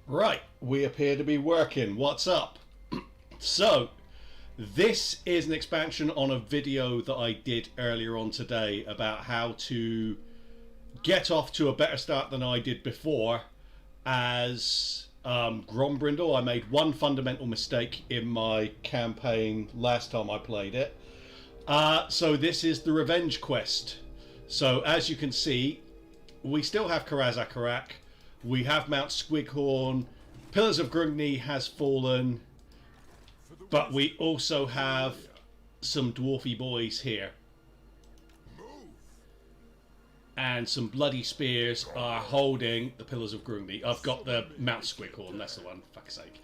Right, we appear to be working. What's up? So, this is an expansion on a video that I did earlier on today about how to get off to a better start than I did before as Grombrindal. I made one fundamental mistake in my campaign last time I played it. So this is the revenge quest. So as you can see, we still have Karazakarak. We have Mount Squighorn. Pillars of Grudge has fallen. But we also have some dwarfy boys here. And some bloody spears are holding the Pillars of Grudge. I've got the Mount Squighorn, that's the one, fuck's sake.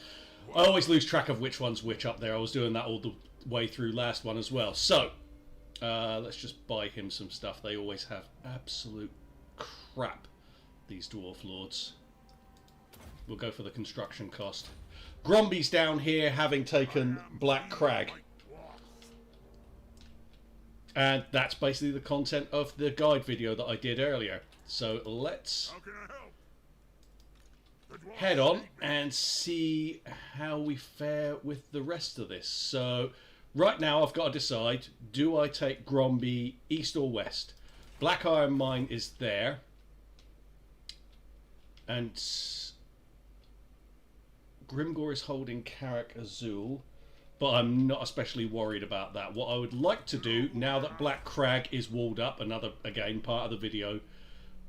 I always lose track of which one's which up there. I was doing that all the way through last one as well. So, let's just buy him some stuff. They always have absolute crap, these dwarf lords. We'll go for the construction cost. Gromby's down here having taken Black Crag. And that's basically the content of the guide video that I did earlier. So let's head on and see how we fare with the rest of this. So right now I've got to decide, do I take Gromby east or west? Black Iron Mine is there. And Grimgor is holding Karak Azul, but I'm not especially worried about that. What I would like to do, now that Black Crag is walled up, another, again, part of the video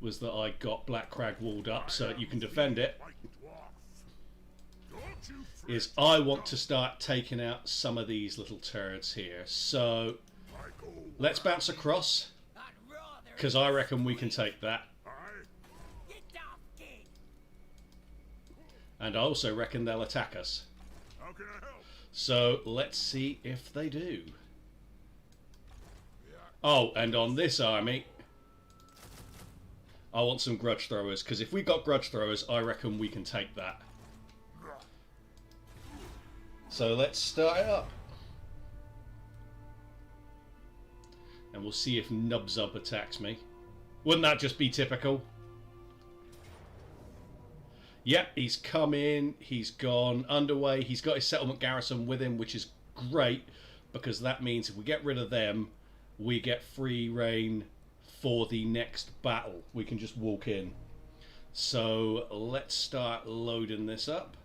was that I got Black Crag walled up so that you can defend it, is I want to start taking out some of these little turds here. So let's bounce across, because I reckon we can take that. And I also reckon they'll attack us. So let's see if they do. Oh, and on this army, I want some grudge throwers, because if we got grudge throwers, I reckon we can take that. So let's start it up. And we'll see if Nubzub attacks me. Wouldn't that just be typical? Yep, he's come in, he's gone underway, he's got his settlement garrison with him, which is great, because that means if we get rid of them, we get free reign for the next battle. We can just walk in. So let's start loading this up.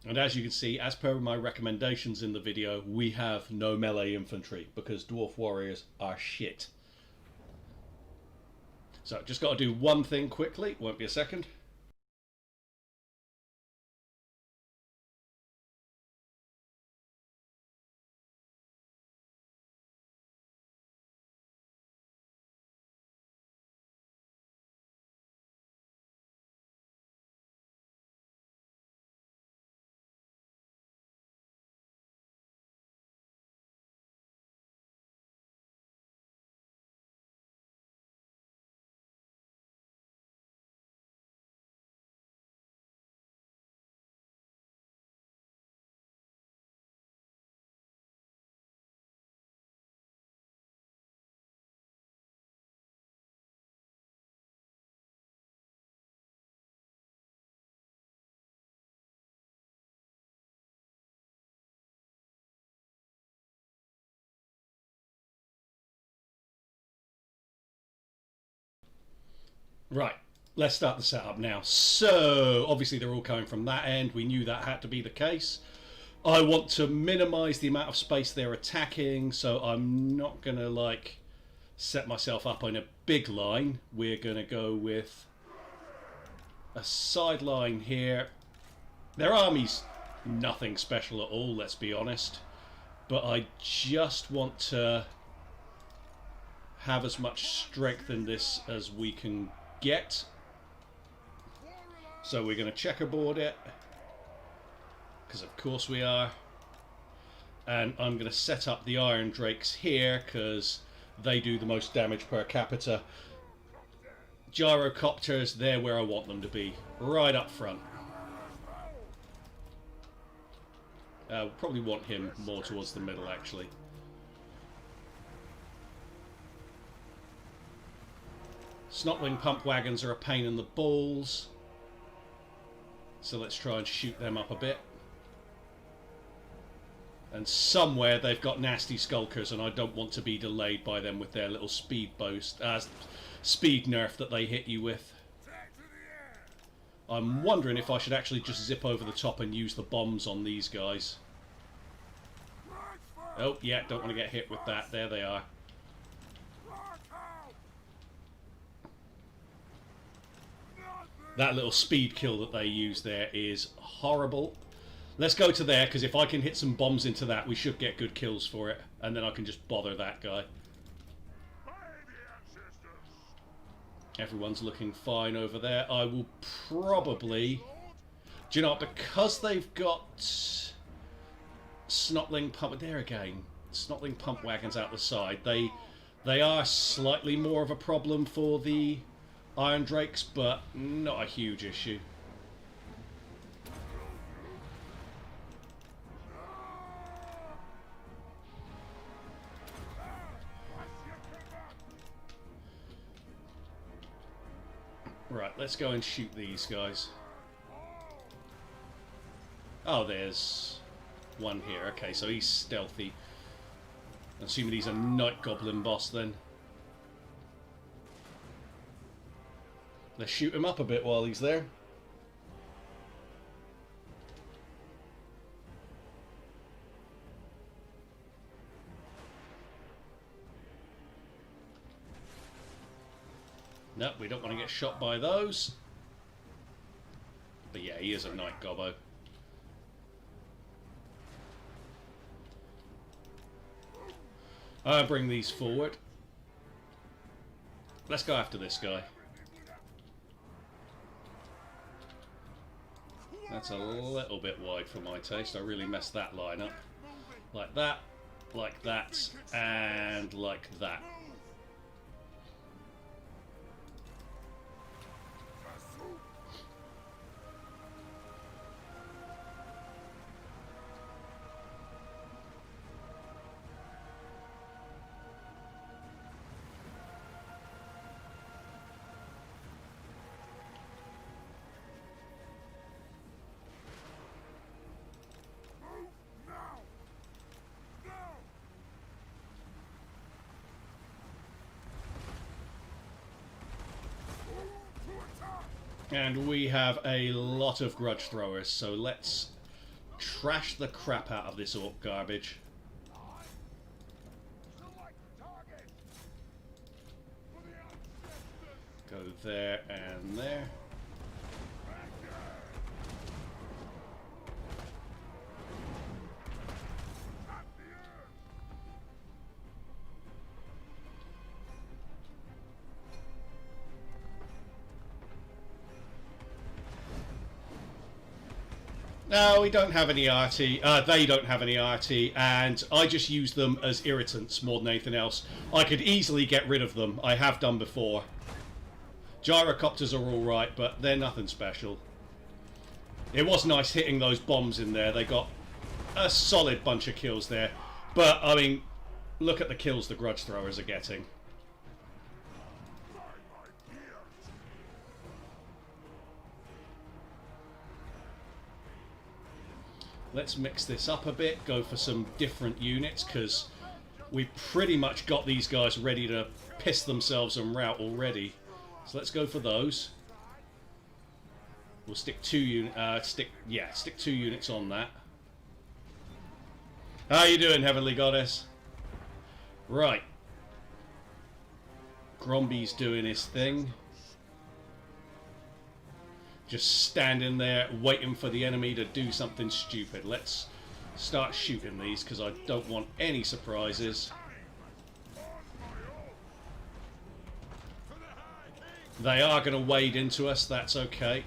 And as you can see, as per my recommendations in the video, we have no melee infantry because dwarf warriors are shit. So just got to do one thing quickly, won't be a second. Right, let's start the setup now. So, obviously they're all coming from that end. We knew that had to be the case. I want to minimize the amount of space they're attacking, so I'm not going to, like, set myself up on a big line. We're going to go with a side line here. Their army's nothing special at all, let's be honest. But I just want to have as much strength in this as we can get. So we're going to checkerboard it, because of course we are, and I'm going to set up the Iron Drakes here because they do the most damage per capita. Gyrocopters, they're where I want them to be, right up front. Probably want him more towards the middle actually. Snotling pump wagons are a pain in the balls. So let's try and shoot them up a bit. And somewhere they've got nasty skulkers, and I don't want to be delayed by them with their little speed speed nerf that they hit you with. I'm wondering if I should actually just zip over the top and use the bombs on these guys. Oh, yeah, don't want to get hit with that. There they are. That little speed kill that they use there is horrible. Let's go to there, because if I can hit some bombs into that, we should get good kills for it. And then I can just bother that guy. Everyone's looking fine over there. I will probably... Do you know what? Because they've got Snotling pump... There again. Snotling pump wagons out the side. They are slightly more of a problem for the Iron Drakes, but not a huge issue. Right, let's go and shoot these guys. Oh, there's one here. Okay, so he's stealthy. Assuming he's a Night Goblin boss then. Let's shoot him up a bit while he's there. Nope, we don't want to get shot by those. But yeah, he is a Night Gobbo. I'll bring these forward. Let's go after this guy. That's a little bit wide for my taste. I really messed that line up. Like that, and like that. And we have a lot of grudge throwers, so let's trash the crap out of this orc garbage. Go there and there. No, we don't have any RT. They don't have any RT, and I just use them as irritants more than anything else. I could easily get rid of them. I have done before. Gyrocopters are alright, but they're nothing special. It was nice hitting those bombs in there. They got a solid bunch of kills there. But, I mean, look at the kills the grudge throwers are getting. Let's mix this up a bit, go for some different units, because we pretty much got these guys ready to piss themselves and rout already. So let's go for those. We'll stick stick 2 units on that. How you doing, Heavenly Goddess? Right. Gromby's doing his thing. Just standing there waiting for the enemy to do something stupid. Let's start shooting these because I don't want any surprises. They are going to wade into us, that's okay.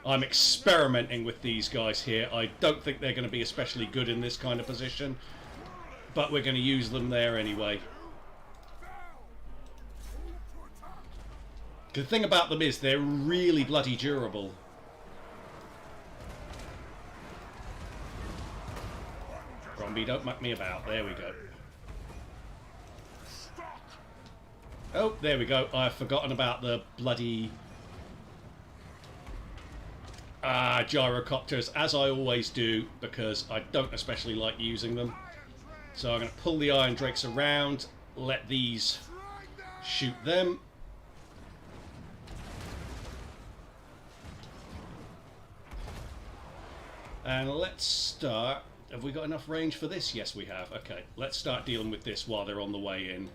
I'm experimenting with these guys here. I don't think they're going to be especially good in this kind of position, but we're going to use them there anyway. The thing about them is they're really bloody durable. Gromby, don't muck me about. There we go. Oh, there we go. I've forgotten about the bloody gyrocopters, as I always do, because I don't especially like using them. So I'm going to pull the Iron Drakes around, let these shoot them. And let's start... Have we got enough range for this? Yes, we have. Okay, let's start dealing with this while they're on the way in.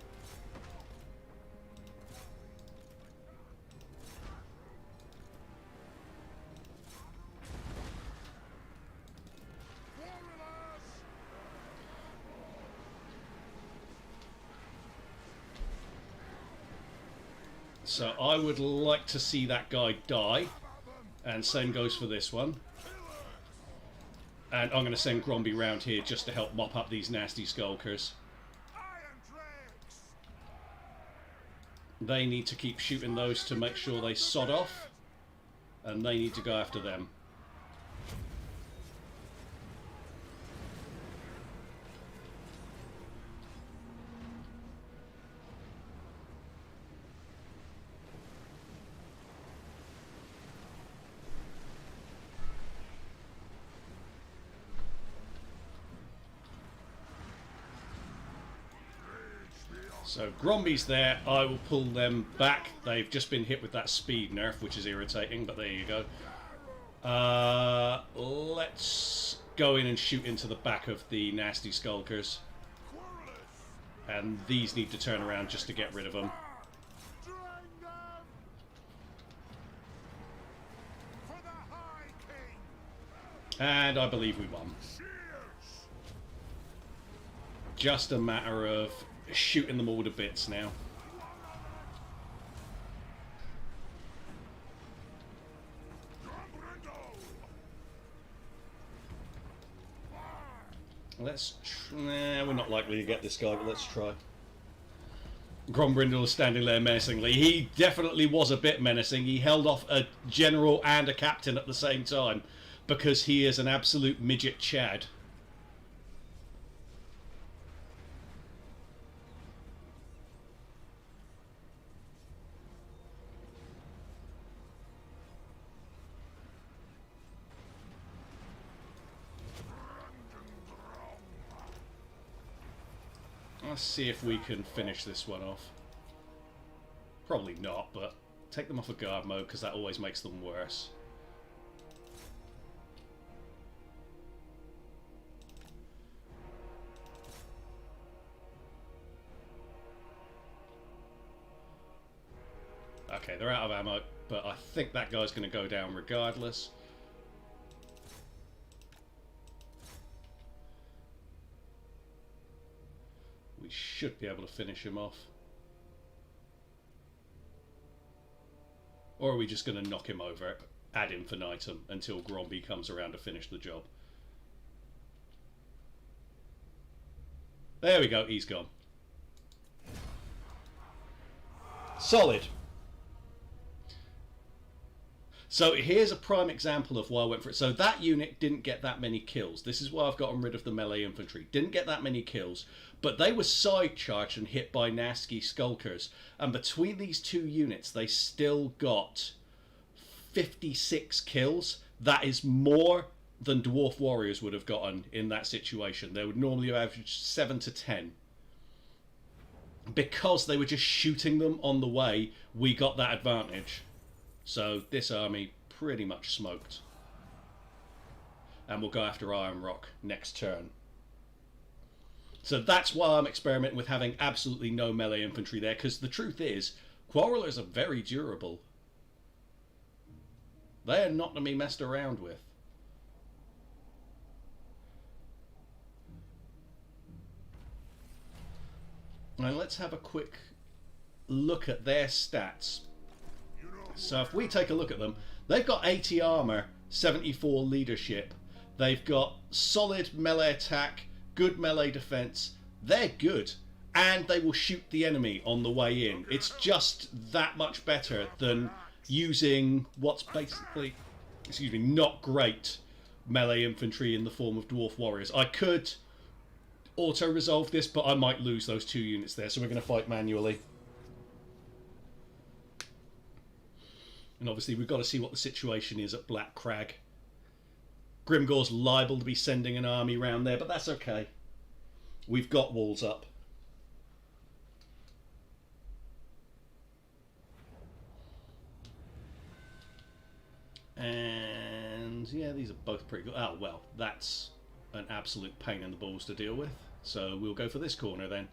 So I would like to see that guy die. And same goes for this one. And I'm going to send Gromby round here just to help mop up these nasty skulkers. They need to keep shooting those to make sure they sod off. And they need to go after them. So Gromby's there, I will pull them back. They've just been hit with that speed nerf, which is irritating, but there you go. Let's go in and shoot into the back of the nasty skulkers. And these need to turn around just to get rid of them. And I believe we won. Just a matter of shooting them all to bits now. Let's nah, we're not likely to get this guy, but let's try. Grombrindal is standing there menacingly. He definitely was a bit menacing. He held off a general and a captain at the same time because he is an absolute midget Chad. Let's see if we can finish this one off. Probably not, but take them off of guard mode because that always makes them worse. Okay, they're out of ammo, but I think that guy's going to go down regardless. We should be able to finish him off. Or are we just going to knock him over ad infinitum until Gromby comes around to finish the job? There we go, he's gone. Solid. So here's a prime example of why I went for it. So that unit didn't get that many kills. This is why I've gotten rid of the melee infantry. Didn't get that many kills, but they were side charged and hit by nasty skulkers. And between these two units, they still got 56 kills. That is more than Dwarf Warriors would have gotten in that situation. They would normally average 7 to 10. Because they were just shooting them on the way, we got that advantage. So this army pretty much smoked. And we'll go after Iron Rock next turn. So that's why I'm experimenting with having absolutely no melee infantry there, because the truth is, Quarrelers are very durable. They are not to be messed around with. Now let's have a quick look at their stats. So if we take a look at them, they've got 80 armor, 74 leadership. They've got solid melee attack, good melee defense. They're good. And they will shoot the enemy on the way in. It's just that much better than using what's basically, excuse me, not great melee infantry in the form of Dwarf Warriors. I could auto-resolve this, but I might lose those two units there, so we're going to fight manually. And obviously we've got to see what the situation is at Black Crag. Grimgor's liable to be sending an army round there, but that's okay. We've got walls up. And yeah, these are both pretty good. Oh, well, that's an absolute pain in the balls to deal with. So we'll go for this corner then.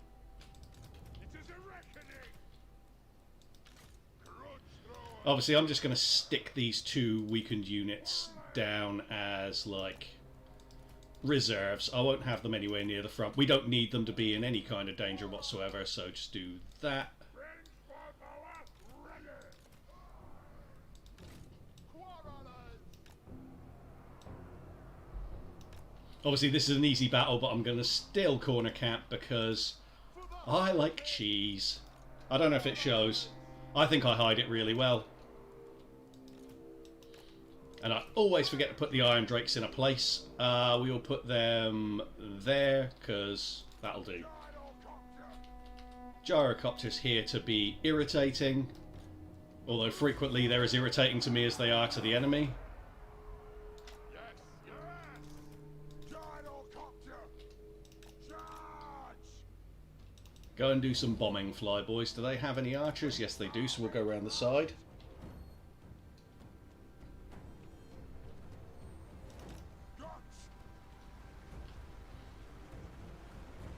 Obviously, I'm just going to stick these two weakened units down as, like, reserves. I won't have them anywhere near the front. We don't need them to be in any kind of danger whatsoever, so just do that. Obviously, this is an easy battle, but I'm going to still corner camp because I like cheese. I don't know if it shows. I think I hide it really well. And I always forget to put the Iron Drakes in a place. We will put them there, because that'll do. Gyrocopters here to be irritating. Although frequently they're as irritating to me as they are to the enemy. Go and do some bombing, flyboys. Do they have any archers? Yes, they do, so we'll go around the side.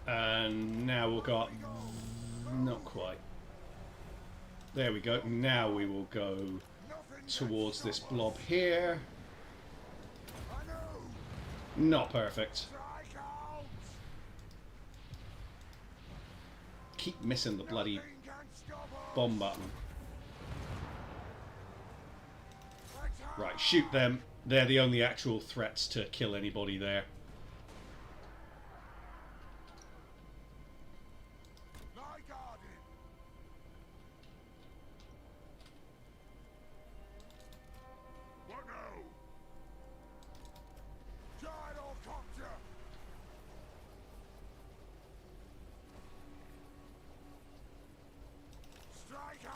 And now we'll go up. Not quite. There we go. Now we will go towards this blob here. Not perfect. Keep missing the bloody bomb button. Right, shoot them. They're the only actual threats to kill anybody there.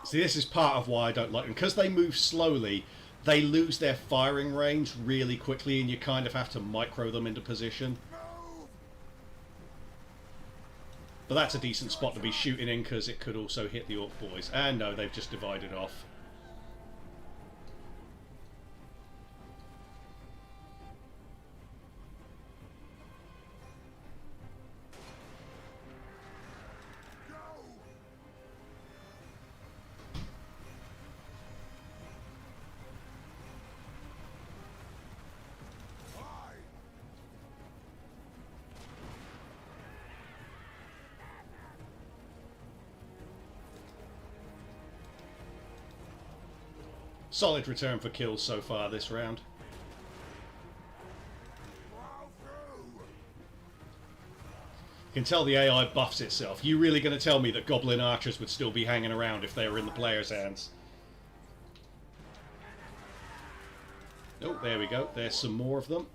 See, this is part of why I don't like them. Because they move slowly, they lose their firing range really quickly, and you kind of have to micro them into position. But that's a decent spot to be shooting in, because it could also hit the Orc boys. And no, they've just divided off. Solid return for kills so far this round. You can tell the AI buffs itself. You really going to tell me that Goblin Archers would still be hanging around if they were in the player's hands? Oh, there we go. There's some more of them.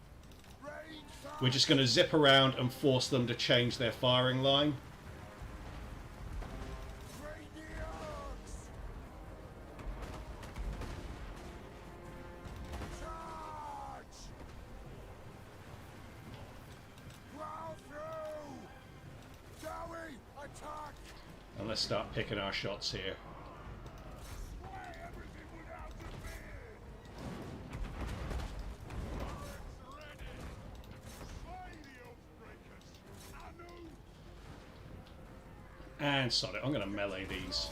We're just going to zip around and force them to change their firing line. And let's start picking our shots here. And sod it, I'm going to melee these.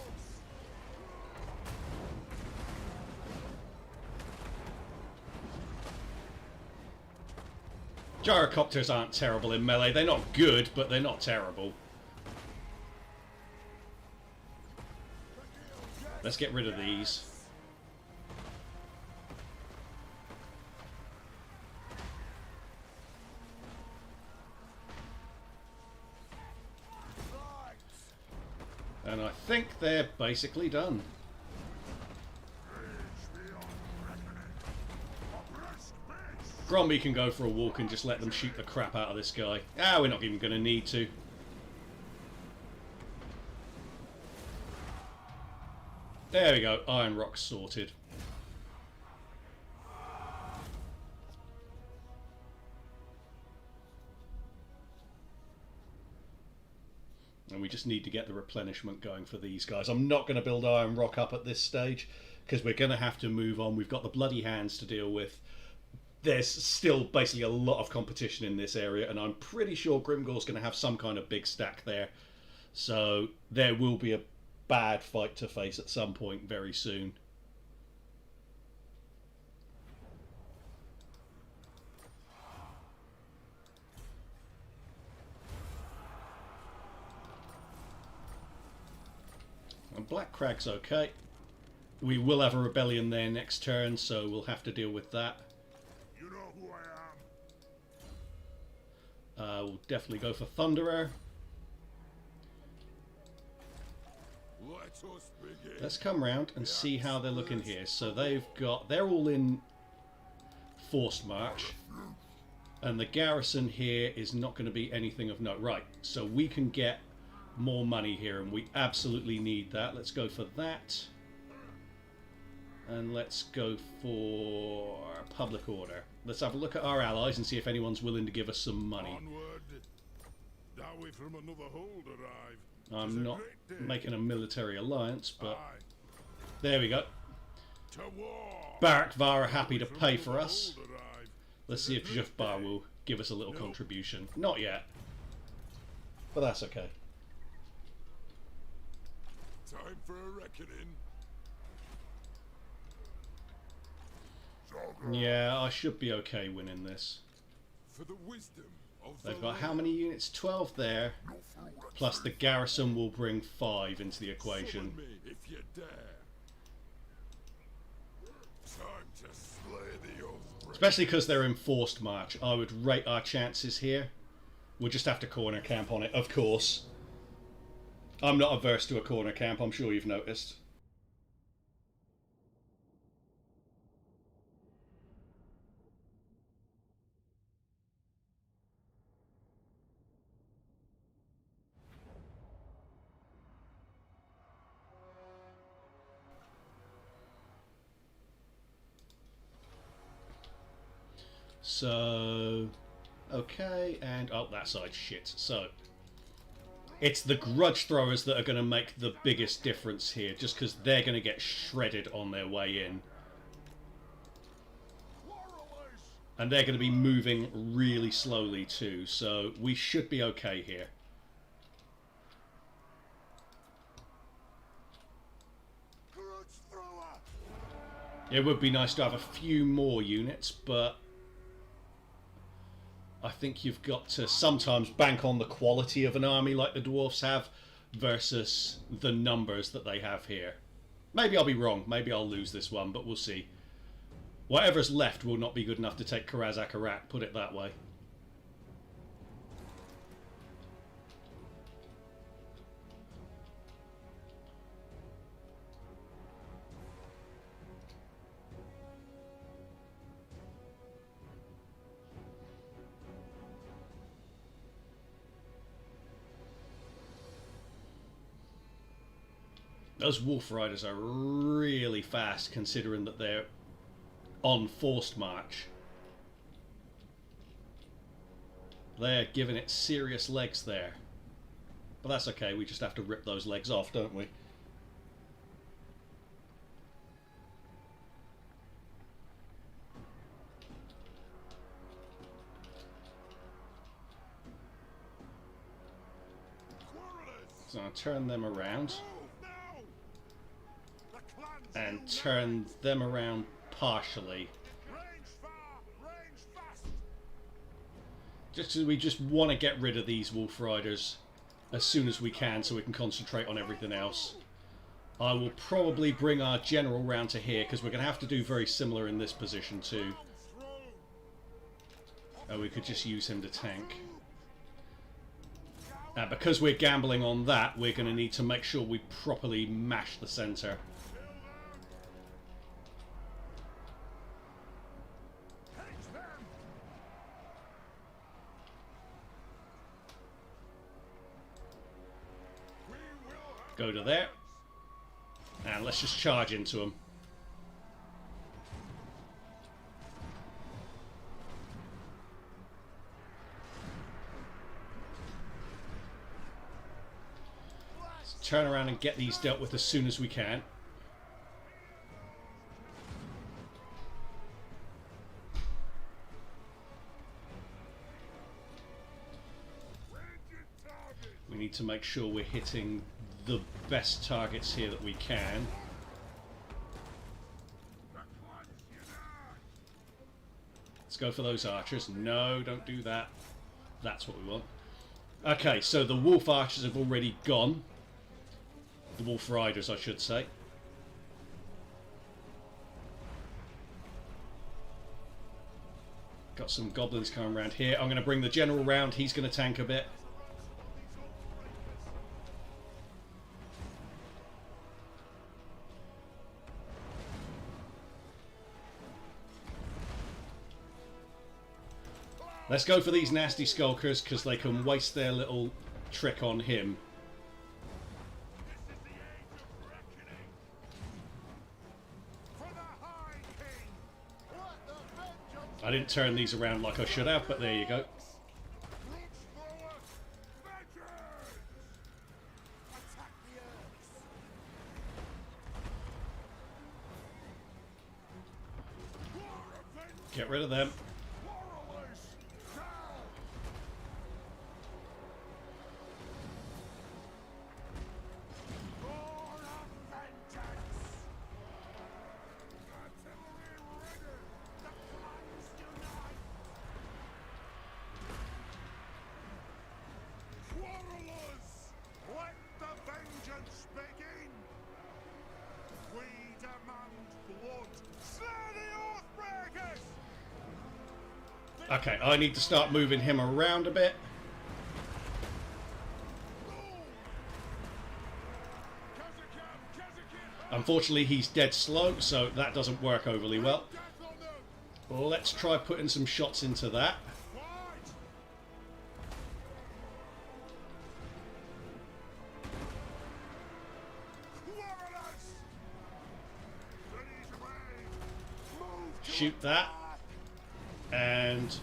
Gyrocopters aren't terrible in melee. They're not good, but they're not terrible. Let's get rid of these. And I think they're basically done. Gromby can go for a walk and just let them shoot the crap out of this guy. Ah, we're not even going to need to. There we go, Iron Rock sorted. just need to get the replenishment going for these guys. I'm not going to build Iron Rock up at this stage because we're going to have to move on. We've got the bloody hands to deal with. There's still basically a lot of competition in this area, and I'm pretty sure Grimgor's going to have some kind of big stack there. So there will be a bad fight to face at some point very soon. And Black Crag's okay. We will have a rebellion there next turn, so we'll have to deal with that. You know who I am. We'll definitely go for Thunderer. Let us begin. Let's come round and see how they're looking here. So they're all in forced march, and the garrison here is not going to be anything of note. Right, so we can get more money here, and we absolutely need that. Let's go for that, and let's go for public order. Let's have a look at our allies and see if anyone's willing to give us some money. Onward. Dowie from another hold arrive. I'm not making a military alliance, but there we go. To war. Barakvar are happy to pay for us. Let's see if Jufbar will give us a little contribution. Not yet, but that's okay. Time for a reckoning. Yeah, I should be okay winning this. For the wisdom of They've got how many units? 12 there, plus the garrison will bring 5 into the equation. Me if you dare. Time to slay the Oathbreaker. Especially because they're in forced march. I would rate our chances here. We'll just have to corner camp on it, of course. I'm not averse to a corner camp, I'm sure you've noticed. So, okay, and oh, that side's shit. So, it's the grudge throwers that are going to make the biggest difference here, just because they're going to get shredded on their way in. And they're going to be moving really slowly too, so we should be okay here. It would be nice to have a few more units, but I think you've got to sometimes bank on the quality of an army like the dwarves have versus the numbers that they have here. Maybe I'll be wrong. Maybe I'll lose this one, but we'll see. Whatever's left will not be good enough to take Karazakarak, put it that way. Those Wolf Riders are really fast considering that they're on forced march. They're giving it serious legs there. But that's okay, we just have to rip those legs off, don't we? So I'll turn them around. And turn them around partially. We just want to get rid of these Wolf Riders as soon as we can so we can concentrate on everything else. I will probably bring our general round to here because we're going to have to do very similar in this position too. And we could just use him to tank. Now because we're gambling on that, we're going to need to make sure we properly mash the centre. Go to there. And let's just charge into them. turn around and get these dealt with as soon as we can. We need to make sure we're hitting the best targets here that we can. Let's go for those archers. No, don't do that. That's what we want. Okay, so the wolf archers have already gone. The wolf riders, I should say. Got some goblins coming around here. I'm going to bring the general round. He's going to tank a bit. Let's go for these nasty skulkers because they can waste their little trick on him. I didn't turn these around like I should have, but there you go. Get rid of them. Okay, I need to start moving him around a bit. Unfortunately, he's dead slow, so that doesn't work overly well. Let's try putting some shots into that. Shoot that. And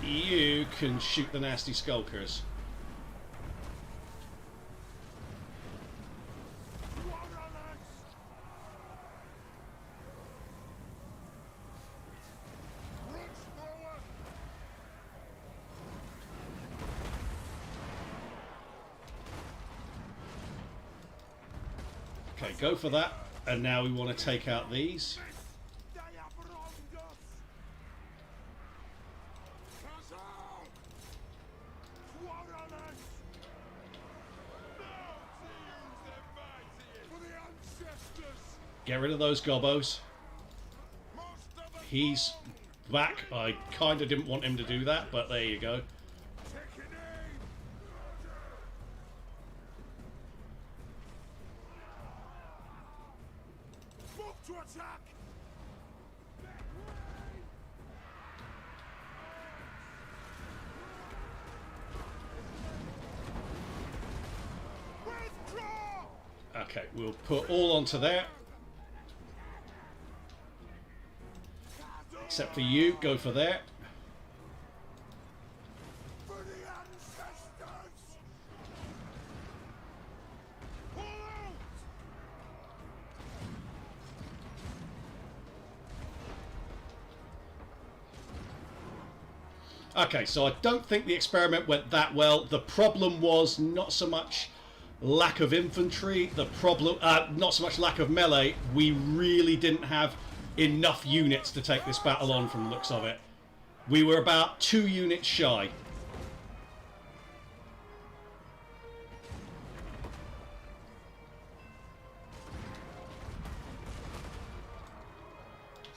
you can shoot the nasty skulkers. Okay, go for that. And now we want to take out these. Get rid of those gobbos. He's back. I kind of didn't want him to do that, but there you go. Okay, we'll put all onto there. Except for you, go for there. Okay, so I don't think the experiment went that well. The problem was not so much lack of infantry, the problem, not so much lack of melee. We really didn't have enough units to take this battle on from the looks of it. We were about 2 units shy.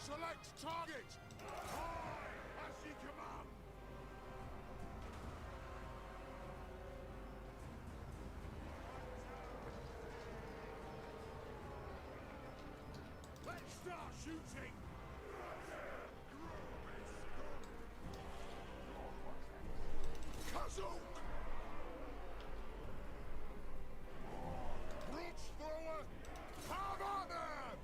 Select target. As ye command. Let's start shooting. Kazoo. Brutes thrower. Have on them.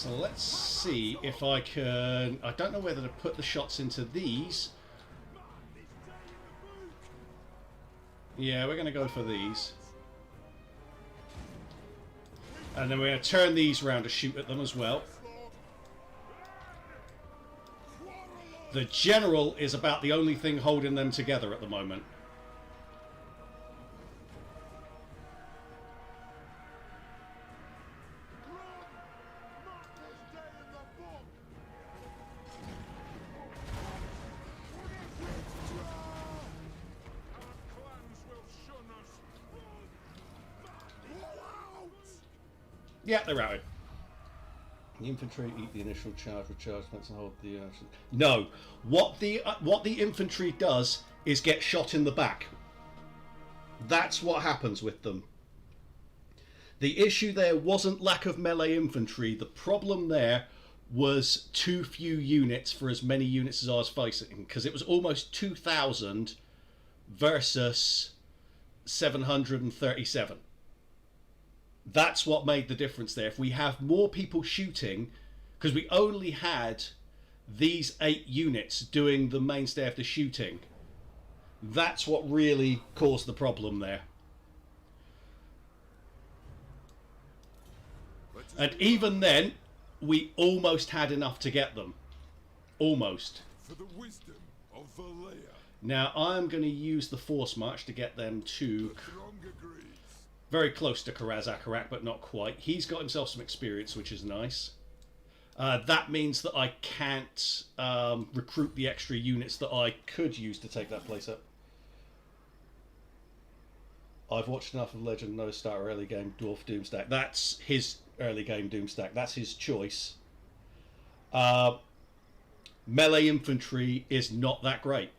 So let's see if I can... I don't know whether to put the shots into these. Yeah, we're going to go for these. And then we're going to turn these around to shoot at them as well. The general is about the only thing holding them together at the moment. Yeah, they're routed. The infantry eat the initial charge, recharge, and hold the... No, what the infantry does is get shot in the back. That's what happens with them. The issue there wasn't lack of melee infantry. The problem there was too few units for as many units as I was facing, because it was almost 2,000 versus 737. That's what made the difference there. If we have more people shooting, because we only had these 8 units doing the mainstay of the shooting, that's what really caused the problem there. And even then, we almost had enough to get them. Almost. For the wisdom of Valea. Now I'm going to use the force march to get them to... very close to Karaz Akarak, but not quite. He's got himself some experience, which is nice. That means that I can't recruit the extra units that I could use to take that place up. I've watched enough of Legend No Star early game Dwarf Doomstack. That's his early game Doomstack. That's his choice. Melee infantry is not that great.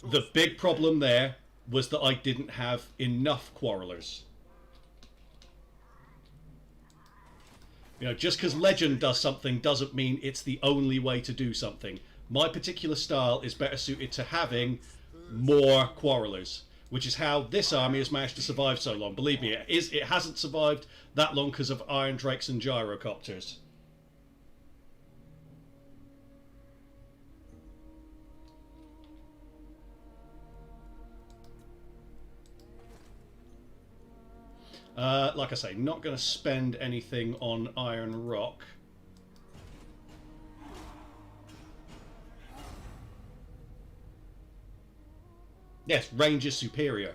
The big problem there was that I didn't have enough quarrelers. You know, just because Legend does something doesn't mean it's the only way to do something. My particular style is better suited to having more quarrelers, which is how this army has managed to survive so long. Believe me, it hasn't survived that long because of Iron Drakes and Gyrocopters. Like I say, not going to spend anything on Iron Rock. Yes, range is superior.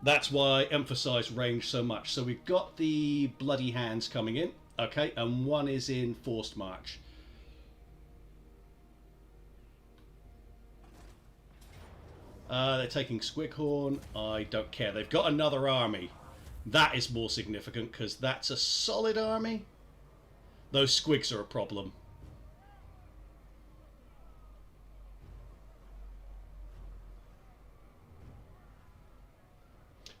That's why I emphasise range so much. So we've got the Bloody Hands coming in, okay, and one is in Forced March. They're taking Squighorn. I don't care. They've got another army. That is more significant because that's a solid army. Those squigs are a problem.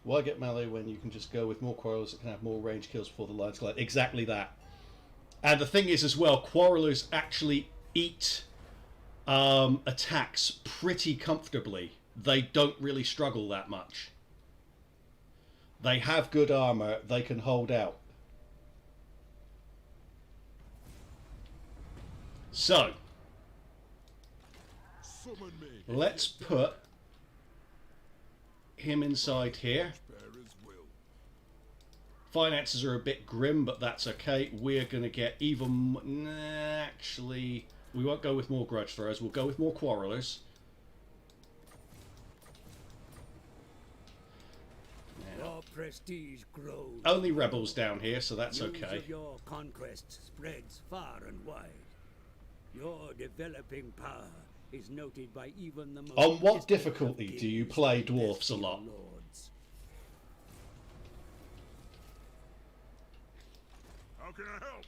Why get melee when you can just go with more quarrels that can have more range kills before the lines collide? Exactly that. And the thing is as well, quarrelers actually eat attacks pretty comfortably. They don't really struggle that much. They have good armor. They can hold out. So, let's put him inside here. Finances are a bit grim, but that's okay. We're going to get even... Nah, actually, we won't go with more grudge throwers. We'll go with more quarrelers. Prestige grows. Only rebels down here, so that's okay. News of your conquest spreads far and wide. Your developing power is noted by even the most... On what difficulty do you play dwarfs a lot? Lords. How can I help?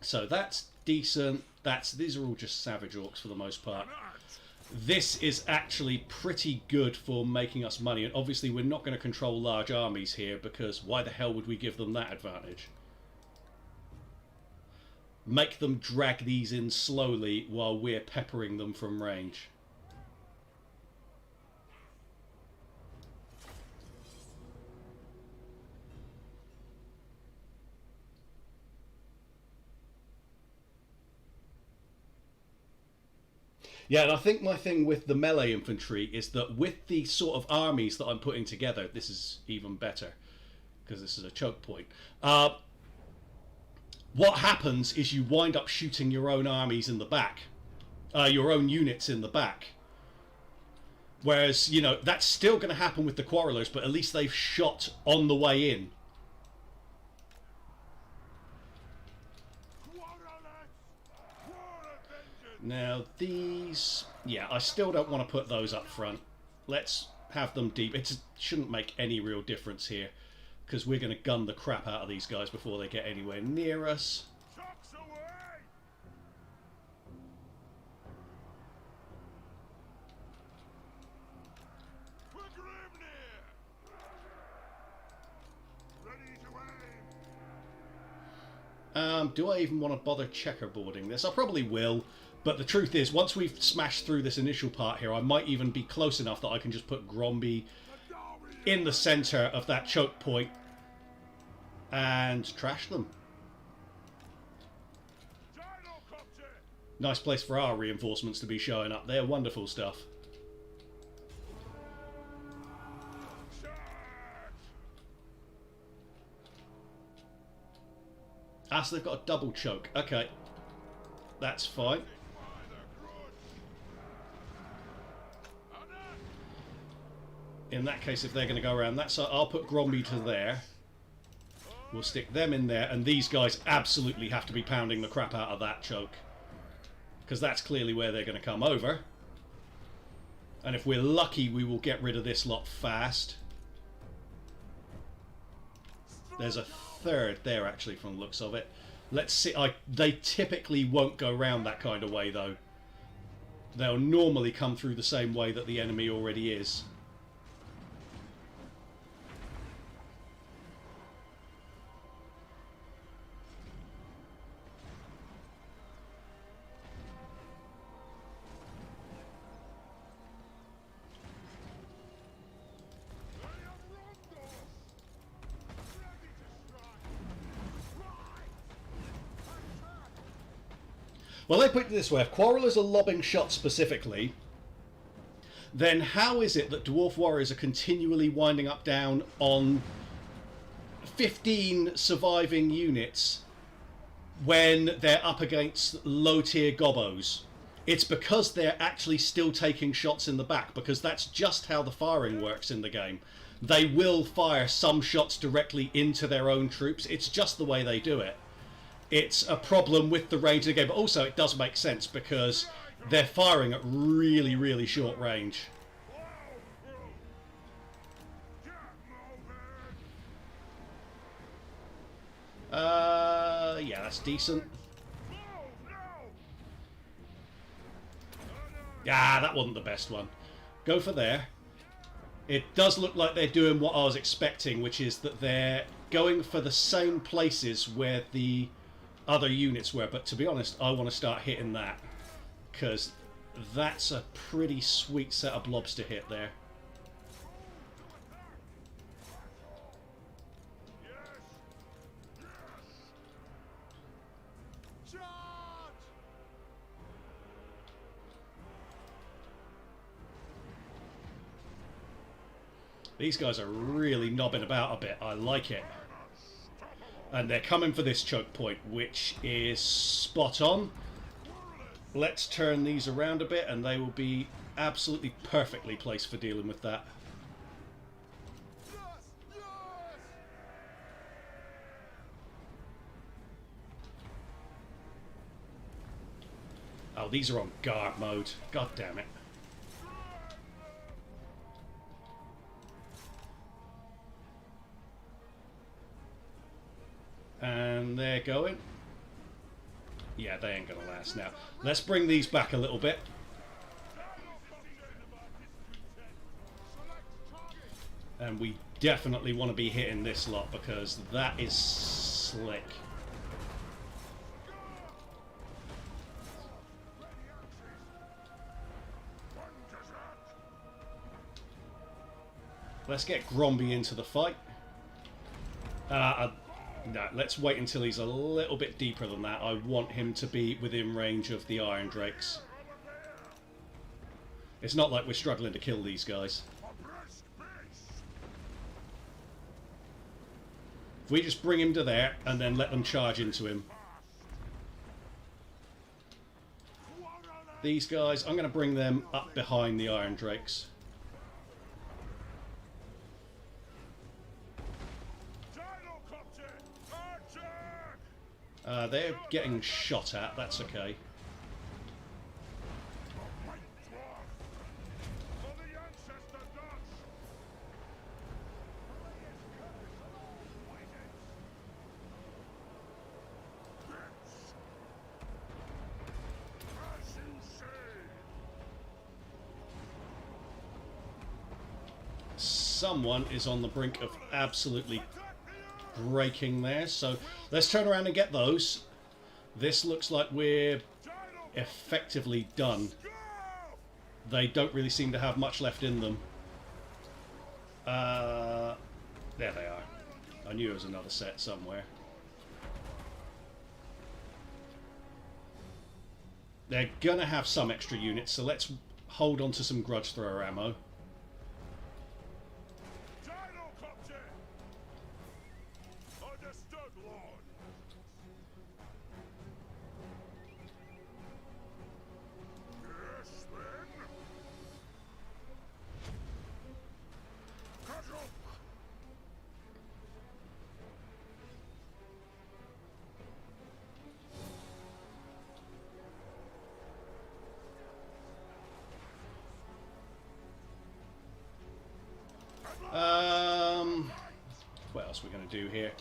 So that's decent. These are all just savage orcs for the most part. This is actually pretty good for making us money, and obviously we're not going to control large armies here because why the hell would we give them that advantage? Make them drag these in slowly while we're peppering them from range. Yeah, and I think my thing with the melee infantry is that with the sort of armies that I'm putting together, this is even better because this is a choke point. What happens is you wind up shooting your own armies in the back, your own units in the back. Whereas, you know, that's still going to happen with the Quarrelers, but at least they've shot on the way in. Now these, yeah, I still don't want to put those up front. Let's have them deep. It shouldn't make any real difference here because we're going to gun the crap out of these guys before they get anywhere near us. Do I even want to bother checkerboarding this? I probably will, but the truth is, once we've smashed through this initial part here, I might even be close enough that I can just put Gromby in the centre of that choke point and trash them. Nice place for our reinforcements to be showing up there. Wonderful stuff. Ah, so they've got a double choke. Okay. That's fine. In that case, if they're going to go around that side, I'll put Gromby to there. We'll stick them in there, and these guys absolutely have to be pounding the crap out of that choke. Because that's clearly where they're going to come over. And if we're lucky, we will get rid of this lot fast. There's a third there, actually, from the looks of it. Let's see. They typically won't go round that kind of way, though. They'll normally come through the same way that the enemy already is. Well, they put it this way, if Quarrelers are lobbing shots specifically, then how is it that Dwarf Warriors are continually winding up down on 15 surviving units when they're up against low-tier gobbos? It's because they're actually still taking shots in the back, because that's just how the firing works in the game. They will fire some shots directly into their own troops. It's just the way they do it. It's a problem with the range of the game, but also it does make sense because they're firing at really, really short range. Yeah, that's decent. Yeah, that wasn't the best one. Go for there. It does look like they're doing what I was expecting, which is that they're going for the same places where the other units were, but to be honest, I want to start hitting that because that's a pretty sweet set of blobs to hit there. These guys are really knobbing about a bit. I like it. And they're coming for this choke point, which is spot on. Let's turn these around a bit, and they will be absolutely perfectly placed for dealing with that. Oh, these are on guard mode. God damn it. And they're going. Yeah, they ain't going to last now. Let's bring these back a little bit. And we definitely want to be hitting this lot because that is slick. Let's get Gromby into the fight. No, let's wait until he's a little bit deeper than that. I want him to be within range of the Iron Drakes. It's not like we're struggling to kill these guys. If we just bring him to there and then let them charge into him. These guys, I'm going to bring them up behind the Iron Drakes. They're getting shot at, that's okay. Someone is on the brink of absolutely breaking there, so let's turn around and get those. This looks like we're effectively done. They don't really seem to have much left in them. There they are. I knew there was another set somewhere. They're gonna have some extra units, so let's hold on to some grudge thrower ammo. What else are we going to do here?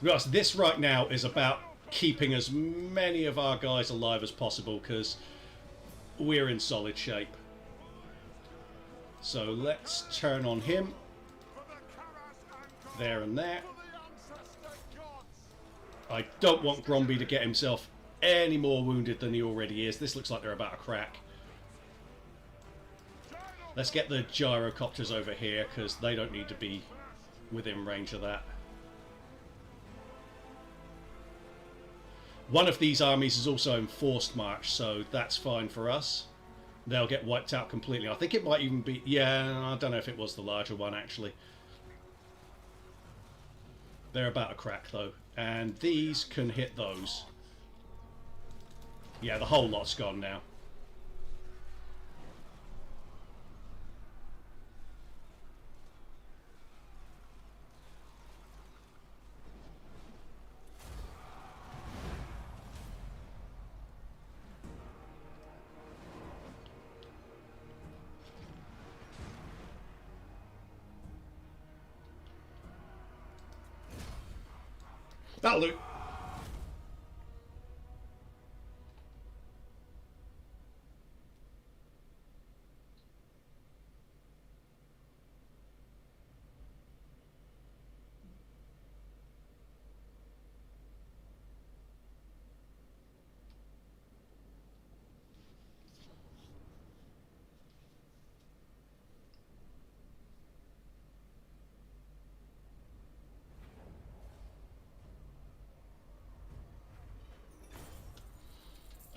Because this right now is about keeping as many of our guys alive as possible, because we're in solid shape. So let's turn on him. There and there. I don't want Gromby to get himself any more wounded than he already is. This looks like they're about to crack. Let's get the gyrocopters over here, because they don't need to be within range of that. One of these armies is also in forced march, so that's fine for us. They'll get wiped out completely. I think it might even be... Yeah, I don't know if it was the larger one, actually. They're about to crack, though. And these can hit those. Yeah, the whole lot's gone now. That'll do.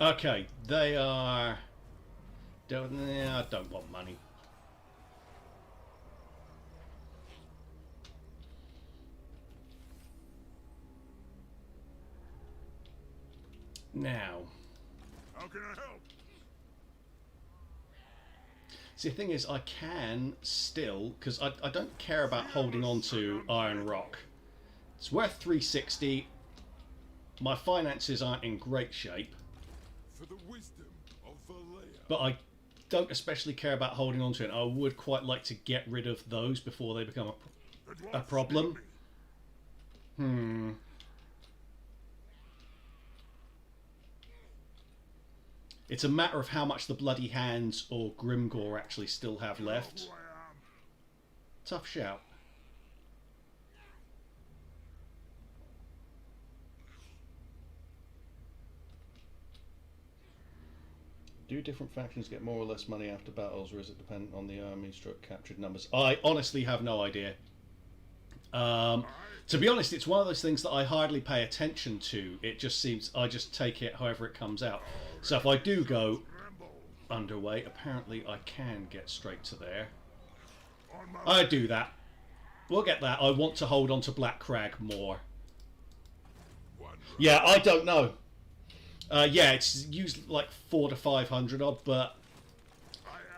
Okay, they are... I don't want money. Now... How can I help? See, the thing is, I can still... Because I don't care about holding on to Iron Rock. It's worth 360. My finances aren't in great shape. For the wisdom of Valea. But I don't especially care about holding on to it. I would quite like to get rid of those before they become a problem. It's a matter of how much the Bloody Hands or Grimgore actually still have left. Tough shout. Do different factions get more or less money after battles, or is it dependent on the army captured numbers? I honestly have no idea. To be honest, it's one of those things that I hardly pay attention to. It just seems I just take it however it comes out. So if I do go underway. Apparently I can get straight to there. On my I do that. We'll get that. I want to hold on to Black Crag more. one. Yeah, I don't know. Yeah, it's used like 400 to 500 odd, but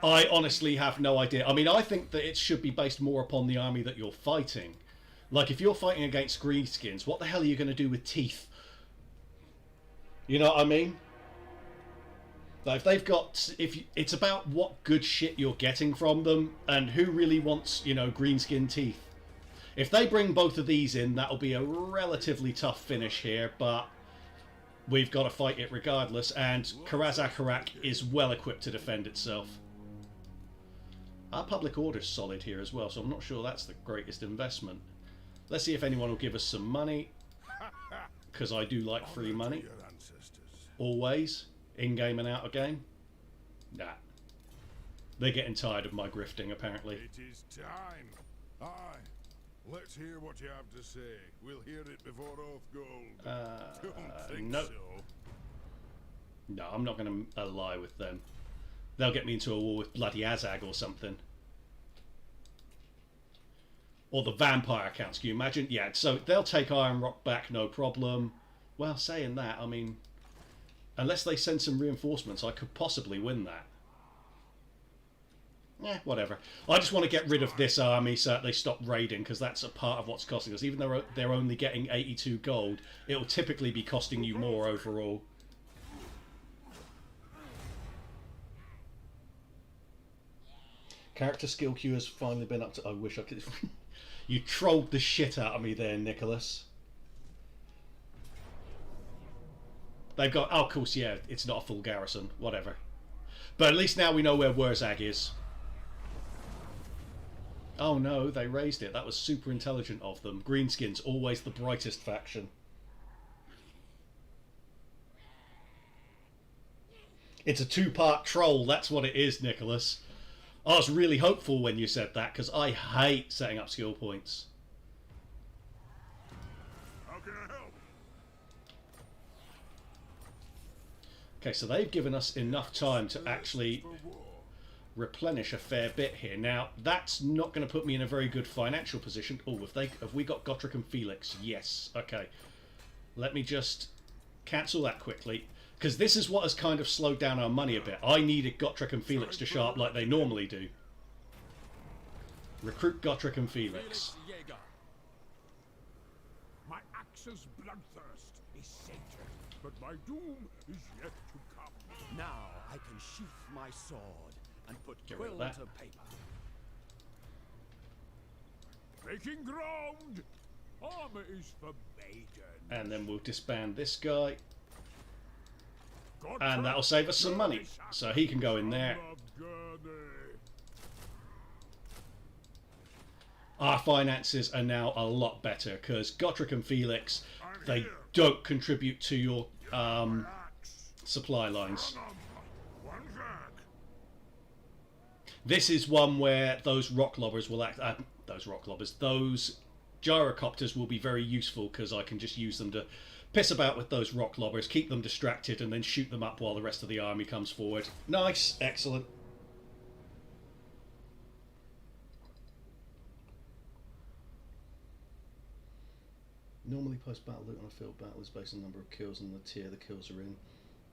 I honestly have no idea. I mean, I think that it should be based more upon the army that you're fighting. Like, if you're fighting against greenskins, what the hell are you going to do with teeth? You know what I mean? Like, if they've got... it's about what good shit you're getting from them, and who really wants, you know, greenskin teeth. If they bring both of these in, that'll be a relatively tough finish here, but we've got to fight it regardless, and Karazakharak is well equipped to defend itself. Our public order's solid here as well, so I'm not sure that's the greatest investment. Let's see if anyone will give us some money, because I do like free money. Your ancestors. Always. In-game and out of game. Nah. They're getting tired of my grifting, apparently. It is time. Aye. Let's hear what you have to say. We'll hear it before Oath Gold. Don't think no. so. No, I'm not going to ally with them. They'll get me into a war with bloody Azag or something. Or the vampire accounts, can you imagine? Yeah, so they'll take Iron Rock back, no problem. Well, saying that, I mean, unless they send some reinforcements, I could possibly win that. Yeah, whatever. I just want to get rid of this army so that they stop raiding, because that's a part of what's costing us. Even though they're only getting 82 gold, it'll typically be costing you more overall. Character skill queue has finally been up to... I wish I could... You trolled the shit out of me there, Nicholas. They've got... Oh, of course, yeah, it's not a full garrison. Whatever. But at least now we know where Wurzag is. Oh no, they raised it. That was super intelligent of them. Greenskins, always the brightest faction. It's a two-part troll, that's what it is, Nicholas. I was really hopeful when you said that, because I hate setting up skill points. How can I help? Okay, so they've given us enough time to actually For war. replenish a fair bit here. Now, that's not going to put me in a very good financial position. Oh, have we got Gotrek and Felix? Yes. Okay. Let me just cancel that quickly, because this is what has kind of slowed down our money a bit. I needed Gotrek and Felix to show up like they normally do. Recruit Gotrek and Felix. My axe's bloodthirst is sated, but my doom is yet to come. Now I can sheath my sword and put Get rid quill of that. to paper. Making ground. Armor is for maidens. And then we'll disband this guy. Godfrey, And that'll save us some money. So he can go in there. son of Gurney. Our finances are now a lot better, because Gotrek and Felix, I'm they here. don't contribute to your My axe. supply lines. Son of one jack. This is one where those rock lobbers will act. Those gyrocopters will be very useful, because I can just use them to piss about with those rock lobbers, keep them distracted, and then shoot them up while the rest of the army comes forward. Nice, excellent. Normally post-battle loot on a field battle is based on the number of kills and the tier the kills are in.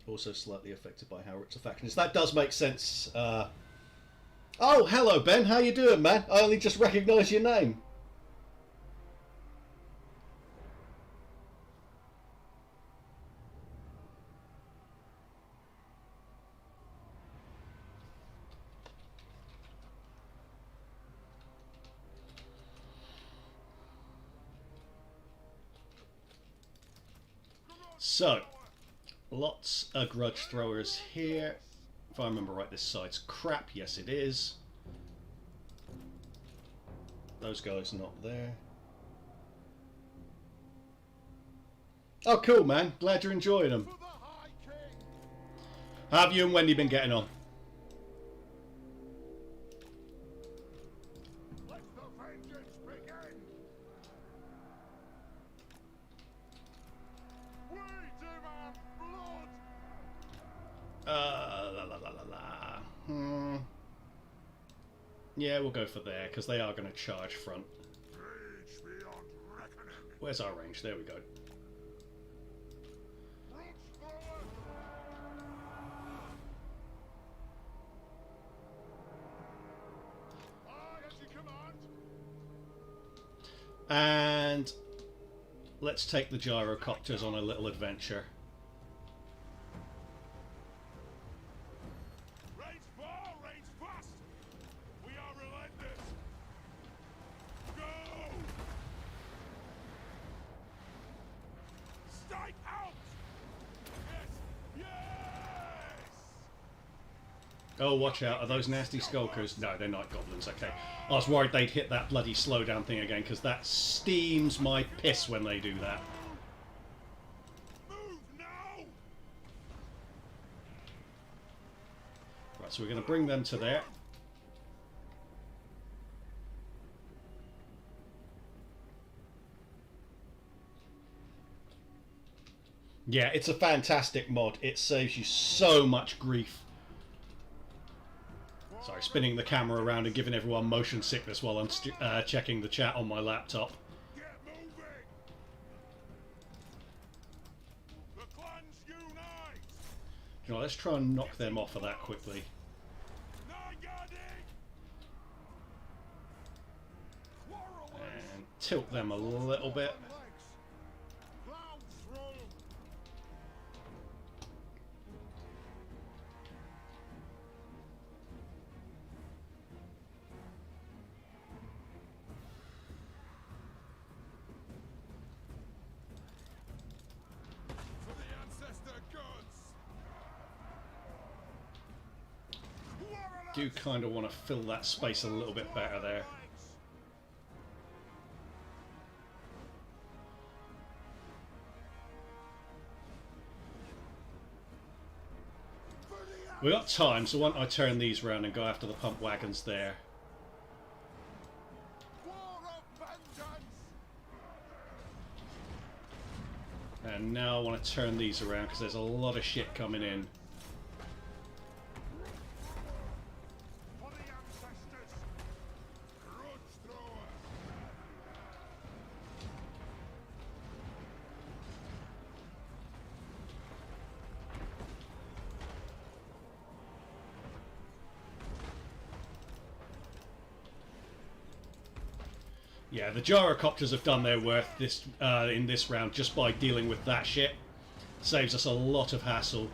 Also slightly affected by how rich the faction is. That does make sense. Oh, hello Ben, how you doing, man? I only just recognised your name. So, lots of grudge throwers here. If I remember right, this side's crap. Yes, it is. Those guys not there. Oh, cool, man. Glad you're enjoying them. For the High King. How have you and Wendy been getting on? Let the vengeance begin. We demand blood. La la la la la. Yeah, we'll go for there, because they are going to charge front. Rage beyond reckoning. Where's our range? There we go. Grudge forward. Aye, as you command. And let's take the gyrocopters on a little adventure. Range far, range fast. We are relentless. Go. Strike out. Yes. Yes. Oh, watch out. Are those nasty skulkers? No, they're night goblins. Okay. I was worried they'd hit that bloody slowdown thing again, because that steams my piss when they do that. Move now. Right, so we're going to bring them to there. Yeah, it's a fantastic mod. It saves you so much grief. Sorry, spinning the camera around and giving everyone motion sickness while I'm checking the chat on my laptop. Get moving. The clans unite. You know, let's try and knock them off of that quickly. And tilt them a little bit. Do kind of want to fill that space a little bit better there. We got time, so why don't I turn these around and go after the pump wagons there. And now I want to turn these around because there's a lot of shit coming in. Yeah, the gyrocopters have done their worth this in this round just by dealing with that shit. Saves us a lot of hassle.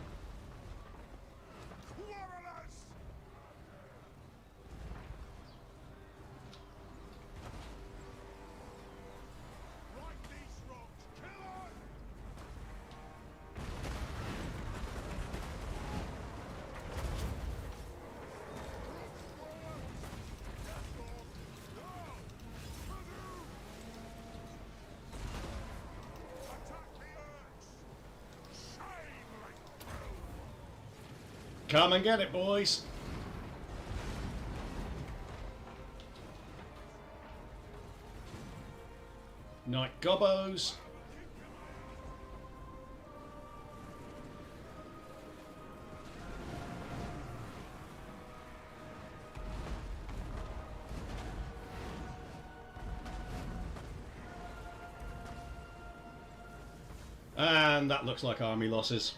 Come and get it, boys. Night gobbos. And that looks like army losses.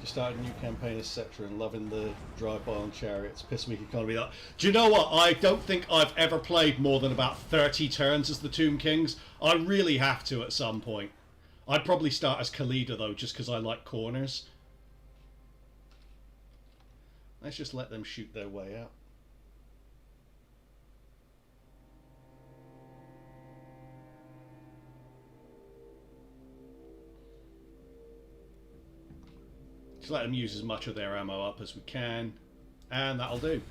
Just started a new campaign, etc., and loving the drive-by on chariots. Piss me economy up. Do you know what? I don't think I've ever played more than about 30 turns as the Tomb Kings. I really have to at some point. I'd probably start as Khalida though, just because I like corners. Let's just let them shoot their way out. Just let them use as much of their ammo up as we can, and that'll do.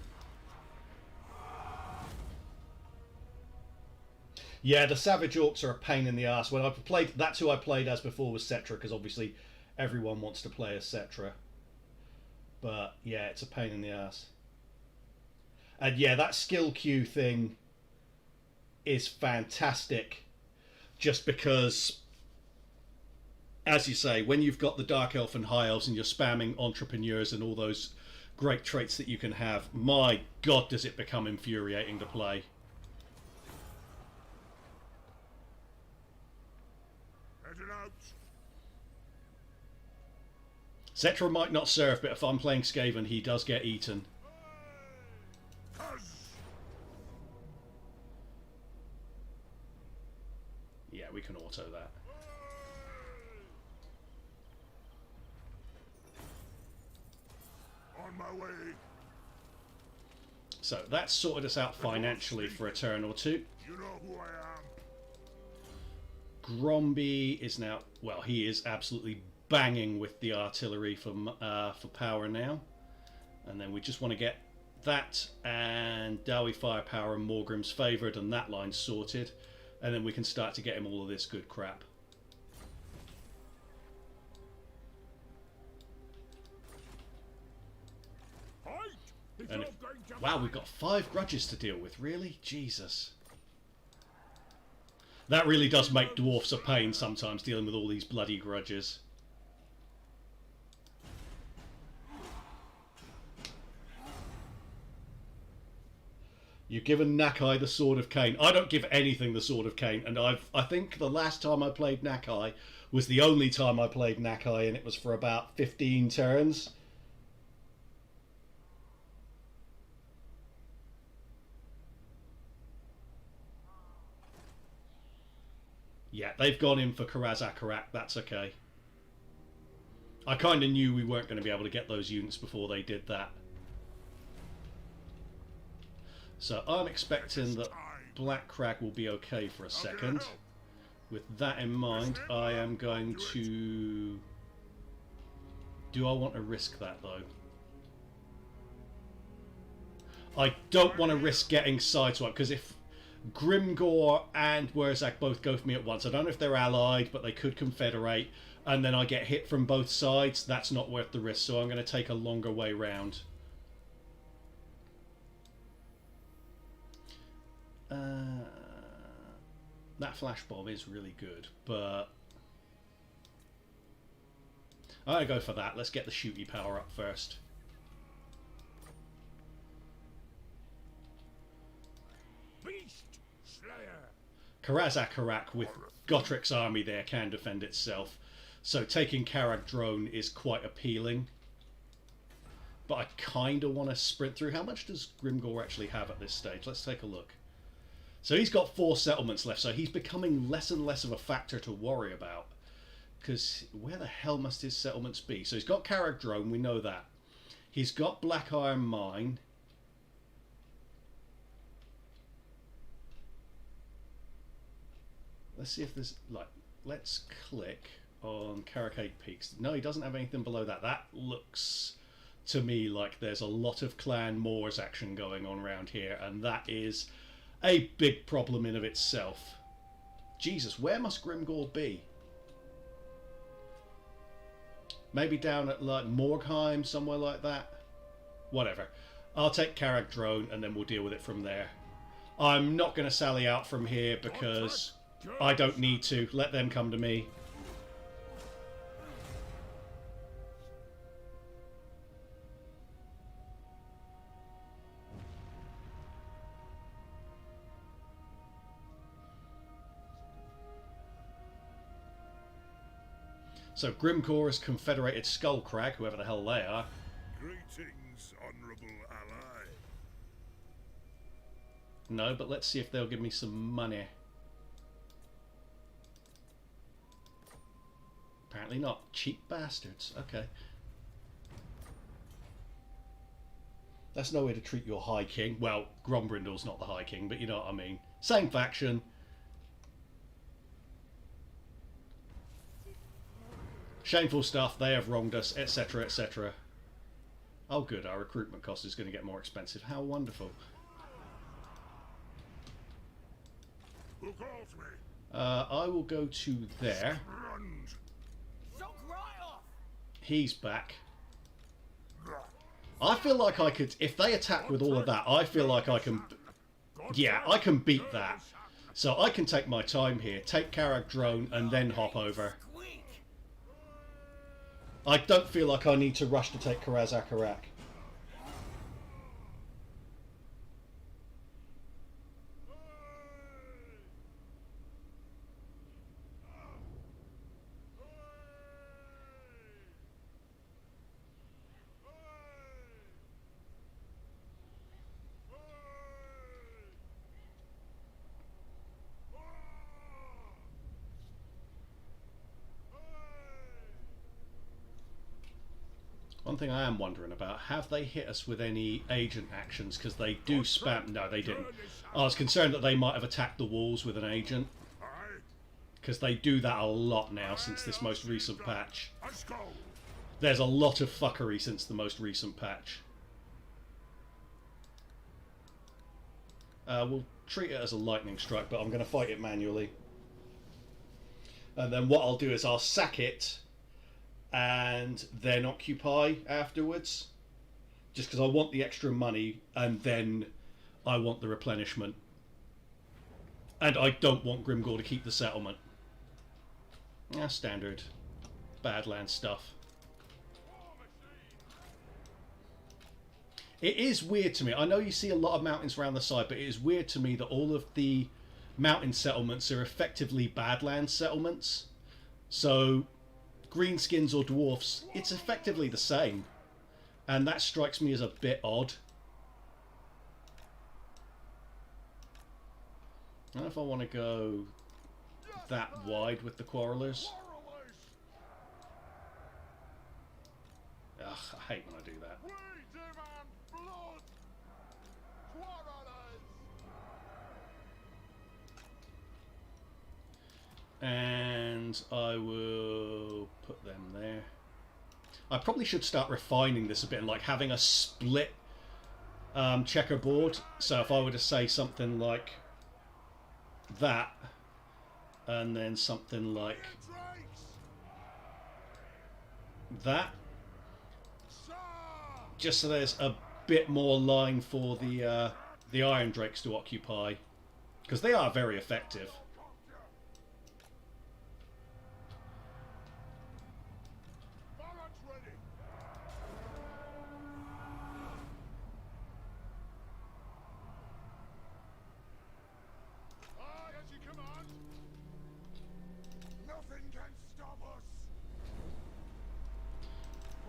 Yeah, the Savage Orcs are a pain in the ass. When I played, that's who I played as before was Cetra, because obviously everyone wants to play as Cetra. But yeah, it's a pain in the ass. And yeah, that skill queue thing is fantastic, just because as you say, when you've got the Dark Elf and High Elves and you're spamming entrepreneurs and all those great traits that you can have, my God, does it become infuriating to play. Heading out. Zetra might not serve, but if I'm playing Skaven, he does get eaten. Yeah, we can auto that. On my way. So that's sorted us out financially for a turn or two. You know who I am. Gromby is now, well, he is absolutely banging with the artillery for power now. And then we just want to get that and Dowie firepower and Morgrim's favoured and that line sorted. And then we can start to get him all of this good crap. And wow, we've got 5 grudges to deal with, really? Jesus. That really does make dwarfs a pain sometimes, dealing with all these bloody grudges. You've given Nakai the Sword of Cain. I don't give anything the Sword of Cain, and I think the last time I played Nakai was the only time I played Nakai, and it was for about 15 turns. Yeah, they've gone in for Karaz-Akarak. That's okay. I kind of knew we weren't going to be able to get those units before they did that. So I'm expecting that Black Crag will be okay for a second. With that in mind, I am going to... Do I want to risk that, though? I don't want to risk getting sideswiped, because if Grimgor and Wurzak both go for me at once, I don't know if they're allied, but they could confederate, and then I get hit from both sides, that's not worth the risk, so I'm going to take a longer way round. That flash bomb is really good, but I'm going to go for that. Let's get the shooty power up first. Beast Slayer. Karaz-Akarak with Gottrik's army there can defend itself, so taking Karag Drone is quite appealing. But I kind of want to sprint through. How much does Grimgor actually have at this stage? Let's take a look. So he's got 4 settlements left, so he's becoming less and less of a factor to worry about. Because where the hell must his settlements be? So he's got Karag Drone, we know that. He's got Black Iron Mine. Let's see if there's, like, let's click on Karakate Peaks. No, he doesn't have anything below that. That looks to me like there's a lot of Clan Moors action going on around here, and that is a big problem in of itself. Jesus, where must Grimgor be? Maybe down at like Morgheim, somewhere like that? Whatever. I'll take Karag Drone and then we'll deal with it from there. I'm not going to sally out from here because I don't need to. Let them come to me. So Grimgor has confederated Skullcrag, whoever the hell they are. Greetings, honourable ally. No, but let's see if they'll give me some money. Apparently not. Cheap bastards. Okay. That's no way to treat your High King. Well, Grombrindal's not the High King, but you know what I mean. Same faction. Shameful stuff, they have wronged us, etc, etc. Oh good, our recruitment cost is going to get more expensive. How wonderful. Who calls me? I will go to there. He's back. I feel like I could, if they attack with all of that, I feel like I can, yeah, I can beat that. So I can take my time here, take Karag Drone and then hop over. I don't feel like I need to rush to take Karaz-Akarak. One thing I am wondering about, have they hit us with any agent actions? Because they do spam... No, they didn't. I was concerned that they might have attacked the walls with an agent. Because they do that a lot now since this most recent patch. There's a lot of fuckery since the most recent patch. We'll treat it as a lightning strike, but I'm going to fight it manually. And then what I'll do is I'll sack it and then occupy afterwards, just because I want the extra money and then I want the replenishment, and I don't want Grimgor to keep the settlement. Standard Badlands stuff. It is weird to me, I know you see a lot of mountains around the side, but it is weird to me that all of the mountain settlements are effectively Badlands settlements. So greenskins or dwarfs, it's effectively the same, and that strikes me as a bit odd. I don't know if I want to go that wide with the quarrelers. Ugh, I hate when I do that. And I will put them there. I probably should start refining this a bit, and like having a split checkerboard. So if I were to say something like that, and then something like that, just so there's a bit more line for the Iron Drakes to occupy, because they are very effective.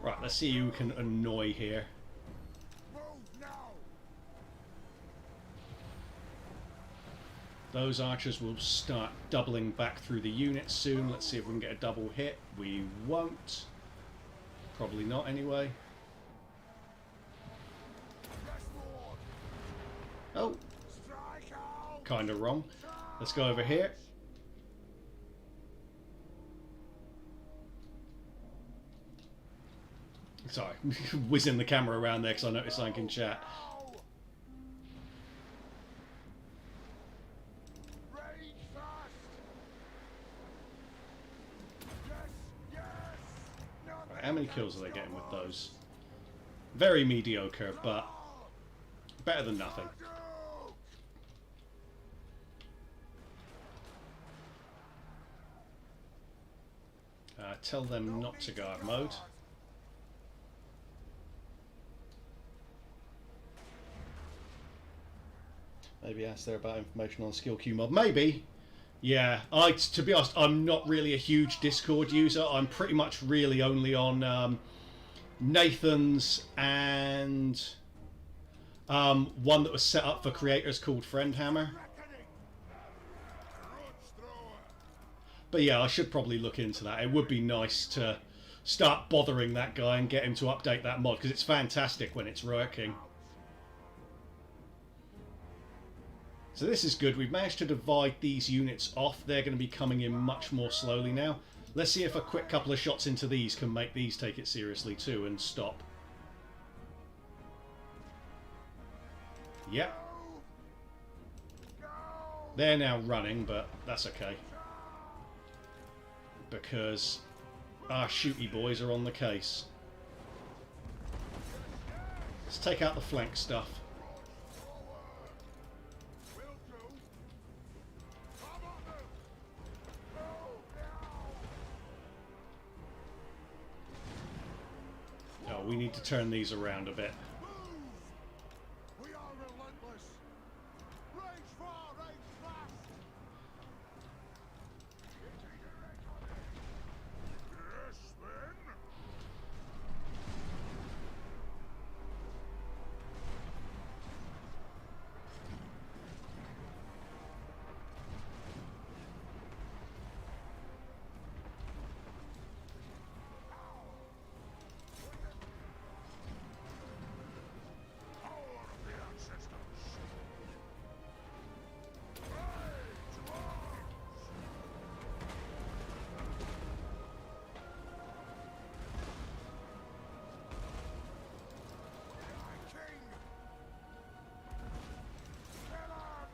Right, let's see who can annoy here. Those archers will start doubling back through the units soon. Let's see if we can get a double hit. We won't. Probably not anyway. Oh. Kind of wrong. Let's go over here. Sorry, whizzing the camera around there because I noticed something in chat. Right, how many kills are they getting with those? Very mediocre, but better than nothing. Tell them not to guard mode. Maybe ask there about information on skill queue mod. Maybe. Yeah. To be honest, I'm not really a huge Discord user. I'm pretty much really only on Nathan's and one that was set up for creators called Friendhammer. But yeah, I should probably look into that. It would be nice to start bothering that guy and get him to update that mod, because it's fantastic when it's working. So this is good. We've managed to divide these units off. They're going to be coming in much more slowly now. Let's see if a quick couple of shots into these can make these take it seriously too and stop. Yep. They're now running, but that's okay. Because our shooty boys are on the case. Let's take out the flank stuff. Oh, we need to turn these around a bit. We are relentless. Rage far, rage fast. Yes, then. Power of the ancestors. Rage arms. King. Kill him.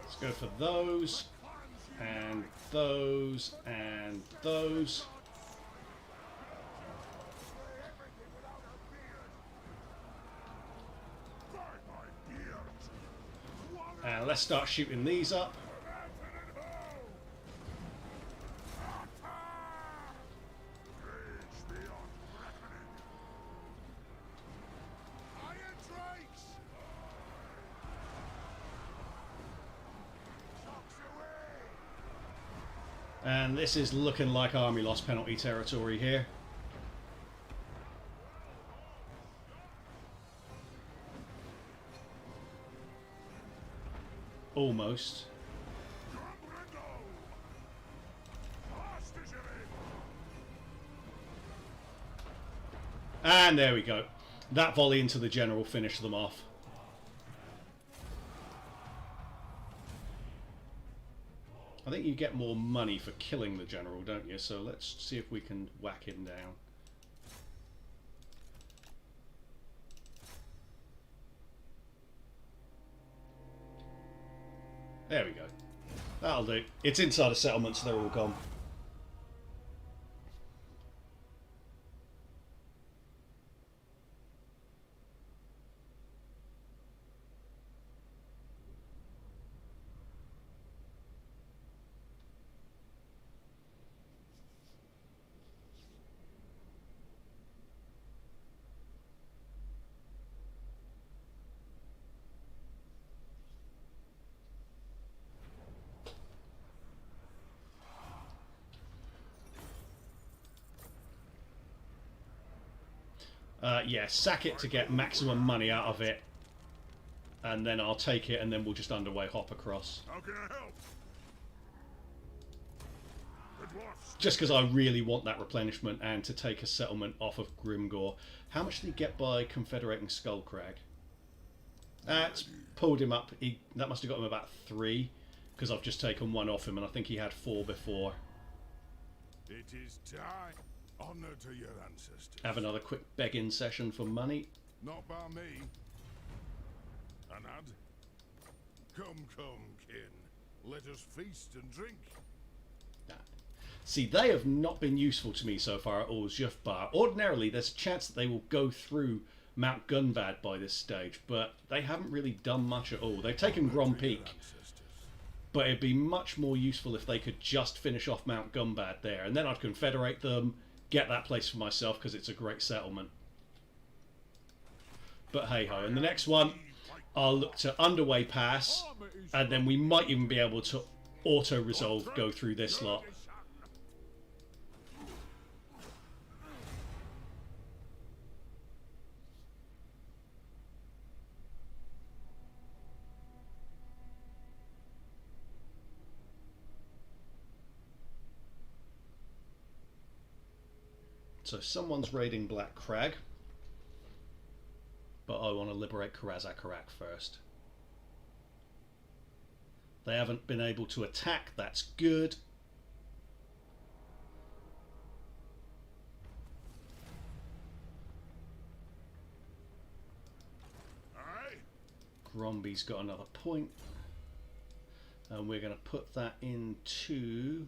Let's go for those, and those, and those. And let's start shooting these up. And this is looking like army loss penalty territory here. Almost. Grombrindal. Hostage of it. And there we go. That volley into the general finished them off. I think you get more money for killing the general, don't you? So let's see if we can whack him down. There we go. That'll do. It's inside a settlement, so they're all gone. Yeah, sack it to get maximum money out of it, and then I'll take it, and then we'll just underway hop across. How can I help? The dwarfs. Just because I really want that replenishment and to take a settlement off of Grimgore. How much did he get by confederating Skullcrag? That's pulled him up. That must have got him about 3, because I've just taken 1 off him, and I think he had 4 before. It is time. Honor to your ancestors. Have another quick begging session for money. Not by me. Anad. Come, kin. Let us feast and drink. See, they have not been useful to me so far at all as Jufbar. Ordinarily, there's a chance that they will go through Mount Gunbad by this stage, but they haven't really done much at all. They've taken Grom Peak, but it'd be much more useful if they could just finish off Mount Gunbad there, and then I'd confederate them, get that place for myself because it's a great settlement. But hey ho, in the next one I'll look to Underway Pass, and then we might even be able to auto-resolve go through this lot. So someone's raiding Black Crag, but I want to liberate Karazakarak first. They haven't been able to attack, that's good. Aye. Gromby's got another point, and we're going to put that into...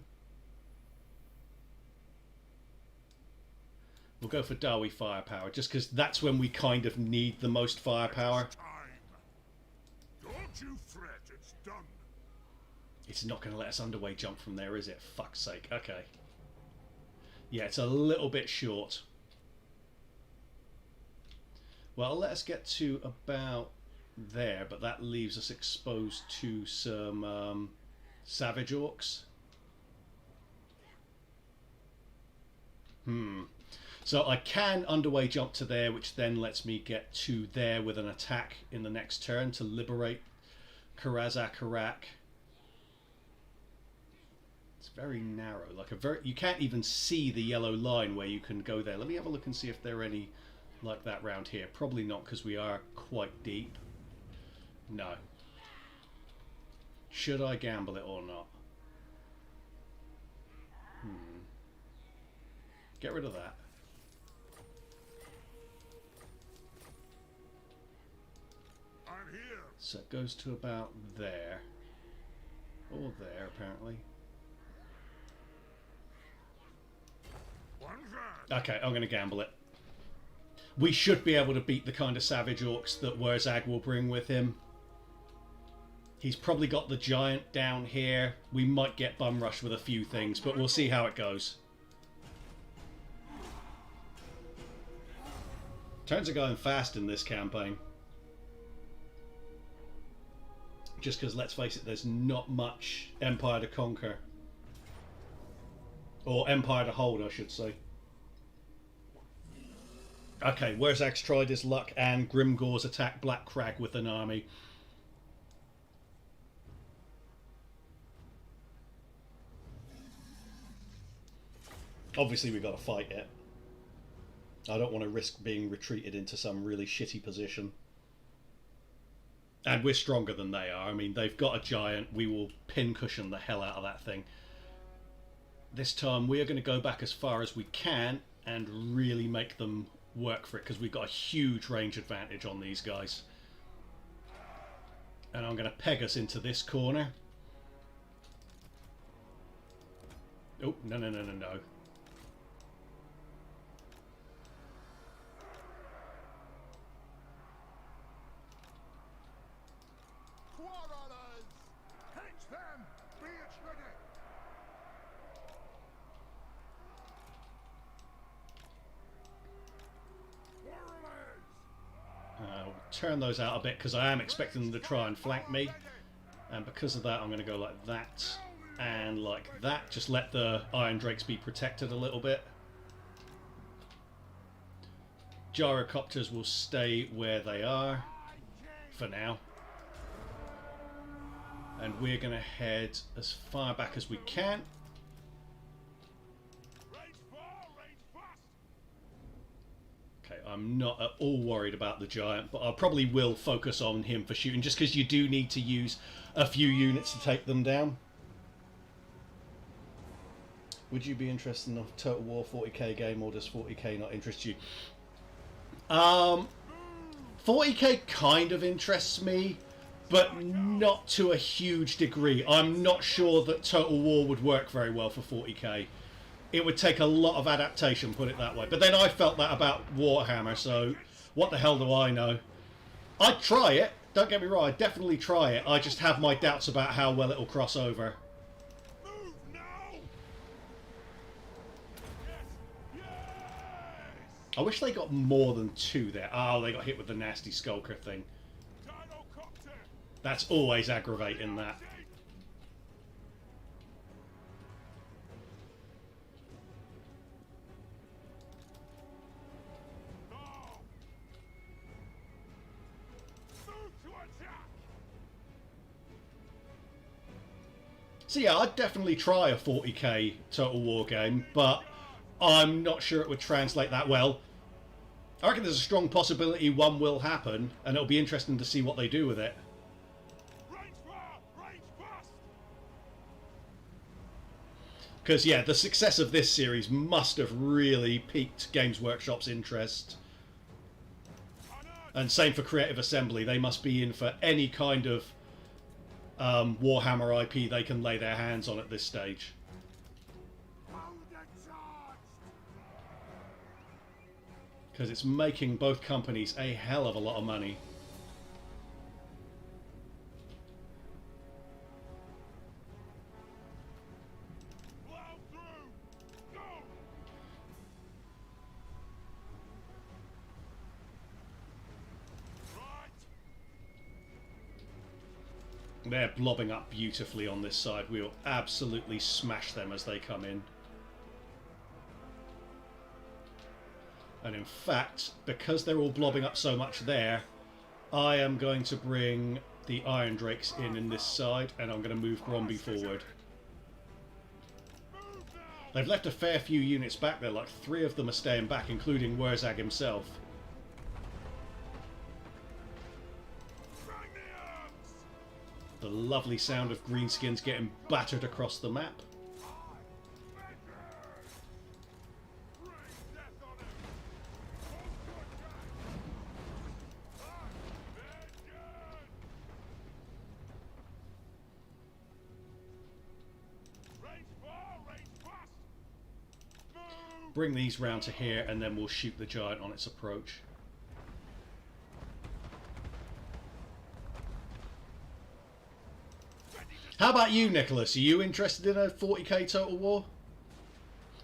We'll go for Dawi firepower, just because that's when we kind of need the most firepower. Don't you fret, it's done. It's not going to let us underway jump from there, is it? Fuck's sake. Okay. Yeah, it's a little bit short. Well, let us get to about there, but that leaves us exposed to some savage orcs. So I can underway jump to there, which then lets me get to there with an attack in the next turn to liberate Karazak-Arak. It's very narrow, like you can't even see the yellow line where you can go there. Let me have a look and see if there are any like that round here. Probably not, because we are quite deep. No. Should I gamble it or not? Get rid of that. I'm here. So it goes to about there. Or there, apparently. One shot. Okay, I'm going to gamble it. We should be able to beat the kind of savage orcs that Wurzag will bring with him. He's probably got the giant down here. We might get bum rush with a few things, but we'll see how it goes. Turns are going fast in this campaign. Just because, let's face it, there's not much Empire to conquer. Or Empire to hold, I should say. Okay, Wurzag's tried his luck, and Grimgor's attacked Black Crag with an army. Obviously, we've got to fight it. I don't want to risk being retreated into some really shitty position. And we're stronger than they are. I mean, they've got a giant. We will pincushion the hell out of that thing. This time, we are going to go back as far as we can and really make them work for it, because we've got a huge range advantage on these guys. And I'm going to peg us into this corner. Oh, no, no, no, no, no. Turn those out a bit, because I am expecting them to try and flank me, and because of that I'm going to go like that and like that. Just let the Iron Drakes be protected a little bit. Gyrocopters will stay where they are for now, and we're going to head as far back as we can. Okay, I'm not at all worried about the giant, but I probably will focus on him for shooting, just because you do need to use a few units to take them down. Would you be interested in a Total War 40k game, or does 40k not interest you? 40k kind of interests me, but not to a huge degree. I'm not sure that Total War would work very well for 40k. It would take a lot of adaptation, put it that way. But then I felt that about Warhammer, so what the hell do I know? I'd try it, don't get me wrong, I'd definitely try it. I just have my doubts about how well it'll cross over. Move now. Yes. I wish they got more than 2 there. Oh, they got hit with the nasty skulker thing. That's always aggravating, that. So yeah, I'd definitely try a 40k Total War game, but I'm not sure it would translate that well. I reckon there's a strong possibility one will happen, and it'll be interesting to see what they do with it. Because yeah, the success of this series must have really piqued Games Workshop's interest. And same for Creative Assembly, they must be in for any kind of Warhammer IP they can lay their hands on at this stage. because it's making both companies a hell of a lot of money. They're blobbing up beautifully on this side. We'll absolutely smash them as they come in. And in fact, because they're all blobbing up so much there, I am going to bring the Iron Drakes in this side, and I'm going to move Gromby forward. They've left a fair few units back there, like 3 of them are staying back, including Wurzag himself. The lovely sound of greenskins getting battered across the map. Bring these round to here, and then we'll shoot the giant on its approach. How about you, Nicholas? Are you interested in a 40k Total War?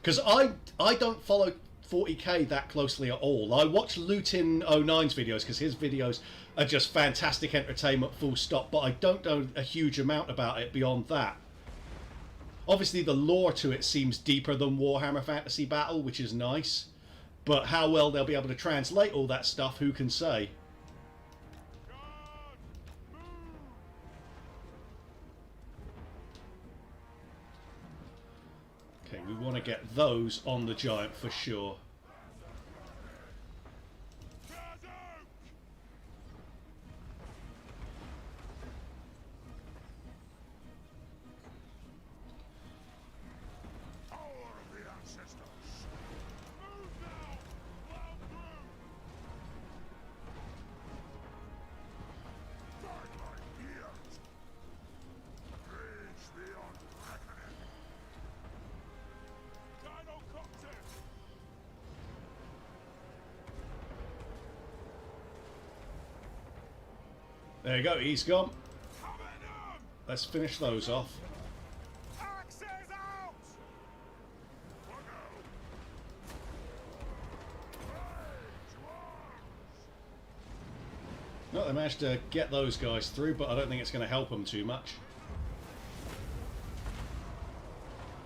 Because I don't follow 40k that closely at all. I watch Lutin09's videos because his videos are just fantastic entertainment, full stop, but I don't know a huge amount about it beyond that. Obviously the lore to it seems deeper than Warhammer Fantasy Battle, which is nice, but how well they'll be able to translate all that stuff, who can say? Okay, we want to get those on the giant for sure. There you go, he's gone. Let's finish those off. No, they managed to get those guys through, but I don't think it's going to help them too much.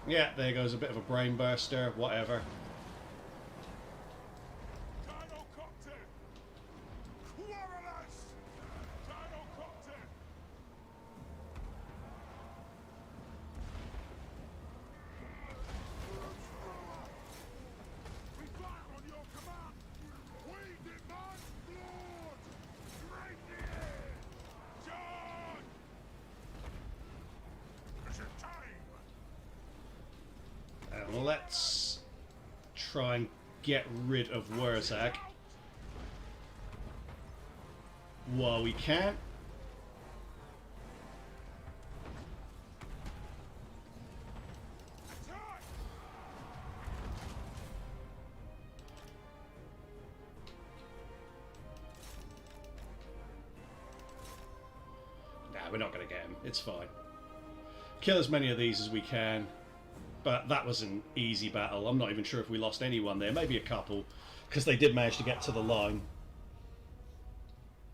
Yeah, there goes a bit of a brain burster, whatever. Let's try and get rid of Wurzag while we can. Nah, we're not going to get him. It's fine. Kill as many of these as we can. But that was an easy battle. I'm not even sure if we lost anyone there. Maybe a couple, because they did manage to get to the line.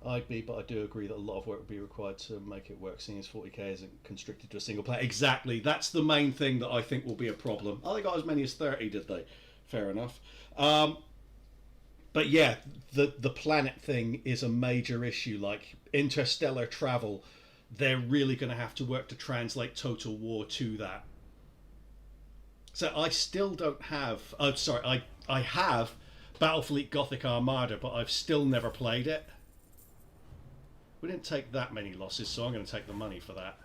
But I do agree that a lot of work would be required to make it work, seeing as 40k isn't constricted to a single player. Exactly. That's the main thing that I think will be a problem. Oh, they got as many as 30, did they? Fair enough. But yeah, the planet thing is a major issue. Like interstellar travel, they're really going to have to work to translate Total War to that. So I still don't have... Oh, sorry, I have Battlefleet Gothic Armada, but I've still never played it. We didn't take that many losses, so I'm going to take the money for that.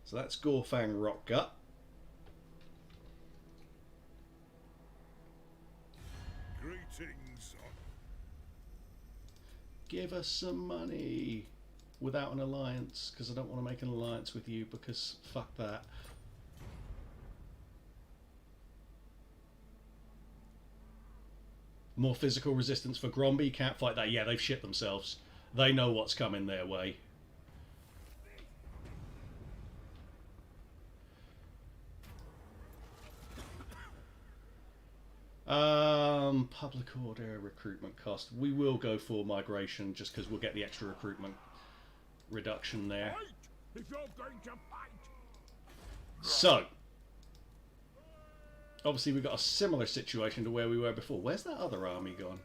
So that's Gorfang Rockgut. Greetings. Give us some money. Without an alliance, because I don't want to make an alliance with you, because fuck that. More physical resistance for Gromby. Can't fight that. Yeah, they've shit themselves. They know what's coming their way. Public order, recruitment cost. We will go for migration just because we'll get the extra recruitment reduction there. If you're going to fight. So, obviously we've got a similar situation to where we were before. Where's that other army gone?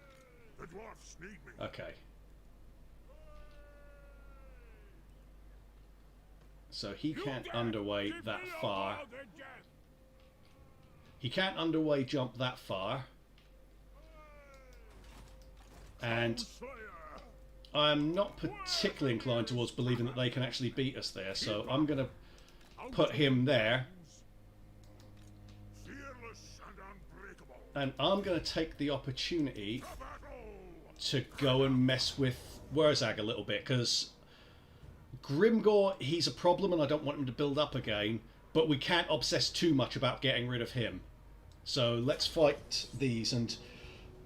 The dwarfs need me. Okay. So he can't underway that far. He can't underway jump that far. And I'm not particularly inclined towards believing that they can actually beat us there. So I'm going to put him there. And I'm going to take the opportunity to go and mess with Wurzag a little bit. Because Grimgor, he's a problem and I don't want him to build up again. But we can't obsess too much about getting rid of him. So let's fight these and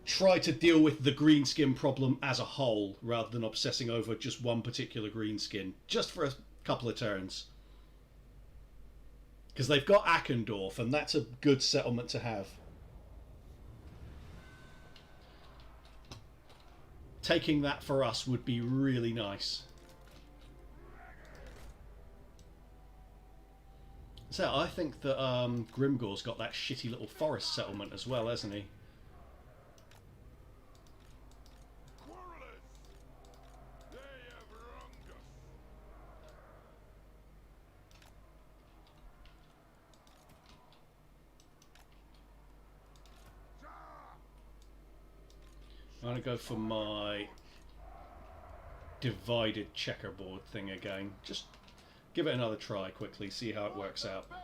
try to deal with the greenskin problem as a whole rather than obsessing over just one particular greenskin. Just for a couple of turns. Because they've got Akendorf and that's a good settlement to have. Taking that for us would be really nice. So I think that Grimgor's got that shitty little forest settlement as well, hasn't he? I'm going to go for my divided checkerboard thing again. Just give it another try quickly, see how it works out. There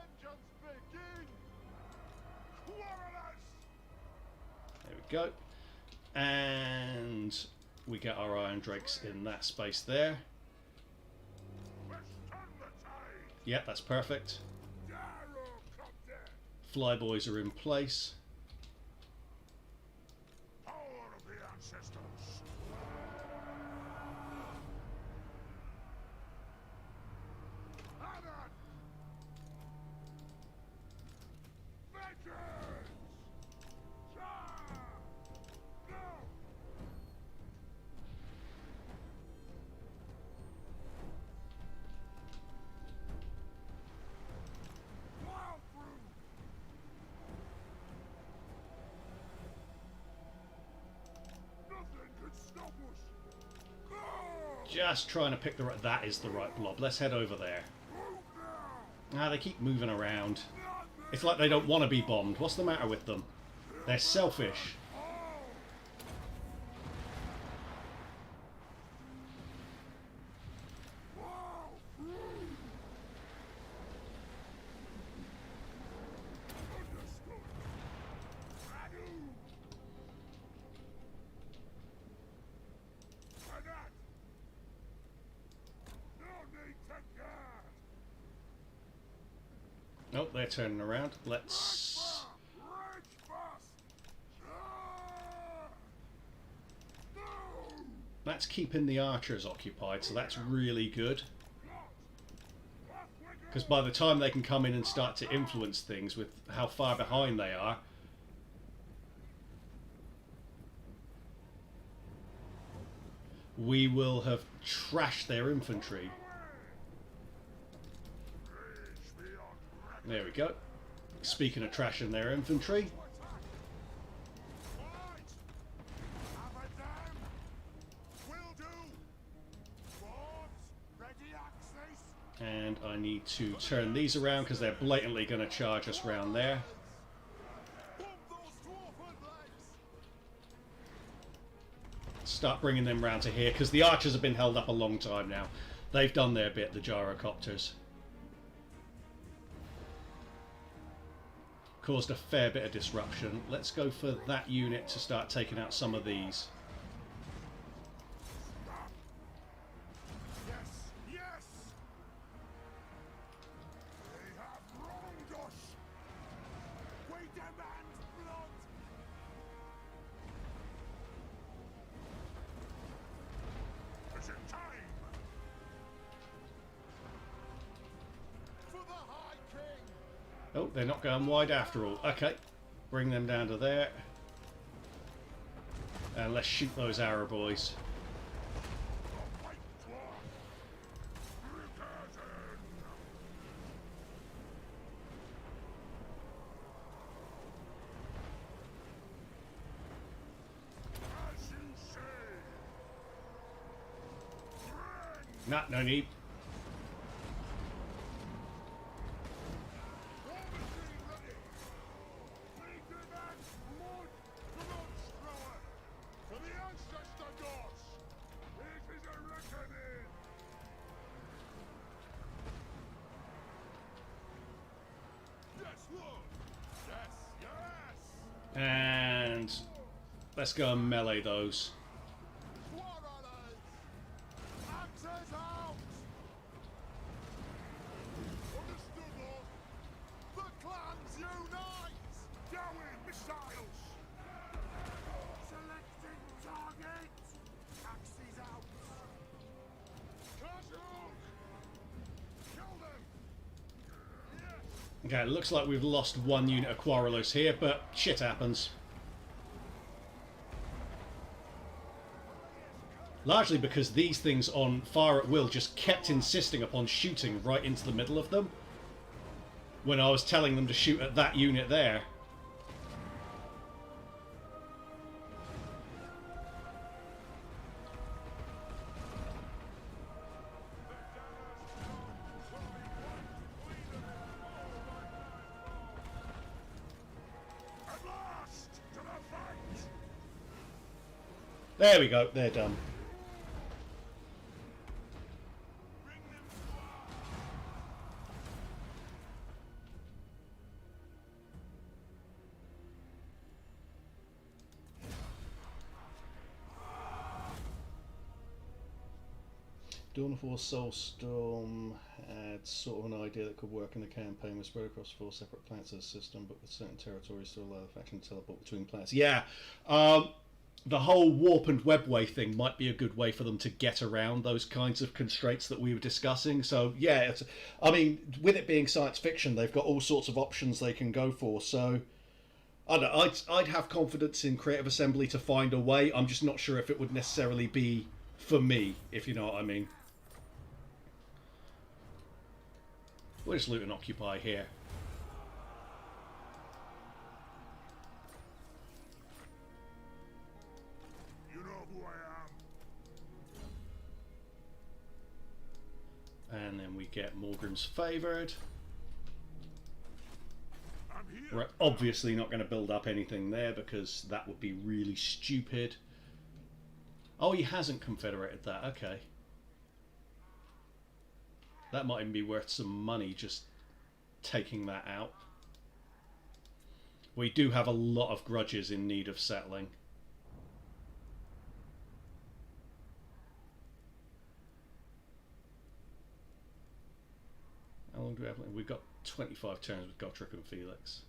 we go. And we get our Iron Drakes in that space there. Yeah, that's perfect. Flyboys are in place. Just trying to pick the right... That is the right blob. Let's head over there. Ah, they keep moving around. It's like they don't want to be bombed. What's the matter with them? They're selfish. Oh, they're turning around. Let's... That's keeping the archers occupied, so that's really good. Because by the time they can come in and start to influence things with how far behind they are, we will have trashed their infantry. There we go. Speaking of trashing their infantry. And I need to turn these around because they're blatantly going to charge us round there. Start bringing them round to here because the archers have been held up a long time now. They've done their bit, the gyrocopters. Caused a fair bit of disruption. Let's go for that unit to start taking out some of these. Yes, yes. They have wronged us. We demand blood. Oh, they're not going wide after all. Okay. Bring them down to there. And let's shoot those arrow boys. Nah, no need. And let's go and melee those. Okay, it looks like we've lost one unit of Quarrelos here, but shit happens. Largely because these things on fire at will just kept insisting upon shooting right into the middle of them when I was telling them to shoot at that unit there. There we go, they're done. Dawn of War Soulstorm had sort of an idea that could work in the campaign. Was spread across 4 separate planets as a system, but with certain territories to allow the faction to teleport between planets. Yeah, the whole warp and webway thing might be a good way for them to get around those kinds of constraints that we were discussing. So yeah, I mean, with it being science fiction, they've got all sorts of options they can go for. So I don't know, I'd have confidence in Creative Assembly to find a way. I'm just not sure if it would necessarily be for me, if you know what I mean. We'll just loot and occupy here. You know who I am. And then we get Morgrim's Favoured. I'm here. We're obviously not going to build up anything there because that would be really stupid. Oh, he hasn't confederated that. Okay. That might even be worth some money, just taking that out. We do have a lot of grudges in need of settling. How long do we have? We've got 25 turns with Gotrek and Felix.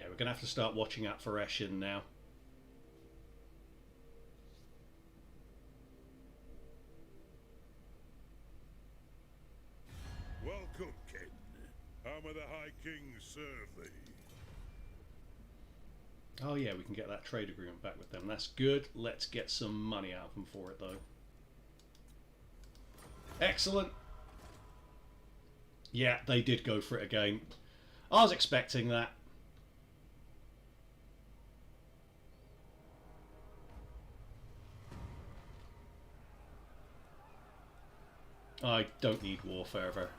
We're going to have to start watching out for Eshin now. Welcome, King. How may the High King serve thee? Oh yeah, we can get that trade agreement back with them. That's good. Let's get some money out of them for it, though. Excellent. Yeah, they did go for it again. I was expecting that. I don't need war fervor.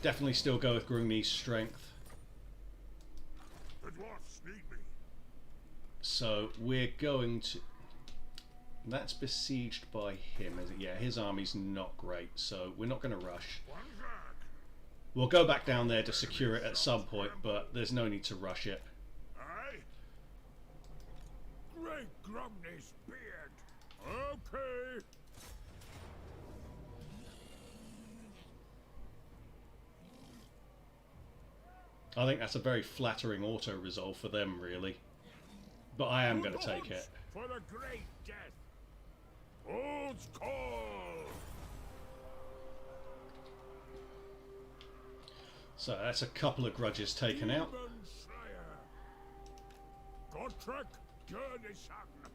Definitely still go with Grumny's strength. The dwarfs need me. So we're going to... That's besieged by him, is it? Yeah, his army's not great, so we're not going to rush. We'll go back down there to secure it at some point, but there's no need to rush it. Aye? Great Grumny's beard. Okay. I think that's a very flattering auto-resolve for them, really. But I am going to take it. For the great death. Old's call. So that's a couple of grudges taken out.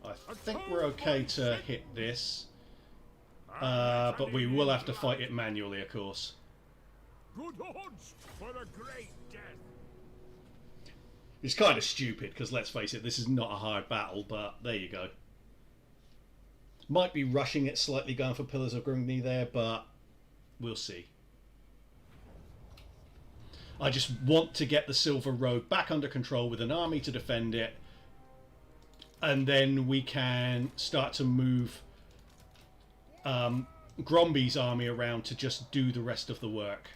I think we're okay to hit this. But we will have to fight it manually, of course. Good odds for the great death. It's kind of stupid, because let's face it, this is not a hard battle, but there you go. Might be rushing it slightly, going for Pillars of Grumney there, but we'll see. I just want to get the Silver Road back under control with an army to defend it, and then we can start to move Gromby's army around to just do the rest of the work.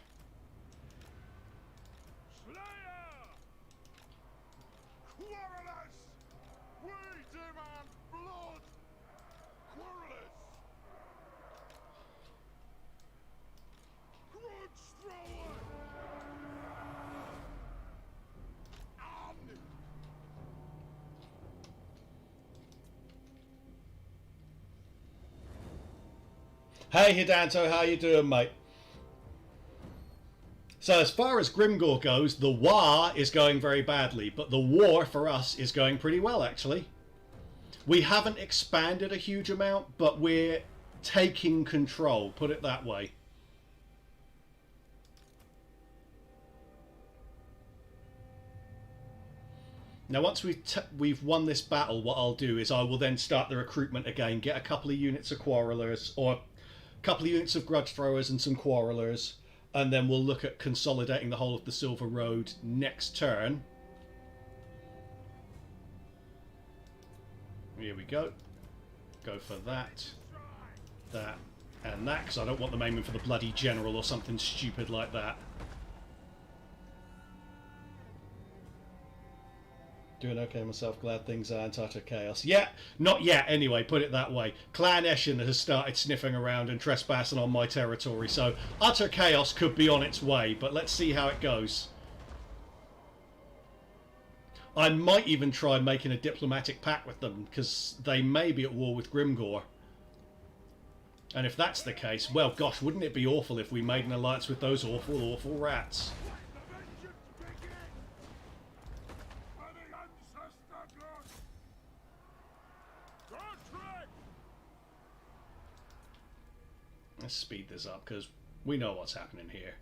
Hey Hidanto, how you doing, mate? So as far as Grimgor goes, the war is going very badly, but the war for us is going pretty well, actually. We haven't expanded a huge amount, but we're taking control, put it that way. Now once we've won this battle, what I'll do is I will then start the recruitment again, get a couple of units of Quarrelers, or couple of units of Grudge Throwers and some Quarrelers, and then we'll look at consolidating the whole of the Silver Road next turn. Here we go. Go for that, that, and that, because I don't want them aiming for the bloody general or something stupid like that. Doing okay myself, glad things aren't utter chaos. Yeah, not yet anyway, put it that way. Clan Eshin has started sniffing around and trespassing on my territory, so utter chaos could be on its way, but let's see how it goes. I might even try making a diplomatic pact with them, because they may be at war with Grimgor. And if that's the case, well gosh, wouldn't it be awful if we made an alliance with those awful, awful rats? Let's speed this up because we know what's happening here.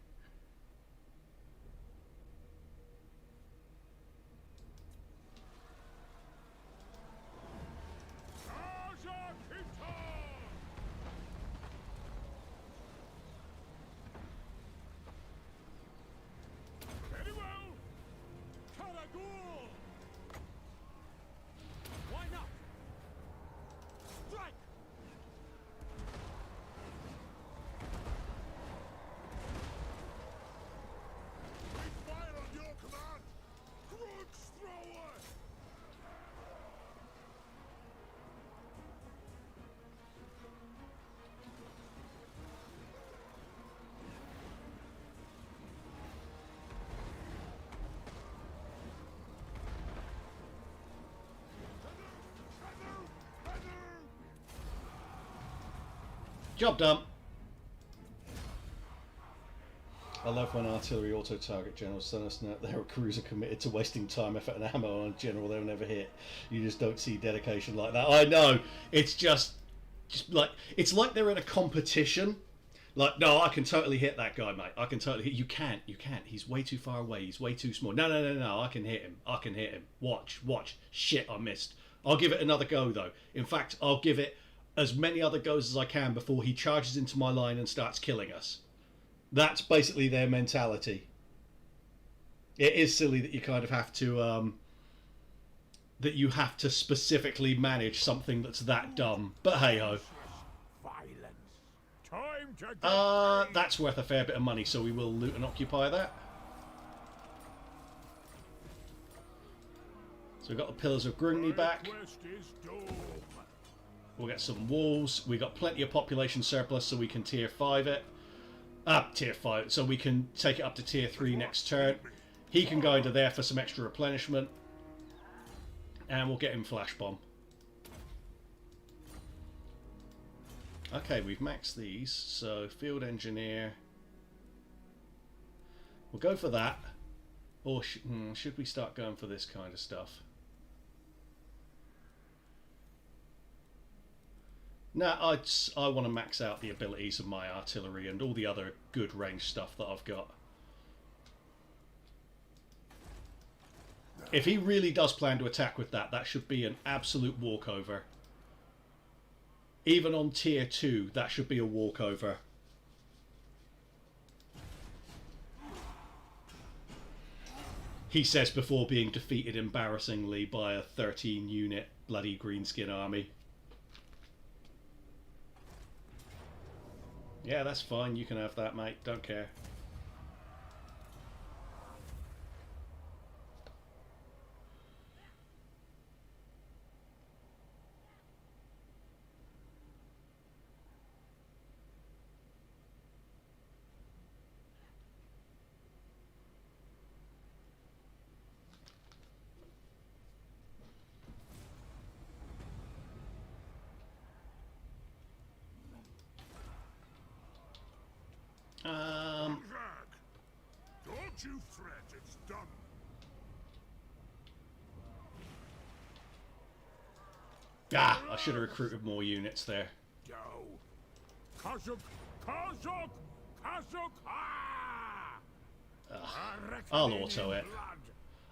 Job done. I love when artillery auto-target generals let us know their crews are committed to wasting time, effort and ammo on a general they'll never hit. You just don't see dedication like that. I know. It's just like, it's like they're in a competition. Like, no, I can totally hit that guy, mate. I can totally hit. You can't. He's way too far away. He's way too small. No. I can hit him. Watch. Shit, I missed. I'll give it another go, though. In fact, I'll give it as many other goes as I can before he charges into my line and starts killing us. That's basically their mentality. It is silly that you kind of have to specifically manage something that's that dumb. But hey ho. That's worth a fair bit of money, so we will loot and occupy that. So we've got the Pillars of Grumney back. We'll get some walls. We've got plenty of population surplus, so we can tier 5 it. Tier 5, so we can take it up to tier 3 next turn. He can go into there for some extra replenishment. And we'll get him Flash Bomb. Okay, we've maxed these. So, Field Engineer. We'll go for that. Or should we start going for this kind of stuff? Nah, I want to max out the abilities of my artillery and all the other good range stuff that I've got. If he really does plan to attack with that, that should be an absolute walkover. Even on tier 2, that should be a walkover. He says before being defeated embarrassingly by a 13-unit bloody greenskin army. Yeah, that's fine. You can have that, mate. Don't care. Don't you fret, it's done. Ah, I should have recruited more units there. Go. Kazuk, Kazuk, Kazuk. I'll auto it.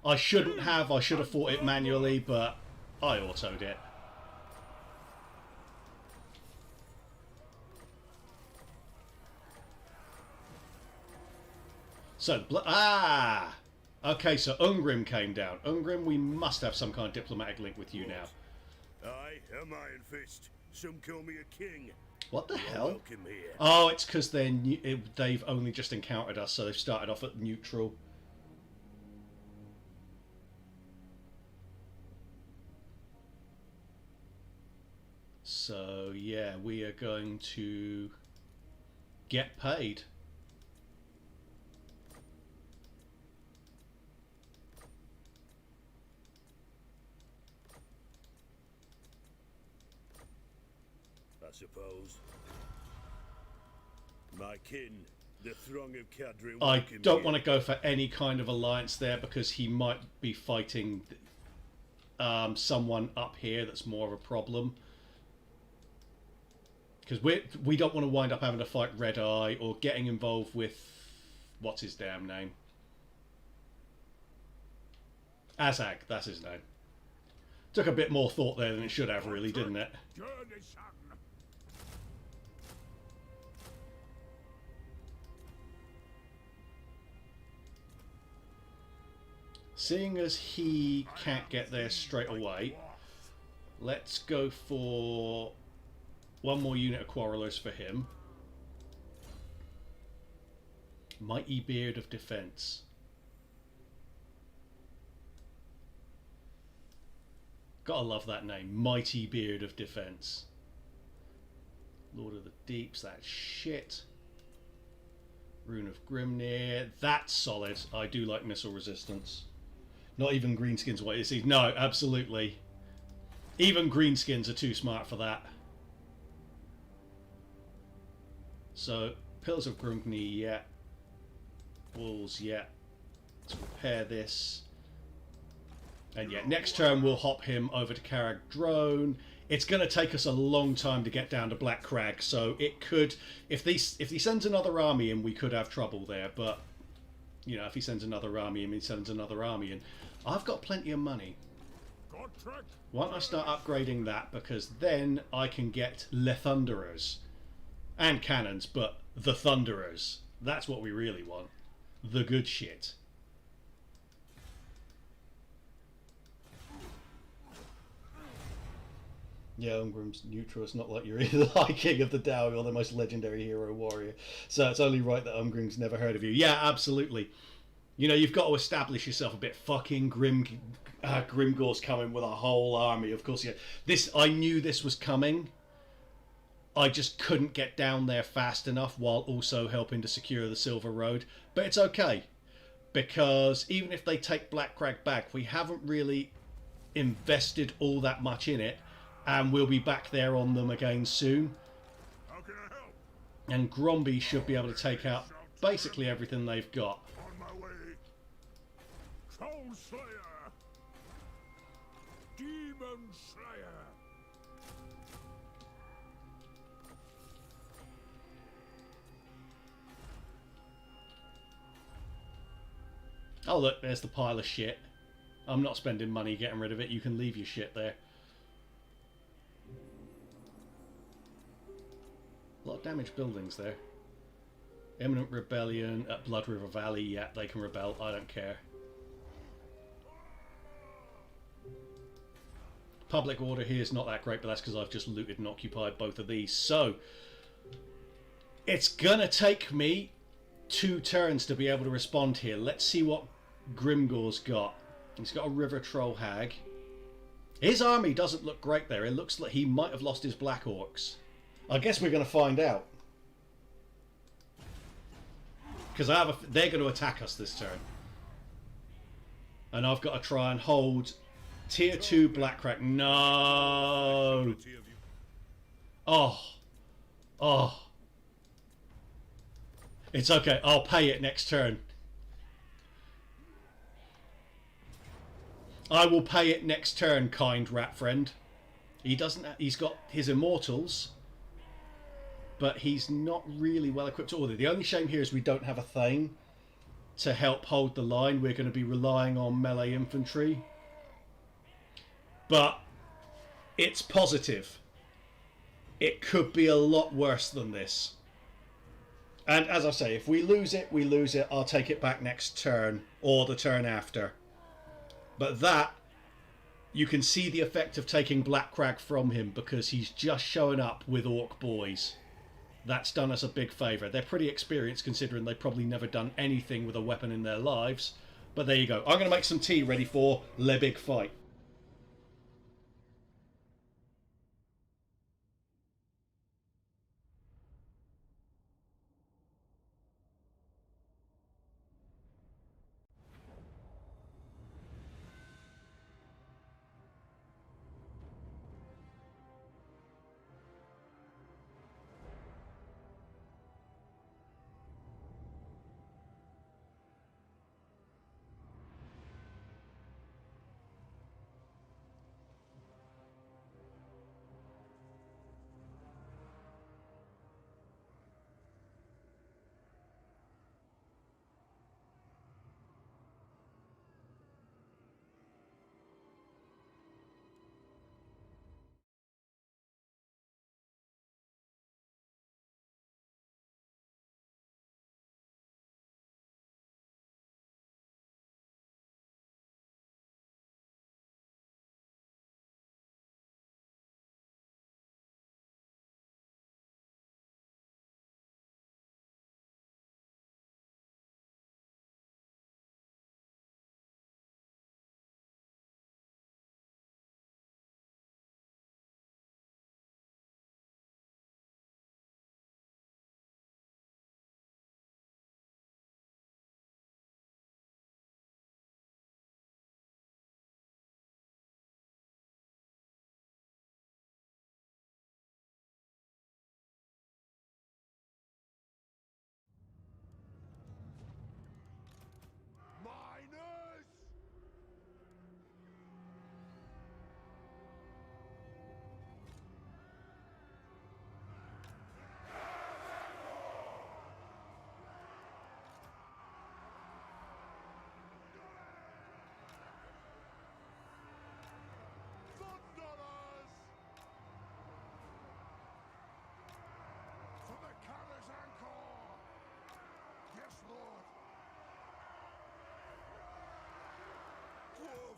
I shouldn't have. I should have fought it manually, but I autoed it. So, okay, so Ungrim came down. Ungrim, we must have some kind of diplomatic link with you now. I am Iron Fist. Some call me a king. What the hell? Welcome here. Oh, it's because they've only just encountered us, so they've started off at neutral. So, yeah, we are going to get paid. I suppose. My kin, the throng of cadre. I don't want to go for any kind of alliance there because he might be fighting someone up here that's more of a problem. Because we don't want to wind up having to fight Red Eye or getting involved with what's his damn name? Azag, that's his name. Took a bit more thought there than it should have, really, didn't it? Seeing as he can't get there straight away, let's go for one more unit of Quarrelers for him. Mighty Beard of Defense. Gotta love that name, Mighty Beard of Defense. Lord of the Deeps, that's shit. Rune of Grimnir, that's solid. I do like missile resistance. Not even greenskins what you see. No, absolutely. Even greenskins are too smart for that. So, Pillars of Grumney, yeah. Walls, yeah. Let's repair this. And yeah, next turn we'll hop him over to Karag Drone. It's going to take us a long time to get down to Black Crag, so it could... If he sends another army in, we could have trouble there, but... You know, if he sends another army in, he sends another army in. I've got plenty of money. Why don't I start upgrading that, because then I can get Le Thunderers. And cannons, but the Thunderers. That's what we really want. The good shit. Yeah, Ungrim's neutral. It's not like you're either the High King of the Dowie or the most legendary hero warrior. So it's only right that Ungrim's never heard of you. Yeah, absolutely. You know, you've got to establish yourself a bit. Fucking Grimgor's coming with a whole army. Of course, yeah. I knew this was coming. I just couldn't get down there fast enough while also helping to secure the Silver Road. But it's okay. because even if they take Black Crag back, we haven't really invested all that much in it, and we'll be back there on them again soon. How can I help? And Gromby should be able to take out basically everything they've got. On my way. Troll Slayer. Demon Slayer. Oh look, there's the pile of shit. I'm not spending money getting rid of it. You can leave your shit there. A lot of damaged buildings there. Imminent rebellion at Blood River Valley. Yeah, they can rebel. I don't care. Public order here is not that great, but that's because I've just looted and occupied both of these. So, it's gonna take me 2 turns to be able to respond here. Let's see what Grimgor's got. He's got a River Troll Hag. His army doesn't look great there. It looks like he might have lost his Black Orcs. I guess we're going to find out. Because they're going to attack us this turn. And I've got to try and hold Tier 2 Black Crack. No! Oh. Oh. It's okay. I'll pay it next turn. I will pay it next turn, kind rat friend. He doesn't. He's got his immortals, but he's not really well equipped to order. The only shame here is we don't have a Thane to help hold the line. We're going to be relying on melee infantry, but it's positive. It could be a lot worse than this. And as I say, if we lose it, we lose it. I'll take it back next turn or the turn after. But that, you can see the effect of taking Black Crag from him because he's just showing up with Orc boys. That's done us a big favour. They're pretty experienced considering they've probably never done anything with a weapon in their lives. But there you go. I'm going to make some tea ready for le big fight.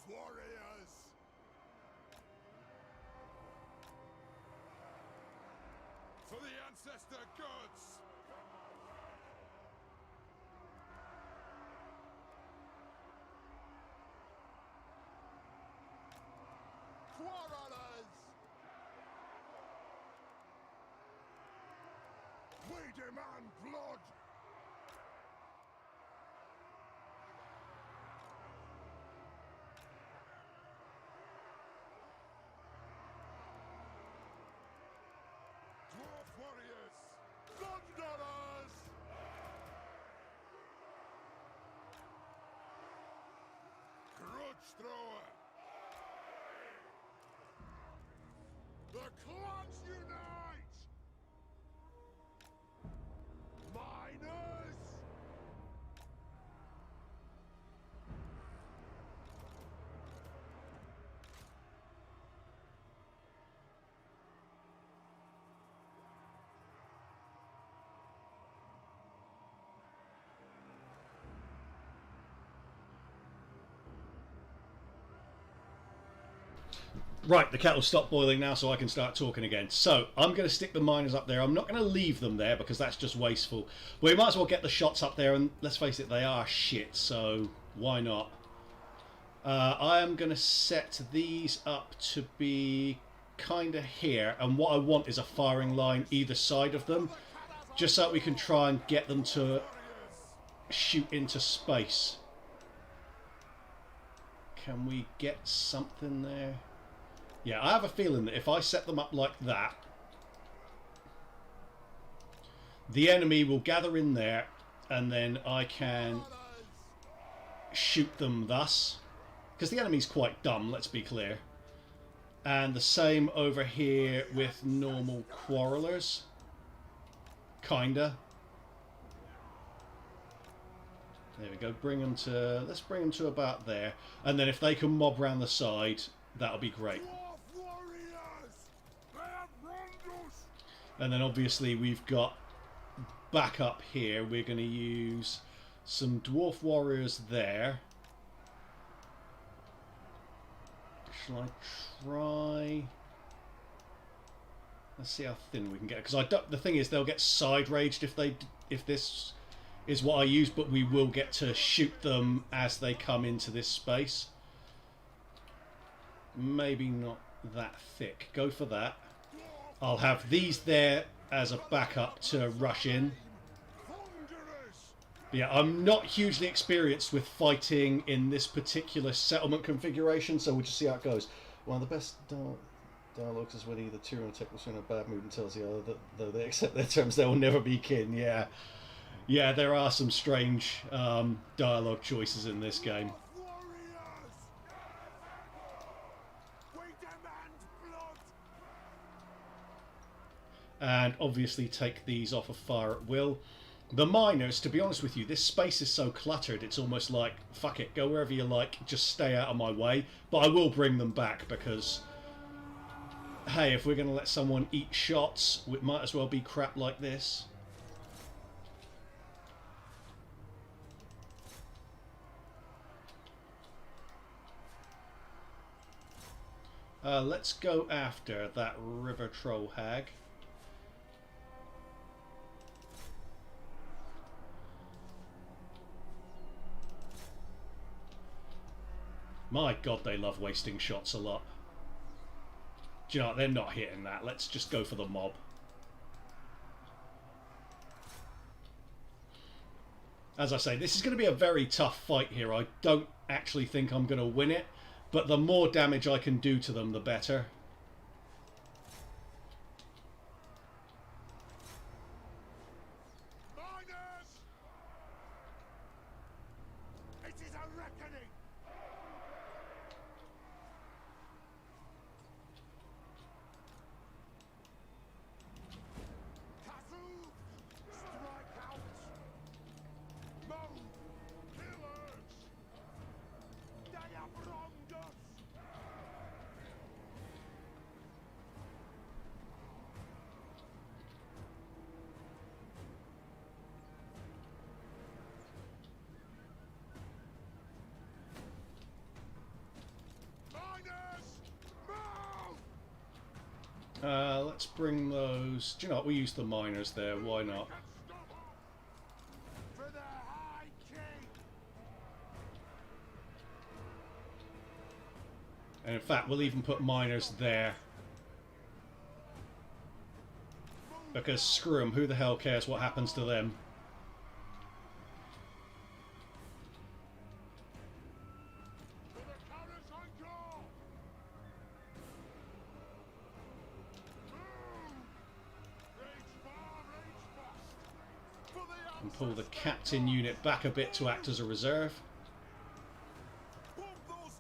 Warriors! For the ancestor gods! Quarrelers! We demand blood! Right, the kettle's stopped boiling now, so I can start talking again. So, I'm going to stick the miners up there. I'm not going to leave them there, because that's just wasteful. We might as well get the shots up there, and let's face it, they are shit, so why not? I am going to set these up to be kind of here, and what I want is a firing line either side of them, just so that we can try and get them to shoot into space. Can we get something there? Yeah, I have a feeling that if I set them up like that, the enemy will gather in there, and then I can shoot them thus. Because the enemy's quite dumb, let's be clear. And the same over here with normal quarrelers. Kinda. There we go. Bring them to... Let's bring them to about there. And then if they can mob round the side, that'll be great. And then obviously we've got back up here. We're going to use some dwarf warriors there. Shall I try? Let's see how thin we can get. Because I don't. The thing is, they'll get side raged if this is what I use. But we will get to shoot them as they come into this space. Maybe not that thick. Go for that. I'll have these there as a backup to rush in. But yeah, I'm not hugely experienced with fighting in this particular settlement configuration, so we'll just see how it goes. One of the best dialogues is when either two or technical in a bad mood and tells the other that though they accept their terms, they will never be kin. Yeah, yeah, there are some strange dialogue choices in this game. And obviously take these off of fire at will. The miners, to be honest with you, this space is so cluttered, it's almost like, fuck it, go wherever you like, just stay out of my way. But I will bring them back because, hey, if we're going to let someone eat shots, it might as well be crap like this. Let's go after that river troll hag. My god, they love wasting shots a lot. Do you know what? They're not hitting that. Let's just go for the mob. As I say, this is going to be a very tough fight here. I don't actually think I'm going to win it, but the more damage I can do to them, the better. Let's bring those... Do you know what? We use the miners there. Why not? And in fact, we'll even put miners there. Because screw them, who the hell cares what happens to them? And pull the captain unit back a bit to act as a reserve.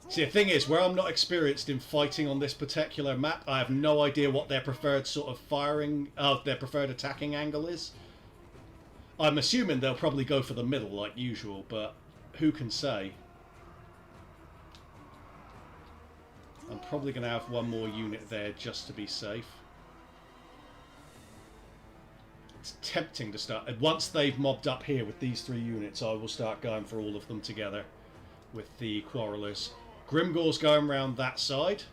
See, the thing is, where I'm not experienced in fighting on this particular map, I have no idea what their preferred sort of firing, their preferred attacking angle is. I'm assuming they'll probably go for the middle like usual, but who can say? I'm probably going to have one more unit there just to be safe. It's tempting to start. Once they've mobbed up here with these 3 units, I will start going for all of them together with the quarrelers. Grimgor's going round that side.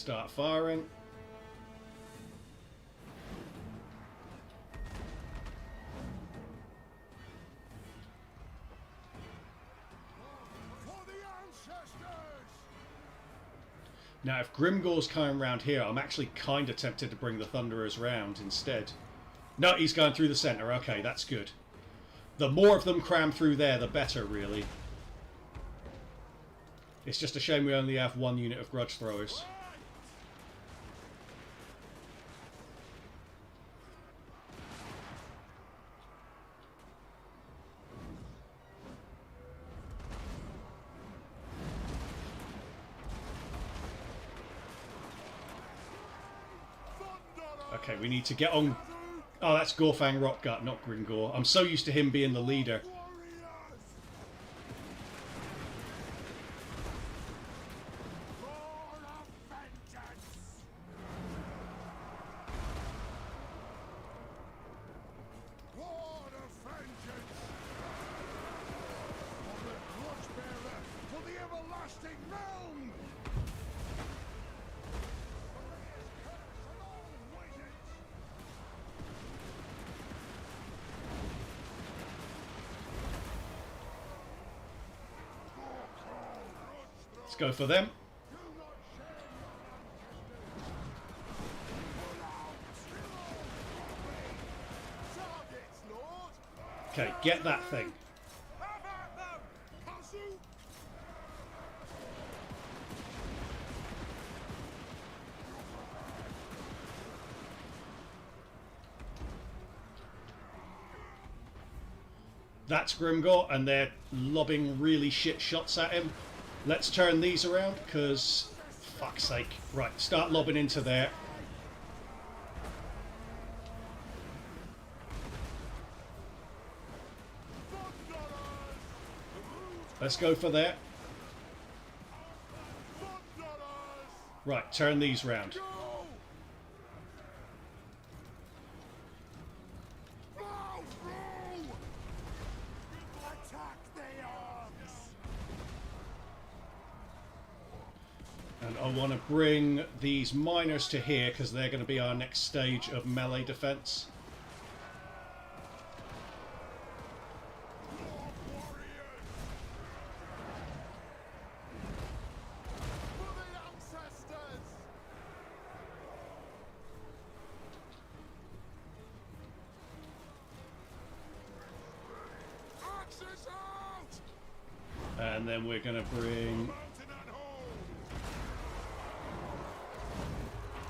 Start firing. For the ancestors! Now, if Grimgor's coming round here, I'm actually kind of tempted to bring the Thunderers round instead. No, he's going through the centre. Okay, that's good. The more of them cram through there, the better, really. It's just a shame we only have one unit of Grudge Throwers. Okay, we need to get on... Oh, that's Gorfang Rockgut, not Gringor. I'm so used to him being the leader. Let's go for them. Okay, get that thing. That's Grimgor, and they're lobbing really shit shots at him. Let's turn these around, because... Fuck's sake. Right, start lobbing into there. Let's go for there. Right, turn these round. And I want to bring these miners to here because they're going to be our next stage of melee defense. And then we're going to bring...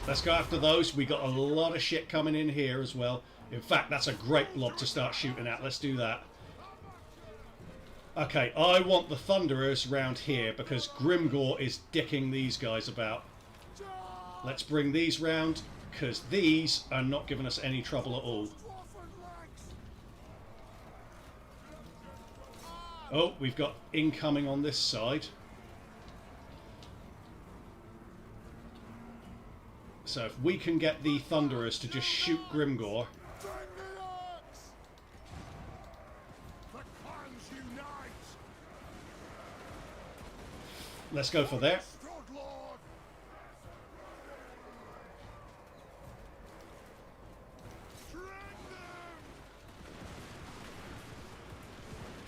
Let's go after those. We got a lot of shit coming in here as well. In fact, that's a great blob to start shooting at. Let's do that. Okay, I want the Thunderers round here because Grimgor is dicking these guys about. Let's bring these round because these are not giving us any trouble at all. Oh, we've got incoming on this side. So if we can get the Thunderers to just shoot Grimgor. Let's go for there.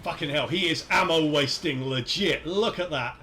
Fucking hell, he is ammo wasting legit. Look at that.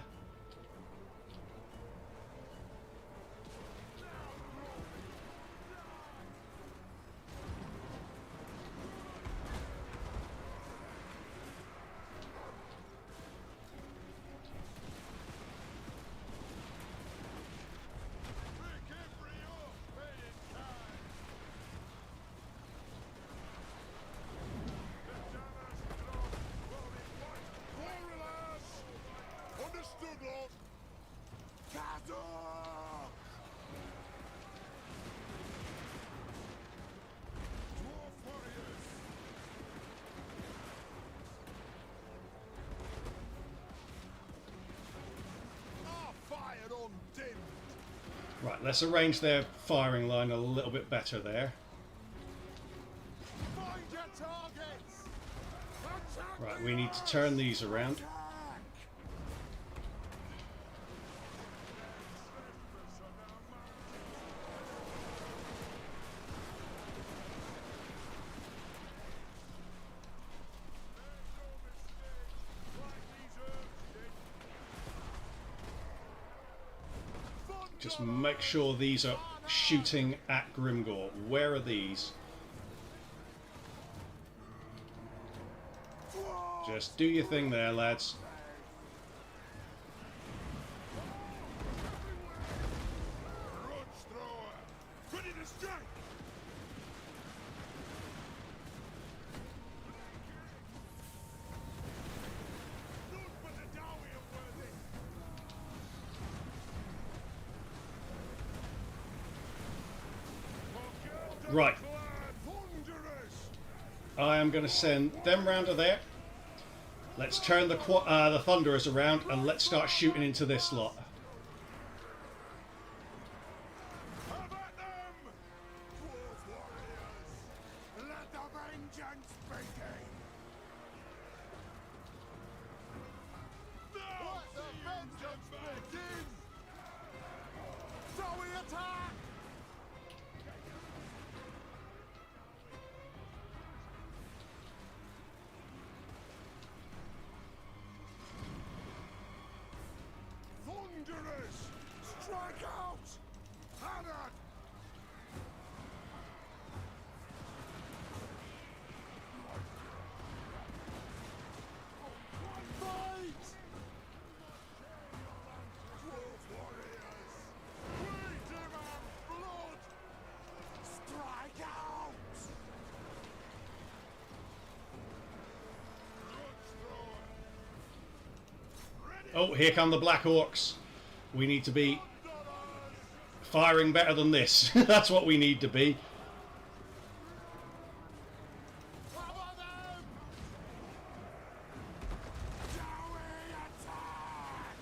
Right, let's arrange their firing line a little bit better there. Right, we need to turn these around. Just make sure these are shooting at Grimgor. Where are these? Just do your thing there, lads. Ready to strike! Right. I am going to send them round to there. Let's turn the Thunderers around and let's start shooting into this lot. Let the vengeance begin! Let the vengeance begin! Shall we attack? Thunderous! Strike out! Hannah! Fight! Dwarf warriors! We demand blood! Strike out! Oh, here come the Black Orcs. We need to be firing better than this. That's what we need to be. Cover them! Shall we attack?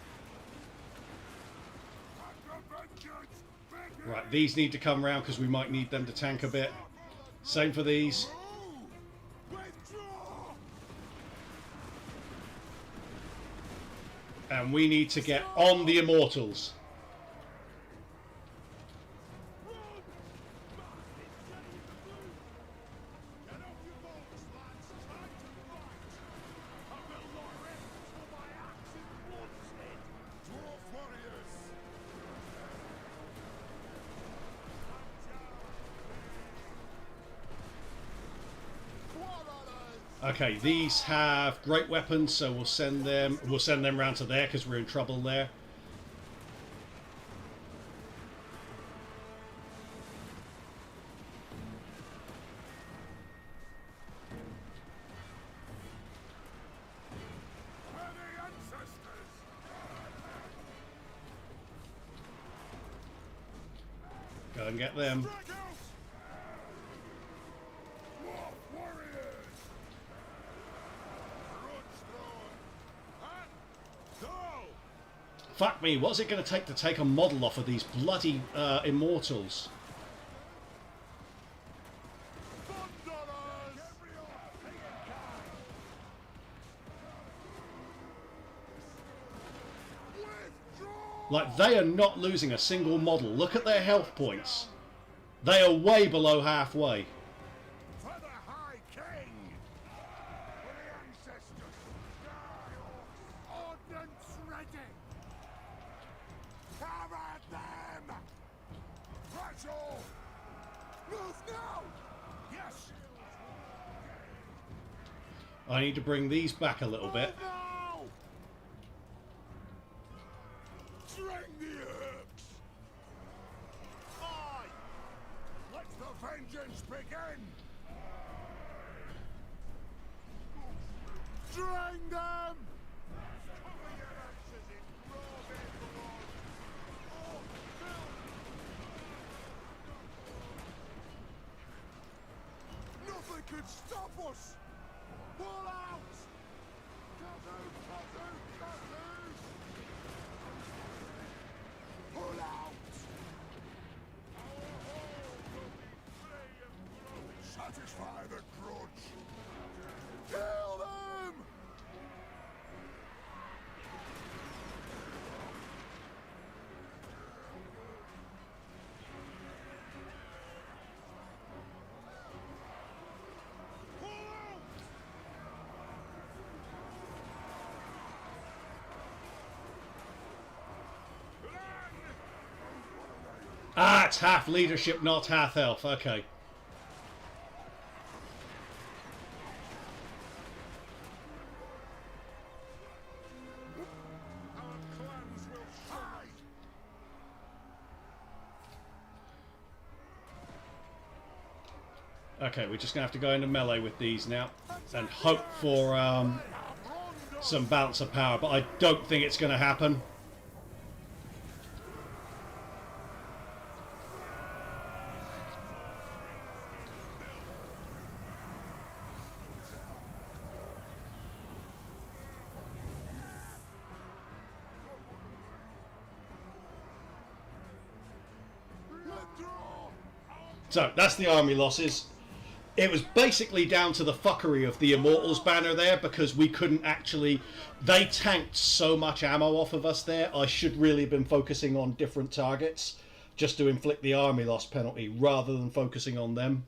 Let the vengeance begin! Right, these need to come round because we might need them to tank a bit. Same for these. Withdraw! And we need to get on the Immortals. Get off your bolts, lads! Time to fight! I will not rest till my axe is bloodshed! Dwarf warriors! Okay, these have great weapons, so we'll send them round to there because we're in trouble there. Where the ancestors? Go and get them. Strike out! Dwarf warriors! Grudge thrower! And go! Fuck me, what's it going to take a model off of these bloody Immortals? Thunderers! Withdraw! Like, they are not losing a single model. Look at their health points. They are way below halfway. For the High King! For the ancestors! Ordnance ready! Cover them! Crash all! Move now! Yes! I need to bring these back a little bit. Move now! Drain the herbs! Aye! Let the vengeance begin! Drain them! Cover your asses in raw blood! Oh, Bill! Nothing could stop us! Pull out! Pull out! Satisfy the grudge! Kill them! Pull out! Run! Ah, it's half leadership, not half elf. Okay. Our clans will shine. Okay, we're just going to have to go into melee with these now and hope for some balance of power, but I don't think it's going to happen. So, that's the army losses. It was basically down to the fuckery of the Immortals banner there, because we couldn't actually... They tanked so much ammo off of us there. I should really have been focusing on different targets just to inflict the army loss penalty rather than focusing on them.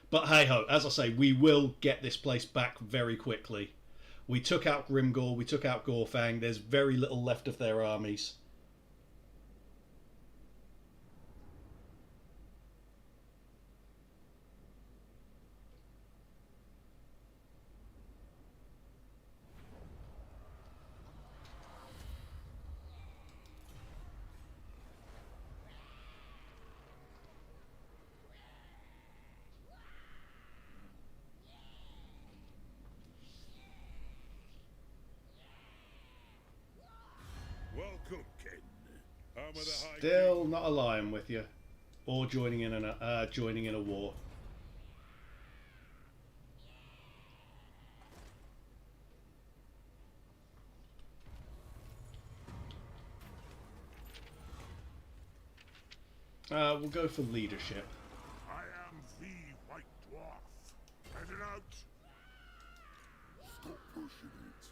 But hey-ho, as I say, we will get this place back very quickly. We took out Grimgor, we took out Gorfang. There's very little left of their armies. Welcome, Ken. Armor the High Still not allying with you, or joining in a war. We'll go for leadership. I am the White Dwarf. Headed out. Stop pushing it.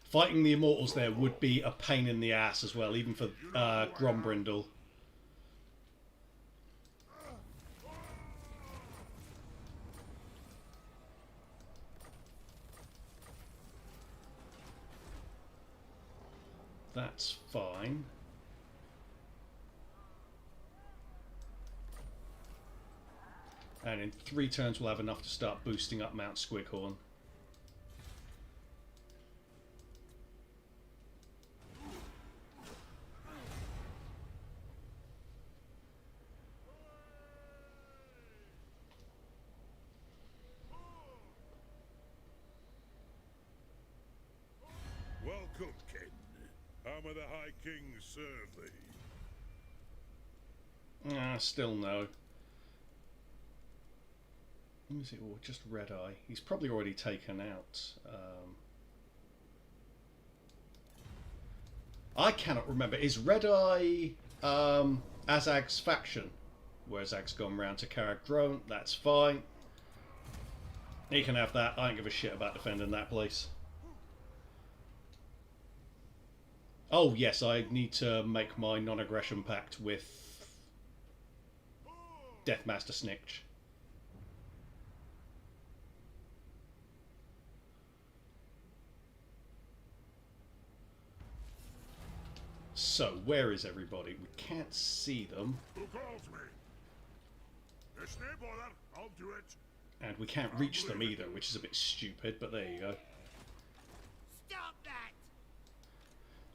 Fighting the Immortals there would be a pain in the ass as well, even for Grombrindal. That's fine. And in 3 turns we'll have enough to start boosting up Mount Squighorn. Welcome, Ken. Armor the High King serve thee. Still no. Who is it? Or just Red Eye? He's probably already taken out. I cannot remember. Is Red Eye Azag's faction? Where Azag's gone round to Carag Drone. That's fine. He can have that. I don't give a shit about defending that place. Oh yes, I need to make my non-aggression pact with Deathmaster Snikch. So, where is everybody? We can't see them. Who calls me? It's no bother. I'll do it. And we can't reach them either, which is a bit stupid, but there you go. Stop that!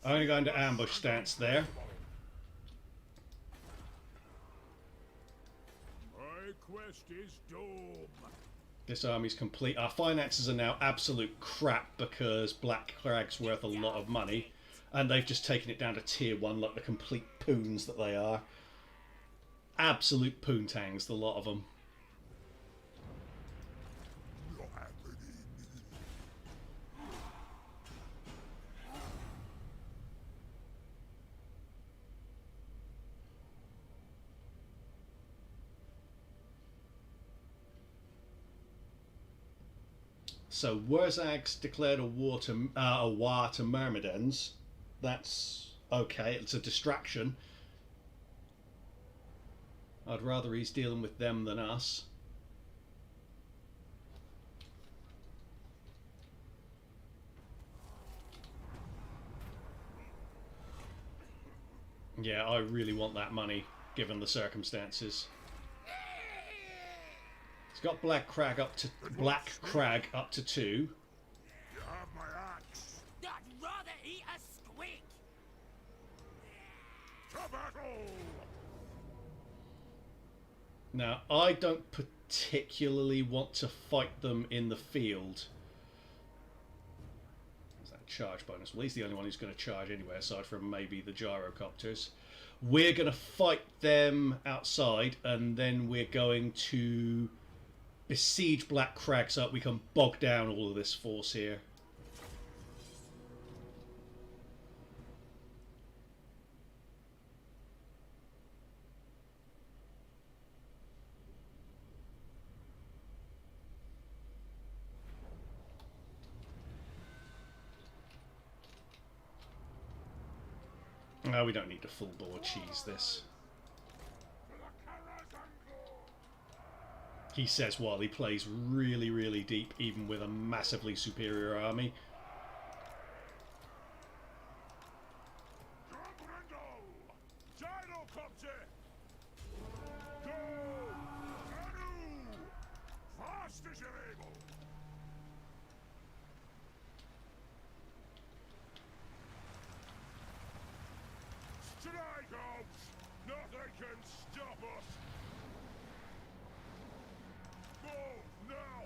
I'm going to go into ambush stance there. My quest is doom. This army's complete. Our finances are now absolute crap because Black Crag's worth a lot of money. And they've just taken it down to tier 1 like the complete poons that they are. Absolute poontangs, the lot of them. Not happening. So Wurzag's declared a war to Myrmidons. That's okay. It's a distraction. I'd rather he's dealing with them than us. Yeah, I really want that money, given the circumstances. It's got Black Crag up to 2. You have my axe. I'd rather eat a squig. To battle! Now, I don't particularly want to fight them in the field. There's that charge bonus. Well, he's the only one who's going to charge anyway, aside from maybe the gyrocopters. We're going to fight them outside, and then we're going to besiege Black Crag so that we can bog down all of this force here. No, we don't need to full bore cheese this. He says while he plays really, really deep, even with a massively superior army. Grombrindal! Gyrocopter! Go! Anu! Fast as you're able! Strike out! Nothing can stop us! Move now!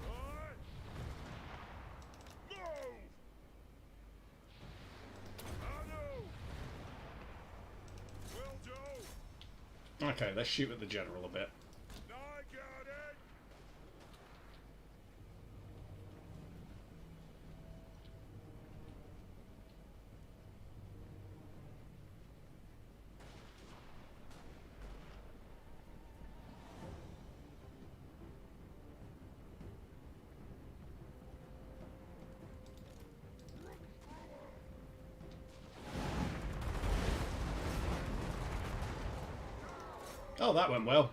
Aye. Move! Anu! Will do! Okay, let's shoot at the general a bit. I got it! Oh, that went well.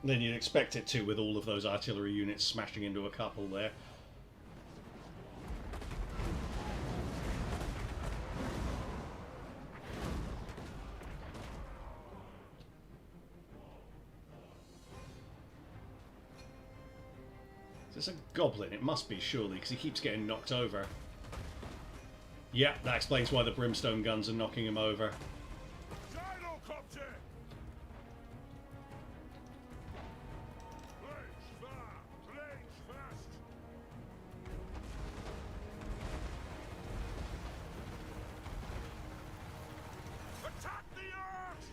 Then you'd expect it to, with all of those artillery units smashing into a couple there. Is this a goblin? It must be, surely, because he keeps getting knocked over. Yeah, that explains why the brimstone guns are knocking him over. Gyrocopter! Blanch far! Blanch fast! Attack the earth!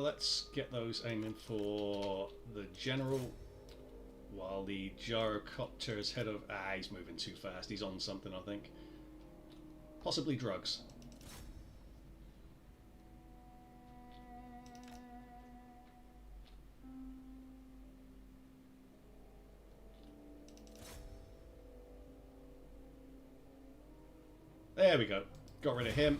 Let's get those aiming for the general, while the gyrocopters head over. Ah, he's moving too fast. He's on something, I think. Possibly drugs. There we go. Got rid of him.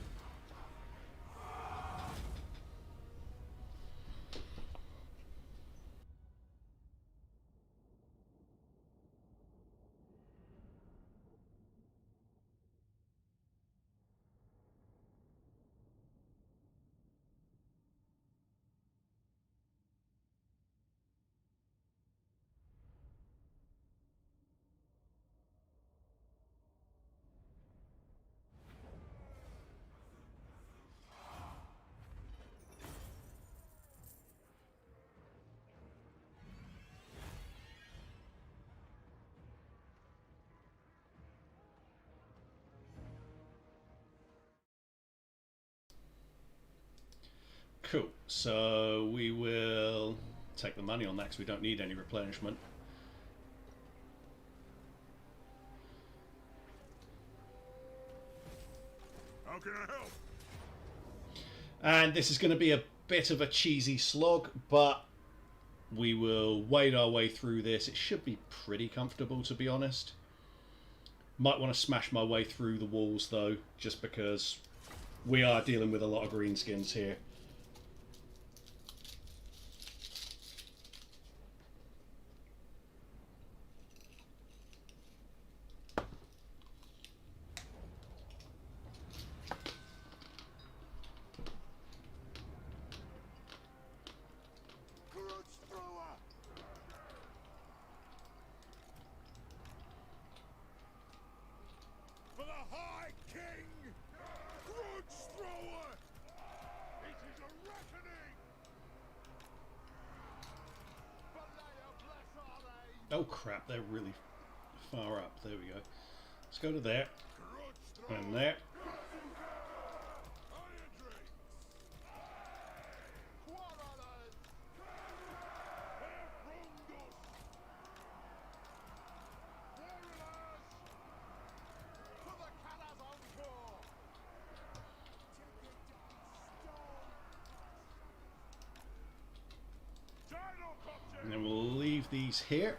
Cool. So we will take the money on that because we don't need any replenishment. How can I help? And this is going to be a bit of a cheesy slog, but we will wade our way through this. It should be pretty comfortable, to be honest. Might want to smash my way through the walls, though, just because we are dealing with a lot of greenskins here. Grudge thrower! For the High King! Grudge thrower! It is a reckoning! Valea bless are they! Oh crap, they're really far up. There we go. Let's go to there. Grudge thrower! And there. Iron drinks! Quarrelers! Grumbrindal! Warriors! For the Cana's encore! Dino-copter! And then we'll leave these here.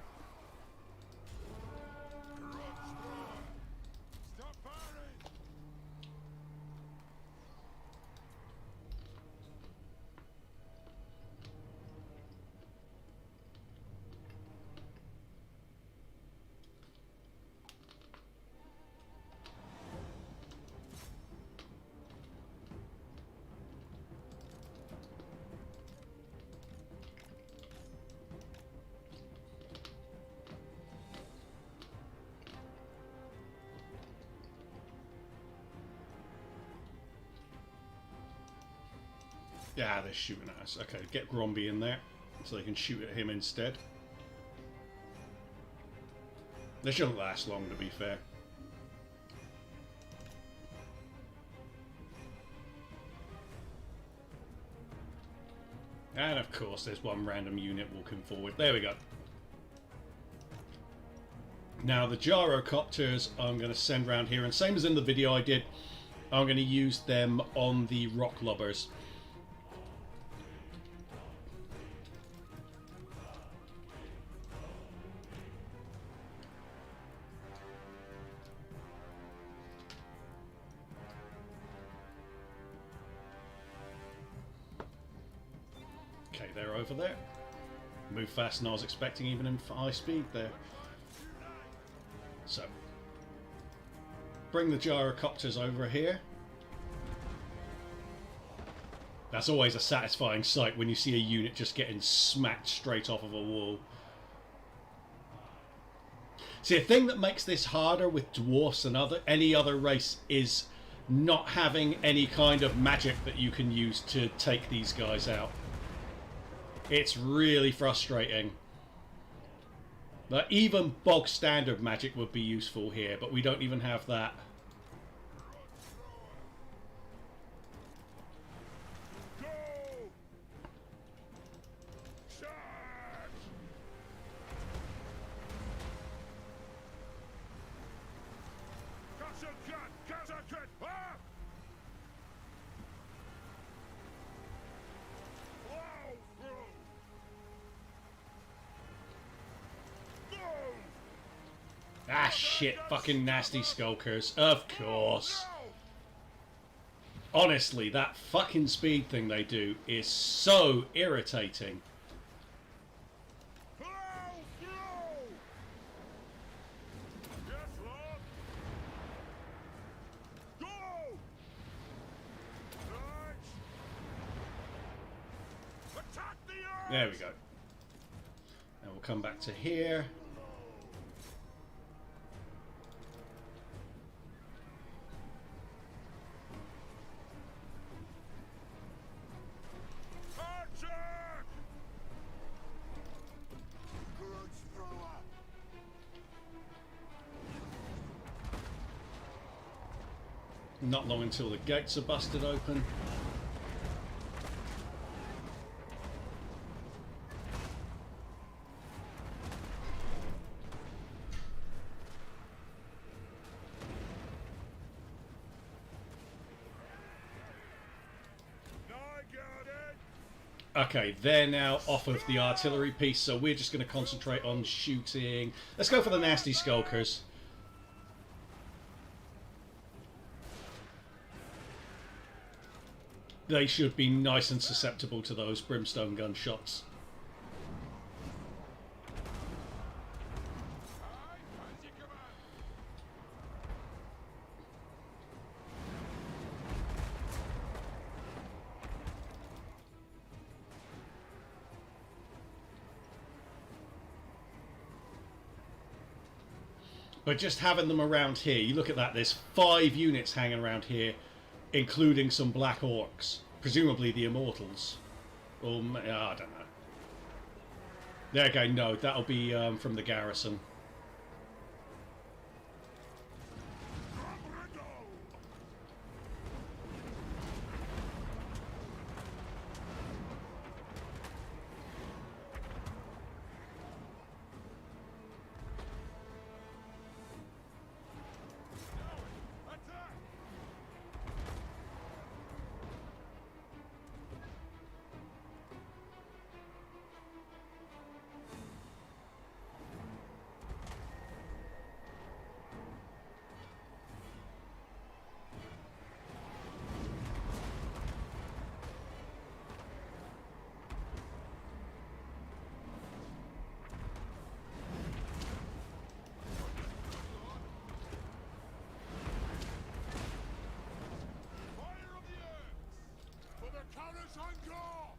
Stop firing! Yeah, they're shooting at us. Okay, get Gromby in there so they can shoot at him instead. They shouldn't last long, to be fair. And of course, there's one random unit walking forward. There we go. Now, the gyrocopters I'm going to send round here, and same as in the video I did, I'm going to use them on the rock lobbers. Okay, they're over there. Move faster than I was expecting, even in high speed there. So, bring the gyrocopters over here. That's always a satisfying sight when you see a unit just getting smacked straight off of a wall. See, a thing that makes this harder with dwarfs and any other race is not having any kind of magic that you can use to take these guys out. It's really frustrating. Like, even bog standard magic would be useful here, but we don't even have that. Go! Charge! Cut! Ah! Wow, bro! Ah, shit. Fucking nasty skulkers. Of course. Honestly, that fucking speed thing they do is so irritating. There we go. And we'll come back to here. Not long until the gates are busted open. Okay, they're now off of the artillery piece, so we're just going to concentrate on shooting. Let's go for the nasty skulkers. They should be nice and susceptible to those brimstone gunshots. But just having them around here, you look at that, there's 5 units hanging around here, including some Black Orcs. Presumably the Immortals. Or, I don't know. There you go, no, that'll be from the garrison. Grombrindal! Attack! Fire of the earth! For the Countess Angkor!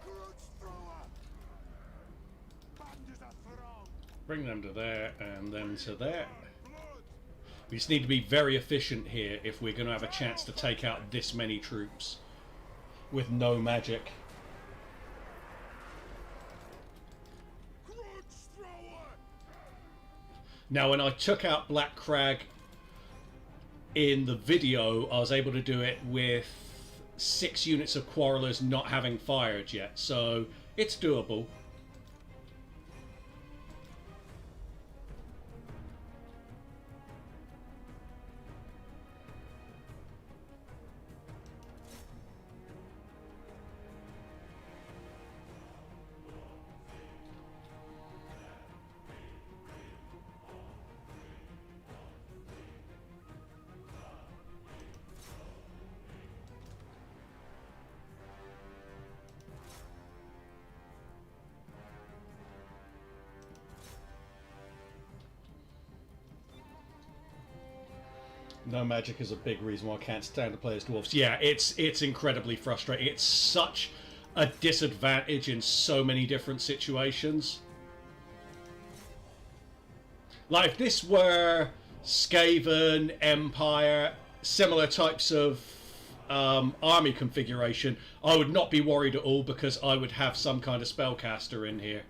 Grudge thrower! Band is a throng! Bring them to there, and then to there. Blood! We just need to be very efficient here if we're going to have a chance to take out this many troops with no magic. Grudge thrower! Now, when I took out Black Crag in the video, I was able to do it with 6 units of Quarrelers not having fired yet, so it's doable. No magic is a big reason why I can't stand to play as dwarves. Yeah, it's incredibly frustrating. It's such a disadvantage in so many different situations. Like, if this were Skaven, Empire, similar types of army configuration, I would not be worried at all because I would have some kind of spellcaster in here.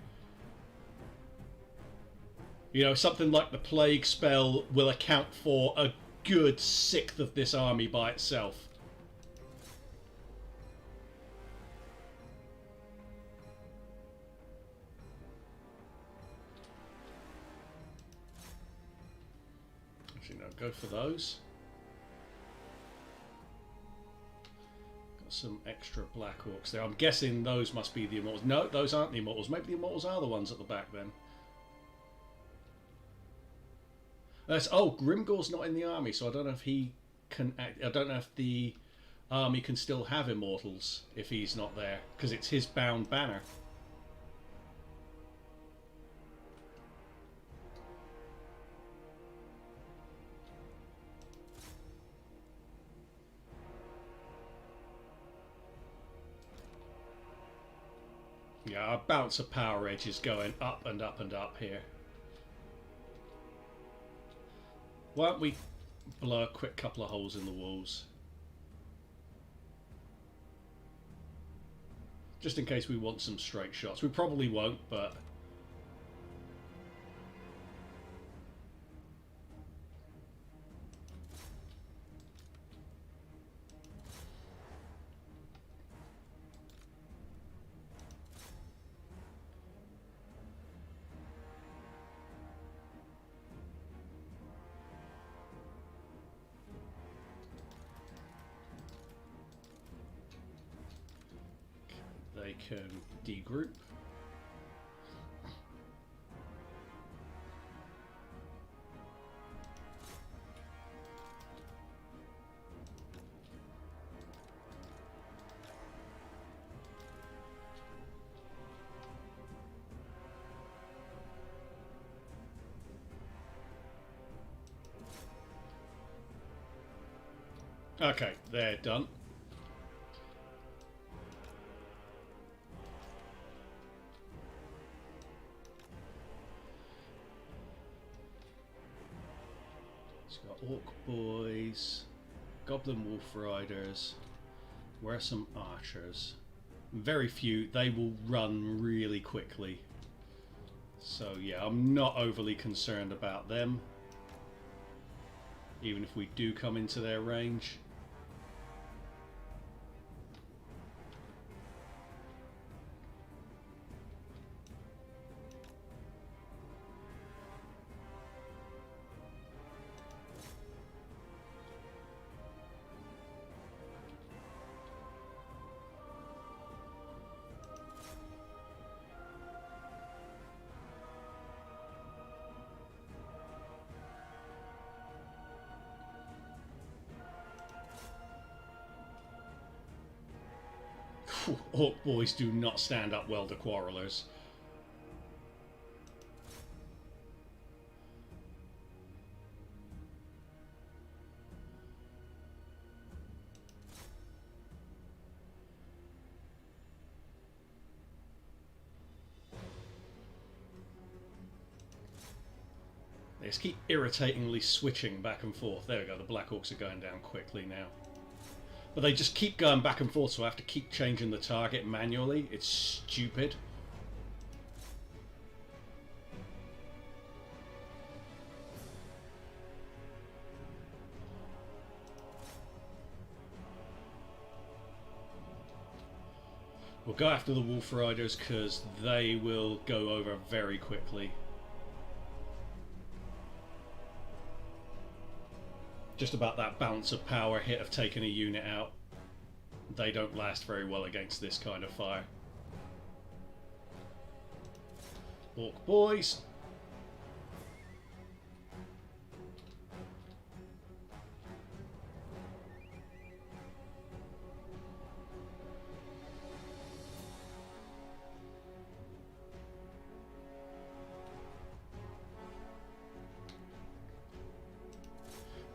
You know, something like the Plague spell will account for a good 1/6 of this army by itself. Actually, no, go for those. Got some extra Black Orcs there. I'm guessing those must be the Immortals. No, those aren't the Immortals. Maybe the Immortals are the ones at the back then. Oh, Grimgor's not in the army, so I don't know if he can act. I don't know if the army can still have Immortals if he's not there, because it's his bound banner. Yeah, our bounce of power edge is going up and up and up here. Why don't we blow a quick couple of holes in the walls? Just in case we want some straight shots. We probably won't, but... they can degroup. Okay, they're done. It's got Orc Boys, Goblin Wolf Riders. Where are some archers? Very few. They will run really quickly. So yeah, I'm not overly concerned about them. Even if we do come into their range. Orc boys do not stand up well to quarrelers. They just keep irritatingly switching back and forth. There we go, the Black Orcs are going down quickly now. But they just keep going back and forth, so I have to keep changing the target manually. It's stupid. We'll go after the Wolf Riders because they will go over very quickly. Just about that balance of power hit of taking a unit out. They don't last very well against this kind of fire. Orc boys.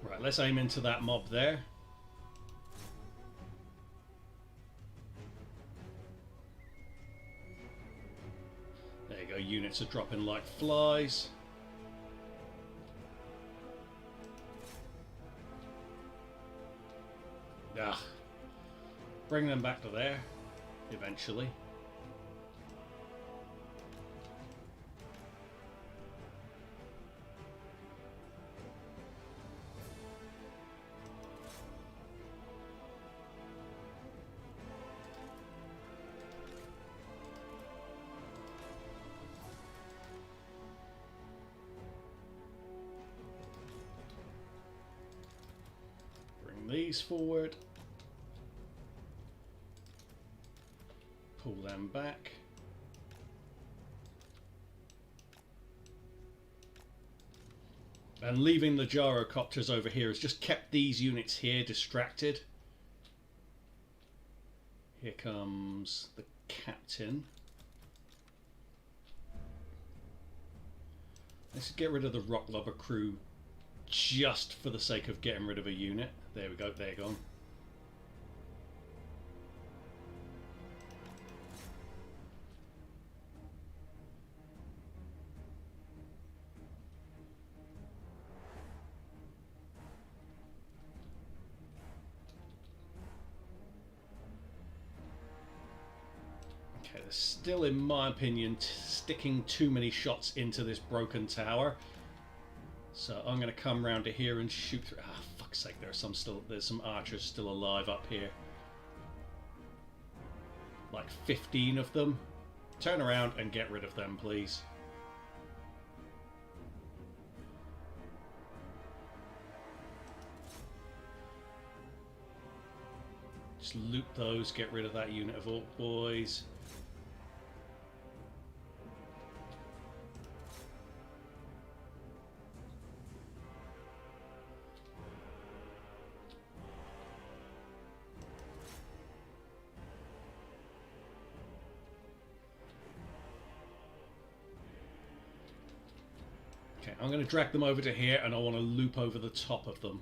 Right, let's aim into that mob there. There you go, units are dropping like flies. Ah, bring them back to there, eventually. These forward, pull them back, and leaving the gyrocopters over here has just kept these units here distracted. Here comes the captain. Let's get rid of the rock lobber crew just for the sake of getting rid of a unit. There we go, they're gone. Okay, they're still, in my opinion, sticking too many shots into this broken tower. So I'm going to come round to here and shoot through. Ah, fuck's sake! There's some archers still alive up here. Like 15 of them. Turn around and get rid of them, please. Just loot those. Get rid of that unit of Orc boys. I'm going to drag them over to here, and I want to loop over the top of them.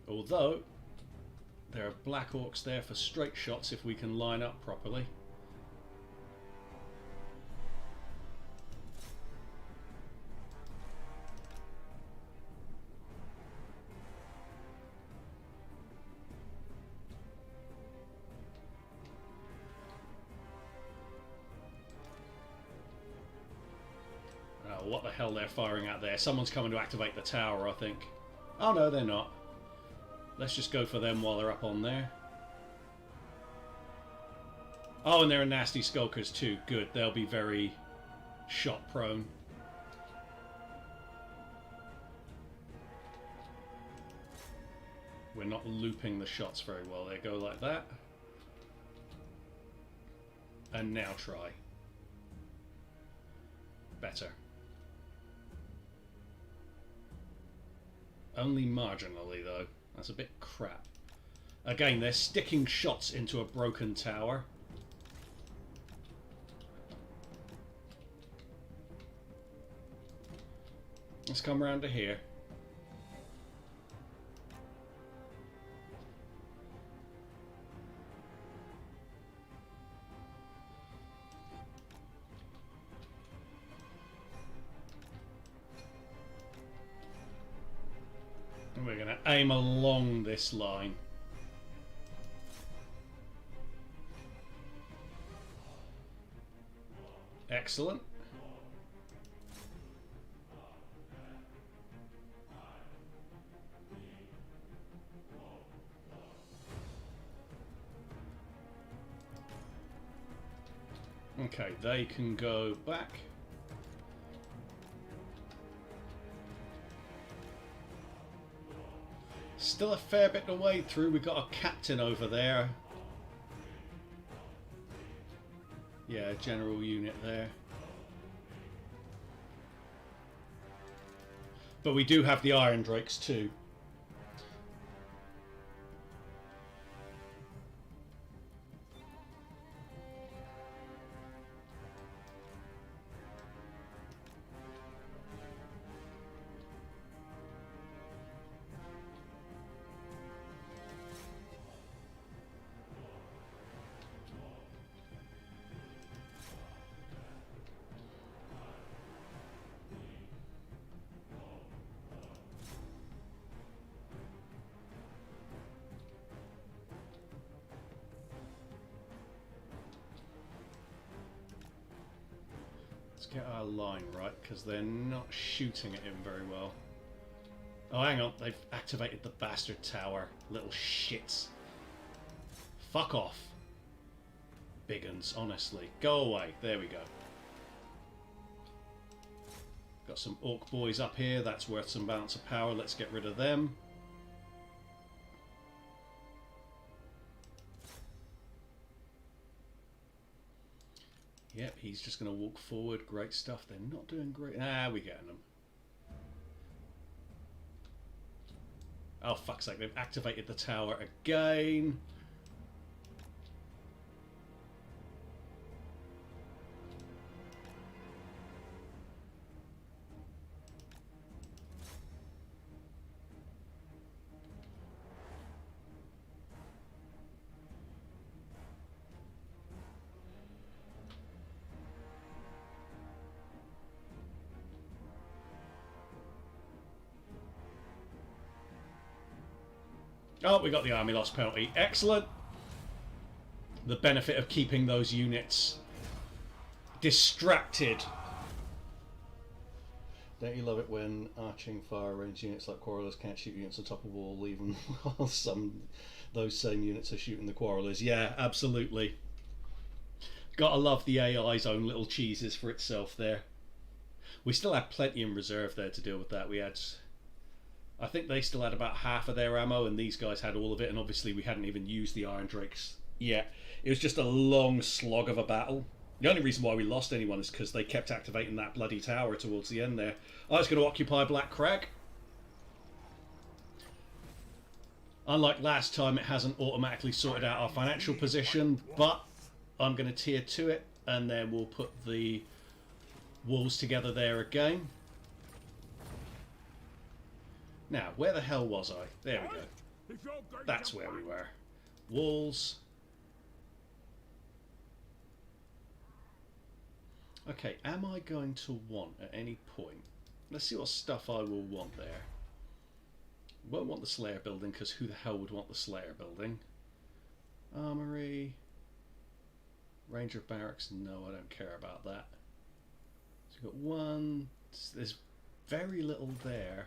Although, there are black orcs there for straight shots if we can line up properly. What the hell they're firing at there? Someone's coming to activate the tower, I think. Oh no, they're not. Let's just go for them while they're up on there. Oh, and there are nasty skulkers too. Good, they'll be very shot prone. We're not looping the shots very well. They go like that. And now try. Better. Only marginally, though. That's a bit crap. Again, they're sticking shots into a broken tower. Let's come round to here. And we're going to aim along this line. Excellent. Okay, they can go back. Still a fair bit of way through. We've got a captain over there. Yeah, general unit there. But we do have the Iron Drakes too. Get our line right, because they're not shooting at him very well. Oh, hang on. They've activated the bastard tower. Little shits. Fuck off. Big uns, honestly. Go away. There we go. Got some orc boys up here. That's worth some balance of power. Let's get rid of them. Yep, he's just going to walk forward. Great stuff. They're not doing great. Ah, we're getting them. Oh, fuck's sake. They've activated the tower again. Oh, we got the army loss penalty. Excellent. The benefit of keeping those units distracted. Don't you love it when arching fire range units like Quarrelers can't shoot units on top of a wall, even while those same units are shooting the Quarrelers? Yeah, absolutely. Gotta love the AI's own little cheeses for itself there. We still had plenty in reserve there to deal with that. We had... I think they still had about half of their ammo, and these guys had all of it, and obviously we hadn't even used the Iron Drakes yet. It was just a long slog of a battle. The only reason why we lost anyone is because they kept activating that bloody tower towards the end there. I was going to occupy Black Crag. Unlike last time, it hasn't automatically sorted out our financial position, but I'm going to tier 2 it, and then we'll put the walls together there again. Now, where the hell was I? There we go. If you're going That's to where we fight, were. Walls. Okay, am I going to want at any point... Let's see what stuff I will want there. Won't want the Slayer building, because who the hell would want the Slayer building? Armory. Ranger barracks. No, I don't care about that. So we've got one... There's very little there.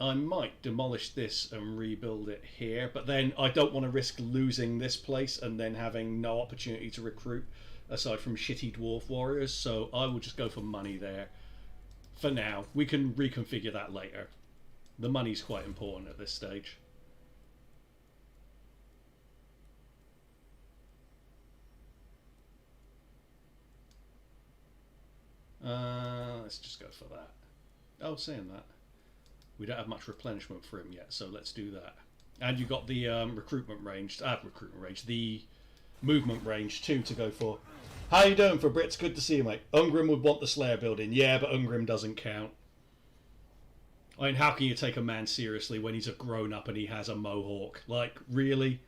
I might demolish this and rebuild it here, but then I don't want to risk losing this place and then having no opportunity to recruit aside from shitty dwarf warriors, so I will just go for money there. For now, we can reconfigure that later. The money's quite important at this stage. Let's just go for that. Oh, saying that, we don't have much replenishment for him yet, so let's do that. And you got the recruitment range, the movement range too to go for. How you doing for Brits? Good to see you, mate. Ungrim would want the Slayer building. Yeah, but Ungrim doesn't count. I mean, how can you take a man seriously when he's a grown-up and he has a mohawk? Like, really?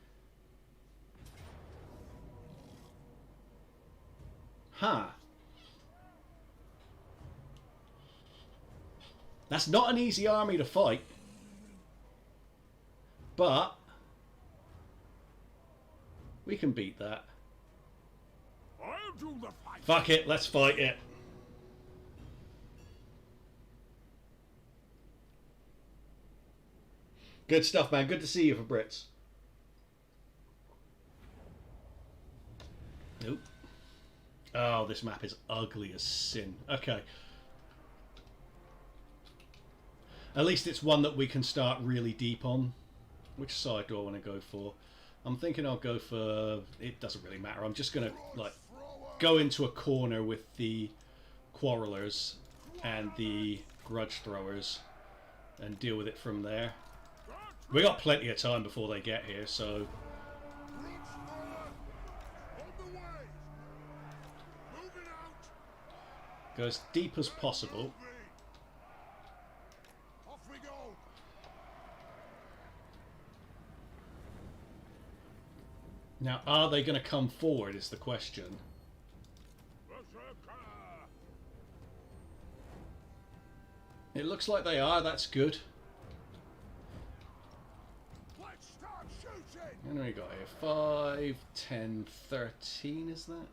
Huh. That's not an easy army to fight. But we can beat that. I'll do the fight. Fuck it, let's fight it. Good stuff, man. Good to see you for Brits. Nope. Oh, this map is ugly as sin. Okay. At least it's one that we can start really deep on. Which side do I want to go for? I'm thinking I'll go for... It doesn't really matter. I'm just going to, like, go into a corner with the Quarrelers and the Grudge Throwers and deal with it from there. We got plenty of time before they get here, so... Go as deep as possible. Off we go. Now, are they going to come forward is the question. It looks like they are, that's good. Let's start shooting. And we got here 5, 10, 13, is that?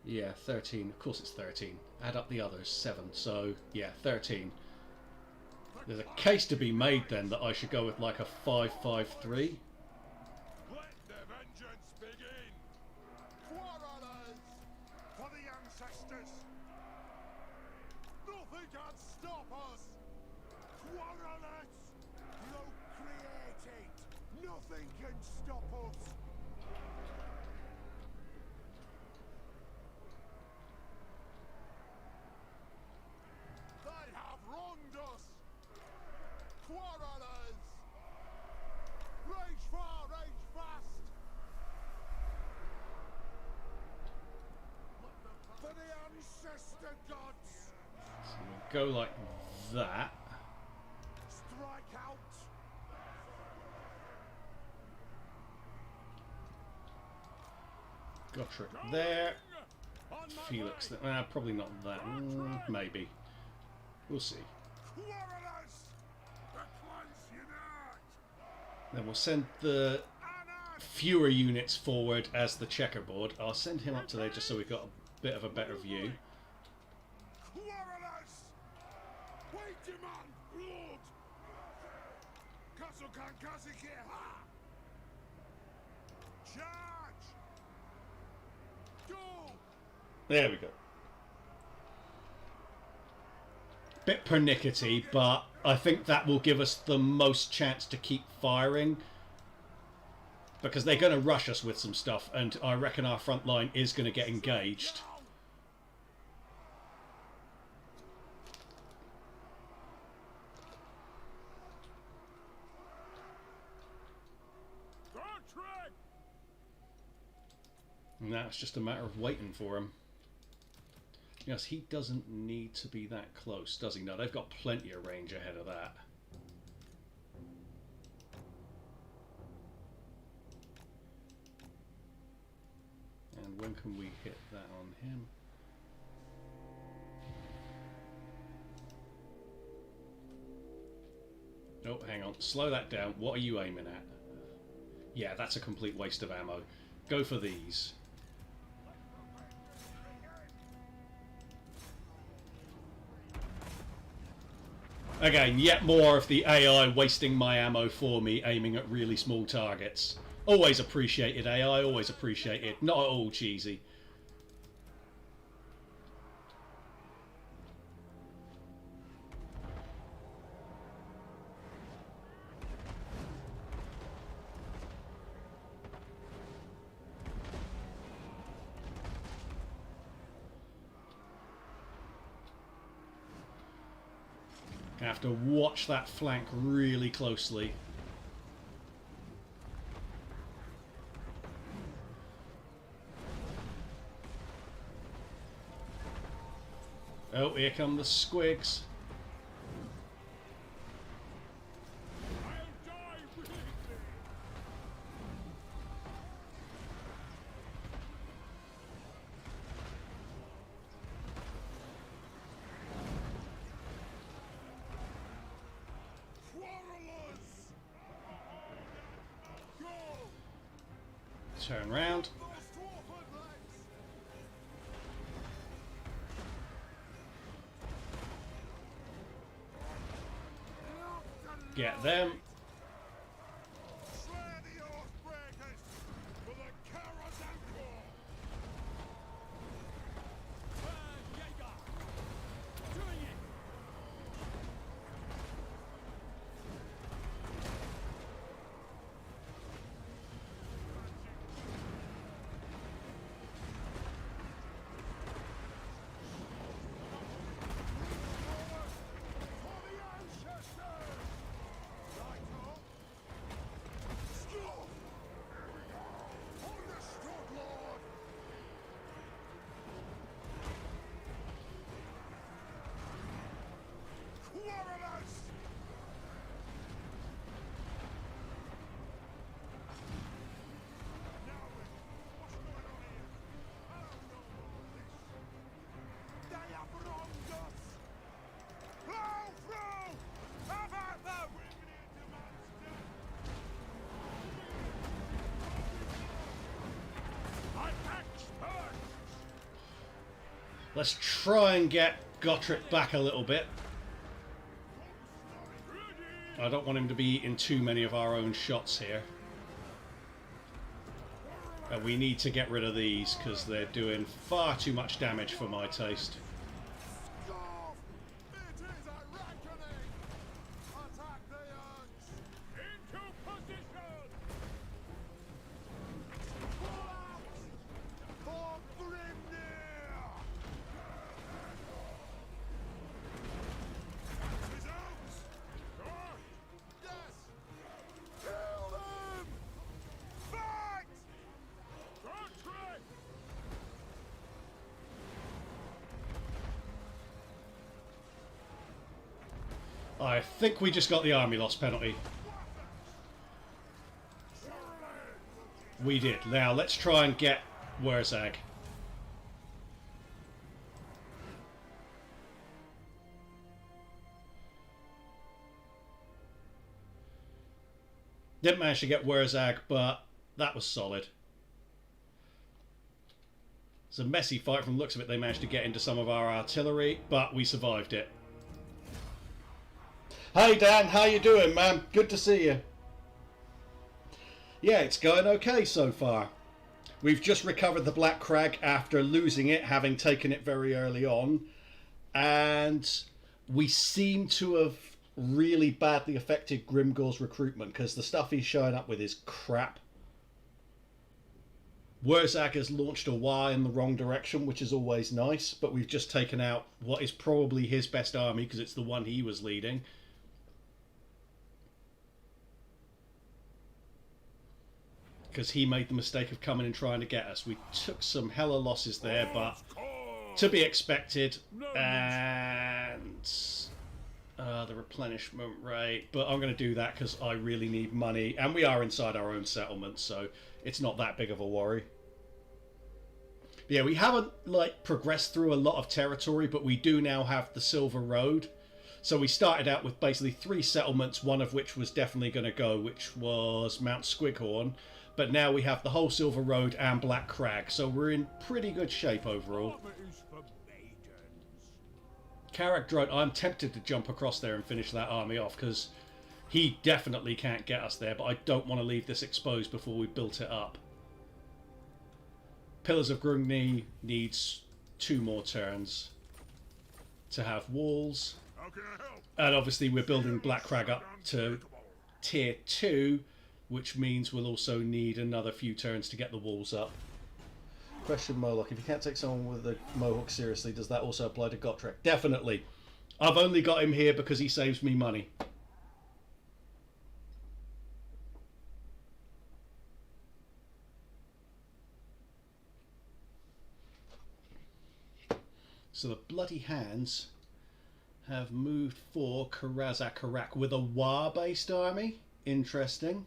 Yeah, 13. Of course it's 13. Add up the others, 7. So, yeah, 13. There's a case to be made then that I should go with like a 5-5-3. Let the vengeance begin. Quarrelers for the ancestors. Nothing can stop us. Quarrelers, procreate. Nothing can stop us. They have wronged us. Quarrelers. Rage far, rage fast. For the ancestor gods. So we'll go like that. Strike out. Gotrek there. On my Felix way. there. Probably not that. Maybe. We'll see. Quarrelers. The clans unite. Then we'll send the fewer units forward as the checkerboard. I'll send him up to there just so we've got a bit of a better view. Quarrelers. We demand blood. Kasukan Kazikeha. Charge. Go. There we go. Bit pernickety, but I think that will give us the most chance to keep firing. Because they're going to rush us with some stuff, and I reckon our front line is going to get engaged. And now it's just a matter of waiting for them. Yes, he doesn't need to be that close, does he? No, they've got plenty of range ahead of that. And when can we hit that on him? Oh, hang on. Slow that down. What are you aiming at? Yeah, that's a complete waste of ammo. Go for these. Again, yet more of the AI wasting my ammo for me, aiming at really small targets. Always appreciated AI, always appreciated. Not at all cheesy. I have to watch that flank really closely. Oh, here come the squigs. I'll die willingly. Quarrelers! Go! Turn round. Those dwarven legs! Get them. Slay the Oathbreakers for the Carazan Corps! Jaeger! Doing it! For the ancestors! Righto! Score! Understood, Lord! Quarrelers! Now then, what's going on here? I don't know all this. They have wronged us! Plow through! Have at them! Bring it into man's death! Attack first! Let's try and get Gottrick back a little bit. I don't want him to be eating too many of our own shots here. We need to get rid of these because they're doing far too much damage for my taste. Scoff! It is a reckoning! Attack the Yanks! Into position! Pull out! For Grimnir! Axes out! Sure! Yes! Kill them! Fight! Gottrick! I think we just got the army loss penalty. We did. Now let's try and get Wurzag. Didn't manage to get Wurzag, but that was solid. It's a messy fight from the looks of it. They managed to get into some of our artillery, but we survived it. Hey Dan, how you doing, man? Good to see you. Yeah, it's going okay so far. We've just recovered the Black Crag after losing it, having taken it very early on. And we seem to have really badly affected Grimgor's recruitment because the stuff he's showing up with is crap. Wurzag has launched a Y in the wrong direction, which is always nice, but we've just taken out what is probably his best army because it's the one he was leading. Because he made the mistake of coming and trying to get us. We took some hella losses there, but To be expected. And the replenishment rate. But I'm going to do that because I really need money. And we are inside our own settlement, so it's not that big of a worry. Yeah, we haven't like progressed through a lot of territory, but we do now have the Silver Road. So we started out with basically 3 settlements, one of which was definitely going to go, which was Mount Squighorn. But now we have the whole Silver Road and Black Crag, so we're in pretty good shape overall. Carrack Drone, I'm tempted to jump across there and finish that army off, because he definitely can't get us there, but I don't want to leave this exposed before we built it up. Pillars of Grungni needs 2 more turns to have walls. And obviously we're building Black Crag up to tier 2, which means we'll also need another few turns to get the walls up. Question Moloch, if you can't take someone with a Mohawk seriously, does that also apply to Gotrek? Definitely. I've only got him here because he saves me money. So the Bloody Hands have moved for Karazakarak with a Wa-based army. Interesting.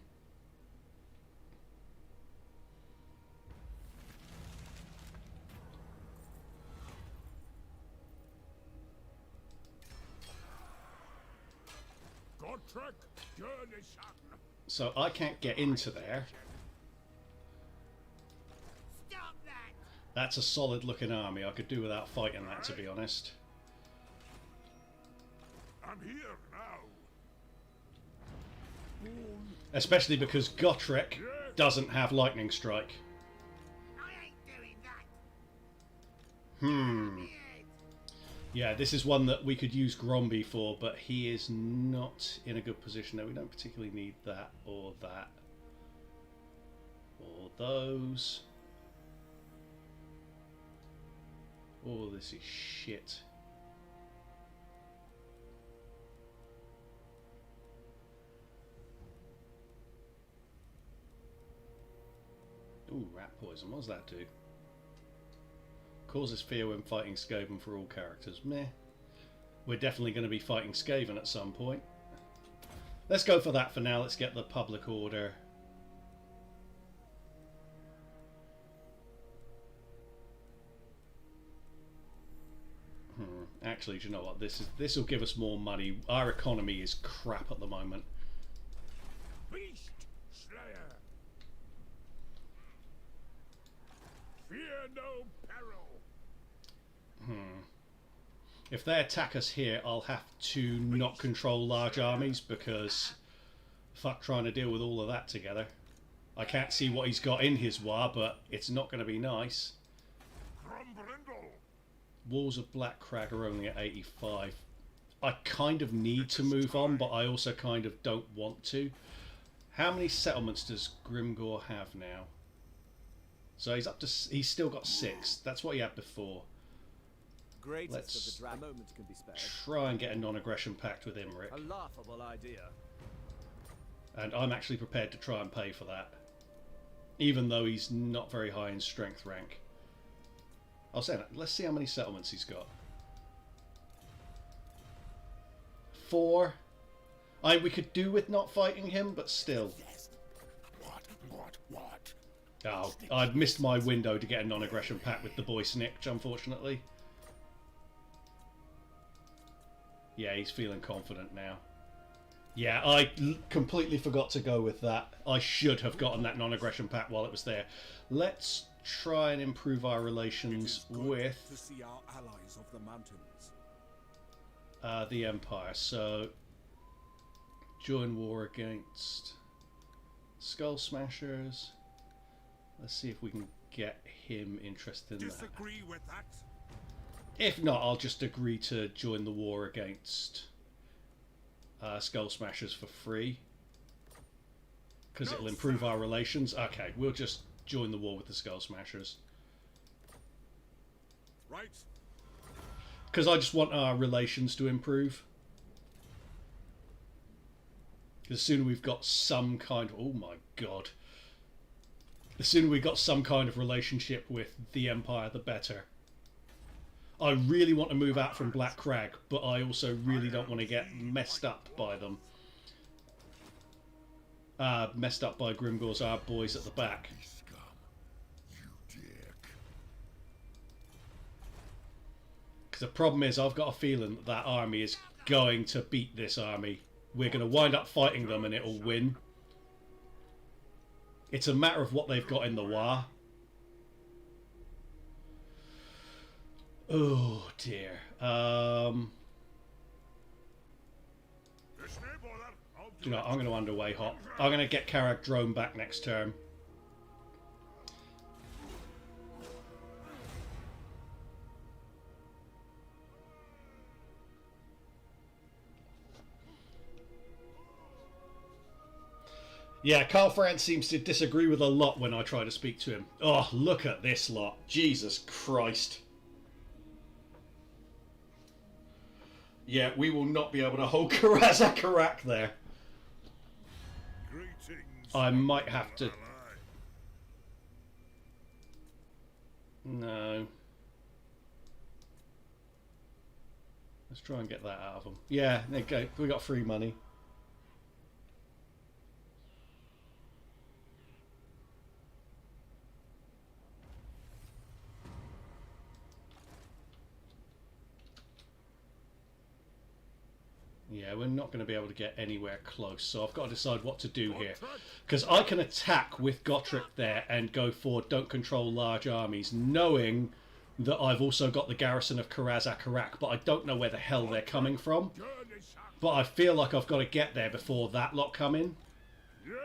So I can't get into there. Stop that! That's a solid looking army. I could do without fighting that, to be honest. I'm here now. Especially because Gotrek doesn't have Lightning Strike. I ain't doing that. Yeah, this is one that we could use Gromby for, but he is not in a good position. No, we don't particularly need that or that. Or those. Oh, this is shit. Ooh, rat poison. What does that do? Causes fear when fighting Skaven for all characters. Meh. We're definitely going to be fighting Skaven at some point. Let's go for that for now. Let's get the public order. Actually, do you know what? This will give us more money. Our economy is crap at the moment. Beast Slayer. Fear no peril. If they attack us here, I'll have to not control large armies because fuck trying to deal with all of that together. I can't see what he's got in his war, but it's not going to be nice. Grombrindal. Walls of Black Crag are only at 85. I kind of need to move on, but I also kind of don't want to. How many settlements does Grimgor have now? So he's up to. He's still got 6. That's what he had before. Let's try and get a non-aggression pact with Imric. A laughable idea. And I'm actually prepared to try and pay for that. Even though he's not very high in strength rank. I'll say that. Let's see how many settlements he's got. 4. We could do with not fighting him, but still. What? Oh, I'd missed my window to get a non-aggression pact with the boy Snitch, unfortunately. Yeah, he's feeling confident now. Yeah, I completely forgot to go with that. I should have gotten that non-aggression pact while it was there. Let's try and improve our relations with to see our allies of the mountains. The Empire. So, join war against Skull Smashers. Let's see if we can get him interested in that. Disagree with that? If not, I'll just agree to join the war against Skull Smashers for free. Because it'll improve our relations. Okay, we'll just join the war with the Skull Smashers. Right. Because I just want our relations to improve. The sooner we've got some kind of... Oh my god. The sooner we've got some kind of relationship with the Empire, the better. I really want to move out from Black Crag, but I also really don't want to get messed up by them. Messed up by Grimgor's our boys at the back. Scum. You dick. Because the problem is, I've got a feeling that that army is going to beat this army. We're going to wind up fighting them and it'll win. It's a matter of what they've got in the war. Oh dear. You know, I'm going to underway hot. I'm going to get Karak drone back next turn. Yeah, Carl France seems to disagree with a lot when I try to speak to him. Oh, look at this lot. Jesus Christ. Yeah, we will not be able to hold Karazakarak there. Greetings, I might have to... ally. No. Let's try and get that out of them. Yeah, there you go. We got free money. Yeah, we're not going to be able to get anywhere close, so I've got to decide what to do here. Because I can attack with Gotrek there and go for don't control large armies, knowing that I've also got the garrison of Karazakarak, but I don't know where the hell they're coming from. But I feel like I've got to get there before that lot come in. Yes.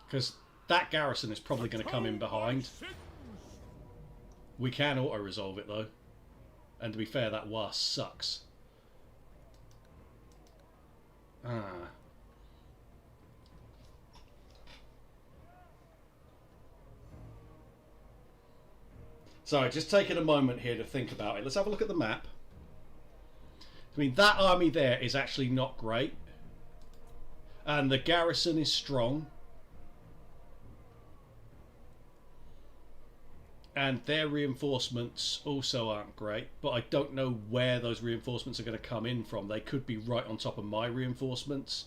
Because that garrison is probably going to come in behind. We can auto-resolve it, though. And to be fair, that war sucks. Sorry, just taking a moment here to think about it. Let's have a look at the map. I mean, that army there is actually not great. And the garrison is strong. And their reinforcements also aren't great, but I don't know where those reinforcements are going to come in from. They could be right on top of my reinforcements.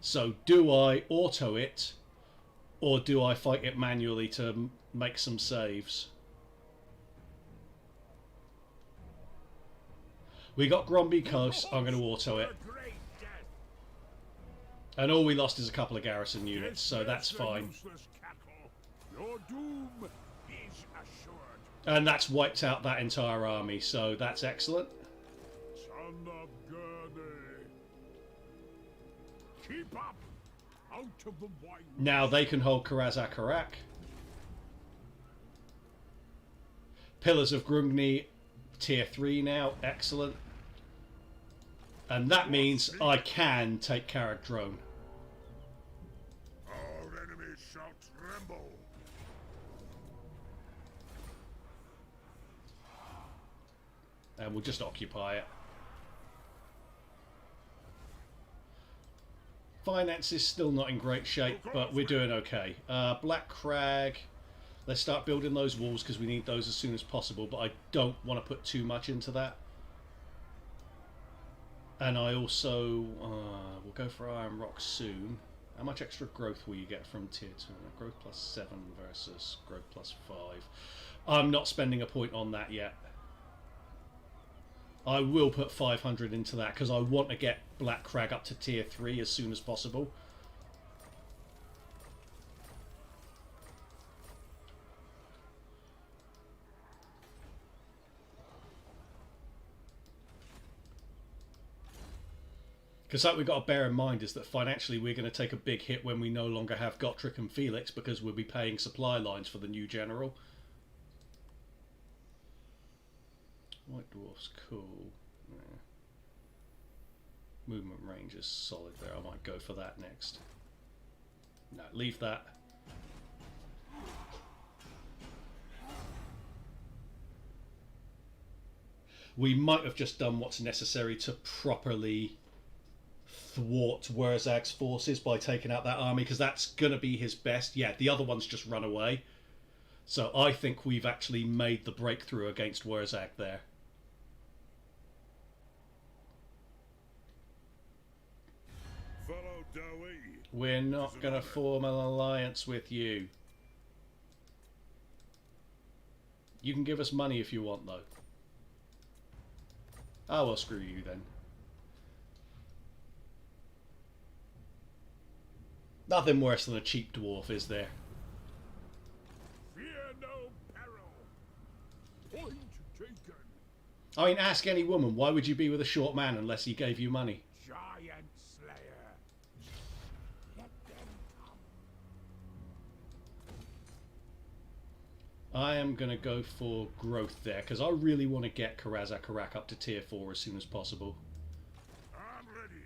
So do I auto it, or do I fight it manually to make some saves? We got Gromby Coast, I'm going to auto it. And all we lost is a couple of garrison units, so that's fine. Your doom is assured. And that's wiped out that entire army, so that's excellent. Son of Gurney. Keep up. Out of the wine. Now they can hold Karazakarak. Pillars of Grungni, tier 3 now, excellent. And that means I can take Karak drone. Our enemies shall tremble. And we'll just occupy it. Finance is still not in great shape, but we're doing okay. Black Crag. Let's start building those walls because we need those as soon as possible, but I don't want to put too much into that. And I also... we'll go for Iron Rock soon. How much extra growth will you get from tier 2? Growth plus 7 versus growth plus 5. I'm not spending a point on that yet. I will put 500 into that because I want to get Black Crag up to tier 3 as soon as possible. Because something we've got to bear in mind is that financially we're going to take a big hit when we no longer have Gotrek and Felix because we'll be paying supply lines for the new general. White Dwarf's cool. Yeah. Movement range is solid there. I might go for that next. No, leave that. We might have just done what's necessary to properly thwart Wurzag's forces by taking out that army, because that's going to be his best. Yeah, the other one's just run away. So I think we've actually made the breakthrough against Wurzag there. Follow Dowie. We're not going to form an alliance with you. You can give us money if you want, though. Oh, well, screw you then. Nothing worse than a cheap dwarf, is there? Fear no peril. Point taken. I mean, ask any woman, why would you be with a short man unless he gave you money? Giant Slayer. Let them come. I am going to go for growth there, because I really want to get Karazakarak up to tier 4 as soon as possible. I'm ready.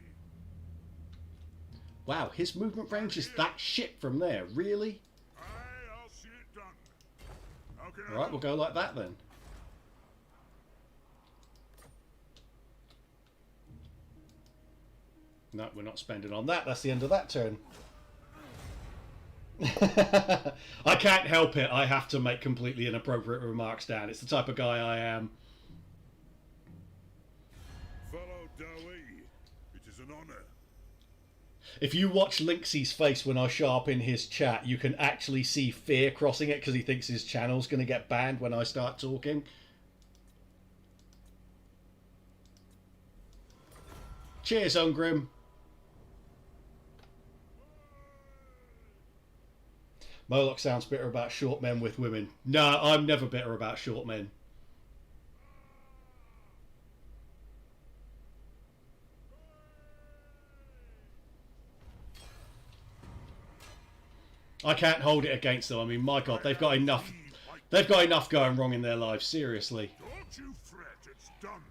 Wow, his movement range is that shit from there, really? I'll see it done. How can I Alright, we'll go like that then. No, we're not spending on that. That's the end of that turn. I can't help it. I have to make completely inappropriate remarks, Dan. It's the type of guy I am. Follow Dowie. It is an honor. If you watch Lynxie's face when I show up in his chat, you can actually see fear crossing it because he thinks his channel's going to get banned when I start talking. Cheers, Ungrim. Moloch sounds bitter about short men with women. No, I'm never bitter about short men. I can't hold it against them. I mean, my God, they've got enough. They've got enough going wrong in their lives. Seriously. Don't you fret, it's done.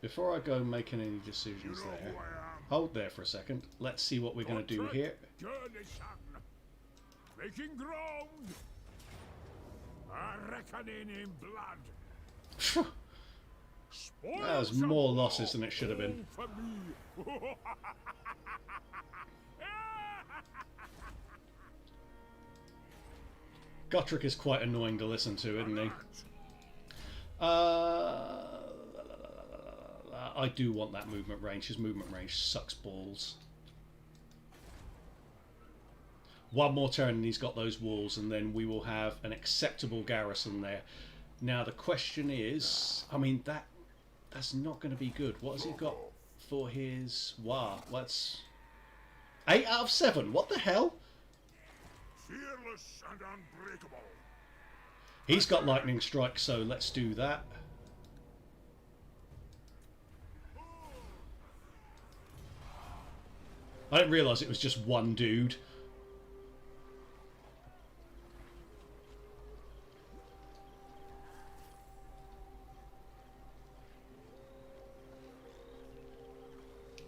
Before I go making any decisions You know there, who I am. hold there for a second. Let's see what we're going to do here. Journey, son. Making ground. A reckoning in blood. That was more losses than it should have been. For me. Gotrek is quite annoying to listen to, isn't he? I do want that movement range. His movement range sucks balls. One more turn and he's got those walls, and then we will have an acceptable garrison there. Now the question is, I mean, that's not going to be good. What has he got for his War? What's 8 out of 7? What the hell? Fearless and unbreakable. He's got lightning strike, so let's do that. I didn't realise it was just one dude.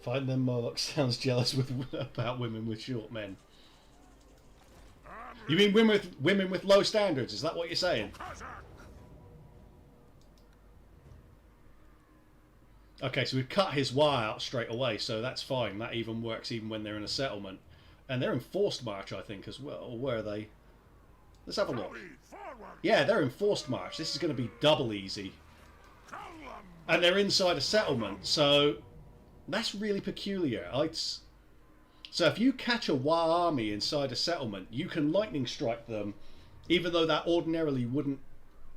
Find them Moloch sounds jealous about women with short men. You mean women with low standards? Is that what you're saying? Okay, so we've cut his wire out straight away, so that's fine. That even works even when they're in a settlement. And they're in forced march, I think, as well. Or where are they? Let's have a look. Yeah, they're in forced march. This is going to be double easy. And they're inside a settlement, so that's really peculiar. So if you catch a War army inside a settlement, you can lightning strike them, even though that ordinarily wouldn't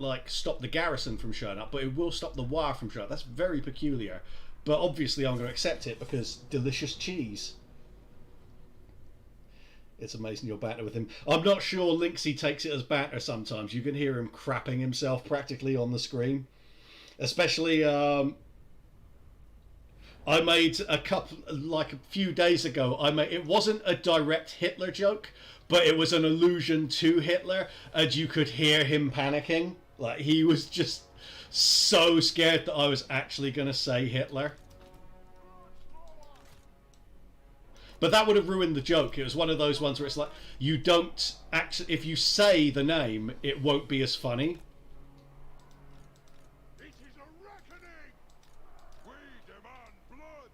like stop the garrison from showing up, but it will stop the War from showing up. That's very peculiar. But obviously I'm going to accept it because delicious cheese. It's amazing your banter with him. I'm not sure Lynxie takes it as banter sometimes. You can hear him crapping himself practically on the screen. Especially, I made a few days ago, it wasn't a direct Hitler joke, but it was an allusion to Hitler, and you could hear him panicking. Like, he was just so scared that I was actually going to say Hitler. But that would have ruined the joke. It was one of those ones where it's like, you don't actually, if you say the name, it won't be as funny. It is a reckoning. We demand blood.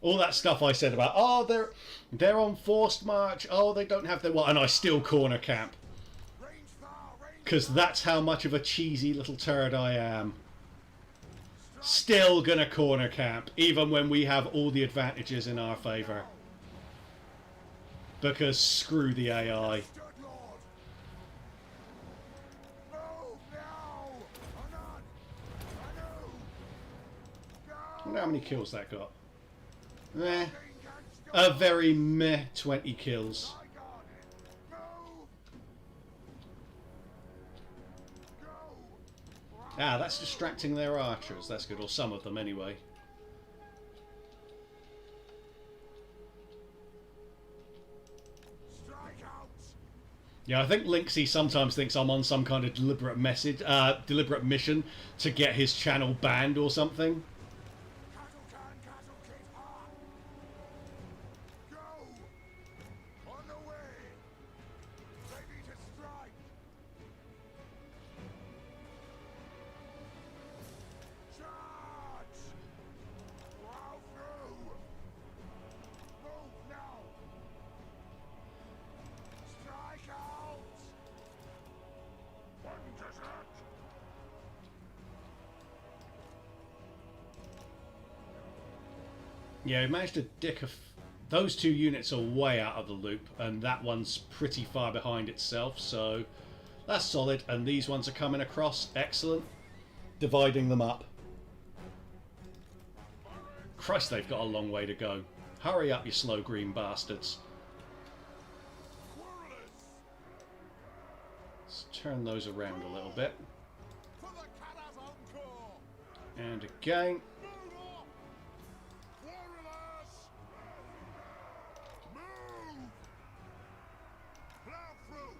All that stuff I said about, oh, they're on forced march, oh, they don't have their what, and I still corner camp. Range far, range Because that's how much of a cheesy little turd I am. Still gonna corner camp, even when we have all the advantages in our favour. Because screw the AI. stood, Lord. Move now. Hang on. I know. I wonder how many kills that got. Meh. Can't stop. A very meh 20 kills. I got it. Move. Go. Ah, that's distracting their archers. That's good, or some of them anyway. Strike out. Yeah, I think Linksy sometimes thinks I'm on some kind of deliberate mission to get his channel banned or something. Cattle can, cattle keep hot. Go. On the way. Ready to strike. Charge. Plow through. Move now. Strike out. One desert. Yeah, he managed to dick those two units are way out of the loop, and that one's pretty far behind itself, so that's solid. And these ones are coming across. Excellent. Dividing them up. Christ, they've got a long way to go. Hurry up, you slow green bastards. Let's turn those around a little bit. For the caravan corps. And again. Move up. Warriors. Move. Plow through.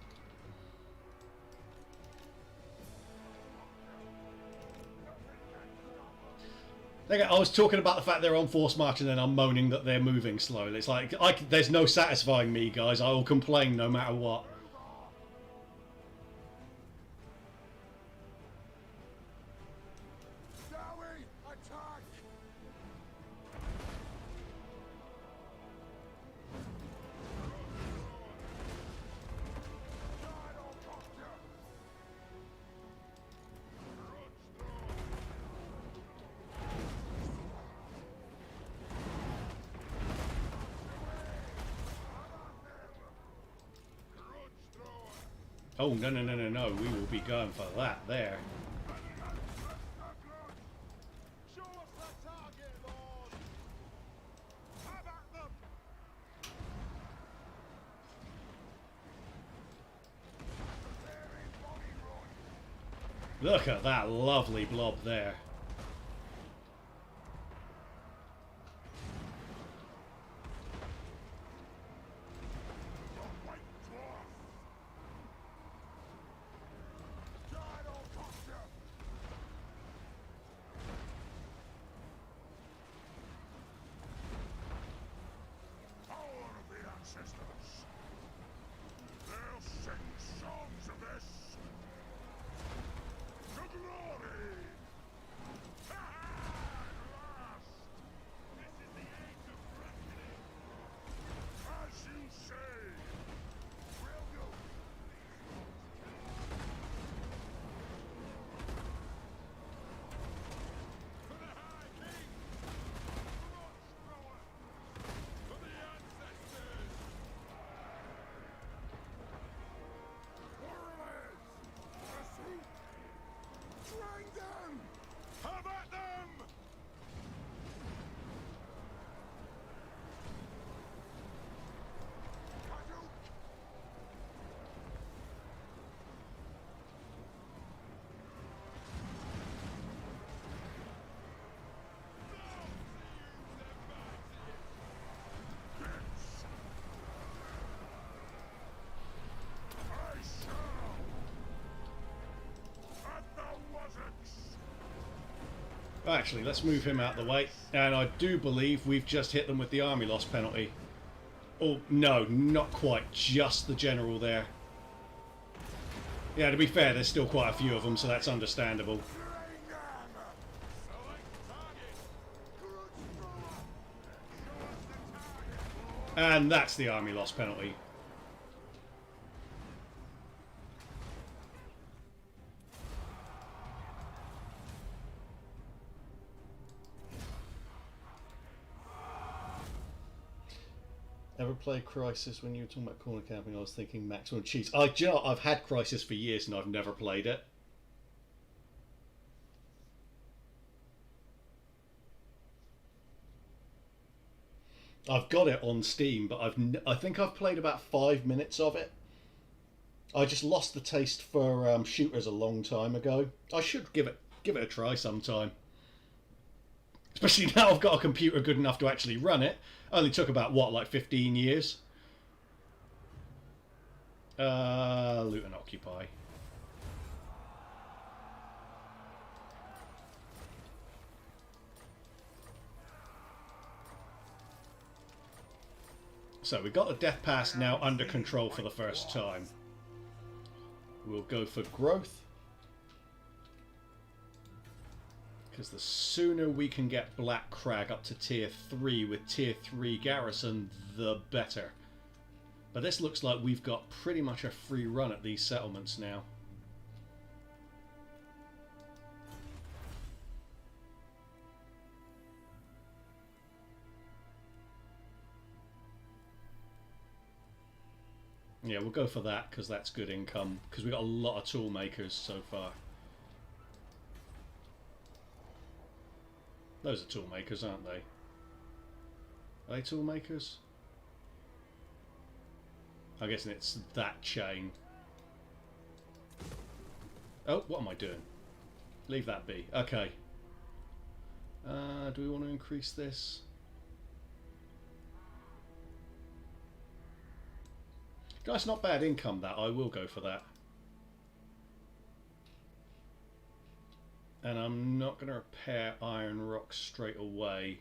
I was talking about the fact they're on forced march and then I'm moaning that they're moving slowly. It's like, there's no satisfying me, guys. I will complain no matter what. Dowie, attack. Gyrocopter. Oh, no, no, no, no, no. We will be going for that there. Show us the target, Lord. Have at them. Preparing body run. Look at that lovely blob there. The white dwarf. Gyrocopter. Power of the ancestors. They'll sing songs of this. To glory. Ha ha! This is the age of reckoning. As you say. Will do. For the High King. Watchthrower. For the ancestors. Warriors. Pursuit. Train them. Have at them. Hadouken! I shall. At the Wazzocks. Actually, let's move him out the way. And I do believe we've just hit them with the army loss penalty. Oh, no, not quite. Just the general there. Yeah, to be fair, there's still quite a few of them, so that's understandable. Train them. Select target. Grudge thrower. Show And that's the army loss penalty. Ever play Crisis when you were talking about corner camping? I was thinking maximum cheats. I've had Crisis for years and I've never played it. I've got it on Steam, but I think I've played about 5 minutes of it. I just lost the taste for shooters a long time ago. I should give it a try sometime. Especially now I've got a computer good enough to actually run it. Only took about, what, like 15 years? Loot and occupy. So we've got the Death Pass now under control for the first time. We'll go for growth. Because the sooner we can get Black Crag up to tier 3 with tier 3 garrison, the better. But this looks like we've got pretty much a free run at these settlements now. Yeah, we'll go for that because that's good income. Because we've got a lot of tool makers so far. Those are tool makers, aren't they? Are they tool makers? I guess it's that chain. Oh, what am I doing? Leave that be. Okay. Do we want to increase this? That's not bad income, that. I will go for that. And I'm not going to repair iron rock straight away.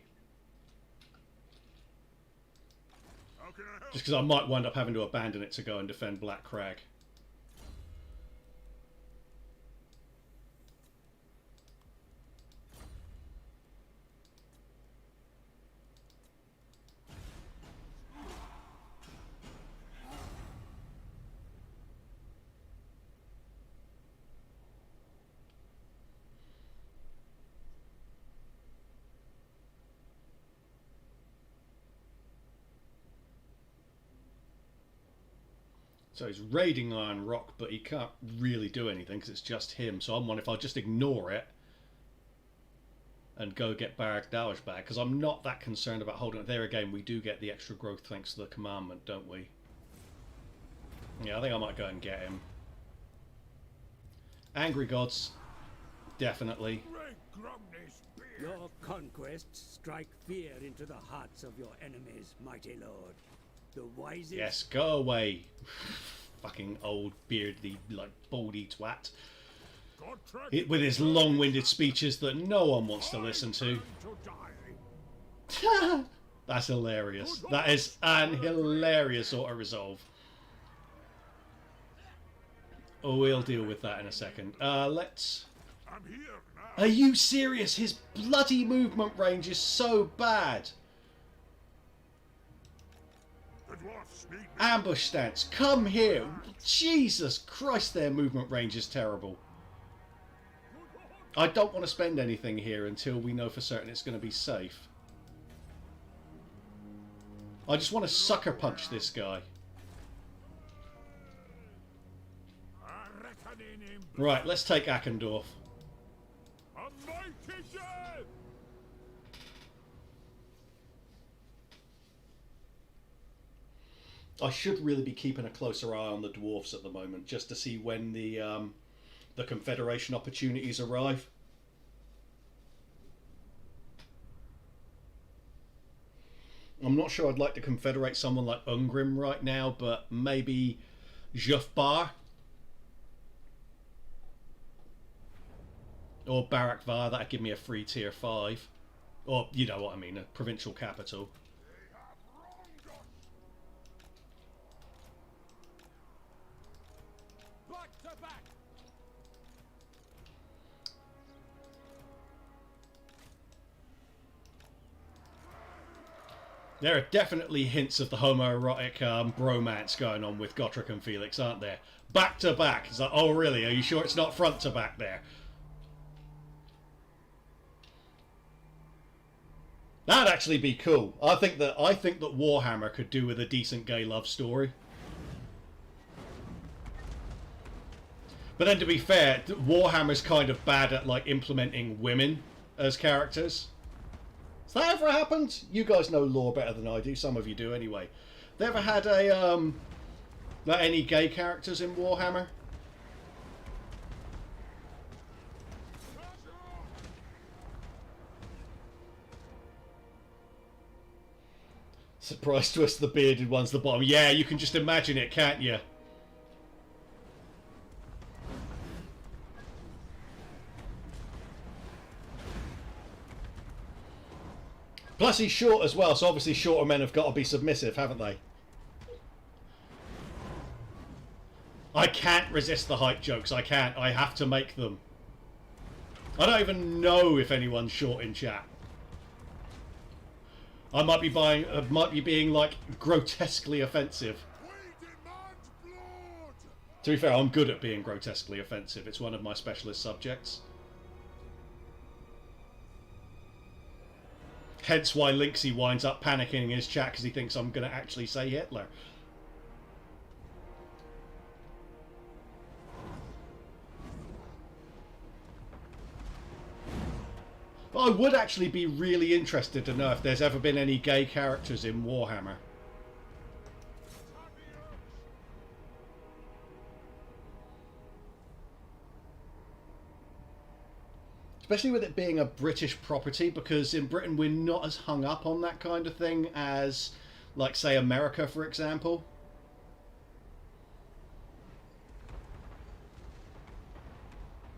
How can I help? Just because I might wind up having to abandon it to go and defend Black Crag. So he's raiding Iron Rock, but he can't really do anything because it's just him. So I'm wondering if I'll just ignore it and go get Barak Dawish back, because I'm not that concerned about holding it. There again, we do get the extra growth thanks to the commandment, don't we? Yeah, I think I might go and get him. Angry Gods, definitely. Your conquests strike fear into the hearts of your enemies, mighty lord. The wisest... Yes, go away. Fucking old, beardly, like, baldy twat. With his long-winded speeches that no one wants to listen to. That's hilarious. That is an hilarious auto-resolve. Oh, we'll deal with that in a second. Let's... I'm here now. Are you serious? His bloody movement range is so bad. The dwarfs need me. Ambush stance, come here. Jesus Christ, their movement range is terrible. I don't want to spend anything here until we know for certain it's going to be safe. I just want to sucker punch this guy. Right, let's take Akendorf. A mighty death! I should really be keeping a closer eye on the dwarfs at the moment, just to see when the Confederation opportunities arrive. I'm not sure I'd like to confederate someone like Ungrim right now, but maybe Jufbar or Barak Var. That'd give me a free tier 5, or you know what I mean, a provincial capital. They have wronged us. Back to back. There are definitely hints of the homoerotic bromance going on with Gotrek and Felix, aren't there? Back to back. It's like, oh really? Are you sure it's not front to back there? That'd actually be cool. I think that Warhammer could do with a decent gay love story. But then to be fair, Warhammer's kind of bad at like implementing women as characters. Has that ever happened? You guys know lore better than I do. Some of you do anyway. They ever had a like any gay characters in Warhammer? Surprise twist, the bearded one's the bottom. Yeah, you can just imagine it, can't you? Plus he's short as well, so obviously shorter men have got to be submissive, haven't they? I can't resist the height jokes. I can't. I have to make them. I don't even know if anyone's short in chat. I might be being like grotesquely offensive. We demand blood! To be fair, I'm good at being grotesquely offensive. It's one of my specialist subjects. Hence why Linksy winds up panicking in his chat because he thinks I'm going to actually say Hitler. But I would actually be really interested to know if there's ever been any gay characters in Warhammer. Especially with it being a British property, because in Britain we're not as hung up on that kind of thing as, like, say, America, for example.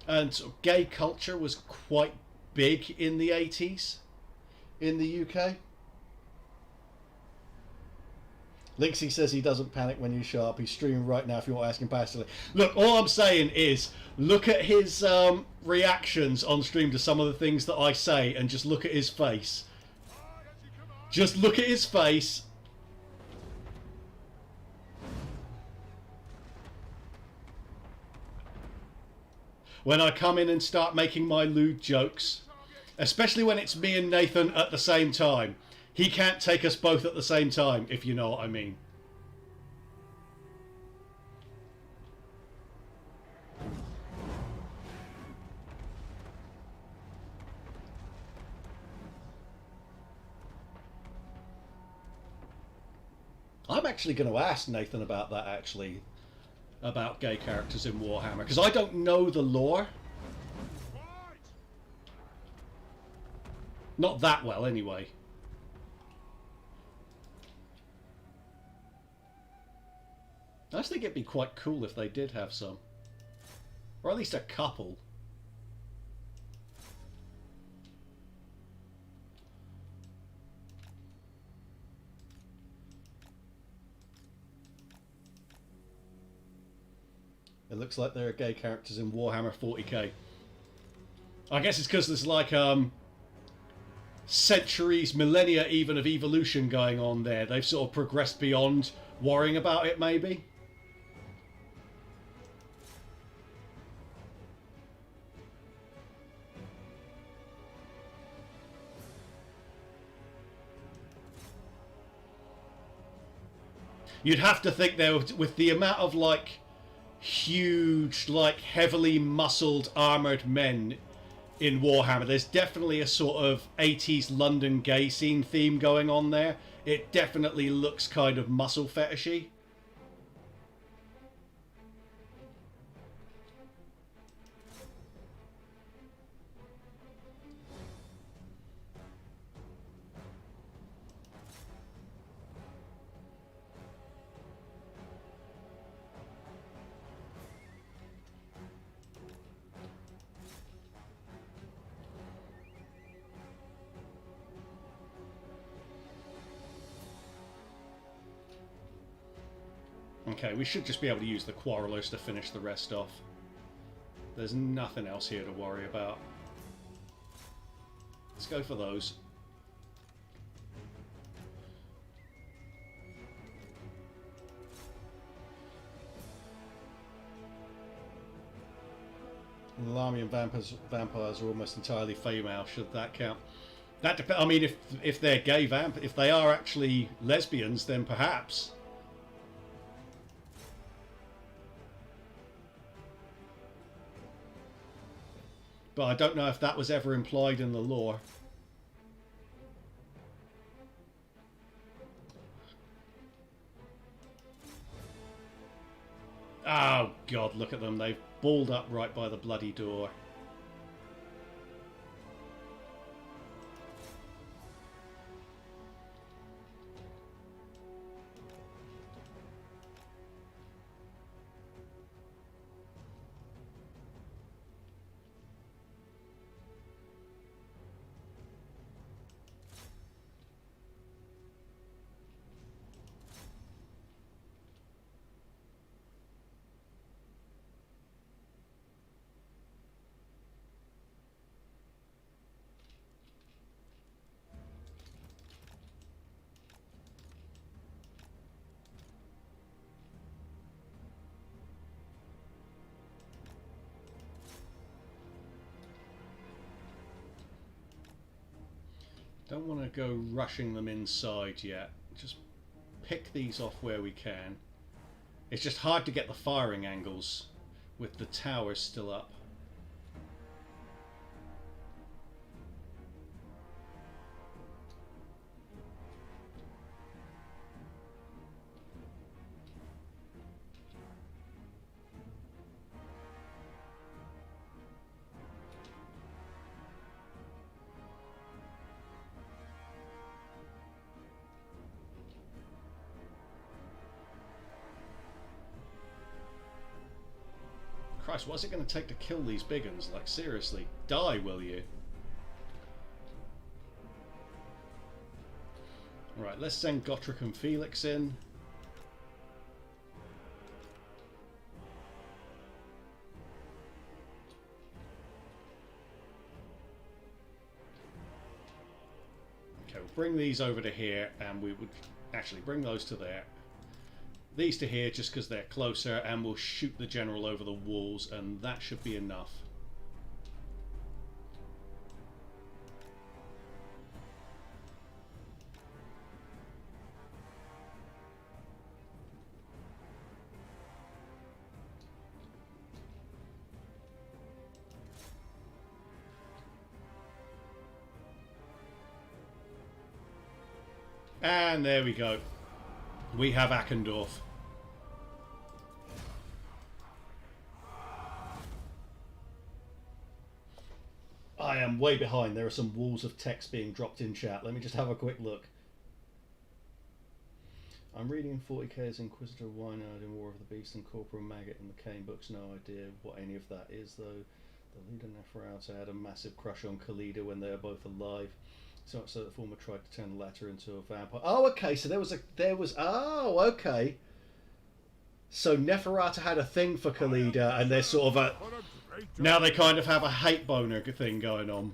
And sort of gay culture was quite big in the 80s in the UK. Linksy says he doesn't panic when you show up. He's streaming right now if you want to ask him personally. Look, all I'm saying is, look at his reactions on stream to some of the things that I say and just look at his face. Just look at his face. When I come in and start making my lewd jokes, especially when it's me and Nathan at the same time. He can't take us both at the same time, if you know what I mean. I'm actually going to ask Nathan about that, actually. About gay characters in Warhammer. Because I don't know the lore. Not that well, anyway. I just think it'd be quite cool if they did have some. Or at least a couple. It looks like there are gay characters in Warhammer 40k. I guess it's because there's like centuries, millennia even of evolution going on there. They've sort of progressed beyond worrying about it, maybe. You'd have to think there, with the amount of like huge, like heavily muscled armored men in Warhammer, there's definitely a sort of 80s London gay scene theme going on there. It definitely looks kind of muscle fetishy. Okay, we should just be able to use the Quarrelers to finish the rest off. There's nothing else here to worry about. Let's go for those. the Larmian vampires are almost entirely female. Should that count? That depends. I mean, if they're gay if they are actually lesbians, then perhaps. But I don't know if that was ever implied in the lore. Oh God, look at them. They've balled up right by the bloody door. Don't want to go rushing them inside yet. Just pick these off where we can. It's just hard to get the firing angles with the towers still up. Christ, what's it going to take to kill these big uns? Like, seriously, die, will you? Right, let's send Gotrek and Felix in. Okay, we'll bring these over to here, and we would actually bring those to there. These to here just because they're closer, and we'll shoot the general over the walls, and that should be enough. And there we go. We have Akendorf. I am way behind. There are some walls of text being dropped in chat. Let me just have a quick look. I'm reading in 40k as Inquisitor Wynard in War of the Beast and Corporal Maggot in the Kane books. No idea what any of that is, though. The leader Neferata had a massive crush on Khalida when they were both alive. So much so the former tried to turn the latter into a vampire. Oh, okay. So oh, okay. So Neferata had a thing for Khalida, and they're sort of now they kind of have a hate boner thing going on.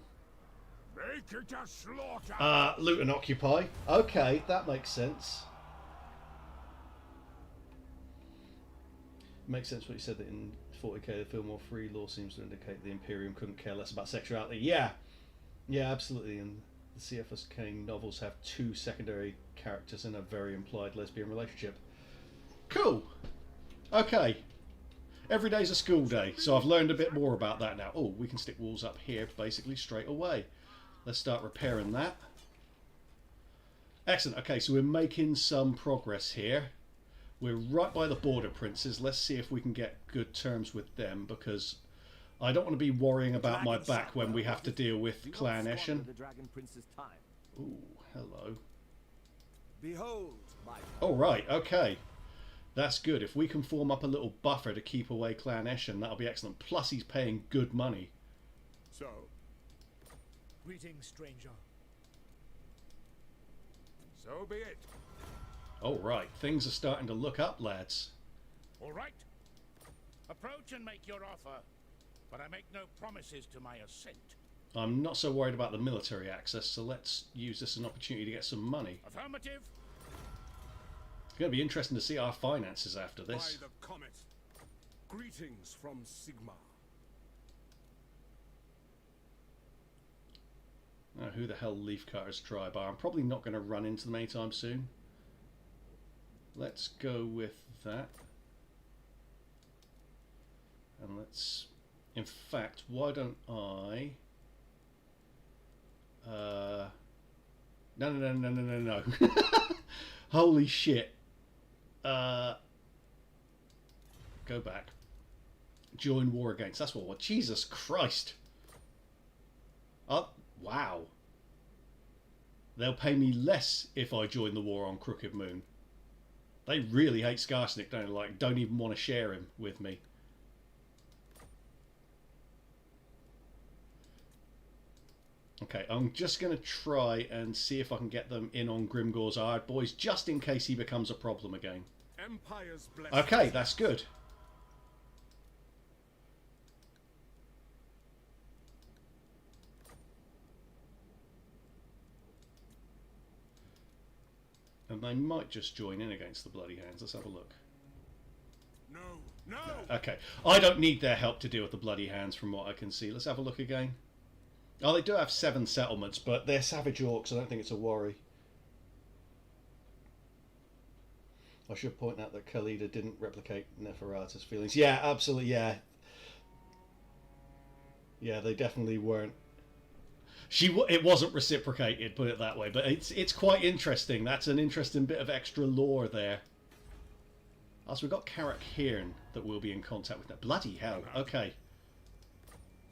Make it a slaughter. Loot and occupy. Okay, that makes sense. Makes sense what you said that in 40k the film or free law seems to indicate the Imperium couldn't care less about sexuality. Yeah, absolutely. And the C.F.S. King novels have two secondary characters in a very implied lesbian relationship. Cool. Okay. Every day's a school day, so I've learned a bit more about that now. Oh, we can stick walls up here basically straight away. Let's start repairing that. Excellent. Okay, so we're making some progress here. We're right by the border princes. Let's see if we can get good terms with them, because I don't want to be worrying about my back when we have to deal with Clan Eshin. Ooh, hello. Behold, my Oh, right, okay. That's good. If we can form up a little buffer to keep away Clan Eshin, that'll be excellent. Plus, he's paying good money. So, Greetings, stranger. so be it. Oh, right. Things are starting to look up, lads. All right. Approach and make your offer, but I make no promises to my assent. I'm not so worried about the military access, so let's use this as an opportunity to get some money. Affirmative. It's going to be interesting to see our finances after this. By the comet. Greetings from Sigma. who the hell Leafcutter's tribe are. I'm probably not going to run into them anytime soon. Let's go with that. And let's... In fact, why don't I... No. Holy shit. Go back. Join war against. That's what. Jesus Christ. Oh, wow. They'll pay me less if I join the war on Crooked Moon. They really hate Skarsnik, don't they? Like, don't even want to share him with me. Okay, I'm just going to try and see if I can get them in on Grimgor's Ard Boys, just in case he becomes a problem again. Empire's blessed. Okay, that's good. And they might just join in against the Bloody Hands. Let's have a look. No, no. Okay, I don't need their help to deal with the Bloody Hands from what I can see. Let's have a look again. Oh, they do have 7 settlements, but they're savage orcs. I don't think it's a worry. I should point out that Khalida didn't replicate Neferata's feelings. Yeah, absolutely, yeah. Yeah, they definitely weren't. It wasn't reciprocated, put it that way, but it's quite interesting. That's an interesting bit of extra lore there. Also, we've got Carrick Hearn that we'll be in contact with. Bloody hell, okay.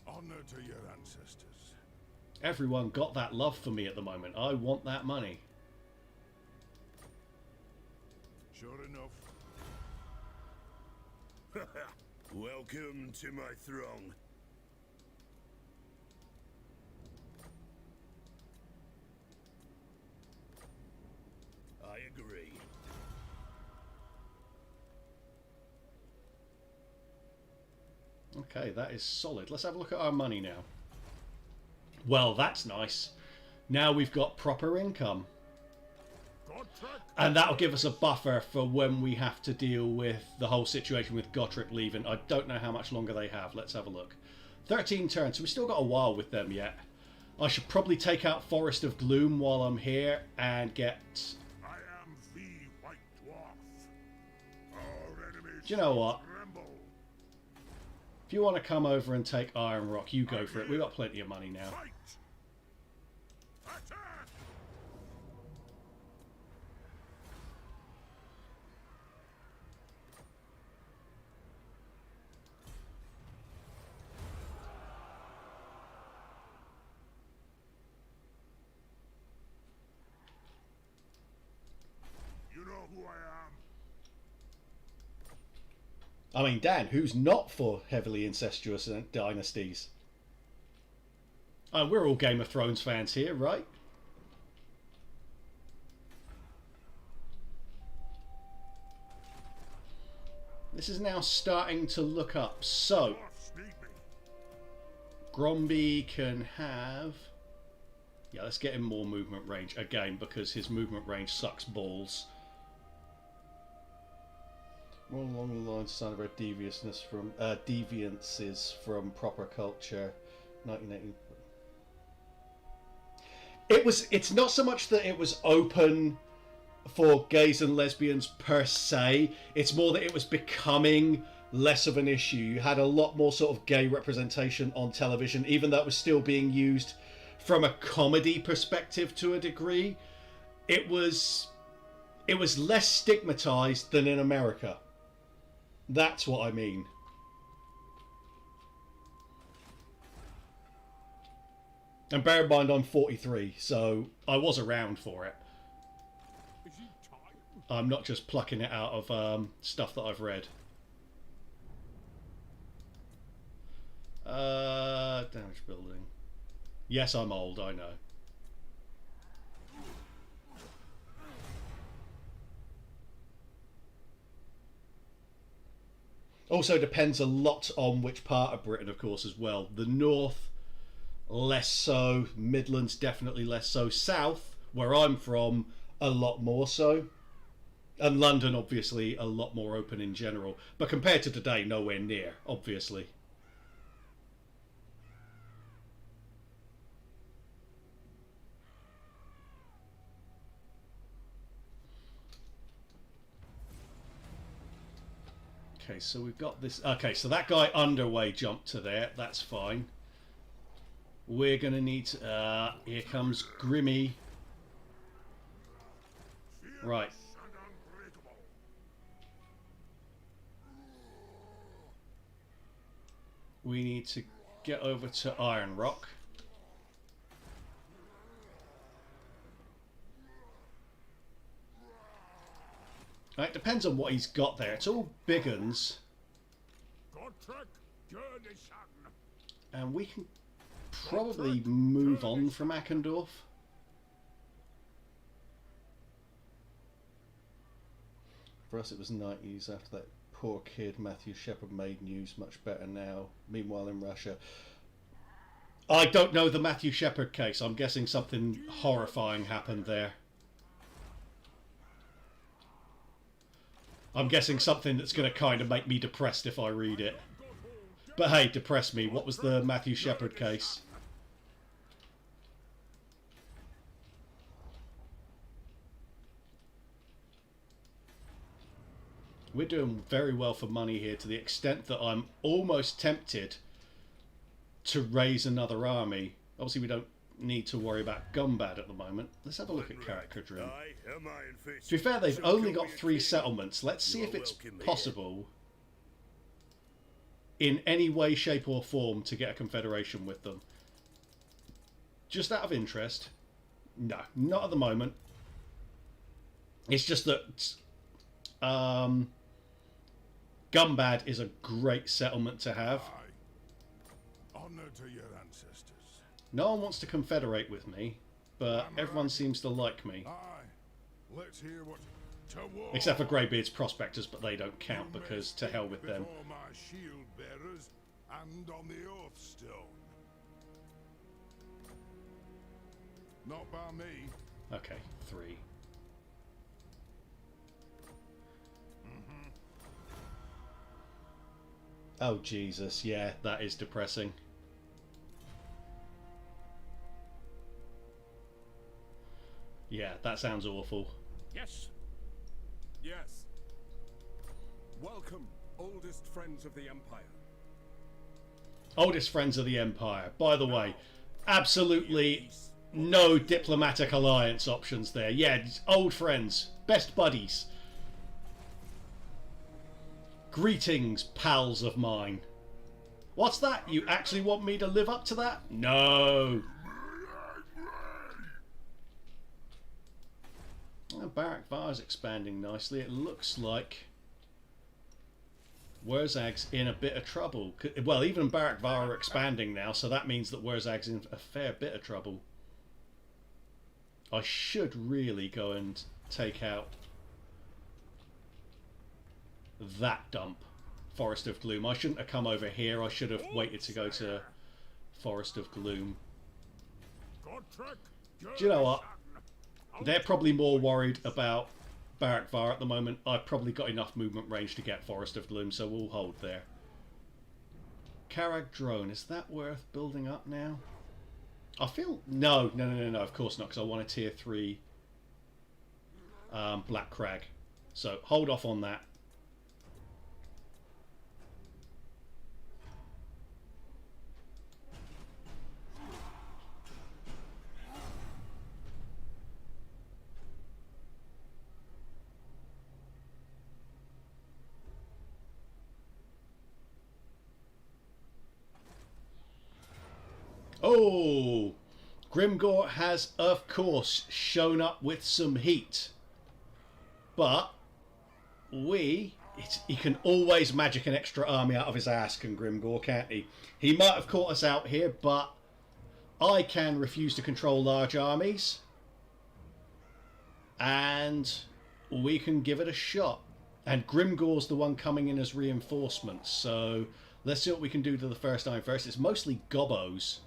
Honor to your ancestors. Everyone got that love for me at the moment. I want that money. Sure enough. Welcome to my throng. I agree. Okay, that is solid. Let's have a look at our money now. Well, that's nice. Now we've got proper income. And that'll give us a buffer for when we have to deal with the whole situation with Gotrek leaving. I don't know how much longer they have. Let's have a look. 13 turns, so we've still got a while with them yet. I should probably take out Forest of Gloom while I'm here and get... I am the White Dwarf. Our enemies Do you know what? tremble. If you want to come over and take Iron Rock, you go for it. We've got plenty of money now. Fight! Attack! You know who I am. I mean, Dan, who's not for heavily incestuous dynasties? We're all Game of Thrones fans here, right? This is now starting to look up. So, Dwarfs need me. Gromby can have... Yeah, let's get him more movement range again because his movement range sucks balls. More along the lines of sign of our deviousness from deviances from proper culture. 1980. It's not so much that it was open for gays and lesbians per se. It's more that it was becoming less of an issue. You had a lot more sort of gay representation on television, even though it was still being used from a comedy perspective to a degree. It was less stigmatized than in America. That's what I mean. And bear in mind I'm 43, so I was around for it. Is he tired? I'm not just plucking it out of stuff that I've read. Damaged building. Yes, I'm old, I know. Also depends a lot on which part of Britain, of course, as well. The north, less so. Midlands, definitely less so. South, where I'm from, a lot more so. And London, obviously, a lot more open in general. But compared to today, nowhere near, obviously. Okay, so we've got this. Okay, so that guy underway jumped to there. That's fine. We're gonna need to, here comes Grimmy. Right. We need to get over to Iron Rock. Right, it depends on what he's got there. It's all big uns. And we can probably move on from Ackendorf. For us it was 90s. After that poor kid Matthew Shepard made news much better now. Meanwhile in Russia. I don't know the Matthew Shepard case. I'm guessing something horrifying happened there. I'm guessing something that's going to kind of make me depressed if I read it. But hey, depress me. What was the Matthew Shepard case? We're doing very well for money here, to the extent that I'm almost tempted to raise another army. Obviously we don't need to worry about Gumbad at the moment. Let's have a look at Karakadrim. To be fair, they've only got 3 settlements. Let's see if it's possible in any way, shape or form to get a confederation with them. Just out of interest. No, not at the moment. It's just that Gumbad is a great settlement to have. Honor to your ancestors. No one wants to confederate with me, but everyone seems to like me. Aye. Let's hear what to war. Except for Greybeard's prospectors, but they don't count because to hell with them. Before my shield bearers and on the oath stone. Not by me. Okay, 3. Oh Jesus, yeah, that is depressing. Yeah, that sounds awful. Yes. Yes. Welcome, oldest friends of the Empire. Oldest friends of the Empire. By the way, absolutely no diplomatic alliance options there. Yeah, old friends, best buddies. Greetings, pals of mine. What's that? You actually want me to live up to that? No. Oh, Barak Var's expanding nicely. It looks like Wurzag's in a bit of trouble. Well, even Barak Var are expanding now, so that means that Wurzag's in a fair bit of trouble. I should really go and take out that dump, Forest of Gloom. I shouldn't have come over here. I should have waited to go to Forest of Gloom. Do you know what? They're probably more worried about Barak Var at the moment. I've probably got enough movement range to get Forest of Gloom, so we'll hold there. Karag Drone, is that worth building up now? I feel... No, of course not, because I want a tier 3 Black Crag. So hold off on that. Oh, Grimgor has, of course, shown up with some heat. But he can always magic an extra army out of his ass, can Grimgor, can't he? He might have caught us out here, but I can refuse to control large armies. And we can give it a shot. And Grimgor's the one coming in as reinforcements. So let's see what we can do to the first army first. It's mostly gobos.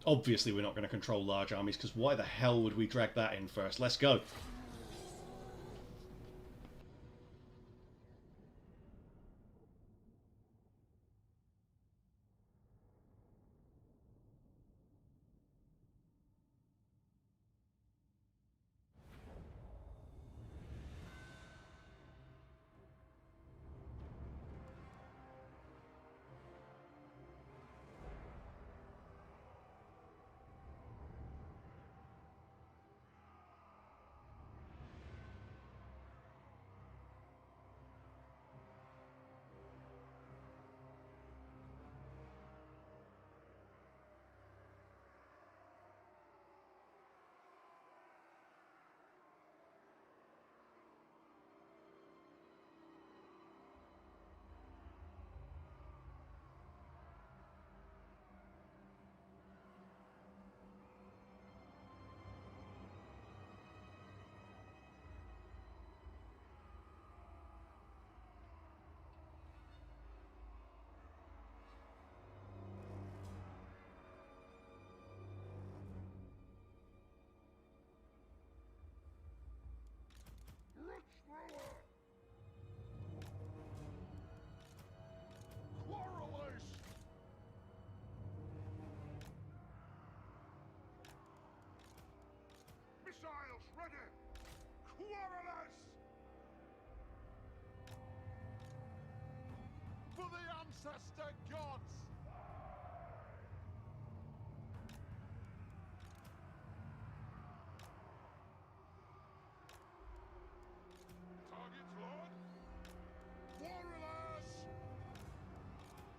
Obviously we're not going to control large armies, because why the hell would we drag that in first? Let's go. For the ancestor gods! Targets, Lord? Warriors!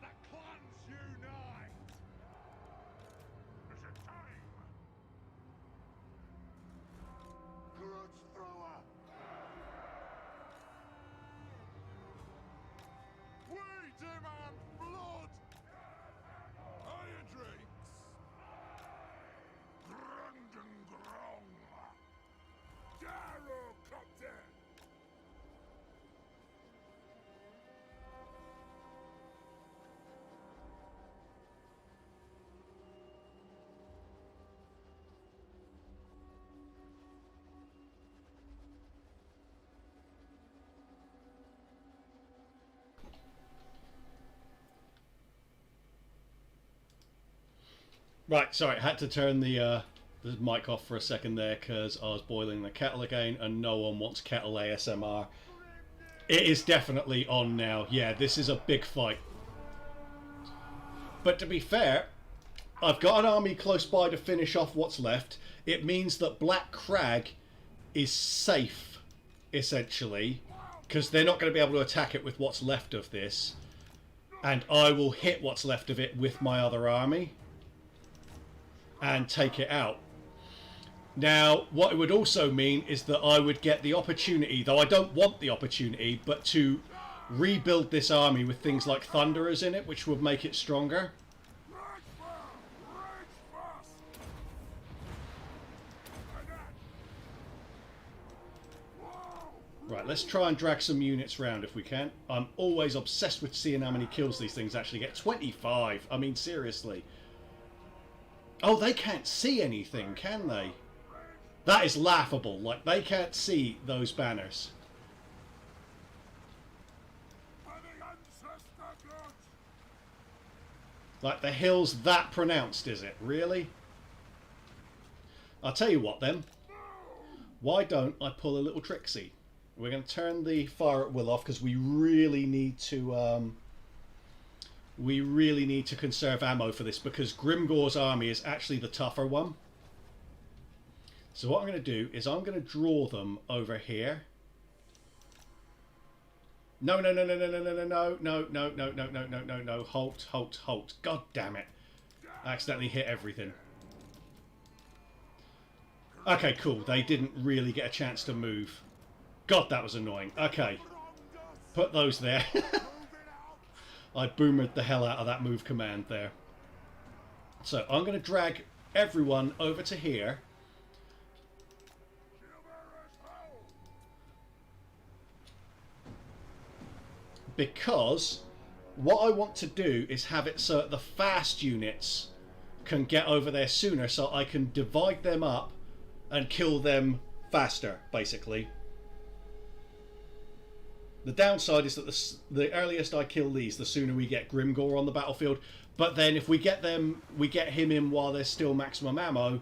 The clans unite! Is it time? Grudge thrower! We demand blood! Higher drinks! Grudge. Gyrocopter! Right, sorry, I had to turn the mic off for a second there because I was boiling the kettle again, and no one wants kettle ASMR. It is definitely on now. Yeah, this is a big fight. But to be fair, I've got an army close by to finish off what's left. It means that Black Crag is safe, essentially, because they're not going to be able to attack it with what's left of this. And I will hit what's left of it with my other army and take it out. Now, what it would also mean is that I would get the opportunity, though I don't want the opportunity, but to rebuild this army with things like Thunderers in it, which would make it stronger. Right, let's try and drag some units round if we can. I'm always obsessed with seeing how many kills these things actually get. 25! I mean, seriously. Oh, they can't see anything, can they? That is laughable. Like, they can't see those banners. Like, the hill's that pronounced, is it? Really? I'll tell you what, then. Why don't I pull a little tricksy? We're going to turn the fire at will off because we really need to... we really need to conserve ammo for this because Grimgor's army is actually the tougher one. So what I'm going to do is I'm going to draw them over here. No, no, no, no, no, no, no, no, no, no, no, no, no, no, no, no, halt, halt, halt. God damn it. I accidentally hit everything. Okay, cool. They didn't really get a chance to move. God, that was annoying. Okay. Put those there. I boomered the hell out of that move command there. So I'm going to drag everyone over to here. Because what I want to do is have it so that the fast units can get over there sooner so I can divide them up and kill them faster, basically. The downside is that the earliest I kill these, the sooner we get Grimgor on the battlefield. But then if we get him in while there's still maximum ammo,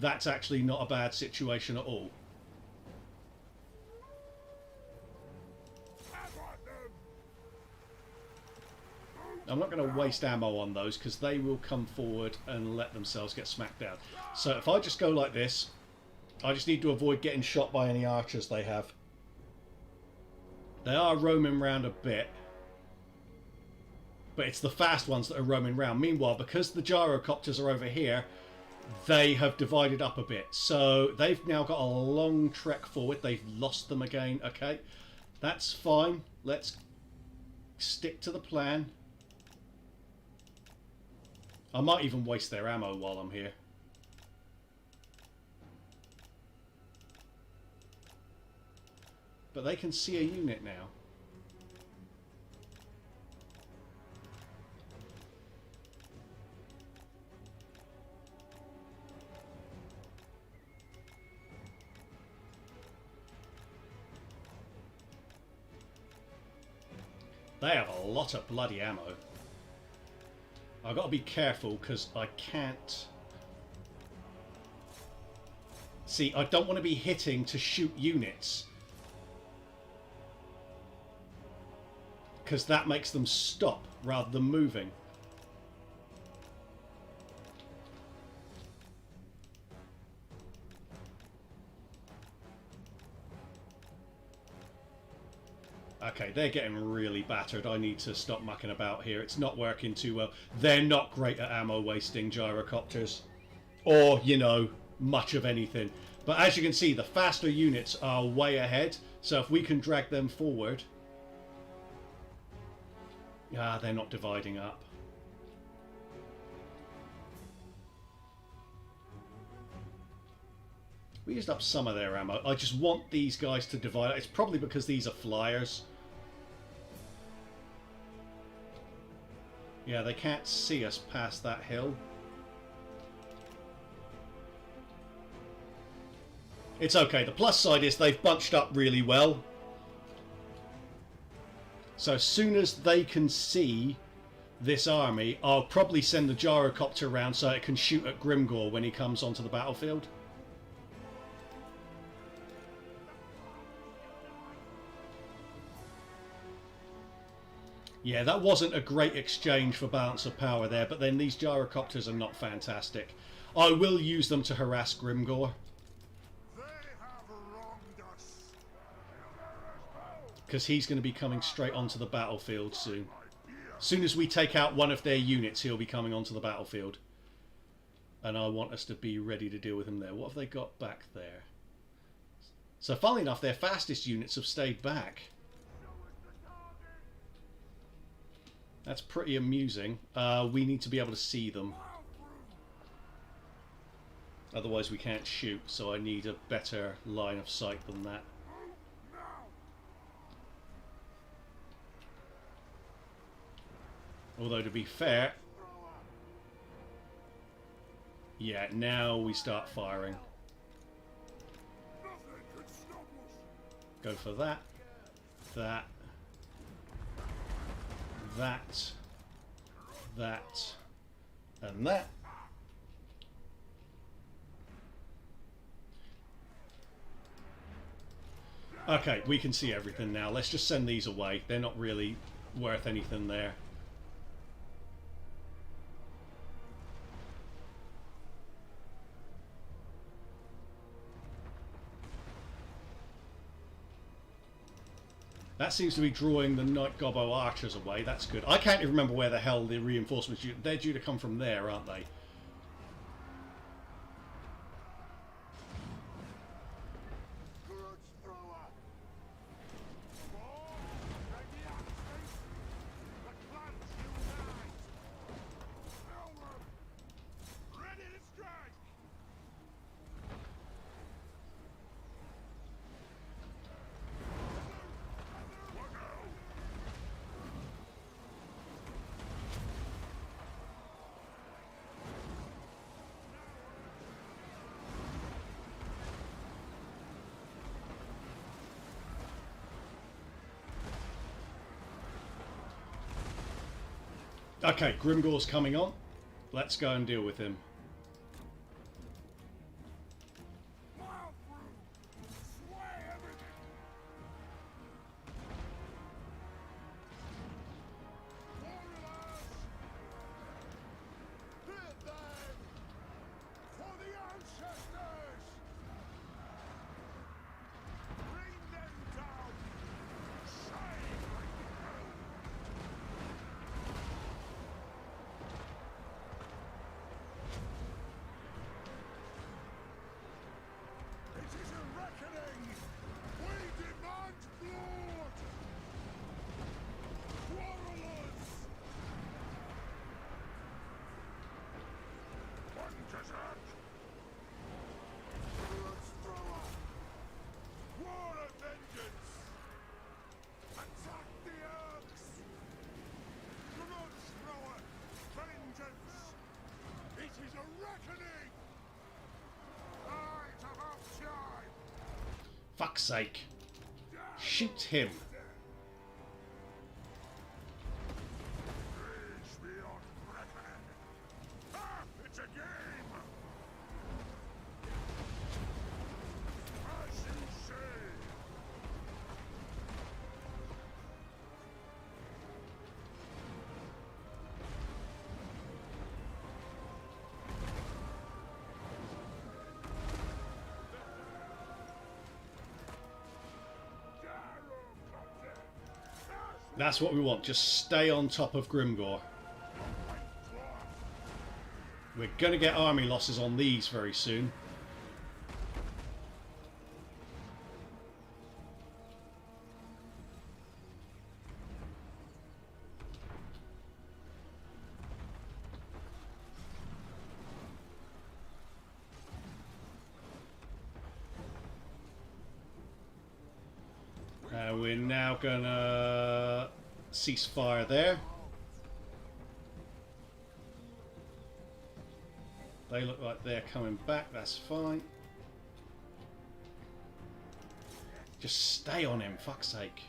that's actually not a bad situation at all. I'm not going to waste ammo on those because they will come forward and let themselves get smacked down. So if I just go like this, I just need to avoid getting shot by any archers they have. They are roaming around a bit, but it's the fast ones that are roaming around. Meanwhile, because the gyrocopters are over here, they have divided up a bit. So they've now got a long trek forward. They've lost them again. Okay, that's fine. Let's stick to the plan. I might even waste their ammo while I'm here. But they can see a unit now. They have a lot of bloody ammo. I've got to be careful because I can't... See, I don't want to be hitting to shoot units. because that makes them stop rather than moving. Okay, they're getting really battered. I need to stop mucking about here. It's not working too well. They're not great at ammo wasting, gyrocopters. Or, you know, much of anything. But as you can see, the faster units are way ahead. So if we can drag them forward... Ah, they're not dividing up. We used up some of their ammo. I just want these guys to divide. It's probably because these are flyers. Yeah, they can't see us past that hill. It's okay. The plus side is they've bunched up really well. So as soon as they can see this army, I'll probably send the gyrocopter around so it can shoot at Grimgor when he comes onto the battlefield. Yeah, that wasn't a great exchange for balance of power there, but then these gyrocopters are not fantastic. I will use them to harass Grimgor. They have wronged us. Because he's going to be coming straight onto the battlefield soon. As soon as we take out one of their units, he'll be coming onto the battlefield. And I want us to be ready to deal with him there. What have they got back there? So funnily enough, their fastest units have stayed back. That's pretty amusing. We need to be able to see them. Otherwise we can't shoot, so I need a better line of sight than that. Although to be fair... Yeah, now we start firing. Go for that. That. That, that, and that. Okay, we can see everything now. Let's just send these away. They're not really worth anything there. That seems to be drawing the Night Gobbo archers away. That's good. I can't even remember where the hell the reinforcements... They're due to come from there, aren't they? Okay, Grimgor's coming on. Let's go and deal with him. Fuck's sake. Shoot him. It's a game! As you say! That's what we want. Just stay on top of Grimgor. We're going to get army losses on these very soon. We're now gonna cease fire there. They look like they're coming back, that's fine. Just stay on him, fuck's sake.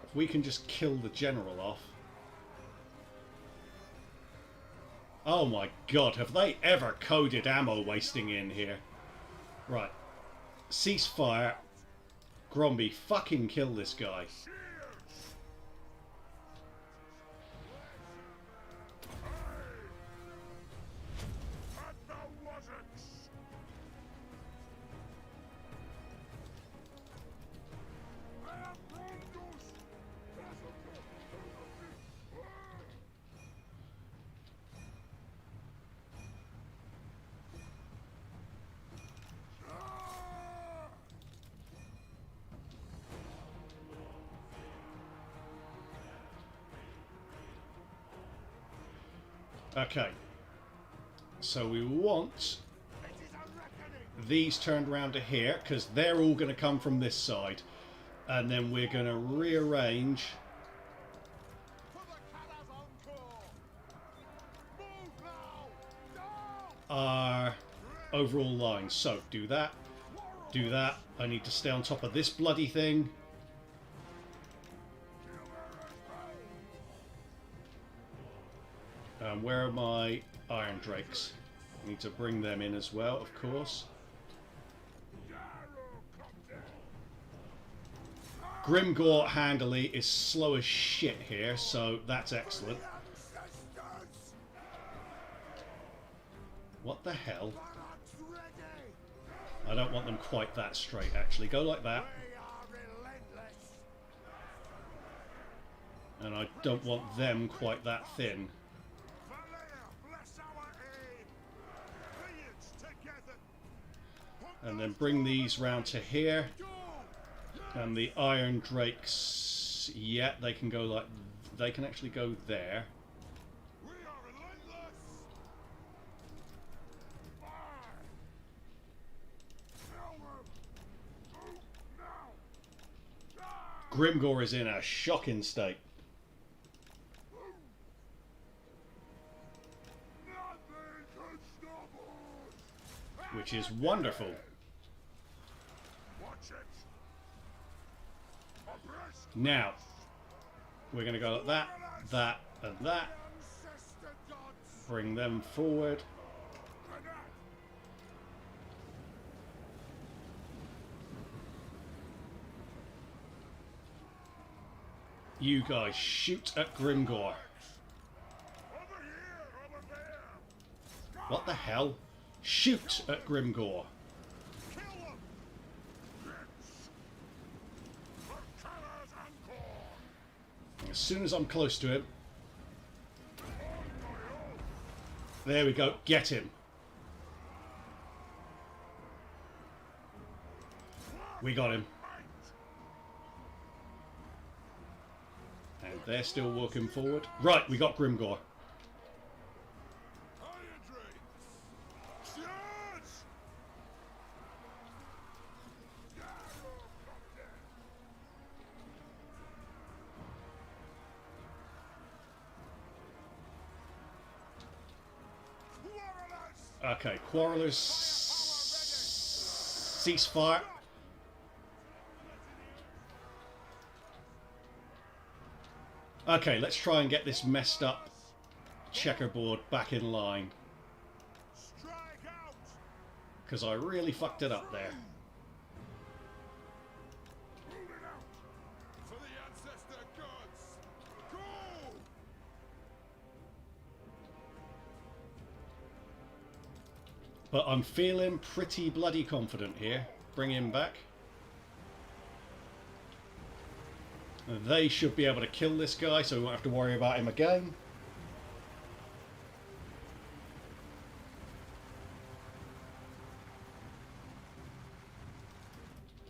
If we can just kill the general off. Oh my god, have they ever coded ammo wasting in here? Right. Ceasefire. Gromby, fucking kill this guy. Okay, so we want these turned around to here because they're all going to come from this side, and then we're going to rearrange our overall line. So do that, do that. I need to stay on top of this bloody thing. Where are my Iron Drakes? I need to bring them in as well, of course. Grimgor handily is slow as shit here, so that's excellent. What the hell? I don't want them quite that straight, actually. Go like that. And I don't want them quite that thin. And then bring these round to here. And the Iron Drakes, yeah, they can go like, they can actually go there. Grimgor is in a shocking state. Which is wonderful. Now, we're going to go like that, that, and that. Bring them forward. You guys shoot at Grimgor. What the hell? Shoot at Grimgor. As soon as I'm close to him. There we go. Get him. We got him. And they're still walking forward. Right, we got Grimgor. Okay, Quarrelers, ceasefire. Okay, let's try and get this messed up checkerboard back in line. Because I really fucked it up there. But I'm feeling pretty bloody confident here. Bring him back. They should be able to kill this guy, so we won't have to worry about him again.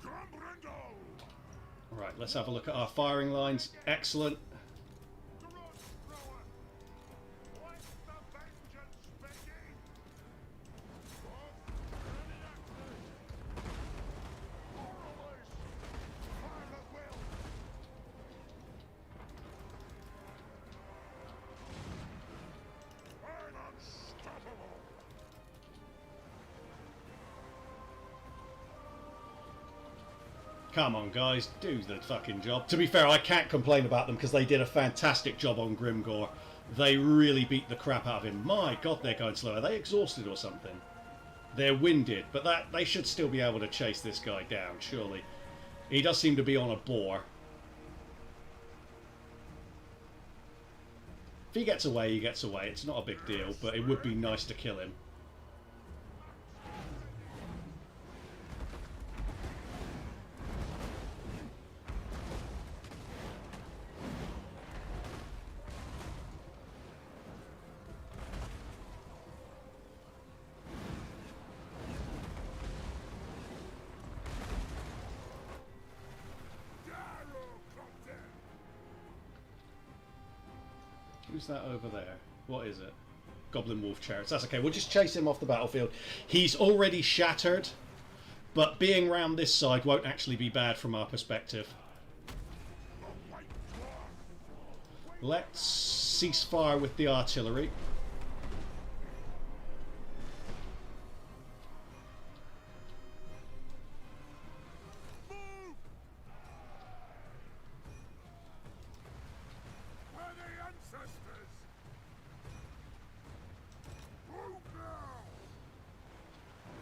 Grombrindal! Right, let's have a look at our firing lines. Excellent. Grudge thrower! Let the vengeance begin! Moralize! Fire at will! And unstoppable! Come on, guys, do the fucking job. To be fair, I can't complain about them because they did a fantastic job on Grimgor. They really beat the crap out of him. My God, they're going slow. Are they exhausted or something? They're winded, but that they should still be able to chase this guy down, surely. He does seem to be on a boar. If he gets away, he gets away. It's not a big deal, but it would be nice to kill him. Who's that over there? What is it? Goblin Wolf Chariots. That's okay. We'll just chase him off the battlefield. He's already shattered, but being round this side won't actually be bad from our perspective. Let's cease fire with the artillery.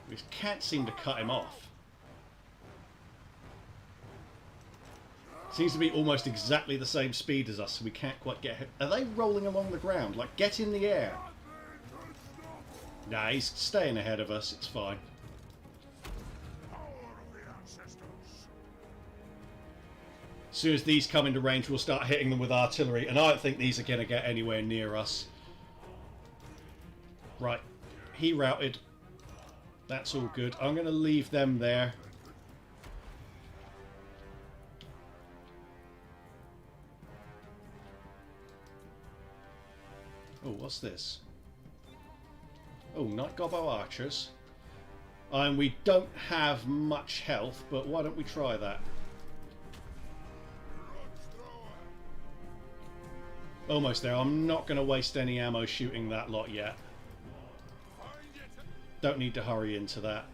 We can't seem to cut him off. Seems to be almost exactly the same speed as us, so we can't quite get him. Are they rolling along the ground? Like, get in the air. Nah, he's staying ahead of us. It's fine. As soon as these come into range, we'll start hitting them with artillery, and I don't think these are going to get anywhere near us. Right. He routed. That's all good. I'm going to leave them there. Oh, what's this? Oh, Night Gobbo Archers. And we don't have much health, but why don't we try that? Almost there. I'm not going to waste any ammo shooting that lot yet. Don't need to hurry into that.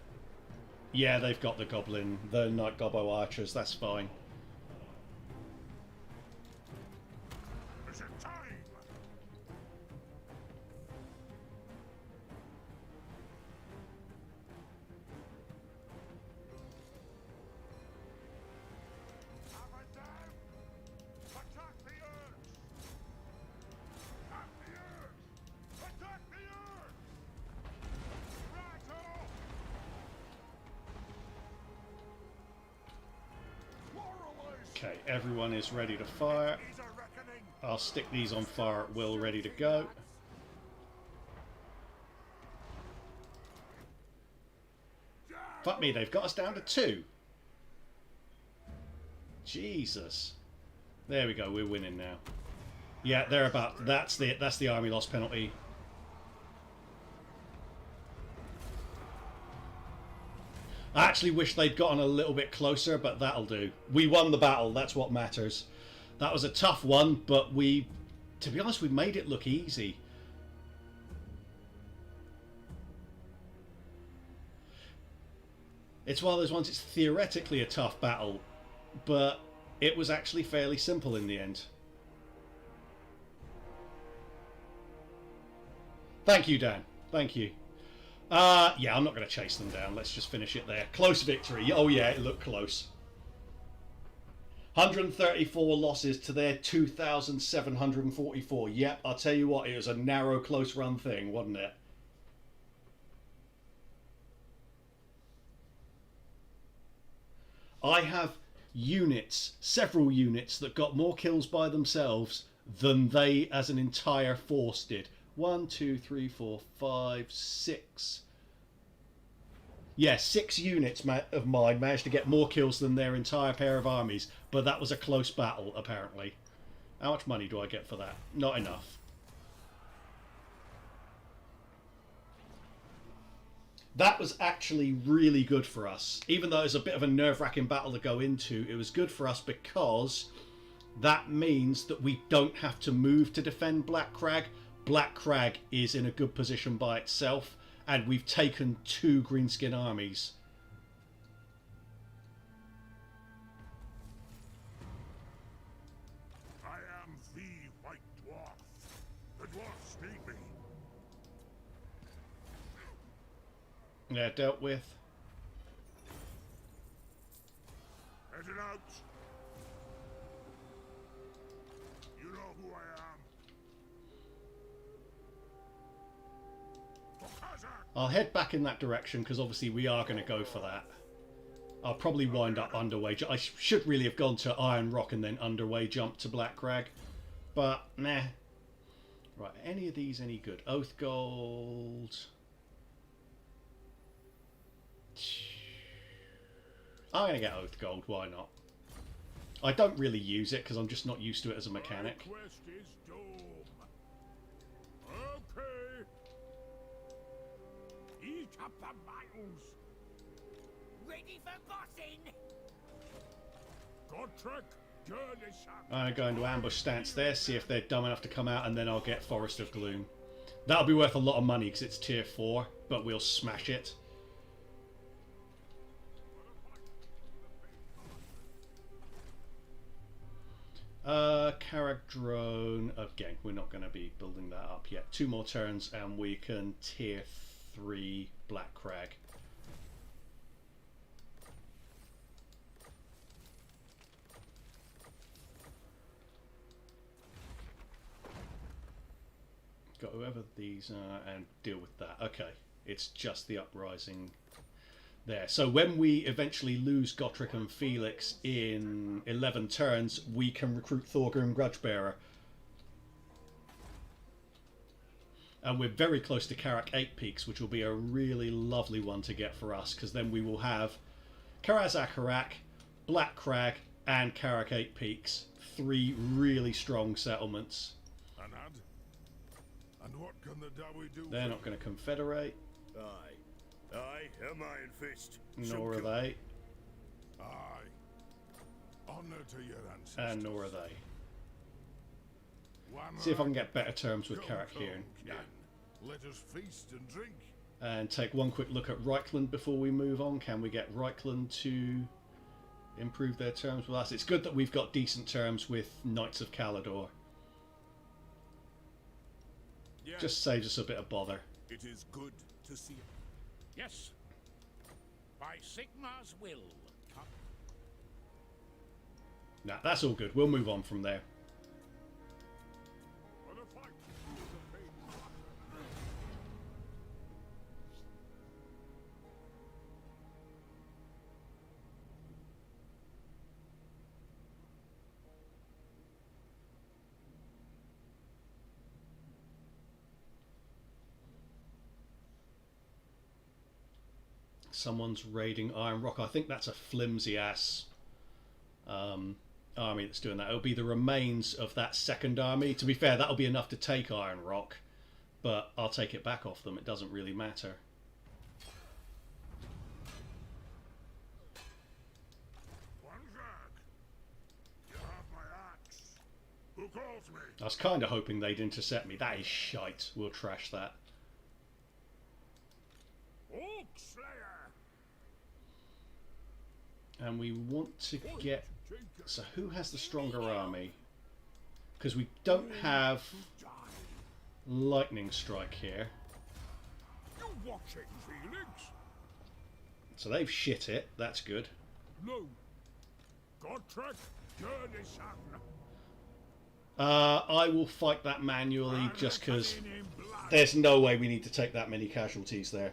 Yeah, they've got the goblin, the Night Gobbo Archers, that's fine. Is it time? Have it down! Attack the earth! Attack the earth! Attack the earth! Rattle! Moralize! Okay, everyone is ready to fire. He's a reckoning! I'll stick these on fire at will, ready to go. Fuck me, they've got us down to 2. Jesus. There we go, we're winning now. Yeah, they're about. That's the army loss penalty. I actually wish they'd gotten a little bit closer, but that'll do. We won the battle, that's what matters. That was a tough one, but to be honest, we made it look easy. It's one of those ones, it's theoretically a tough battle, but it was actually fairly simple in the end. Thank you, Dan. Thank you. Yeah, I'm not going to chase them down. Let's just finish it there. Close victory. Oh, yeah, it looked close. 134 losses to their 2,744. Yep, I'll tell you what, it was a narrow, close run thing, wasn't it? I have units, several units, that got more kills by themselves than they as an entire force did. 1, 2, 3, 4, 5, 6. Yeah, 6 units of mine managed to get more kills than their entire pair of armies, but that was a close battle, apparently. How much money do I get for that? Not enough. That was actually really good for us. Even though it was a bit of a nerve-wracking battle to go into, it was good for us because that means that we don't have to move to defend Black Crag. Black Crag is in a good position by itself, and we've taken 2 greenskin armies. I am the White Dwarf. The dwarfs need me. Yeah, dealt with. Headed out. You know who I am. For Kazakh. I'll head back in that direction because obviously we are going to go for that. I'll probably wind up underway. I should really have gone to Iron Rock and then underway jump to Black Crag. But, nah. Right, any of these any good? Oath Gold. I'm going to get Oath Gold, why not? I don't really use it because I'm just not used to it as a mechanic. My quest is doom. Okay. Eat up the vitals. Ready for bossing? Godtrek, journey son. I'm going to ambush stance there, see if they're dumb enough to come out, and then I'll get Forest of Gloom. That'll be worth a lot of money because it's tier 4, but we'll smash it. Carrack Drone. Again, we're not going to be building that up yet. 2 more turns and we can tier 3 Black Crag. Got whoever these are and deal with that. Okay, it's just the uprising there. So when we eventually lose Gotrek and Felix in 11 turns, we can recruit Thorgrim Grudgebearer. And we're very close to Carrack 8 Peaks, which will be a really lovely one to get for us, because then we will have Karazakarak, Black Crag, and Carrack 8 Peaks. 3 really strong settlements. Anad? And what can the Dawi do? They're not going to confederate, Aye. Aye, am Iron Fist. nor are they, Aye. Honor to your ancestors. and nor are they. One See if I can rock, get better terms with go Carrack here. home, Nah. kin. Let us feast and drink. And take one quick look at Reichland before we move on. Can we get Reichland to improve their terms with us? It's good that we've got decent terms with Knights of Calador. Yes, Just saves us a bit of bother. it is good to see. Yes. By Sigmar's will. Nah, that's all good. We'll move on from there. For the fight. Someone's raiding Iron Rock. I think that's a flimsy ass army that's doing that. It'll be the remains of that second army. To be fair, that'll be enough to take Iron Rock, but I'll take it back off them. It doesn't really matter. Wanzak, you have my axe. Who calls me? I was kind of hoping they'd intercept me. That is shite. We'll trash that. Oak Slayer. And we want to get... So who has the stronger army? Because we don't have Lightning Strike here. You watching, Felix? So they've shit it. That's good. No. Godtrek, journey son. I will fight that manually just because there's no way we need to take that many casualties there.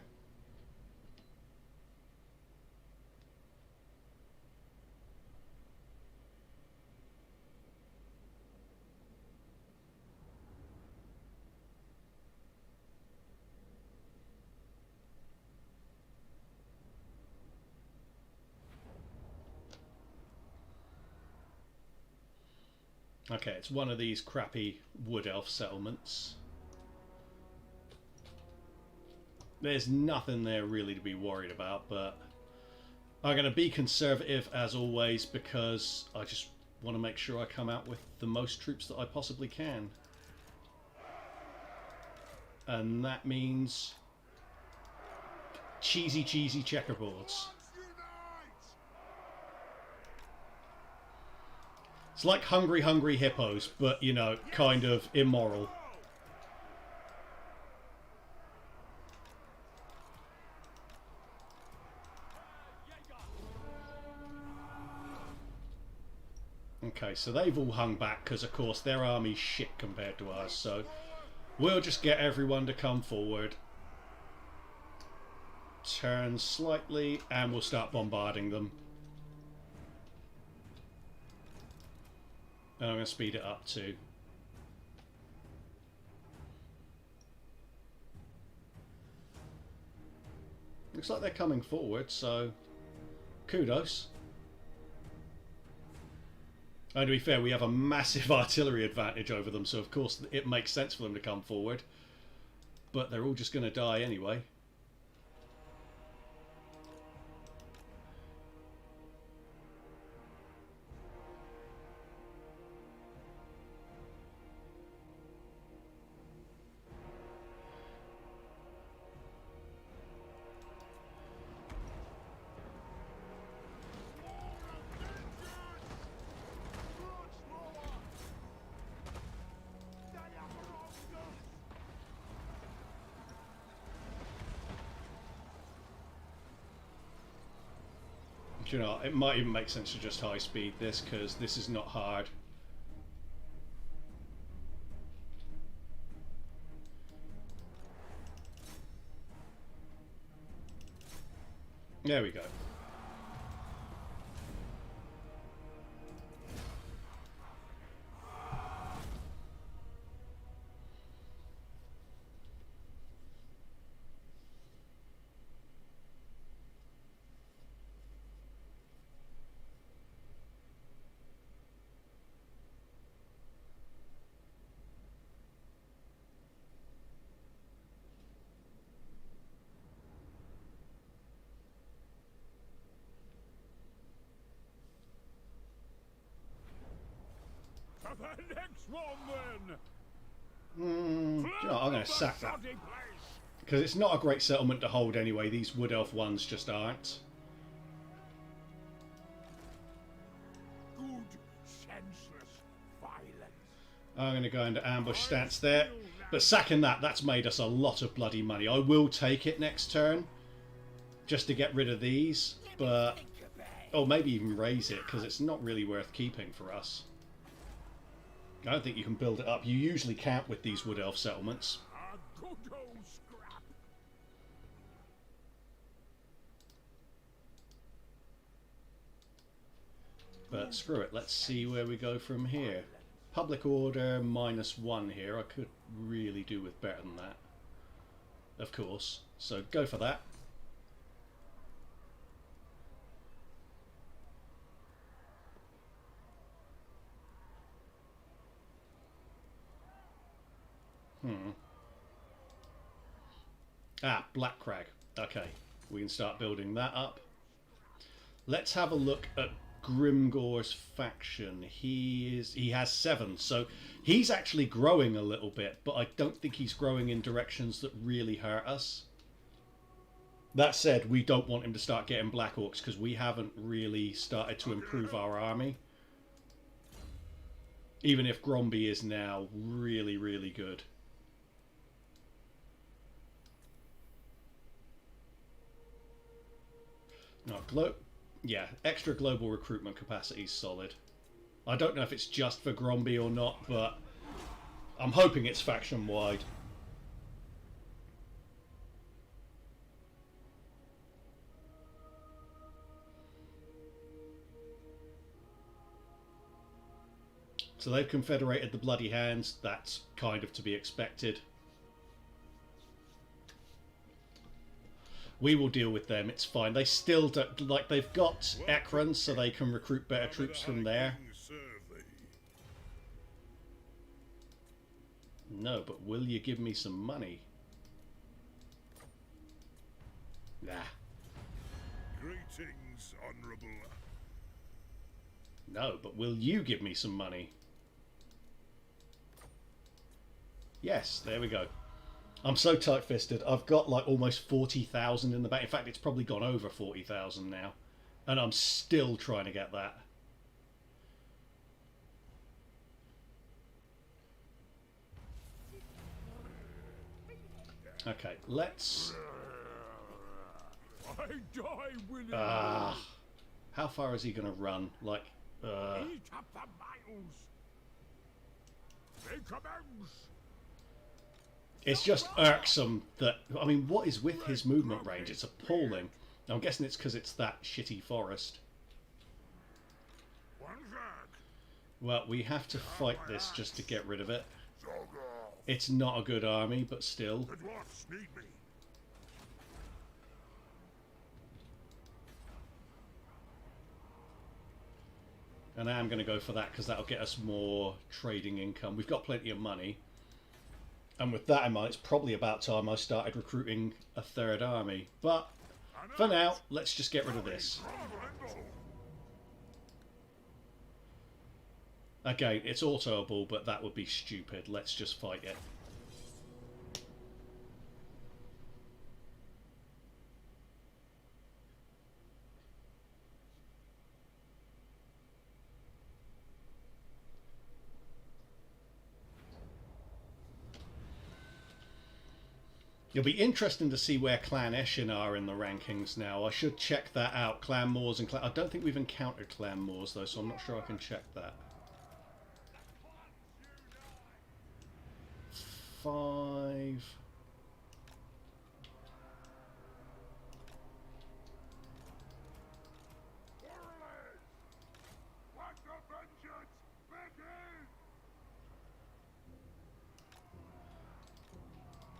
Okay, it's one of these crappy wood elf settlements. There's nothing there really to be worried about, but I'm going to be conservative as always because I just want to make sure I come out with the most troops that I possibly can. And that means cheesy checkerboards. It's like hungry hippos, but, you know, kind of immoral. Okay, so they've all hung back because, of course, their army's shit compared to ours, so we'll just get everyone to come forward. Turn slightly, and we'll start bombarding them. And I'm going to speed it up too. Looks like they're coming forward, so kudos. And to be fair, we have a massive artillery advantage over them, so of course it makes sense for them to come forward. But they're all just going to die anyway. You know, it might even make sense to just high speed this because this is not hard. There we go. The next one, then. You know, I'm going to sack that because it's not a great settlement to hold anyway. These wood elf ones just aren't. Good, senseless violence. I'm going to go into ambush stance there, but sacking that's made us a lot of bloody money. I will take it next turn just to get rid of these, but or maybe even raise it because it's not really worth keeping for us. I don't think you can build it up. You usually can't with these wood elf settlements. A good old scrap. But screw it, let's see where we go from here. Public order -1 here. I could really do with better than that, of course. So go for that. Ah, Black Crag. Okay, we can start building that up. Let's have a look at Grimgore's faction. He has 7, so he's actually growing a little bit, but I don't think he's growing in directions that really hurt us. That said, we don't want him to start getting Black Orcs because we haven't really started to improve our army. Even if Gromby is now really, really good. No, yeah, extra global recruitment capacity is solid. I don't know if it's just for Gromby or not, but I'm hoping it's faction-wide. So they've confederated the Bloody Hands. That's kind of to be expected. We will deal with them, it's fine. They still don't, like, they've got Ekron, so they can recruit better troops from there. No, but will you give me some money? Nah. Greetings, Honourable. No, but will you give me some money? Yes, there we go. I'm so tight-fisted. I've got like almost 40,000 in the bank. In fact, it's probably gone over 40,000 now. And I'm still trying to get that. Okay, let's... I die willingly. How far is he going to run? Like, Eat up the vitals. They commence. it's just irksome that... I mean, what is with his movement range? It's appalling. I'm guessing it's because it's that shitty forest. One zag. Well, we have to fight this just to get rid of it. Jog off. It's not a good army, but still. The dwarfs need me. And I am going to go for that because that'll get us more trading income. We've got plenty of money. And with that in mind, it's probably about time I started recruiting a third army. But for now, let's just get rid of this. Grombrindal. Again, it's autoable, but that would be stupid. Let's just fight it. It'll be interesting to see where Clan Eshin are in the rankings now. I should check that out. Clan Moors and Clan... I don't think we've encountered Clan Moors, though, so I'm not sure I can check that. 5... Warriors! Let the vengeance begin!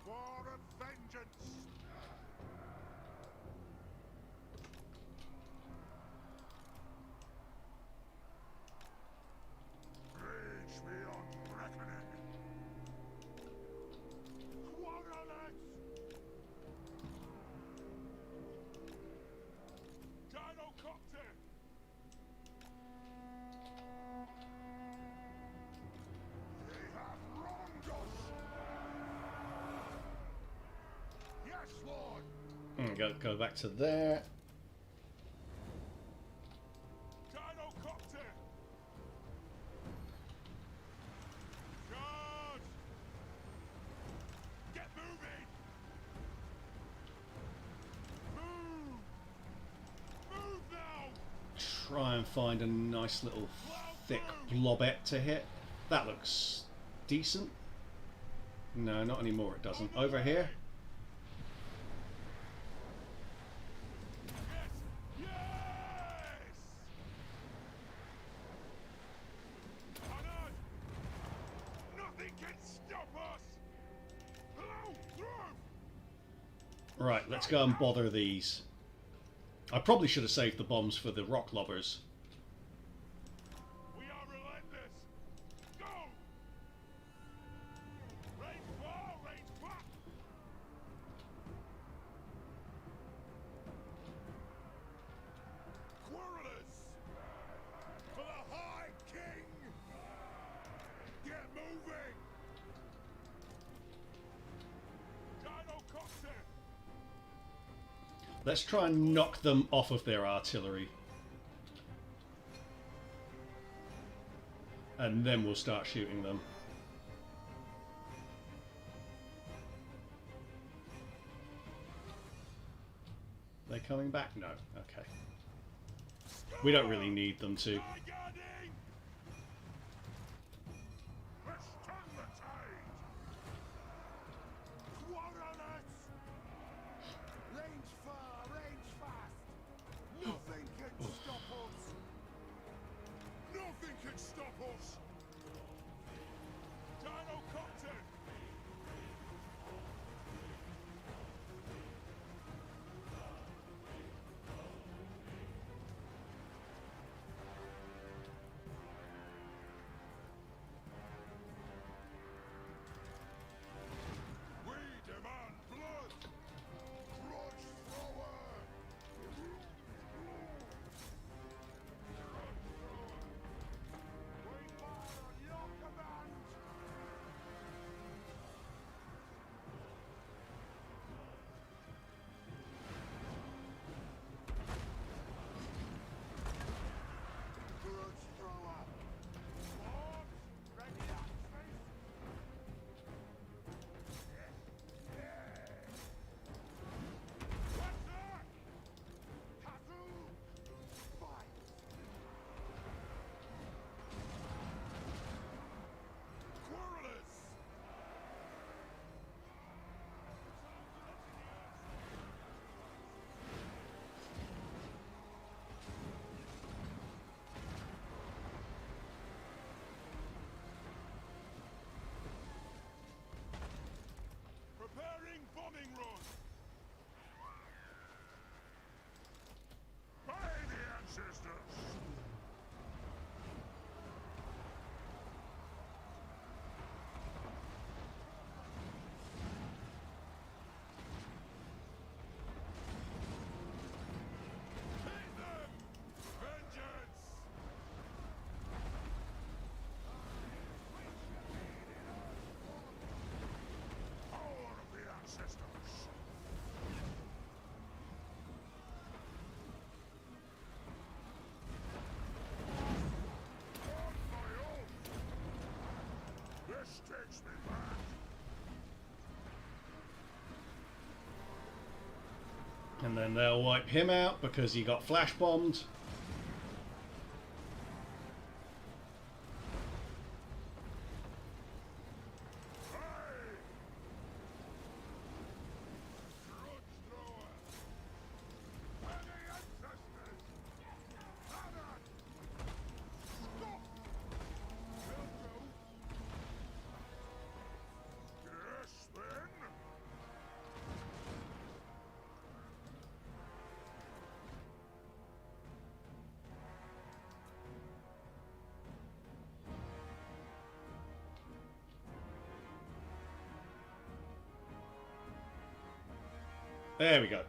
War of vengeance! Rage beyond reckoning! Warriors! Gyrocopter! They have wronged us! Yes, Lord! Go back to there. Gyrocopter! Charge! Get moving! Move! Move now! Try and find a nice little thick blobette to hit. That looks decent. No, not anymore, it doesn't. Over here. Yes! On us! Nothing can stop us! Blow through! Right, let's go and bother these. I probably should have saved the bombs for the rock lobbers. We are relentless! Go! Range far, range back! Quarrelers! For the High King! Get moving! Gyrocopter! Let's try and knock them off of their artillery. And then we'll start shooting them. They coming back? No. Okay. We don't really need them to. Let's turn the tide! Quarrelers! Range far, range fast! Nothing can stop us! Nothing can stop us! Gyrocopter! takes me back. And then they'll wipe him out because he got flash bombed. Yes, then. There we go.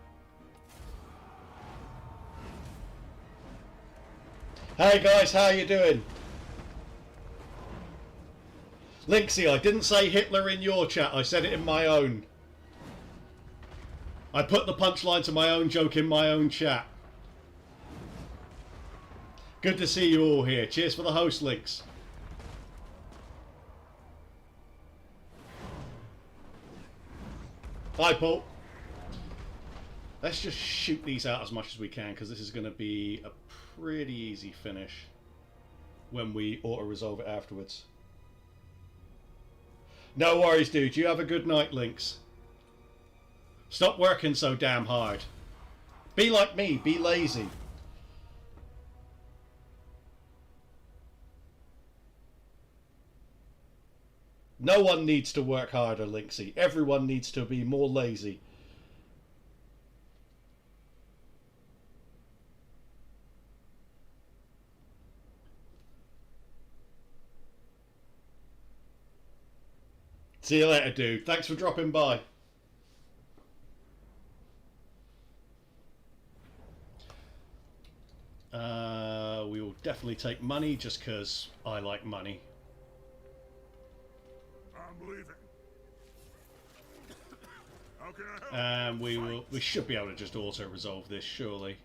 Hey guys, how you doing? Linksy, I didn't say Hitler in your chat, I said it in my own. I put the punchline to my own joke in my own chat. Good to see you all here. Cheers for the host, Links. Hi, Paul. Let's just shoot these out as much as we can, because this is going to be a pretty easy finish when we auto-resolve it afterwards. No worries, dude. You have a good night, Lynx. Stop working so damn hard. Be like me. Be lazy. No one needs to work harder, Lynxy. Everyone needs to be more lazy. See you later, dude. Thanks for dropping by. We will definitely take money just because I like money. I'm leaving. How can I help? And we should be able to just auto resolve this, surely.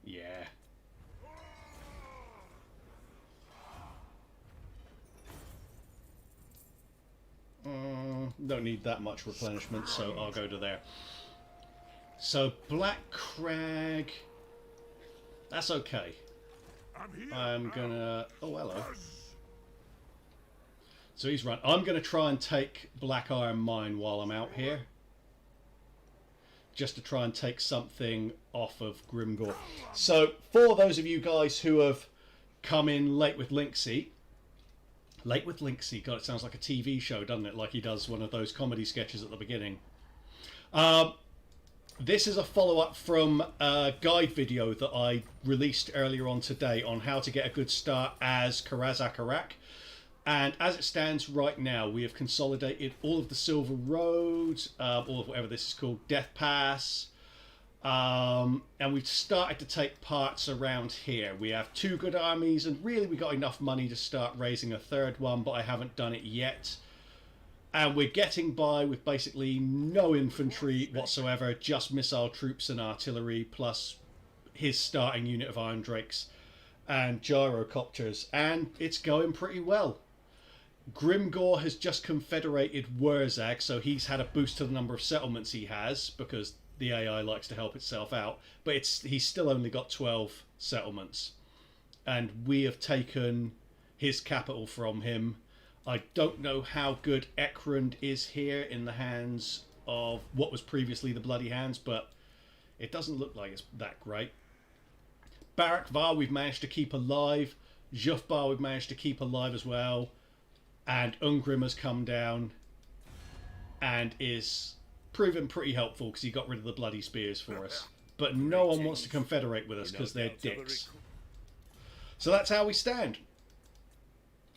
Yeah. Don't need that much replenishment, so I'll go to there. So Black Crag, that's okay. I'm here. I'm now. gonna. Oh, hello. Buzz. So he's run. I'm gonna try and take Black Iron Mine while I'm out here, just to try and take something off of Grimgore. So for those of you guys who have come in late with Linksy. Late with Linksy. God, it sounds like a TV show, doesn't it? Like he does one of those comedy sketches at the beginning. This is a follow-up from a guide video that I released earlier on today on how to get a good start as Karazakarak. And as it stands right now, we have consolidated all of the Silver Roads, all of whatever this is called, Death Pass. And we've started to take parts around here. We have 2 good armies, and really we got enough money to start raising a 3rd one, but I haven't done it yet. And we're getting by with basically no infantry whatsoever, just missile troops and artillery, plus his starting unit of Iron Drakes and gyrocopters, and it's going pretty well. Grimgore has just confederated Wurzag, so he's had a boost to the number of settlements he has, because the AI likes to help itself out, but he's still only got 12 settlements. And we have taken his capital from him. I don't know how good Ekrund is here in the hands of what was previously the Bloody Hands, but it doesn't look like it's that great. Barakvar we've managed to keep alive. Jufbar we've managed to keep alive as well. And Ungrim has come down and is proven pretty helpful because he got rid of the bloody spears for us. But no one wants to confederate with us because they're dicks. So that's how we stand.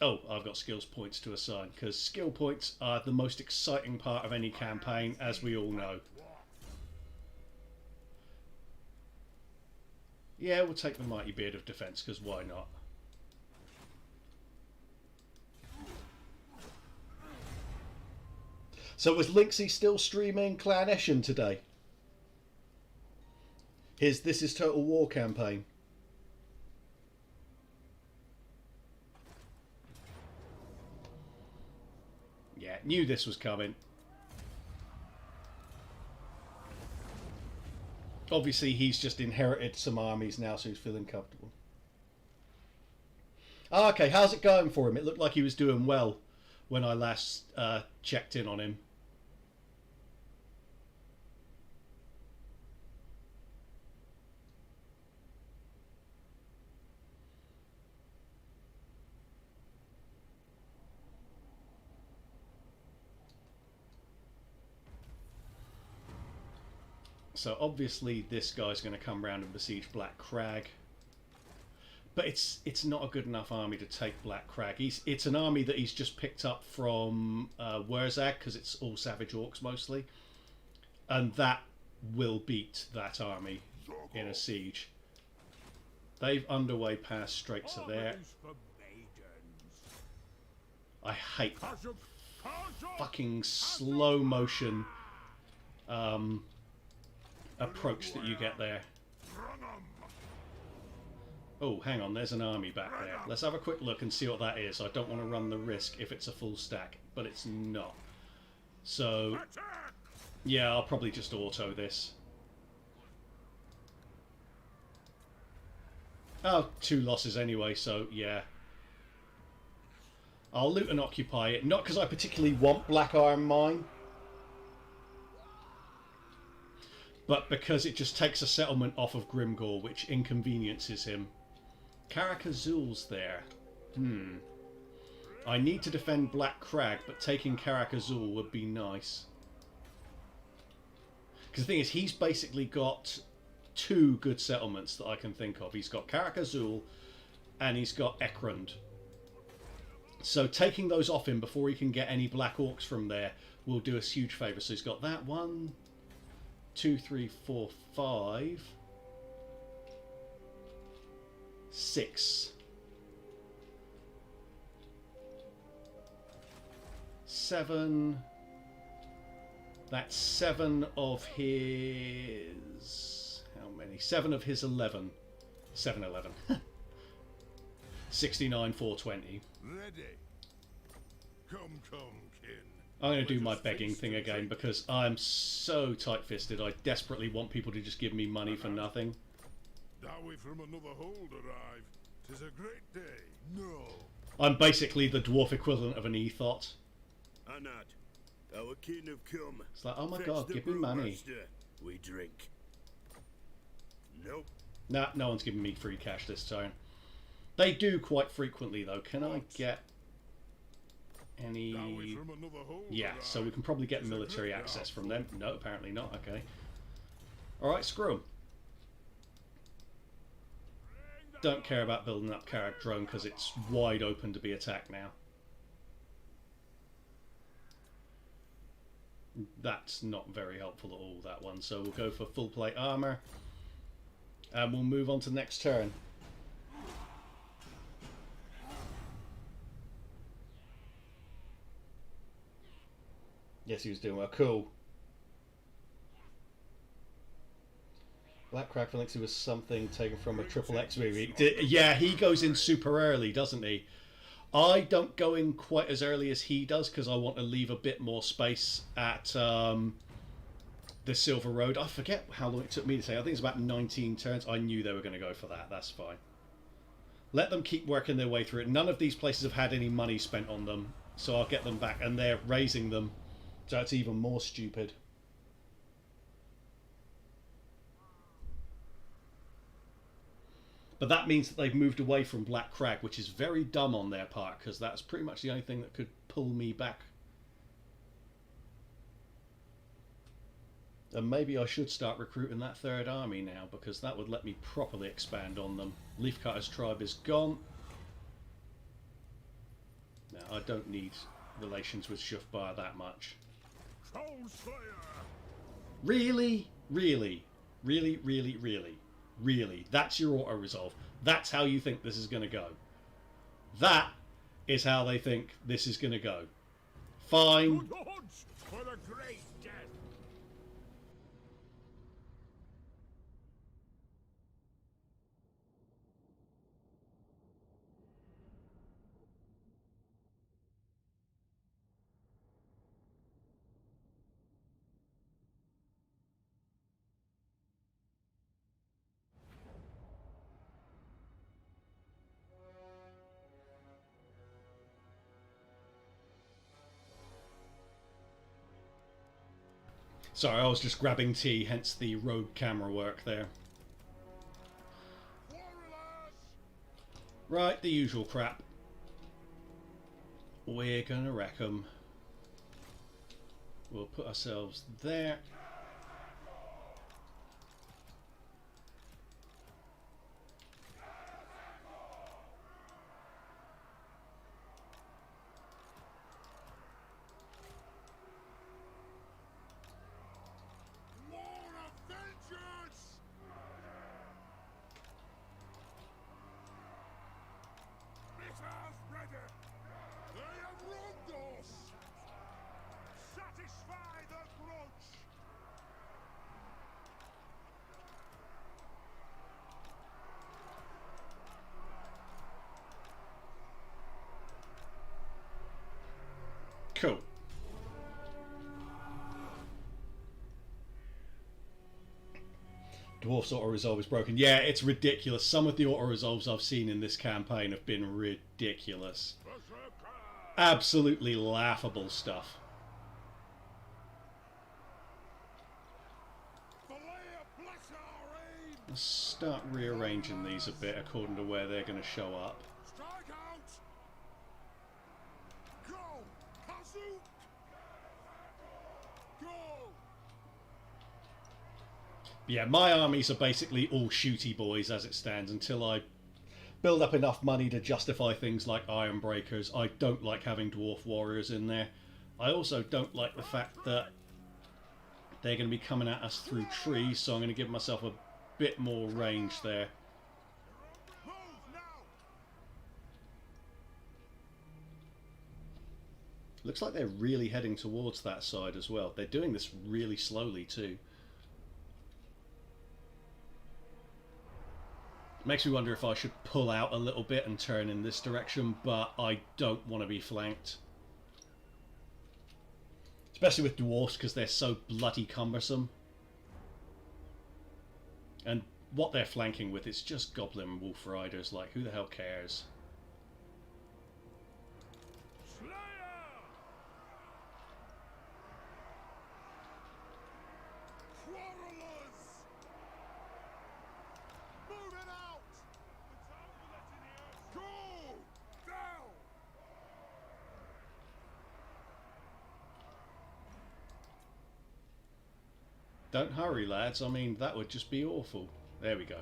Oh, I've got skills points to assign, because skill points are the most exciting part of any campaign, as we all know. Yeah, we'll take the Mighty Beard of Defense, because why not? So was Linksy still streaming Clan Eshin today? This is Total War campaign. knew this was coming. Obviously, he's just inherited some armies now, so he's feeling comfortable. Oh, okay, how's it going for him? It looked like he was doing well when I last checked in on him. So obviously this guy's going to come round and besiege Black Crag. But it's not a good enough army to take Black Crag. It's an army that he's just picked up from Wurzag, because it's all Savage Orcs mostly. And that will beat that army in a siege. They've underway past Straits of there. I hate that fucking slow motion approach that you get there. Oh, hang on, there's an army back there. Let's have a quick look and see what that is. I don't want to run the risk if it's a full stack, but it's not. So, yeah, I'll probably just auto this. Oh, 2 losses anyway, so yeah. I'll loot and occupy it, not because I particularly want Black Iron Mine, but because it just takes a settlement off of Grimgor, which inconveniences him. Karak Azul's there. I need to defend Black Crag, but taking Karak Azul would be nice. Because the thing is, he's basically got 2 good settlements that I can think of. He's got Karak Azul and he's got Ekrund. So taking those off him before he can get any Black Orcs from there will do us huge favour. So he's got that 1, 2, 3, 4, 5, 6, 7. That's 7 of his... How many? 7 of his 11. 7, 11. 69, 420. Ready. Come, kin. I'm going to do my begging thing again because I'm so tight-fisted. I desperately want people to just give me money for nothing. Dowie from another hold arrive. 'Tis a great day. No. I'm basically the dwarf equivalent of an Ethot. Anat, our kin have come. It's like, oh my Fetch god, the give me money. brewmaster. We drink. Nope. Nah, no one's giving me free cash this time. They do quite frequently though. Can I get any... Dowie from another hold Yeah, arrive. so we can probably get 'Tis a military great access day. from them. No, apparently not. Okay. Alright, screw 'em. Don't care about building up Karak Drone because it's wide open to be attacked now. That's not very helpful at all, that one. So we'll go for full plate armor. And we'll move on to the next turn. Yes, he was doing well. Cool. Black Crag thinks it was something taken from a triple X movie. Yeah, he goes in super early, doesn't he? I don't go in quite as early as he does because I want to leave a bit more space at the Silver Road. I forget how long it took me to say. I think it's about 19 turns. I knew they were going to go for that. That's fine. Let them keep working their way through it. None of these places have had any money spent on them, so I'll get them back. And they're raising them, so it's even more stupid. But that means that they've moved away from Black Crag, which is very dumb on their part, because that's pretty much the only thing that could pull me back. And maybe I should start recruiting that 3rd army now, because that would let me properly expand on them. Leafcutter's tribe is gone. Now, I don't need relations with Shufbar that much. Really? Really? Really, really, really? Really? That's your auto-resolve. That's how you think this is going to go. That is how they think this is going to go. Fine. Good odds for a great death. Sorry, I was just grabbing tea, hence the rogue camera work there. Right, the usual crap. We're gonna wreck them. We'll put ourselves there. Satisfy the grudge! Cool. Dwarf's auto-resolve is broken. Yeah, it's ridiculous. Some of the auto-resolves I've seen in this campaign have been ridiculous. Absolutely laughable stuff. Let's start rearranging these a bit according to where they're going to show up. Strike out! Go! Kazook! Go! Yeah, my armies are basically all shooty boys as it stands until I build up enough money to justify things like Iron Breakers. I don't like having Dwarf Warriors in there. I also don't like the fact that they're going to be coming at us through trees, so I'm going to give myself a bit more range there. Move now! Looks like they're really heading towards that side as well. They're doing this really slowly too. Makes me wonder if I should pull out a little bit and turn in this direction, but I don't want to be flanked. Especially with dwarfs, because they're so bloody cumbersome. And what they're flanking with is just goblin wolf riders, like who the hell cares? Don't hurry, lads. I mean, that would just be awful. There we go.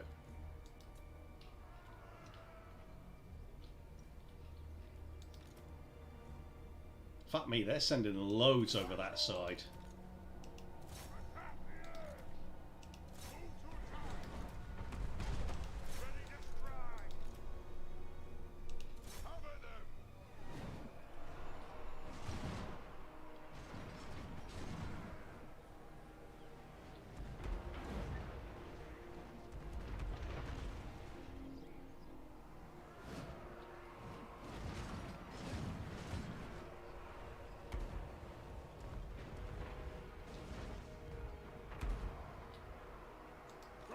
Fuck me, they're sending loads over that side.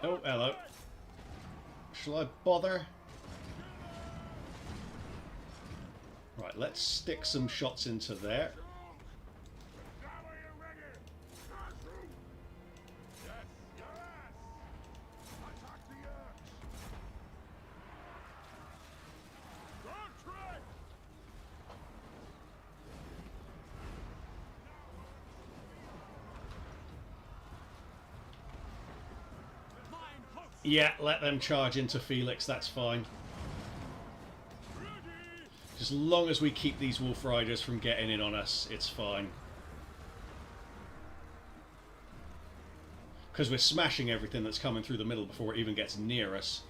Oh, hello. Shall I bother? Right, let's stick some shots into there. Yeah, let them charge into Felix, that's fine. As long as we keep these Wolf Riders from getting in on us, it's fine. Because we're smashing everything that's coming through the middle before it even gets near us.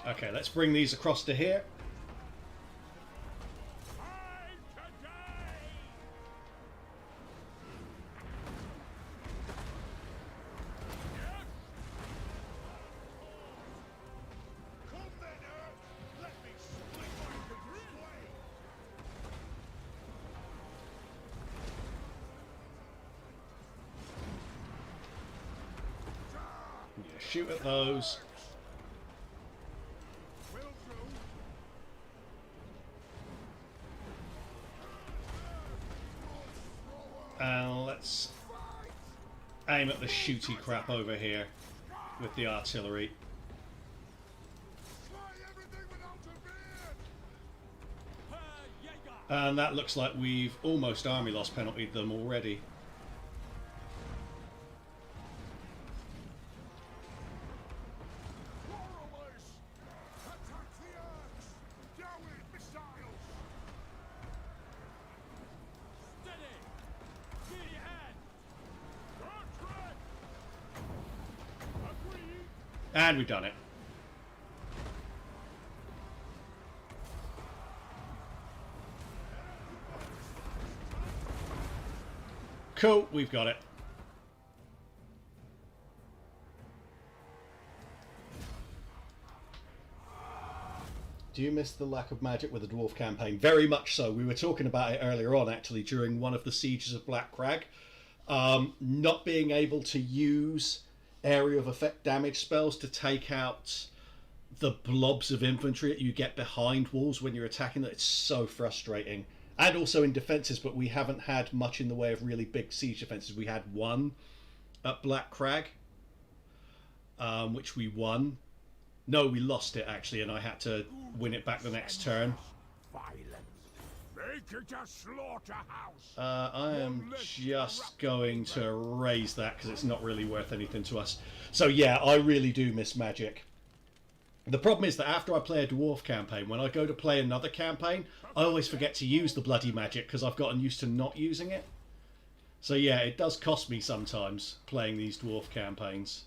Okay, let's bring these across to here. Shoot at those. And let's aim at the shooty crap over here with the artillery. And that looks like we've almost army loss penaltied them already. And we've done it. Cool, we've got it. Do you miss the lack of magic with the dwarf campaign? Very much so. We were talking about it earlier on, actually, during one of the sieges of Black Crag. Not being able to use area of effect damage spells to take out the blobs of infantry that you get behind walls when you're attacking that. It's so frustrating. And also in defences, but we haven't had much in the way of really big siege defences. We had one at Black Crag, which we won. No, we lost it actually, and I had to win it back the next turn. Make it a slaughterhouse. I am just going to raise that because it's not really worth anything to us. So yeah, I really do miss magic. The problem is that after I play a dwarf campaign, when I go to play another campaign, I always forget to use the bloody magic because I've gotten used to not using it. So yeah, it does cost me sometimes playing these dwarf campaigns.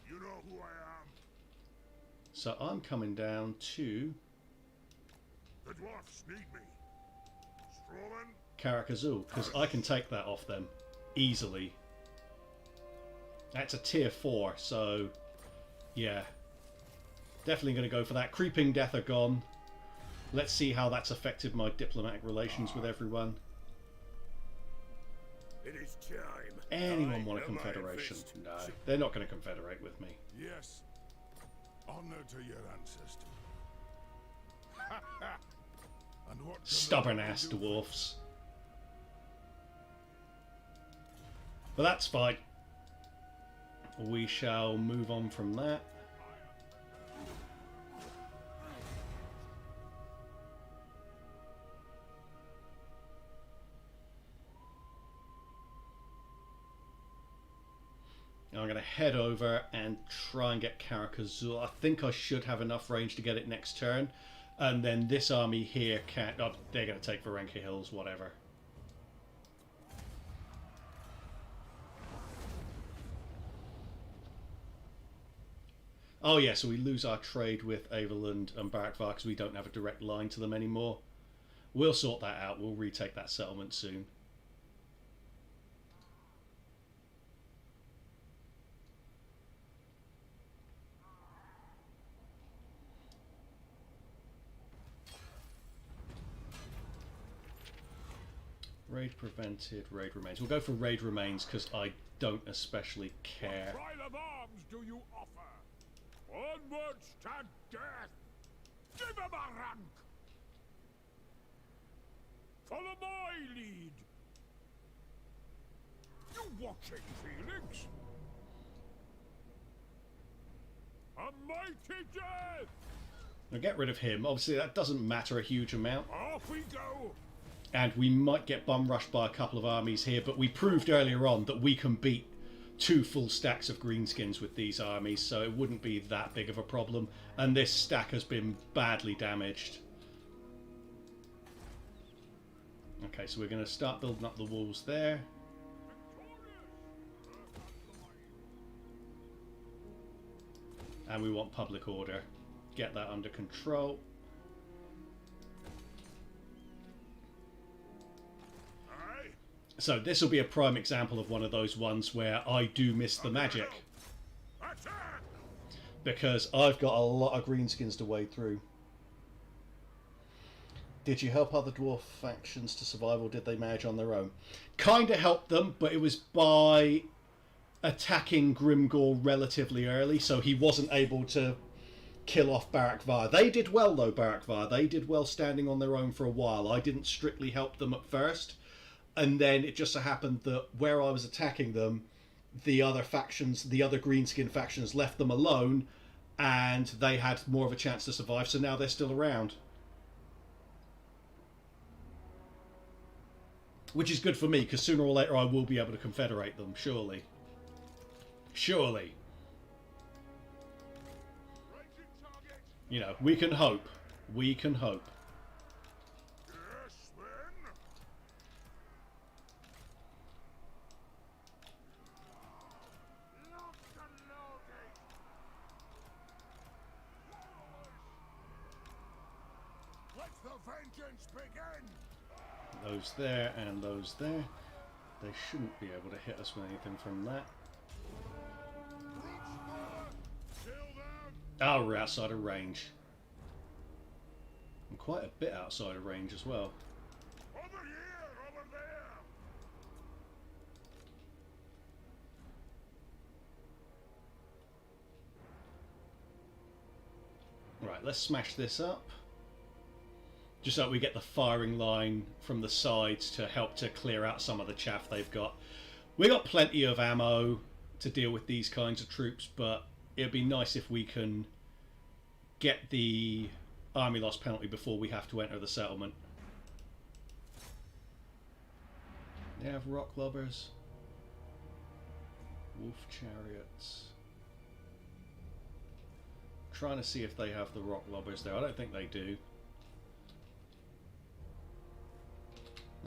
You know who I am. So I'm coming down to The dwarfs need me. Strolling. Karakazul, because I can take that off them easily. That's a tier 4, so yeah. Definitely going to go for that. Creeping Death are gone. Let's see how that's affected my diplomatic relations with everyone. It is time. Anyone want a I am confederation? fist. No, they're not going to confederate with me. Yes. Honor to your ancestors. And what can Stubborn the ass do? dwarfs. But that's fine. We shall move on from that. I'm going to head over and try and get Karakazul. I think I should have enough range to get it next turn. And then this army here can't... Oh, they're going to take Varenka Hills, whatever. Oh yeah, so we lose our trade with Averland and Barakvar because we don't have a direct line to them anymore. We'll sort that out. We'll retake that settlement soon. Raid prevented, raid remains. We'll go for raid remains because I don't especially care. What trial of arms do you offer? Onwards to death! Give him a rank! Follow my lead! You watching, Felix? A mighty death! Now get rid of him. Obviously that doesn't matter a huge amount. Off we go! And we might get bum rushed by a couple of armies here, but we proved earlier on that we can beat 2 full stacks of greenskins with these armies, so it wouldn't be that big of a problem. And this stack has been badly damaged. Okay, so we're going to start building up the walls there. And we want public order. Get that under control. So this will be a prime example of one of those ones where I do miss the magic. Because I've got a lot of greenskins to wade through. Did you help other dwarf factions to survive, or did they manage on their own? Kind of helped them, but it was by attacking Grimgor relatively early, so he wasn't able to kill off Barakvar. They did well though, Barakvar. They did well standing on their own for a while. I didn't strictly help them at first, and then it just so happened that where I was attacking them, the other factions, the other greenskin factions, left them alone, and they had more of a chance to survive, so now they're still around. Which is good for me, because sooner or later I will be able to confederate them, surely. Surely. You know, we can hope. We can hope. Yes, then. Lock and loaded. Let the vengeance begin. Those there and those there. They shouldn't be able to hit us with anything from that. Kill them. Oh, we're outside of range. And quite a bit outside of range as well. Over here, over there. Right, let's smash this up. Just so we get the firing line from the sides to help to clear out some of the chaff they've got. We got plenty of ammo to deal with these kinds of troops, but it'd be nice if we can get the army loss penalty before we have to enter the settlement. They have rock lobbers, wolf chariots. Trying to see if they have the rock lobbers there. I don't think they do.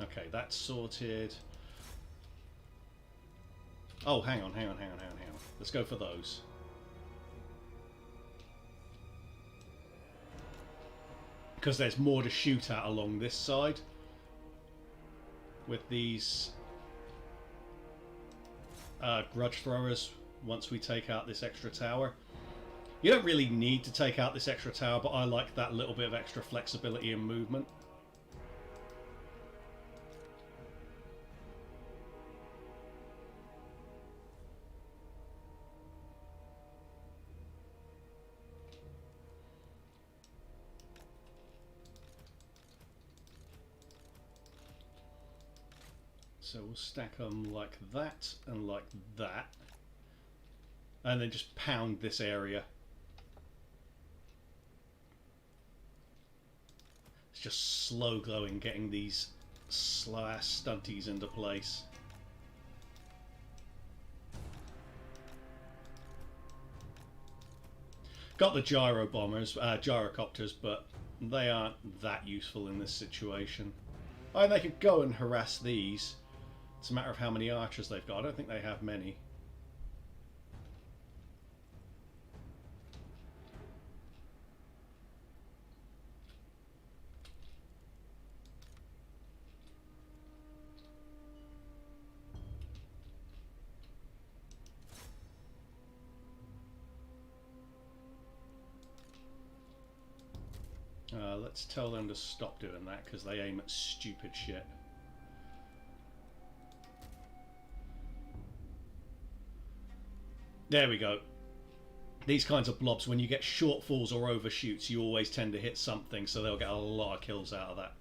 Okay, that's sorted. Oh, hang on. Let's go for those. Because there's more to shoot at along this side. With these grudge throwers, once we take out this extra tower. You don't really need to take out this extra tower, but I like that little bit of extra flexibility and movement. So we'll stack them like that and like that. And then just pound this area. It's just slow going getting these slow-ass stunties into place. Got the gyro bombers, gyrocopters, but they aren't that useful in this situation. Oh, they could go and harass these. It's a matter of how many archers they've got. I don't think they have many. Let's tell them to stop doing that because they aim at stupid shit. There we go. These kinds of blobs, when you get shortfalls or overshoots, you always tend to hit something, so they'll get a lot of kills out of that.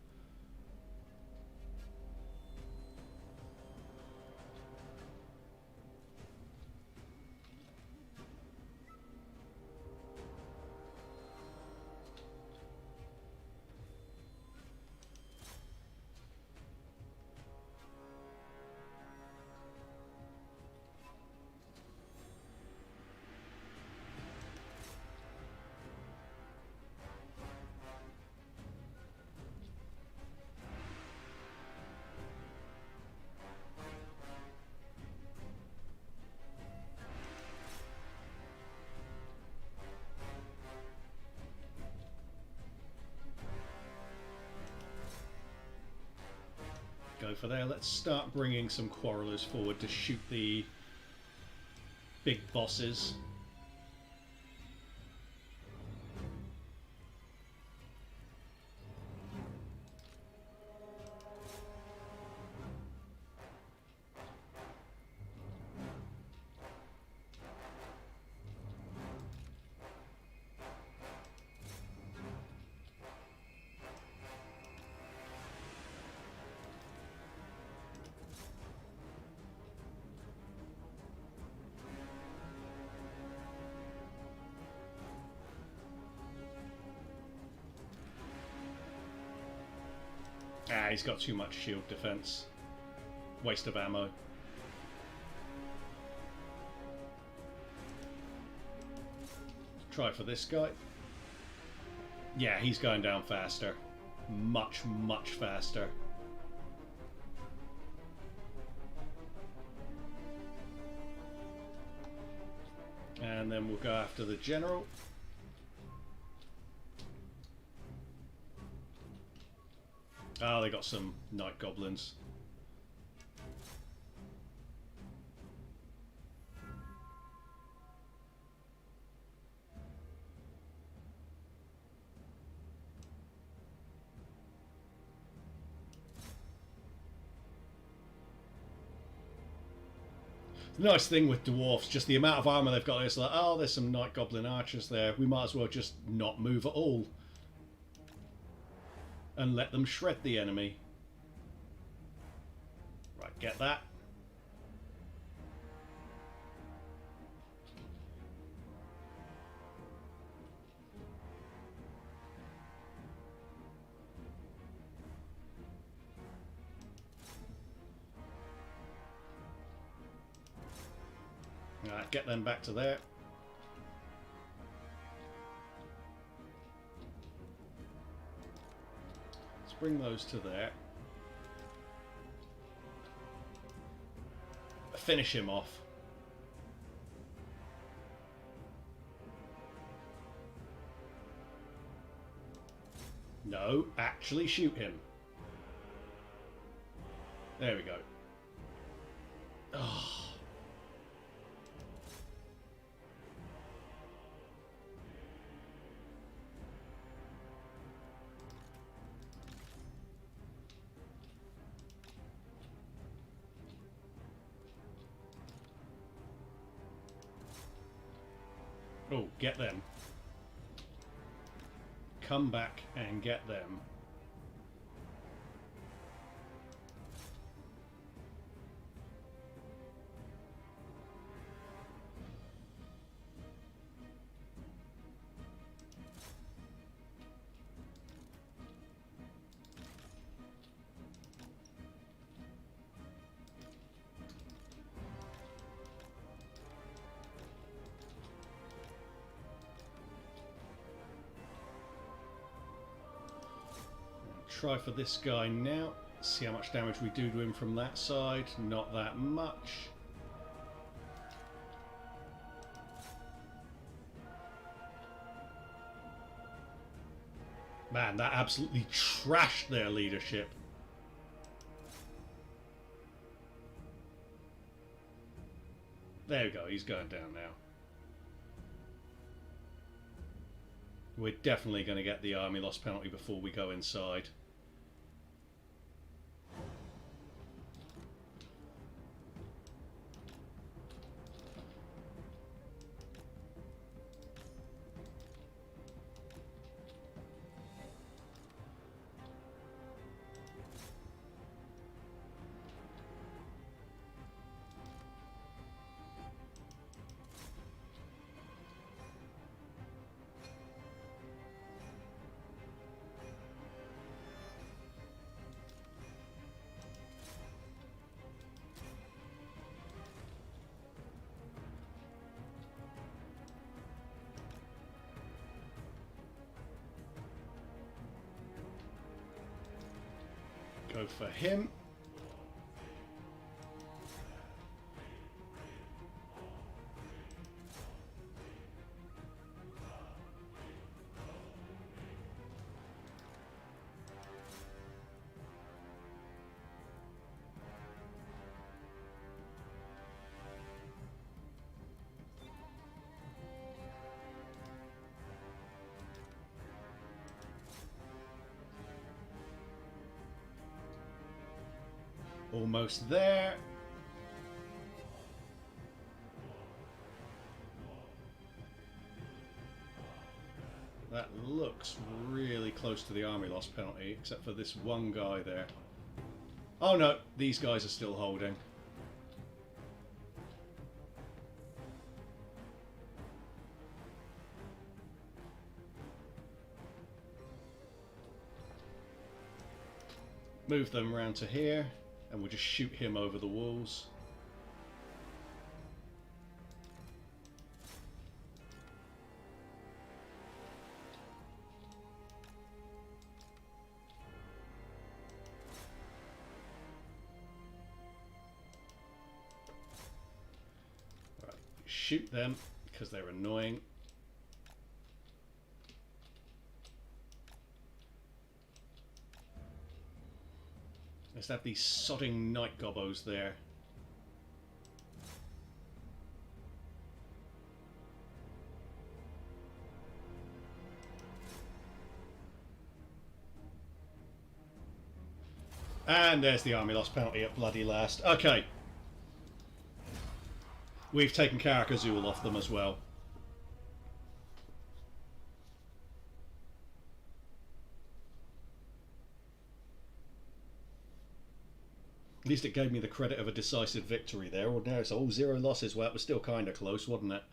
Go for there. Let's start bringing some quarrelers forward to shoot the big bosses. he's got too much shield defense. Waste of ammo. Try for this guy. Yeah, he's going down faster. Much, much faster. And then we'll go after the general. Oh, they got some night goblins. The nice thing with dwarfs, just the amount of armor they've got. It's like, oh, there's some night goblin archers there. We might as well just not move at all and let them shred the enemy. Right, get that. Alright, get them back to there. Let's bring those to there. Finish him off. No, actually shoot him. There we go. Oh. Oh, get them. Come back and get them. Try for this guy now. See how much damage we do to him from that side. Not that much. Man, that absolutely trashed their leadership. There we go, he's going down now. We're definitely going to get the army loss penalty before we go inside. Go for him. Almost there. That looks really close to the army loss penalty, except for this one guy there. Oh no, these guys are still holding. move them around to here, and we'll just shoot him over the walls. Right, shoot them because they're annoying. Let's have these sodding night gobbos there. And there's the army loss penalty at bloody last. Okay. We've taken Carcassonne off them as well. At least it gave me the credit of a decisive victory there. Ordinarily, it's all 0 losses. Well, it was still kind of close, wasn't it?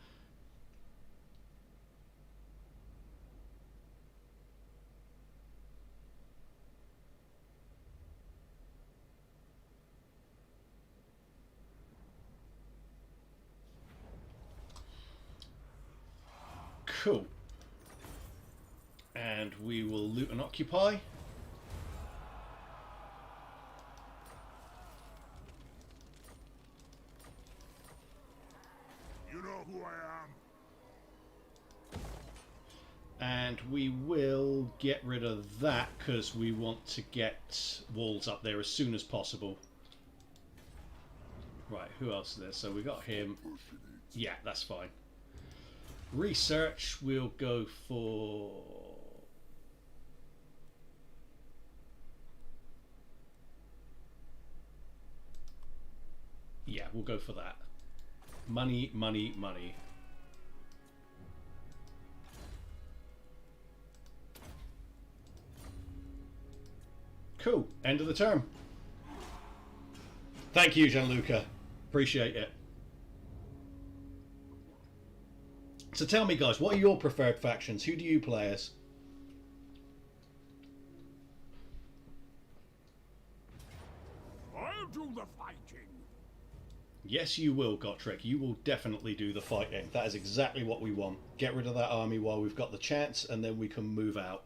Cool. And we will loot and occupy. You know who I am. And we will get rid of that because we want to get walls up there as soon as possible. Right, who else is there? So we got him. Yeah, that's fine. Research, we'll go for... Yeah, we'll go for that. Money, money, money. Cool. End of the term. Thank you, Gianluca. Appreciate it. So tell me, guys, what are your preferred factions? Who do you play as? I'll do the fighting. Yes, you will, Gotrek. You will definitely do the fighting. That is exactly what we want. Get rid of that army while we've got the chance, and then we can move out.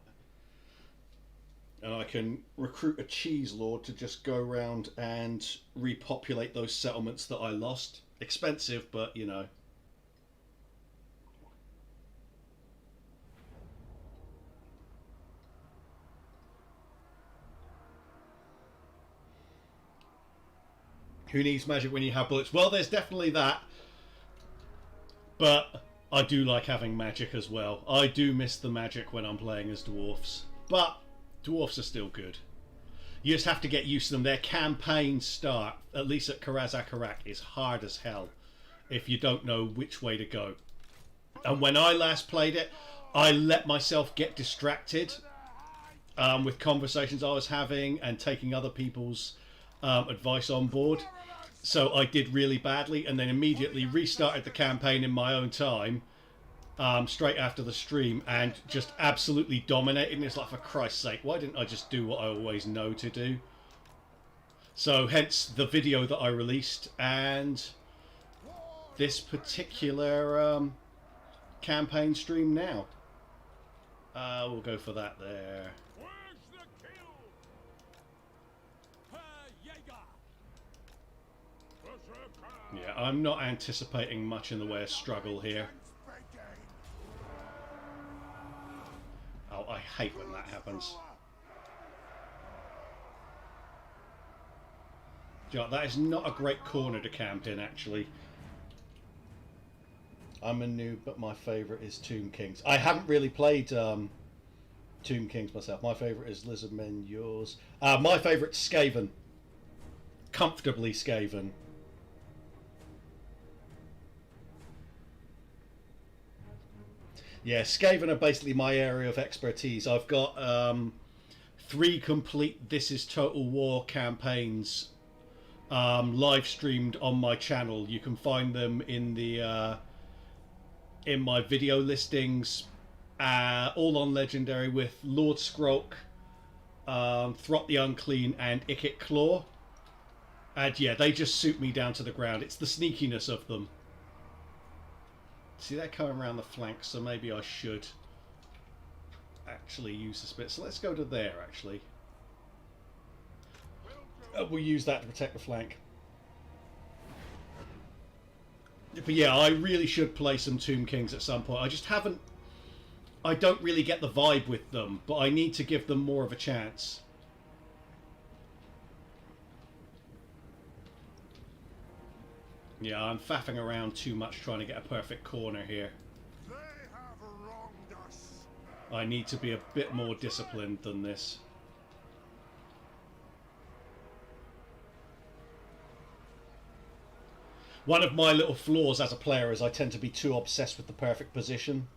And I can recruit a cheese lord to just go around and repopulate those settlements that I lost. Expensive, but, you know. Who needs magic when you have bullets? Well, there's definitely that. But I do like having magic as well. I do miss the magic when I'm playing as dwarfs. But dwarfs are still good. You just have to get used to them. Their campaign start, at least at Karazakarak, is hard as hell if you don't know which way to go. And when I last played it, I let myself get distracted with conversations I was having and taking other people's advice on board. So I did really badly and then immediately restarted the campaign in my own time straight after the stream and just absolutely dominated. And it's like, for Christ's sake, why didn't I just do what I always know to do? So hence the video that I released and this particular campaign stream now. We'll go for that there. Where's the kill? Yeah, I'm not anticipating much in the way of struggle here. Oh, I hate when that happens. Do you know, that is not a great corner to camp in, actually. I'm a noob, but my favourite is Tomb Kings. I haven't really played Tomb Kings myself. My favourite is Lizardmen, yours. My favourite's Skaven. Comfortably Skaven. Yeah, Skaven are basically my area of expertise. I've got 3 complete This Is Total War campaigns live streamed on my channel. You can find them in the in my video listings, all on Legendary, with Lord Skrulk, Throt the Unclean, and Ikit Claw. And yeah, they just suit me down to the ground. It's the sneakiness of them. See, they're coming around the flanks, so maybe I should actually use the spit. So let's go to there, actually. We'll use that to protect the flank. But yeah, I really should play some Tomb Kings at some point. I just haven't... I don't really get the vibe with them, but I need to give them more of a chance. Yeah, I'm faffing around too much trying to get a perfect corner here. They have wronged us. I need to be a bit more disciplined than this. One of my little flaws as a player is I tend to be too obsessed with the perfect position.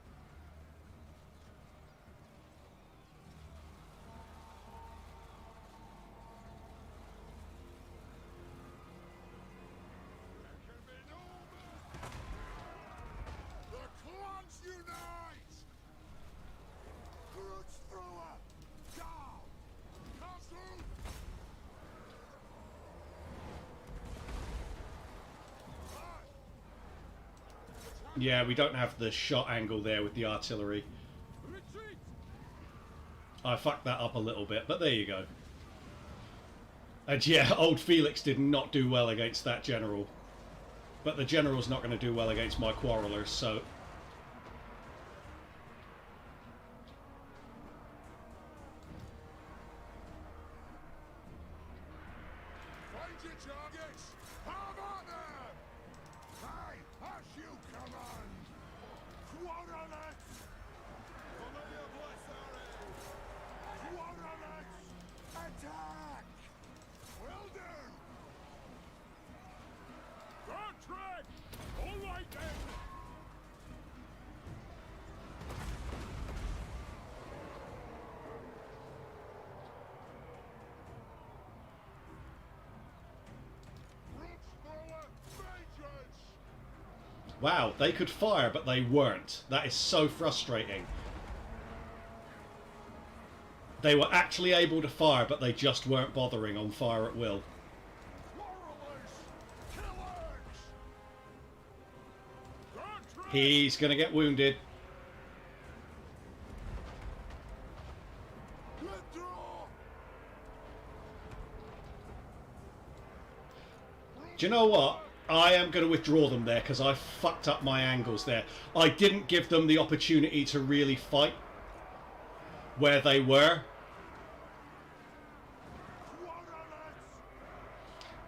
The clans unite! Grudge thrower! Down! Castle! Yeah, we don't have the shot angle there with the artillery. Retreat! I fucked that up a little bit, but there you go. And yeah, old Felix did not do well against that general. But the general's not going to do well against my quarrelers, so... Find your targets! Have at them! Aye, as you command! Quarrelets! Follow your voice, Quarrelets! Attack! Will do! Bertrand! All right then! Grudge thrower! Mages! Wow, they could fire, but they weren't. That is so frustrating. They were actually able to fire, but they just weren't bothering on fire at will. Quarrelers! Killers! Bertrand! He's going to get wounded. Withdraw! Do you know what? I am going to withdraw them there because I fucked up my angles there. I didn't give them the opportunity to really fight where they were.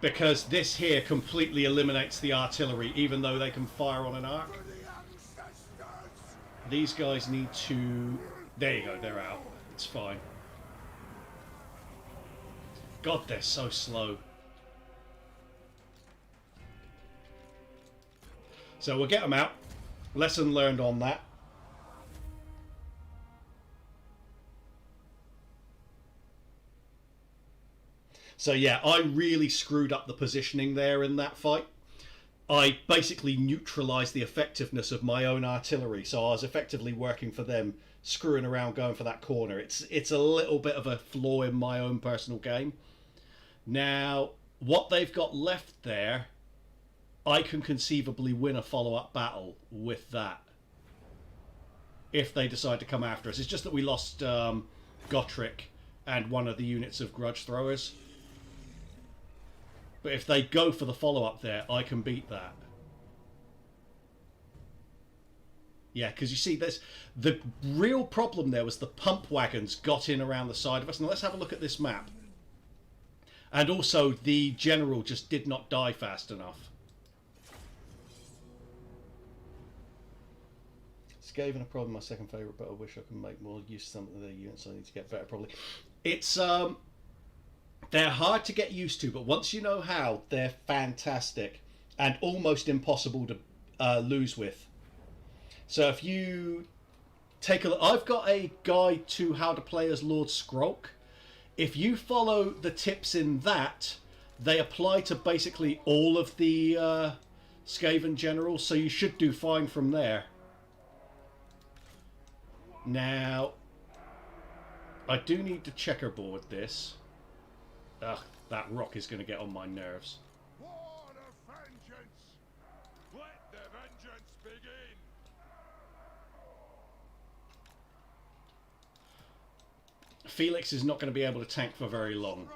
Because this here completely eliminates the artillery, even though they can fire on an arc. For the ancestors! These guys need to... There you go, they're out. It's fine. God, they're so slow. So we'll get them out. Lesson learned on that. So yeah, I really screwed up the positioning there in that fight. I basically neutralised the effectiveness of my own artillery, so I was effectively working for them, screwing around going for that corner. It's a little bit of a flaw in my own personal game. Now, what they've got left there, I can conceivably win a follow-up battle with that. If they decide to come after us. It's just that we lost Gotrek and one of the units of Grudge Throwers. But if they go for the follow-up there, I can beat that. Yeah, because you see, the real problem there was the pump wagons got in around the side of us. Now let's have a look at this map. And also, the general just did not die fast enough. Skaven are probably my second favourite, but I wish I could make more use of some of their units. I need to get better, probably. It's, they're hard to get used to, but once you know how, they're fantastic. And almost impossible to lose with. So if you take a look... I've got a guide to how to play as Lord Skrolk. If you follow the tips in that, they apply to basically all of the Skaven generals, so you should do fine from there. Now, I do need to checkerboard this. Ugh, that rock is going to get on my nerves. War of vengeance! Let the vengeance begin! Felix is not going to be able to tank for very long.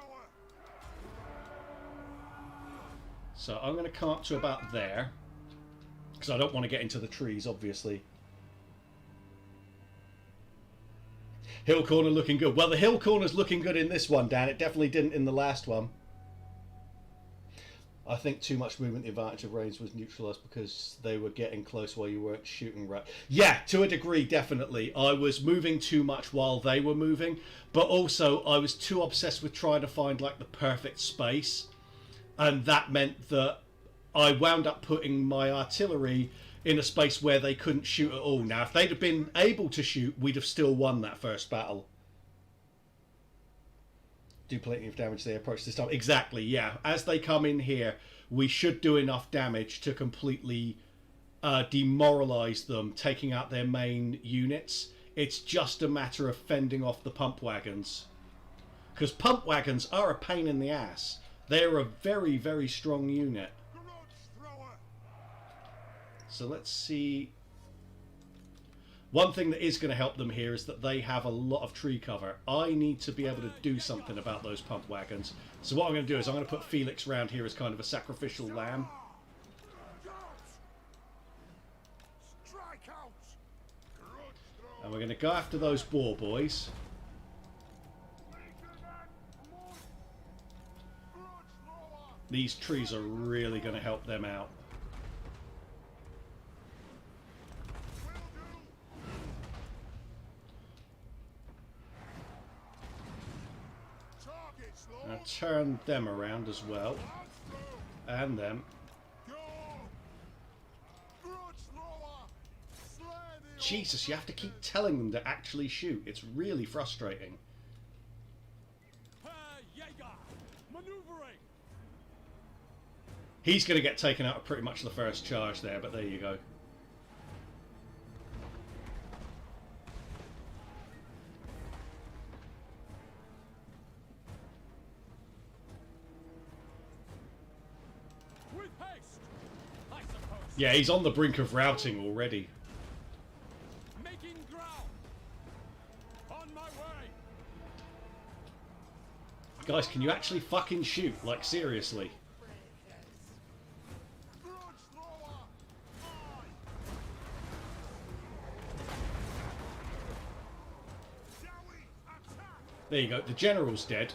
So I'm going to come up to about there. Because I don't want to get into the trees, obviously. Hill corner looking good. Well, the hill corner's looking good in this one, Dan. It definitely didn't in the last one. I think too much movement, the advantage of range was neutralised because they were getting close while you weren't shooting right. Yeah, to a degree, definitely. I was moving too much while they were moving, but also I was too obsessed with trying to find like the perfect space, and that meant that I wound up putting my artillery in a space where they couldn't shoot at all. Now, if they'd have been able to shoot, we'd have still won that first battle. Do plenty of damage they approach this time. Exactly, yeah. As they come in here, we should do enough damage to completely demoralise them, taking out their main units. It's just a matter of fending off the pump wagons. Because pump wagons are a pain in the ass. They're a very, very strong unit. So let's see. One thing that is going to help them here is that they have a lot of tree cover. I need to be able to do something about those pump wagons. So what I'm going to do is I'm going to put Felix round here as kind of a sacrificial lamb. And we're going to go after those boar boys. These trees are really going to help them out. Now turn them around as well. And them. Jesus, you have to keep telling them to actually shoot. It's really frustrating. He's going to get taken out of pretty much the first charge there, but there you go. Yeah, he's on the brink of routing already. Making ground. On my way. Guys, can you actually fucking shoot? Like, seriously. There you go. The general's dead.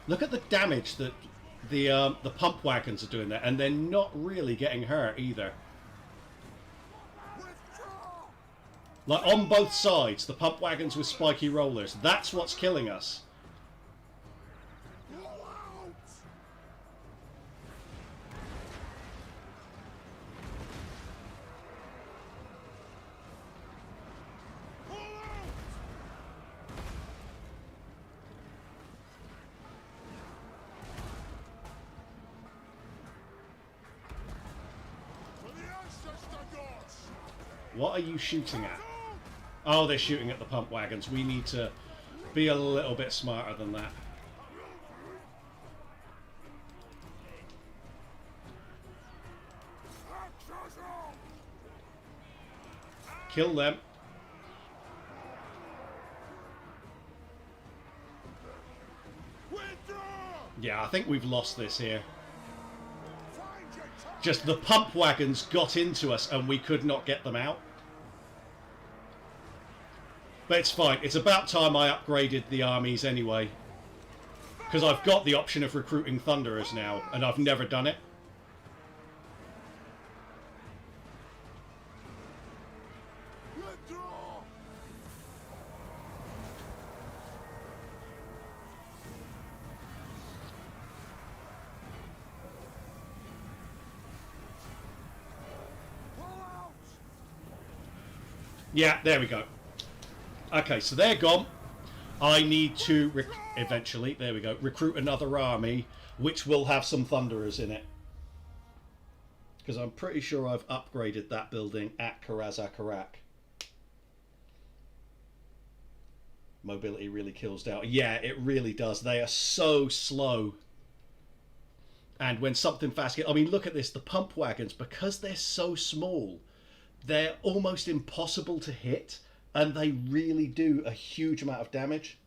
Look at the damage that the pump wagons are doing there, and they're not really getting hurt either. Like, on both sides, the pump wagons with spiky rollers, that's what's killing us. What are you shooting at? Oh, they're shooting at the pump wagons. We need to be a little bit smarter than that. Kill them. Yeah, I think we've lost this here. Just the pump wagons got into us and we could not get them out. But it's fine. It's about time I upgraded the armies anyway. Because I've got the option of recruiting Thunderers now, and I've never done it. Withdraw! Pull out! Yeah, there we go. Okay, so they're gone. I need to eventually, there we go, recruit another army, which will have some Thunderers in it. Because I'm pretty sure I've upgraded that building at Karazakarak. Mobility really kills down. Yeah, it really does. They are so slow. And when something fast gets... I mean, look at this. The pump wagons, because they're so small, they're almost impossible to hit. And they really do a huge amount of damage.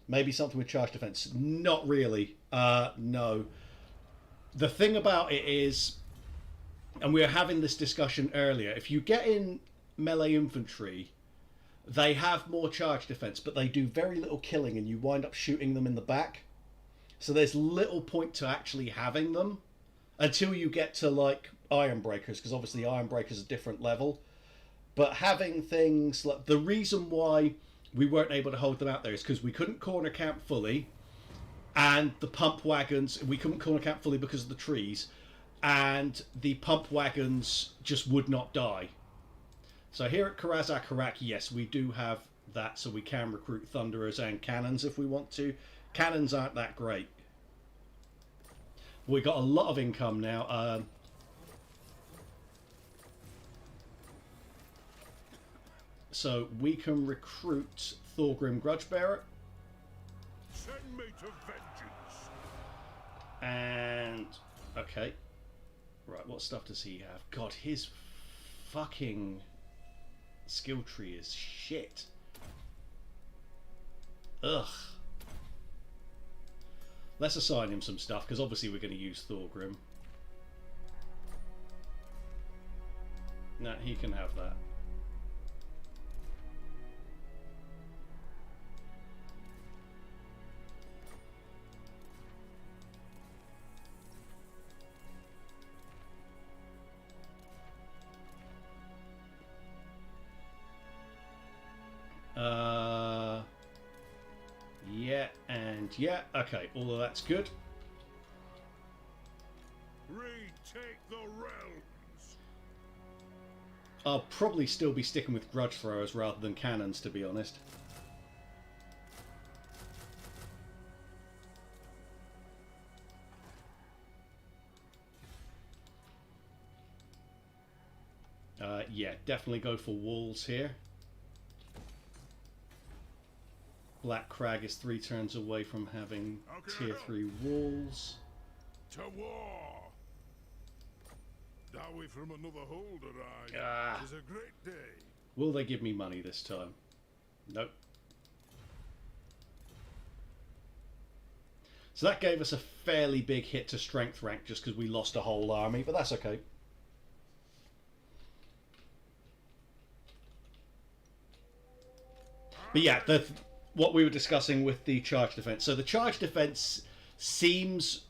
Maybe something with charge defense. Not really. No. The thing about it is, and we were having this discussion earlier, if you get in melee infantry, they have more charge defense, but they do very little killing and you wind up shooting them in the back. So there's little point to actually having them until you get to, like, Iron Breakers, because obviously Iron Breakers are a different level. But having things like... The reason why we weren't able to hold them out there is because we couldn't corner camp fully, and the pump wagons... We couldn't corner camp fully because of the trees, and the pump wagons just would not die. So here at Karazakarak, yes, we do have that, so we can recruit Thunderers and Cannons if we want to. Cannons aren't that great. We got a lot of income now. So we can recruit Thorgrim Grudgebearer. Send me to vengeance. And... okay. Right, what stuff does he have? God, his fucking skill tree is shit. Ugh. Let's assign him some stuff, because obviously we're going to use Thorgrim. No, he can have that. Yeah, and yeah, okay, all of that's good. Retake the realms. I'll probably still be sticking with grudge throwers rather than cannons, to be honest. Yeah, definitely go for walls here. Black Crag is 3 turns away from having tier 3 walls. To war. Dowry from another holder, Ah. It is a great day. Will they give me money this time? Nope. So that gave us a fairly big hit to strength rank just because we lost a whole army, but that's okay. But yeah, what we were discussing with the charge defense. So the charge defense seems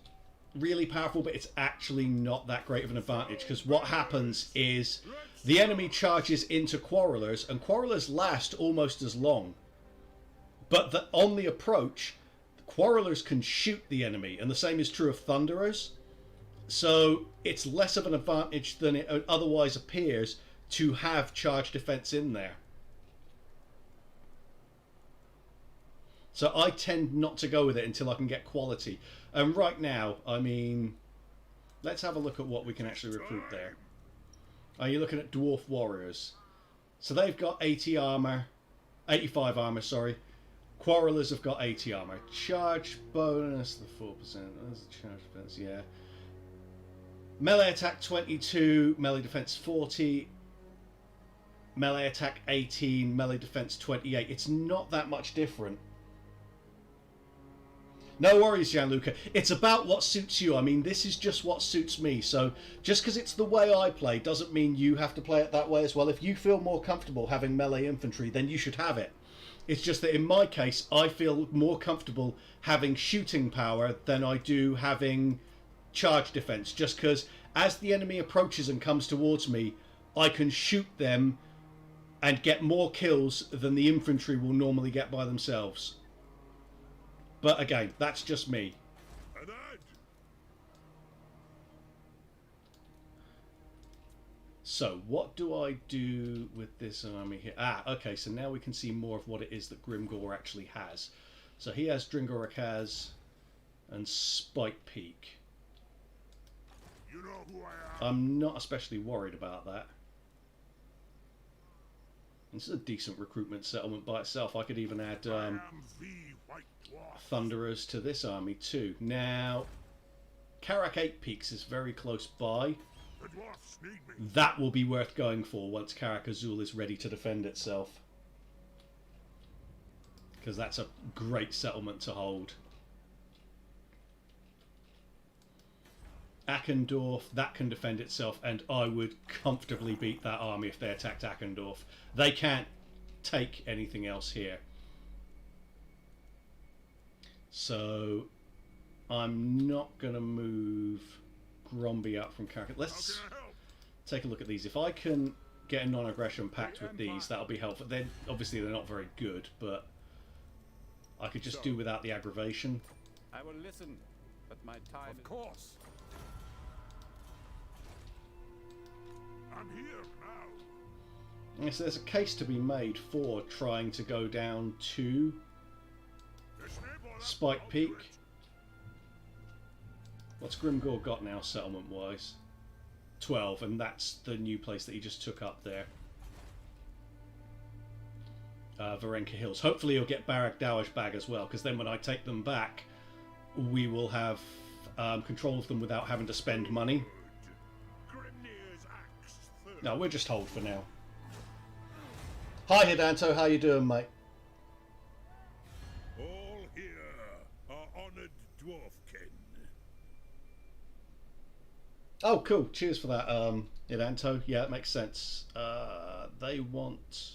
really powerful, but it's actually not that great of an advantage, because what happens is the enemy charges into Quarrelers, and Quarrelers last almost as long. But on the approach, Quarrelers can shoot the enemy, and the same is true of Thunderers. So it's less of an advantage than it otherwise appears to have charge defense in there. So I tend not to go with it until I can get quality. And right now, I mean, let's have a look at what we can actually recruit there. Are you looking at Dwarf Warriors? So they've got 80 armor, 85 armor, sorry. Quarrelers have got 80 armor. Charge bonus, the 4%. That's the charge defense, yeah. Melee attack 22, melee defense 40. Melee attack 18, melee defense 28. It's not that much different. No worries, Gianluca. It's about what suits you. I mean, this is just what suits me. So just because it's the way I play doesn't mean you have to play it that way as well. If you feel more comfortable having melee infantry, then you should have it. It's just that in my case, I feel more comfortable having shooting power than I do having charge defense, just because as the enemy approaches and comes towards me, I can shoot them and get more kills than the infantry will normally get by themselves. But again, that's just me. An ad. So what do I do with this army here? Okay, so now we can see more of what it is that Grimgor actually has. So he has Dringoracaz and Spike Peak. You know who I am. I'm not especially worried about that. This is a decent recruitment settlement by itself. I could even add I am the White Dwarf. Thunderers to this army too. Now, Karak 8 Peaks is very close by. The dwarfs need me. That will be worth going for once Karak Azul is ready to defend itself. Because that's a great settlement to hold. Akendorf, that can defend itself, and I would comfortably beat that army if they attacked Akendorf. They can't take anything else here. So I'm not going to move Gromby out from Karak. Let's How can I help? take a look at these. If I can get a non-aggression pact with these, that'll be helpful. Then obviously they're not very good, but I could just do without the aggravation. I will listen, but my time Of course. I'm here now. Yes, there's a case to be made for trying to go down to Spike Peak. What's Grimgor got now, settlement-wise? 12, and that's the new place that he just took up there. Varenka Hills. Hopefully he'll get Barak Dawish back as well, because then when I take them back, we will have control of them without having to spend money. Grimnir's axe third. No, we'll just hold for now. Hi Hidanto, how you doing, mate? All here are honored dwarfkin. Oh, cool. Cheers for that, Hidanto. Yeah, that makes sense. They want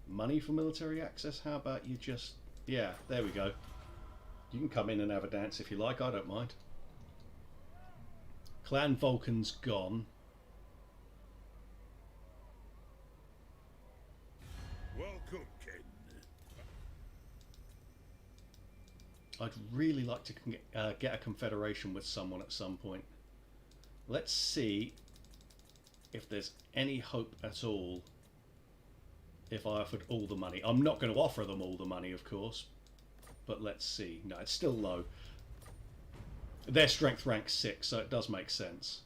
money for military access. How about you just... Yeah, there we go. You can come in and have a dance if you like. I don't mind. Clan Vulcan's gone. Welcome, kin. I'd really like to get a confederation with someone at some point. Let's see if there's any hope at all if I offered all the money. I'm not going to offer them all the money, of course, but let's see. No, it's still low. Their strength ranks 6, so it does make sense.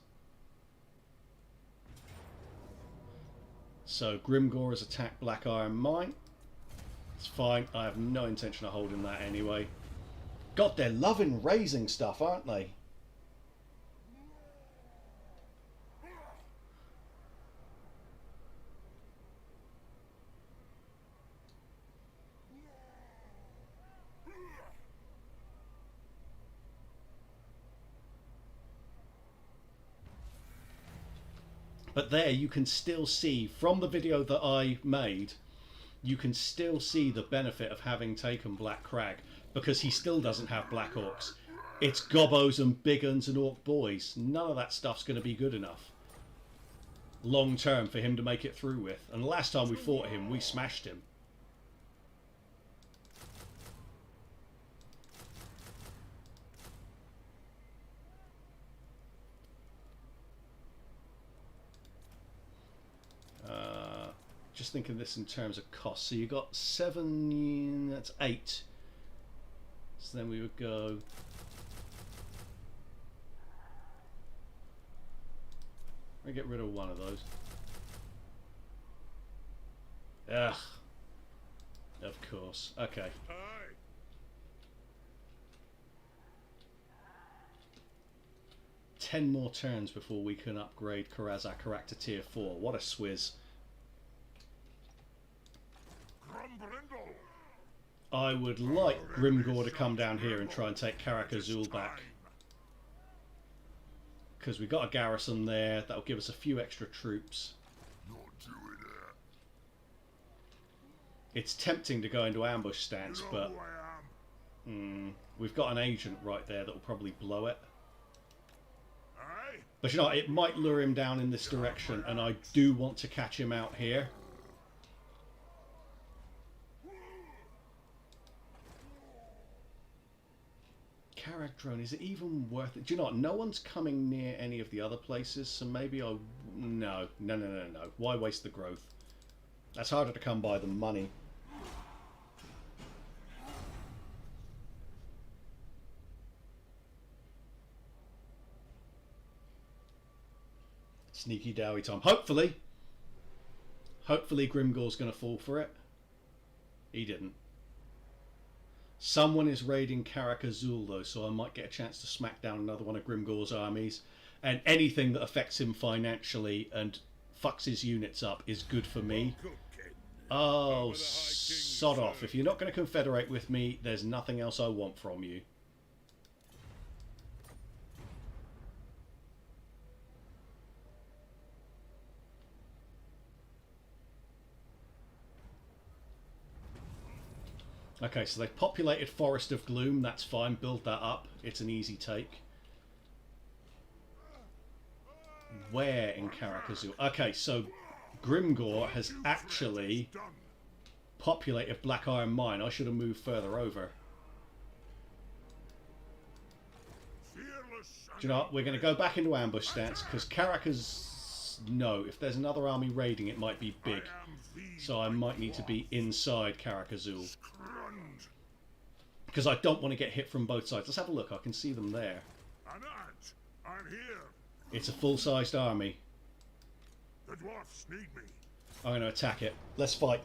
So Grimgor has attacked Black Iron Mine. It's fine. I have no intention of holding that anyway. God, they're loving raising stuff, aren't they? But there you can still see, from the video that I made, you can still see the benefit of having taken Black Crag, because he still doesn't have Black Orcs. It's Gobbos and Big Uns and Orc Boys. None of that stuff's going to be good enough long term for him to make it through with. And the last time we fought him, we smashed him. Just thinking this in terms of cost. So you got 7, that's 8. So then we would go... I get rid of one of those. Ugh. Of course. Okay. Aye. 10 more turns before we can upgrade Karazakarak to tier 4. What a swizz. Grombrindal. I would like Grimgor to come down here and try and take Karak Azul back. Because we've got a garrison there. That'll give us a few extra troops. Not doing It's tempting to go into ambush stance, You know but who I am? we've got an agent right there that will probably blow it. Aye? But you know what, it might lure him down in this direction, and I do want to catch him out here. Carrack drone, is it even worth it? Do you know what, no one's coming near any of the other places, so maybe I'll... No. Why waste the growth? That's harder to come by than money. Sneaky Dowie Tom. Hopefully Grimgor's going to fall for it. He didn't. Someone is raiding Karak Azul though, so I might get a chance to smack down another one of Grimgor's armies. And anything that affects him financially and fucks his units up is good for me. Oh, sod off. If you're not going to confederate with me, there's nothing else I want from you. Okay, so they've populated Forest of Gloom. That's fine. Build that up. It's an easy take. Where in Karak Azul? Okay, so Grimgor has actually populated Black Iron Mine. I should have moved further over. Do you know what? We're going to go back into ambush stance because Karak is... No, if there's another army raiding, it might be big. So I might need to be inside Karak Azul. Because I don't want to get hit from both sides. Let's have a look. I can see them there. I'm here. It's a full-sized army. The dwarfs need me. I'm going to attack it. Let's fight.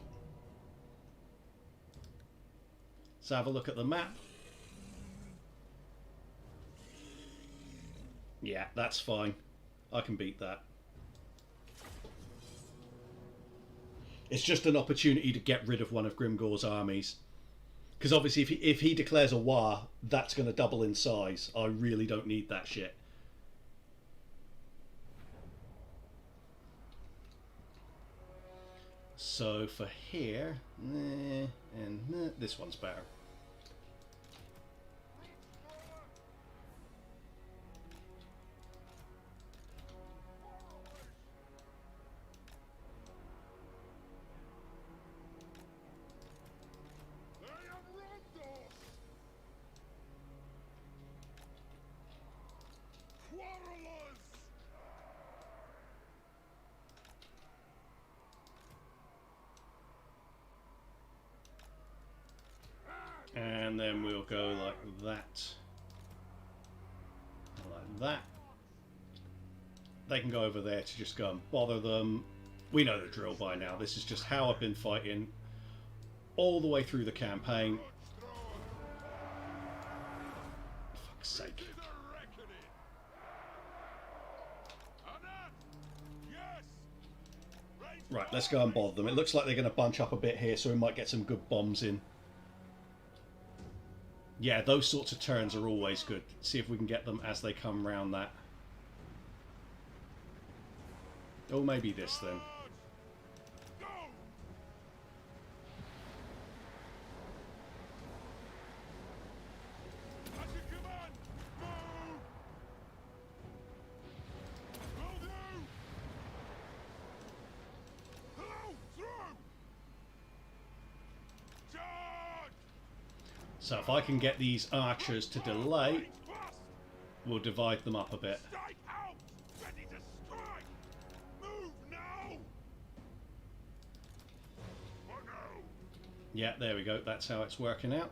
Let's have a look at the map. Yeah, that's fine. I can beat that. It's just an opportunity to get rid of one of Grimgor's armies. Because obviously if he declares a war, that's going to double in size. I really don't need that shit. So for here, this one's better. And then we'll go like that. Like that. They can go over there to just go and bother them. We know the drill by now. This is just how I've been fighting all the way through the campaign. For fuck's sake. Right, let's go and bother them. It looks like they're going to bunch up a bit here, so we might get some good bombs in. Yeah, those sorts of turns are always good. See if we can get them as they come round that. Oh, maybe this then. So if I can get these archers to delay, we'll divide them up a bit. Yeah, there we go. That's how it's working out.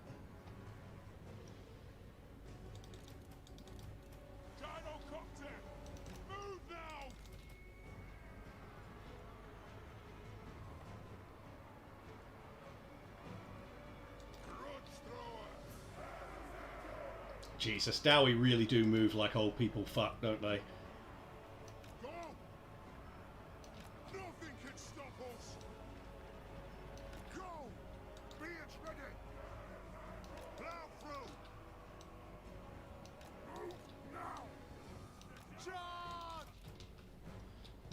Jesus, Dowie really do move like old people fuck, don't they? Go! Nothing can stop us! Go! Be it ready! Plow through! Move now! Charge!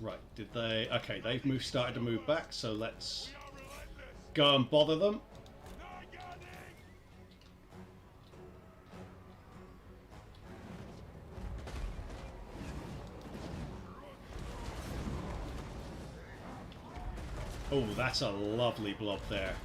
Right, did they... Okay, they've started to move back, so let's go and bother them. Oh, that's a lovely blob there.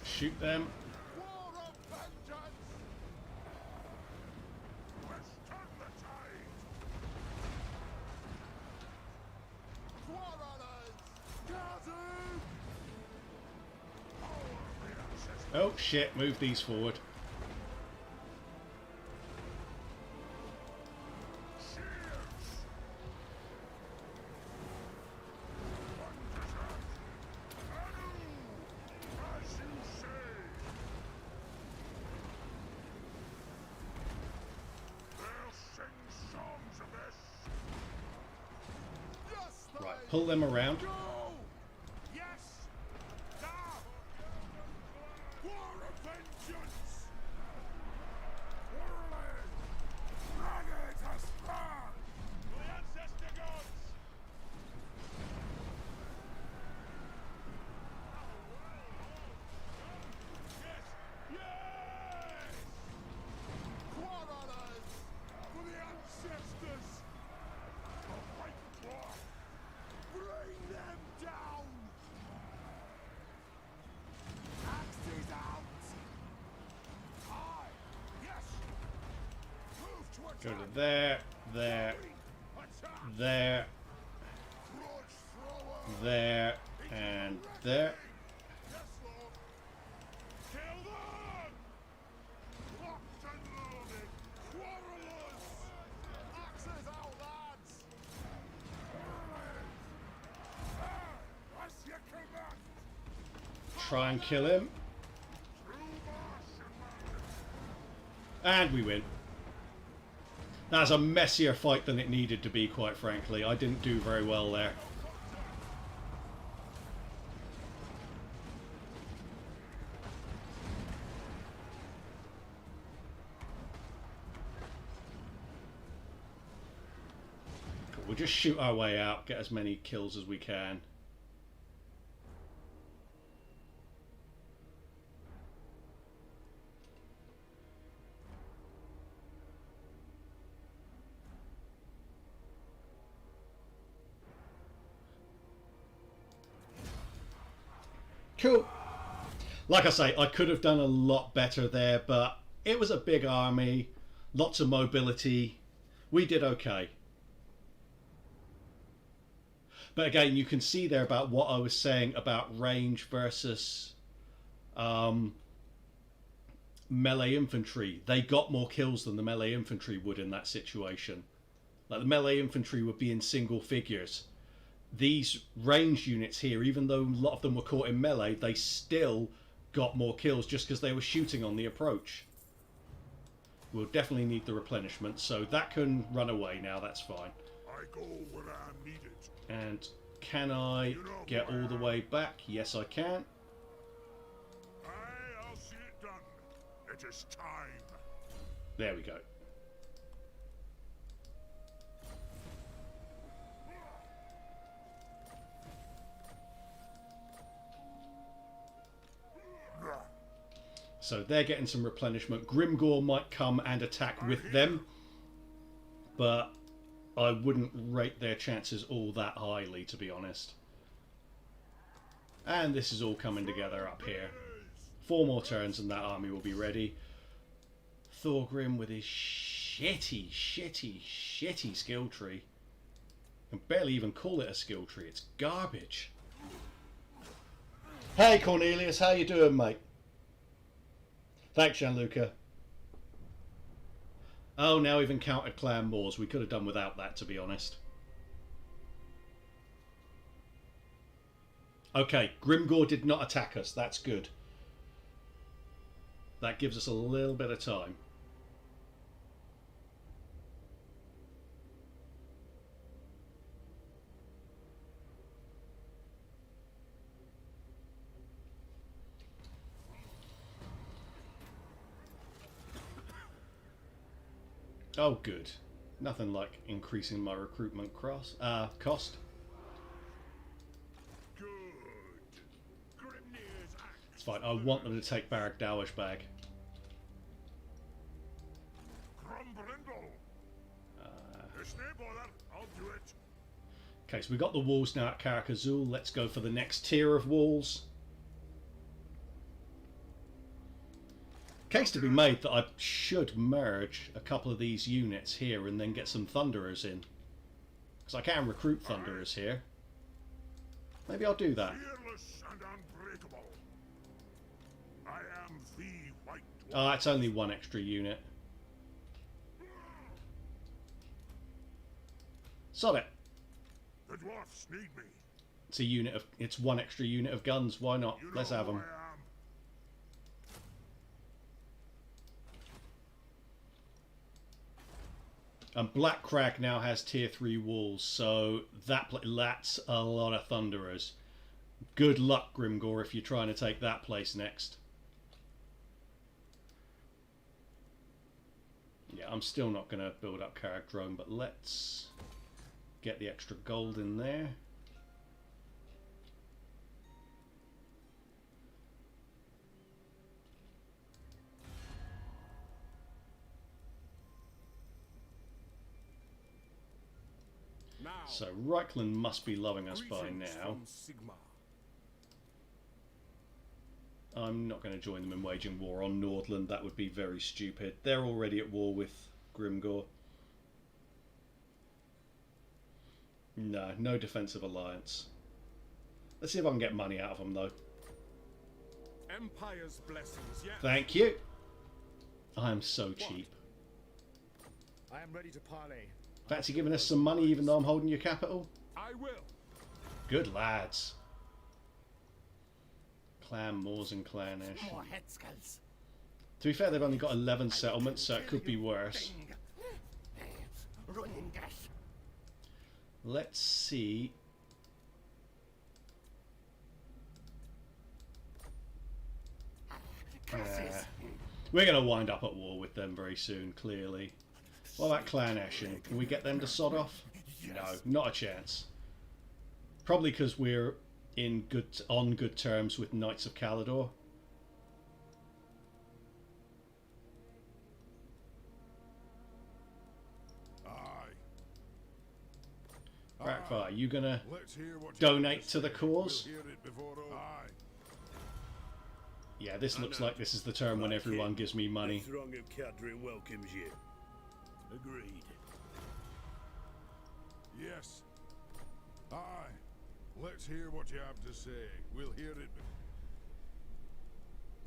Shoot them. Oh shit, move these forward. Right, pull them around. Go to there, there, there, there, and there. Try and kill him. And we win. That's a messier fight than it needed to be, quite frankly. I didn't do very well there. Cool. We'll just shoot our way out, get as many kills as we can. Cool. Like I say, I could have done a lot better there, but it was a big army, lots of mobility. We did okay. But again, you can see there about what I was saying about range versus melee infantry. They got more kills than the melee infantry would in that situation. Like the melee infantry would be in single figures. These ranged units here, even though a lot of them were caught in melee, they still got more kills just because they were shooting on the approach. We'll definitely need the replenishment, so that can run away now, that's fine. I go where I'm needed. And can I get all the way back? Yes, I can. I'll see it done. It is time. There we go. So they're getting some replenishment. Grimgore might come and attack with them, but I wouldn't rate their chances all that highly, to be honest. And this is all coming together up here. 4 more turns and that army will be ready. Thorgrim with his shitty skill tree. I can barely even call it a skill tree. It's garbage. Hey Cornelius, how you doing, mate? Thanks, Gianluca. Oh, now we've encountered clan wars. We could have done without that, to be honest. Okay, Grimgor did not attack us. That's good. That gives us a little bit of time. Oh, good. Nothing like increasing my recruitment cost. Good. Grimnir's axe. It's fine. I want them to take Barak Dawish bag. Grombrindal. It's no bother. I'll do it. Okay, so we got the walls now at Karakazul. Let's go for the next tier of walls. Case to be made that I should merge a couple of these units here and then get some Thunderers in. Because I can recruit Thunderers here. Maybe I'll do that. Fearless and unbreakable. I am the White Dwarf. Oh, it's only one extra unit. Sod it. The dwarfs need me. It's a unit of. It's one extra unit of guns. Why not? You Let's know have who them. I am. And Black Crag now has tier 3 walls, so that's a lot of Thunderers. Good luck, Grimgor, if you're trying to take that place next. Yeah, I'm still not going to build up Carrick Drone, but let's get the extra gold in there. Now, So Reichland must be loving us by greetings now. from Sigma. I'm not going to join them in waging war on Nordland. That would be very stupid. They're already at war with Grimgor. No, no defensive alliance. Let's see if I can get money out of them, though. Empire's blessings, yes. Thank you. I am so cheap. I am ready to parley. Fancy giving us some money even though I'm holding your capital? I will. Good lads. Clan Moors and Clan Ash. More head skulls. To be fair, they've only got 11 settlements, so it could be worse. Running gas. Let's see. Curses. We're going to wind up at war with them very soon, clearly. What about Clan Ashen? Can we get them to sod off? No, not a chance. Probably because we're on good terms with Knights of Caledor. Aye. Backfire, are you going to Let's hear what you donate have to the say. cause? We'll hear it before all. Aye. Yeah, this looks like this is the term when everyone gives me money. The throng of Cadre welcomes you. Agreed. Yes. Aye. Let's hear what you have to say. We'll hear it.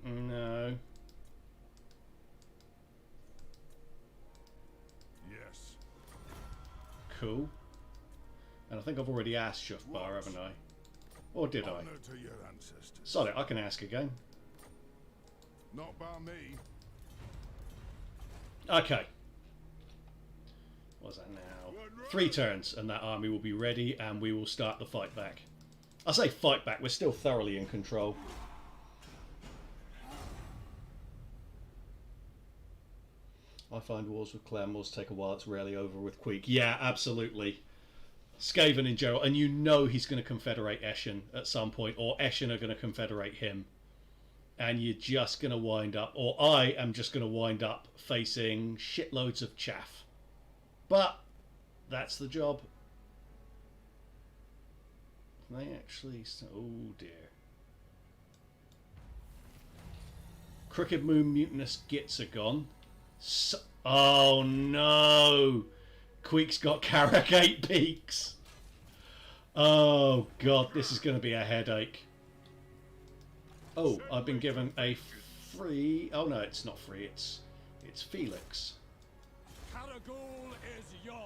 No. Yes. Cool. And I think I've already asked Shufbar, haven't I? Or did I? Honor to your ancestors. Sorry, I can ask again. Not by me. Okay. What's that now? 3 turns and that army will be ready and we will start the fight back. I say fight back, we're still thoroughly in control. I find wars with clan wars take a while, it's rarely over with Queek. Yeah, absolutely. Skaven in general, and you know he's going to confederate Eshen at some point, or Eshen are going to confederate him. And you're just going to wind up, or I am just going to wind up facing shitloads of chaff. But that's the job. They actually... Oh dear. Crooked Moon Mutinous Gits are gone. So, oh no! Queek's got Carrack 8 Peaks. Oh god, this is going to be a headache. Oh, I've been given a free... Oh no, it's not free, it's Felix. goal is yours.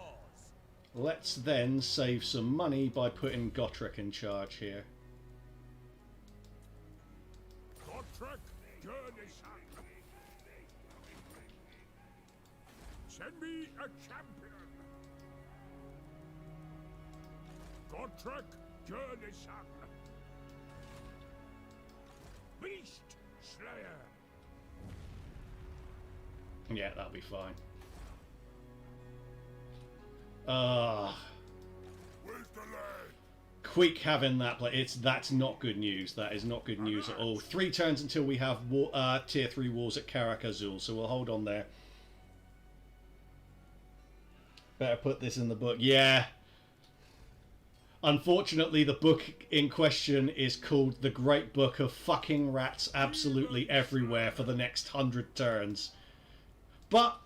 Let's then save some money by putting Gotrek in charge here. Gotrek, journey son. Send me a champion. Gotrek, journey son. Beast Slayer. Yeah, that'll be fine. Where's the lad? Queek having that play, that's not good news. That is not good news at all. 3 turns until we have tier 3 wars at Karak Azul, so we'll hold on there. Better put this in the book. Yeah. Unfortunately, the book in question is called The Great Book of Fucking Rats Absolutely Everywhere for the next 100 turns. But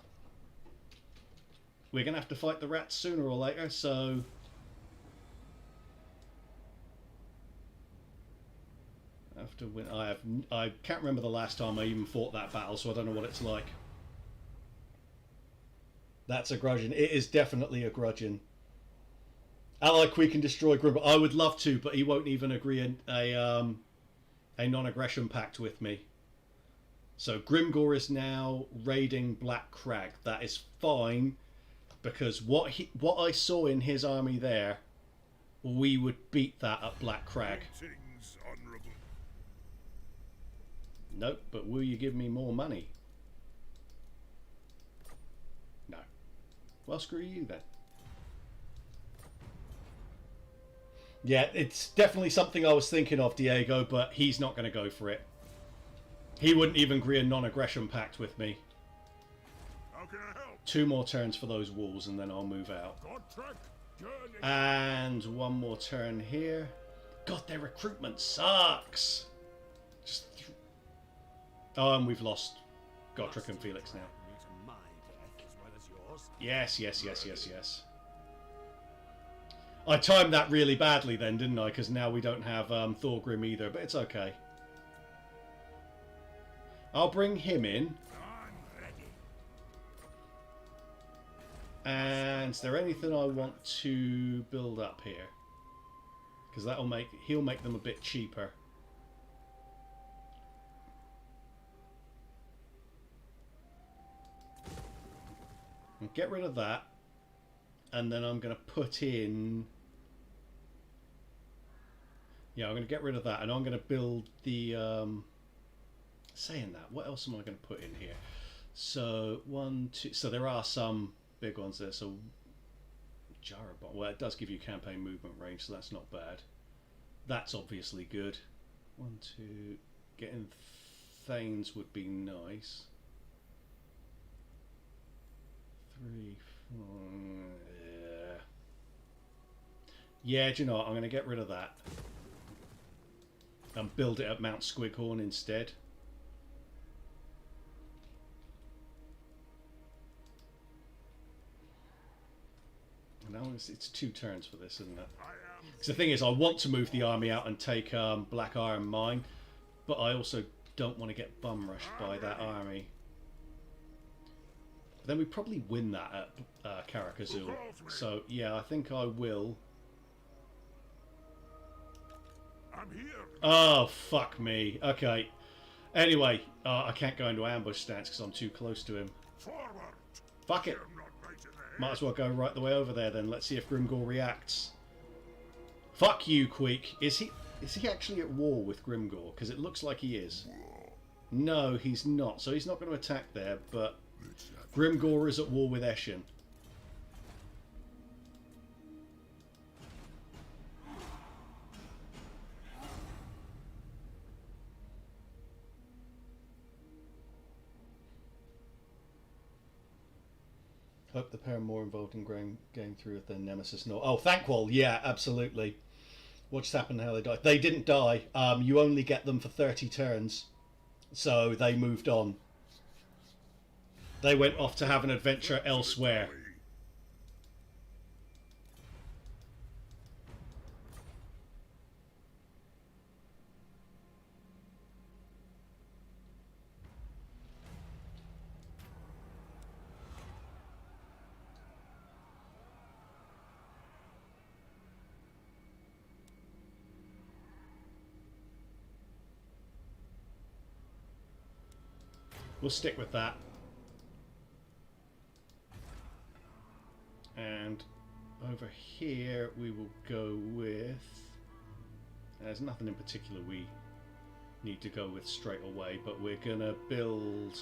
we're going to have to fight the rats sooner or later, so... I have to win. I can't remember the last time I even fought that battle, so I don't know what it's like. That's a grudging. It is definitely a grudging. Ally Queen can destroy Grombrindal. I would love to, but he won't even agree a non-aggression pact with me. So Grimgor is now raiding Black Crag. That is fine, because what I saw in his army there, we would beat that at Black Crag. Greetings, honourable. Nope, but will you give me more money? No. Well, screw you then. Yeah, it's definitely something I was thinking of, Diego, but he's not going to go for it. He wouldn't even agree a non-aggression pact with me. How can I help? 2 more turns for those walls and then I'll move out. Gotrek, journey. And 1 more turn here. God, their recruitment sucks. Oh, and we've lost Gotrek and Felix now. Meet my death as well as yours. Yes, yes, yes, yes, yes. I timed that really badly then, didn't I? Because now we don't have Thorgrim either, but it's okay. I'll bring him in. I'm ready. And is there anything I want to build up here? Because he'll make them a bit cheaper. And get rid of that. And then I'm going to put in... Yeah, I'm going to get rid of that. And I'm going to build the... Saying that, what else am I going to put in here? So, 1, 2... So there are some big ones there. So, Jarabon. Well, it does give you campaign movement range, so that's not bad. That's obviously good. 1, 2... Getting Thanes would be nice. 3, 4... Yeah, do you know what? I'm going to get rid of that. And build it at Mount Squighorn instead. Now it's 2 turns for this, isn't it? Because the thing is, I want to move the army out and take Black Iron Mine, but I also don't want to get bum rushed by that army. But then we probably win that at Karak Azul. So yeah, I think I will. I'm here. Oh, fuck me. Okay. Anyway, I can't go into ambush stance because I'm too close to him. Forward. Fuck it. I'm not right in the Might head. as well go right the way over there then. Let's see if Grimgor reacts. Fuck you, Queek. Is he actually at war with Grimgor? Because it looks like he is. No, he's not. So he's not going to attack there, but Grimgor is at war with Eshin. Hope the pair are more involved in going through with their nemesis. No. Oh, Thankwall. Yeah, absolutely. What just happened? How they died? They didn't die. You only get them for 30 turns. So they moved on. They went off to have an adventure elsewhere. We'll stick with that. And over here we will go with... There's nothing in particular we need to go with straight away, but we're gonna build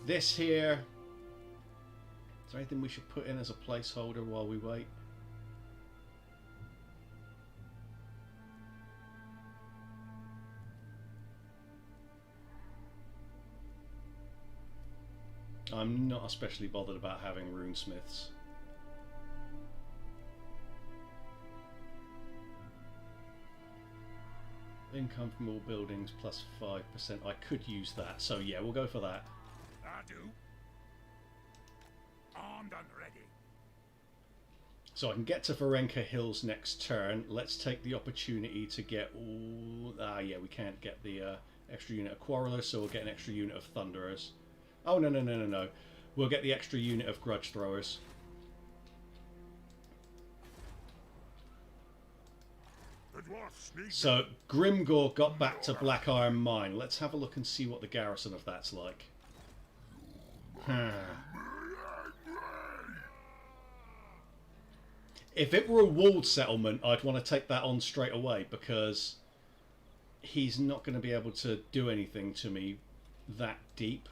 this here. Is there anything we should put in as a placeholder while we wait? I'm not especially bothered about having runesmiths. Income from all buildings plus 5%. I could use that, so yeah, we'll go for that. I do. Armed and ready. So I can get to Varenka Hills next turn. Let's take the opportunity to get all... yeah, we can't get the extra unit of Quarrelers, so we'll get an extra unit of Thunderers. Oh, no. We'll get the extra unit of Grudge Throwers. So, Grimgor got back to Black Iron Mine. Let's have a look and see what the garrison of that's like. If it were a walled settlement, I'd want to take that on straight away, because he's not going to be able to do anything to me that deep.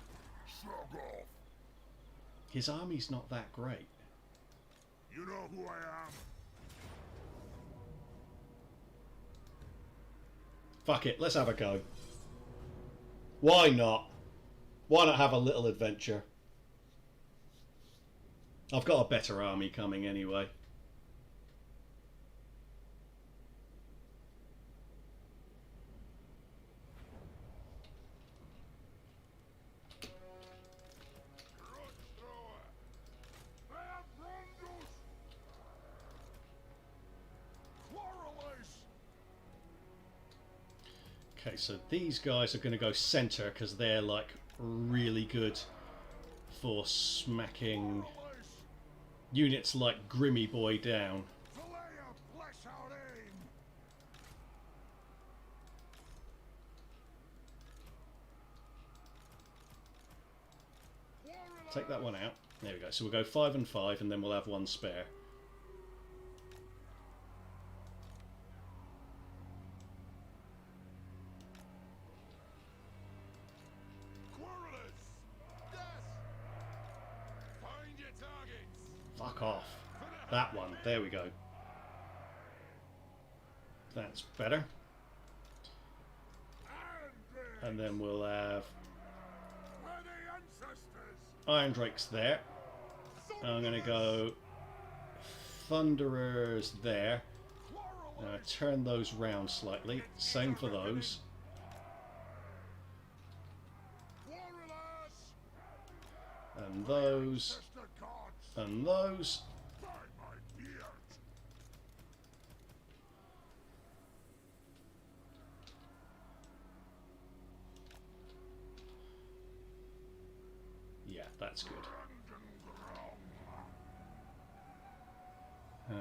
His army's not that great. You know who I am. Fuck it, let's have a go. Why not? Why not have a little adventure? I've got a better army coming anyway. Okay, so these guys are going to go center because they're like really good for smacking units like Grimmy Boy down. Take that one out. There we go. So we'll go 5 and 5 and then we'll have one spare. Fuck off. That one. There we go. That's better. And then we'll have Iron Drakes there. I'm going to go Thunderers there. Turn those round slightly. Same for those. And those. And those. Yeah, that's good. A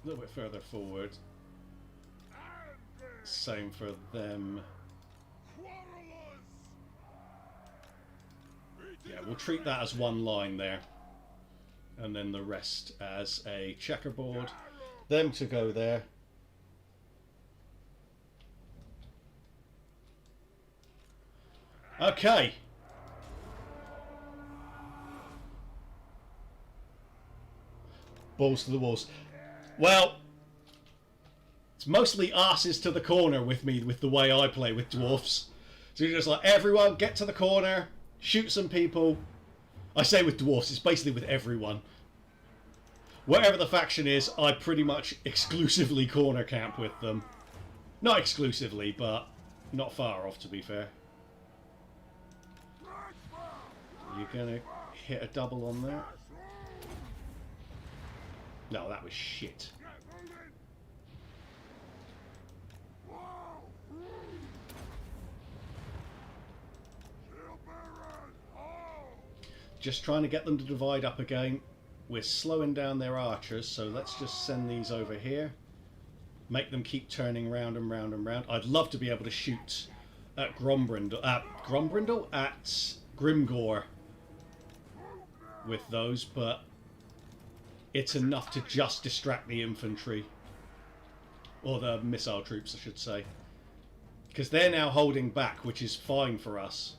little bit further forward. Same for them. Yeah, we'll treat that as one line there. And then the rest as a checkerboard. Them to go there. Okay. Balls to the walls. Well, it's mostly asses to the corner with me with the way I play with dwarfs. So you're just like, everyone get to the corner, shoot some people. I say with dwarfs, it's basically with everyone. Whatever the faction is, I pretty much exclusively corner camp with them. Not exclusively, but not far off, to be fair. You're gonna hit a double on there? No, that was shit. Just trying to get them to divide up again. We're slowing down their archers, so let's just send these over here. Make them keep turning round and round and round. I'd love to be able to shoot at Grombrindal, at Grimgor with those, but it's enough to just distract the infantry. Or the missile troops, I should say. Because they're now holding back, which is fine for us.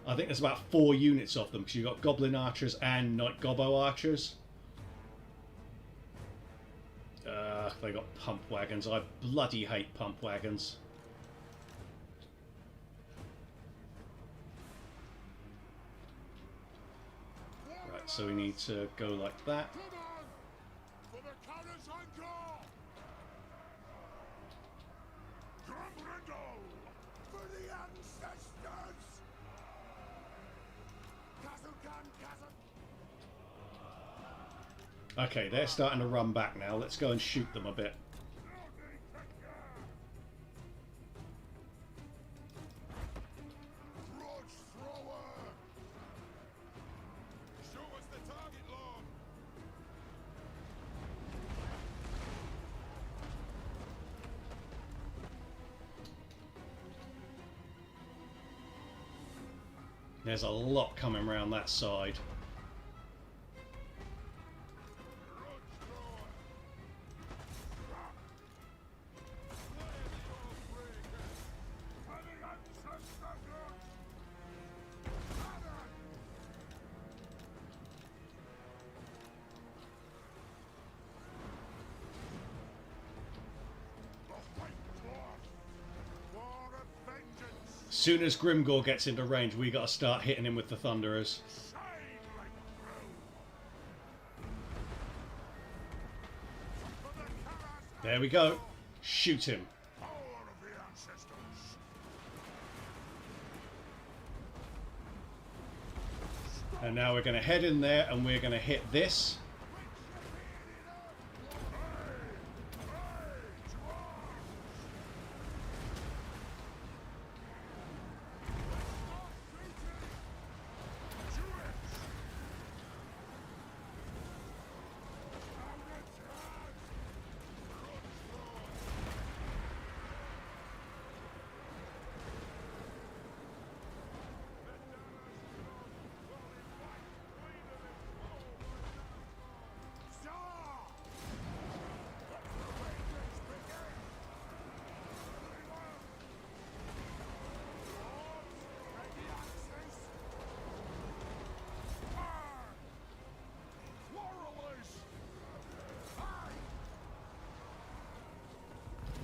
I think there's about 4 units of them, because you've got Goblin Archers and Night Gobbo Archers. They got pump wagons. I bloody hate pump wagons. Right, so we need to go like that. Come on! For the Countess Encore! Grombrindal! For the ancestors! Castle. Okay, they're starting to run back now. Let's go and shoot them a bit. Grudge thrower! Show us the target, Lord! There's a lot coming around that side. As soon as Grimgor gets into range, we got to start hitting him with the Thunderers. There we go. Shoot him. And now we're going to head in there and we're going to hit this.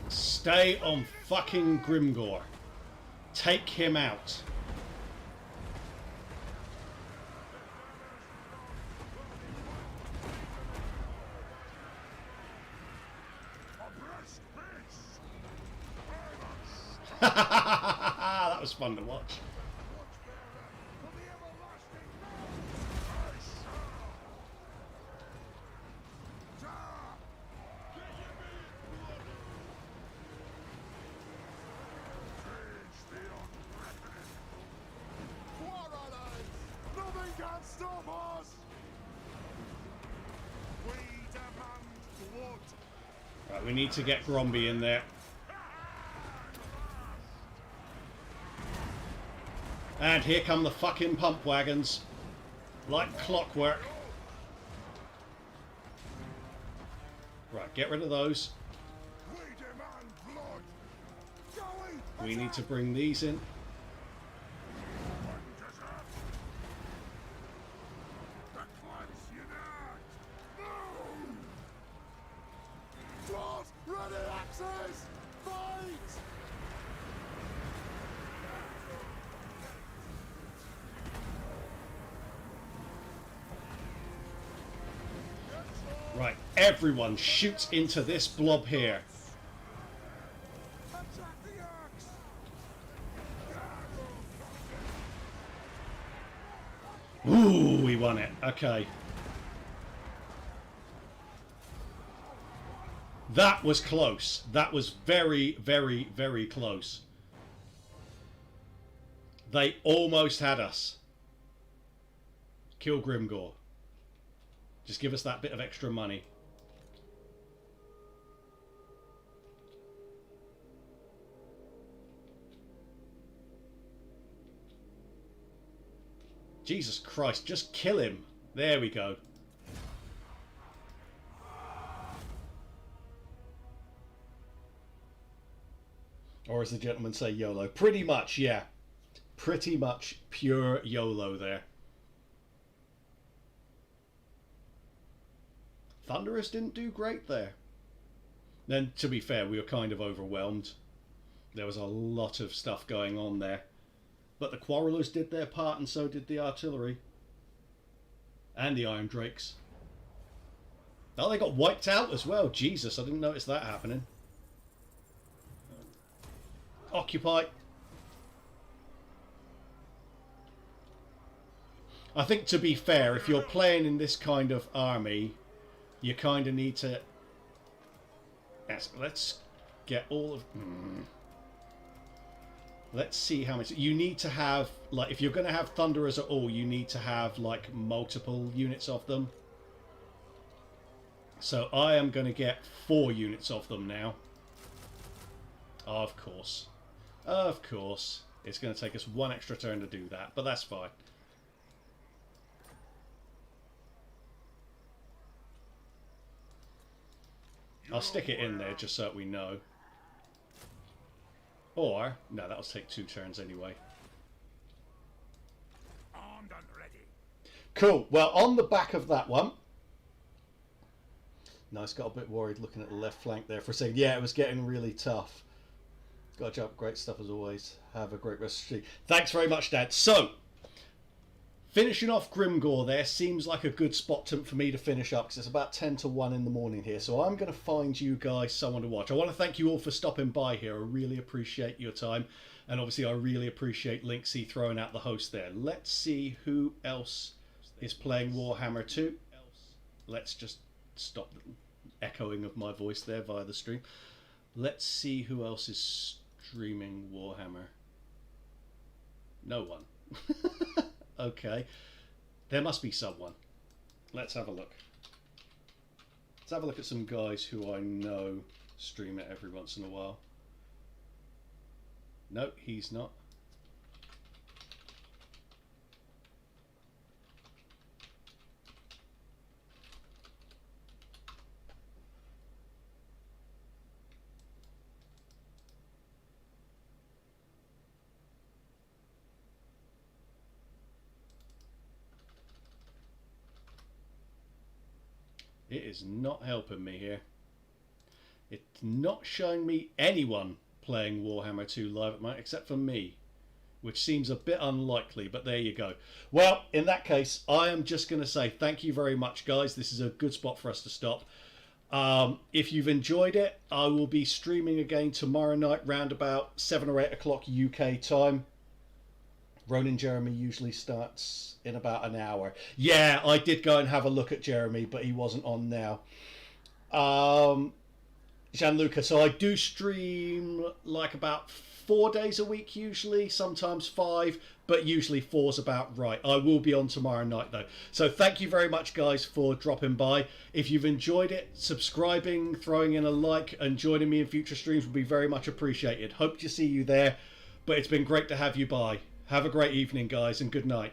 Stay on fucking Grimgor. Take him out. That was fun to watch. Nothing can stop us! We demand blood! Right, we need to get Gromby in there. And here come the fucking pump wagons. Like clockwork. Right, get rid of those. We demand blood! Going! We need to bring these in. The clans unite! Blood! Ready access! Fight! Right, everyone shoots into this blob here. Attack the axe! Ooh, we won it. Okay. That was close. That was very, very, very close. They almost had us. Kill Grimgor. Just give us that bit of extra money. Jesus Christ, just kill him. There we go. Or as the gentlemen say, YOLO. Pretty much, yeah. Pretty much pure YOLO there. Thunderous didn't do great there. Then, to be fair, we were kind of overwhelmed. There was a lot of stuff going on there. But the Quarrelers did their part, and so did the artillery. And the Iron Drakes. Oh, they got wiped out as well. Jesus, I didn't notice that happening. Occupy. I think, to be fair, if you're playing in this kind of army, you kind of need to... Yes, let's get all of... Let's see how much... You need to have, like, if you're going to have Thunderers at all, you need to have, like, multiple units of them. So I am going to get 4 units of them now. Of course. Of course. It's going to take us 1 extra turn to do that, but that's fine. I'll stick it in there just so that we know. Or, no, that'll take 2 turns anyway. Armed and ready. Cool. Well, on the back of that one... Nice, got a bit worried looking at the left flank there for a second. Yeah, it was getting really tough. Got job, great stuff as always. Have a great rest of the stream. Thanks very much, Dad. So, finishing off Grimgore there seems like a good spot for me to finish up because it's about 10 to 1 in the morning here. So I'm going to find you guys someone to watch. I want to thank you all for stopping by here. I really appreciate your time. And obviously I really appreciate Linksy throwing out the host there. Let's see who else is playing Warhammer 2. Let's just stop the echoing of my voice there via the stream. Let's see who else is streaming Warhammer. No one. Okay. There must be someone. Let's have a look. Let's have a look at some guys who I know stream it every once in a while. No, he's not. It is not helping me here. It's not showing me anyone playing Warhammer 2 live at the moment, except for me, which seems a bit unlikely, but there you go. Well, in that case, I am just going to say thank you very much, guys. This is a good spot for us to stop. If you've enjoyed it, I will be streaming again tomorrow night round about 7 or 8 o'clock UK time. Ronan Jeremy usually starts in about an hour. Yeah, I did go and have a look at Jeremy, but he wasn't on now. Gianluca, so I do stream like about 4 days a week usually, sometimes 5, but usually 4's about right. I will be on tomorrow night though. So thank you very much guys for dropping by. If you've enjoyed it, subscribing, throwing in a like and joining me in future streams would be very much appreciated. Hope to see you there, but it's been great to have you by. Have a great evening, guys, and good night.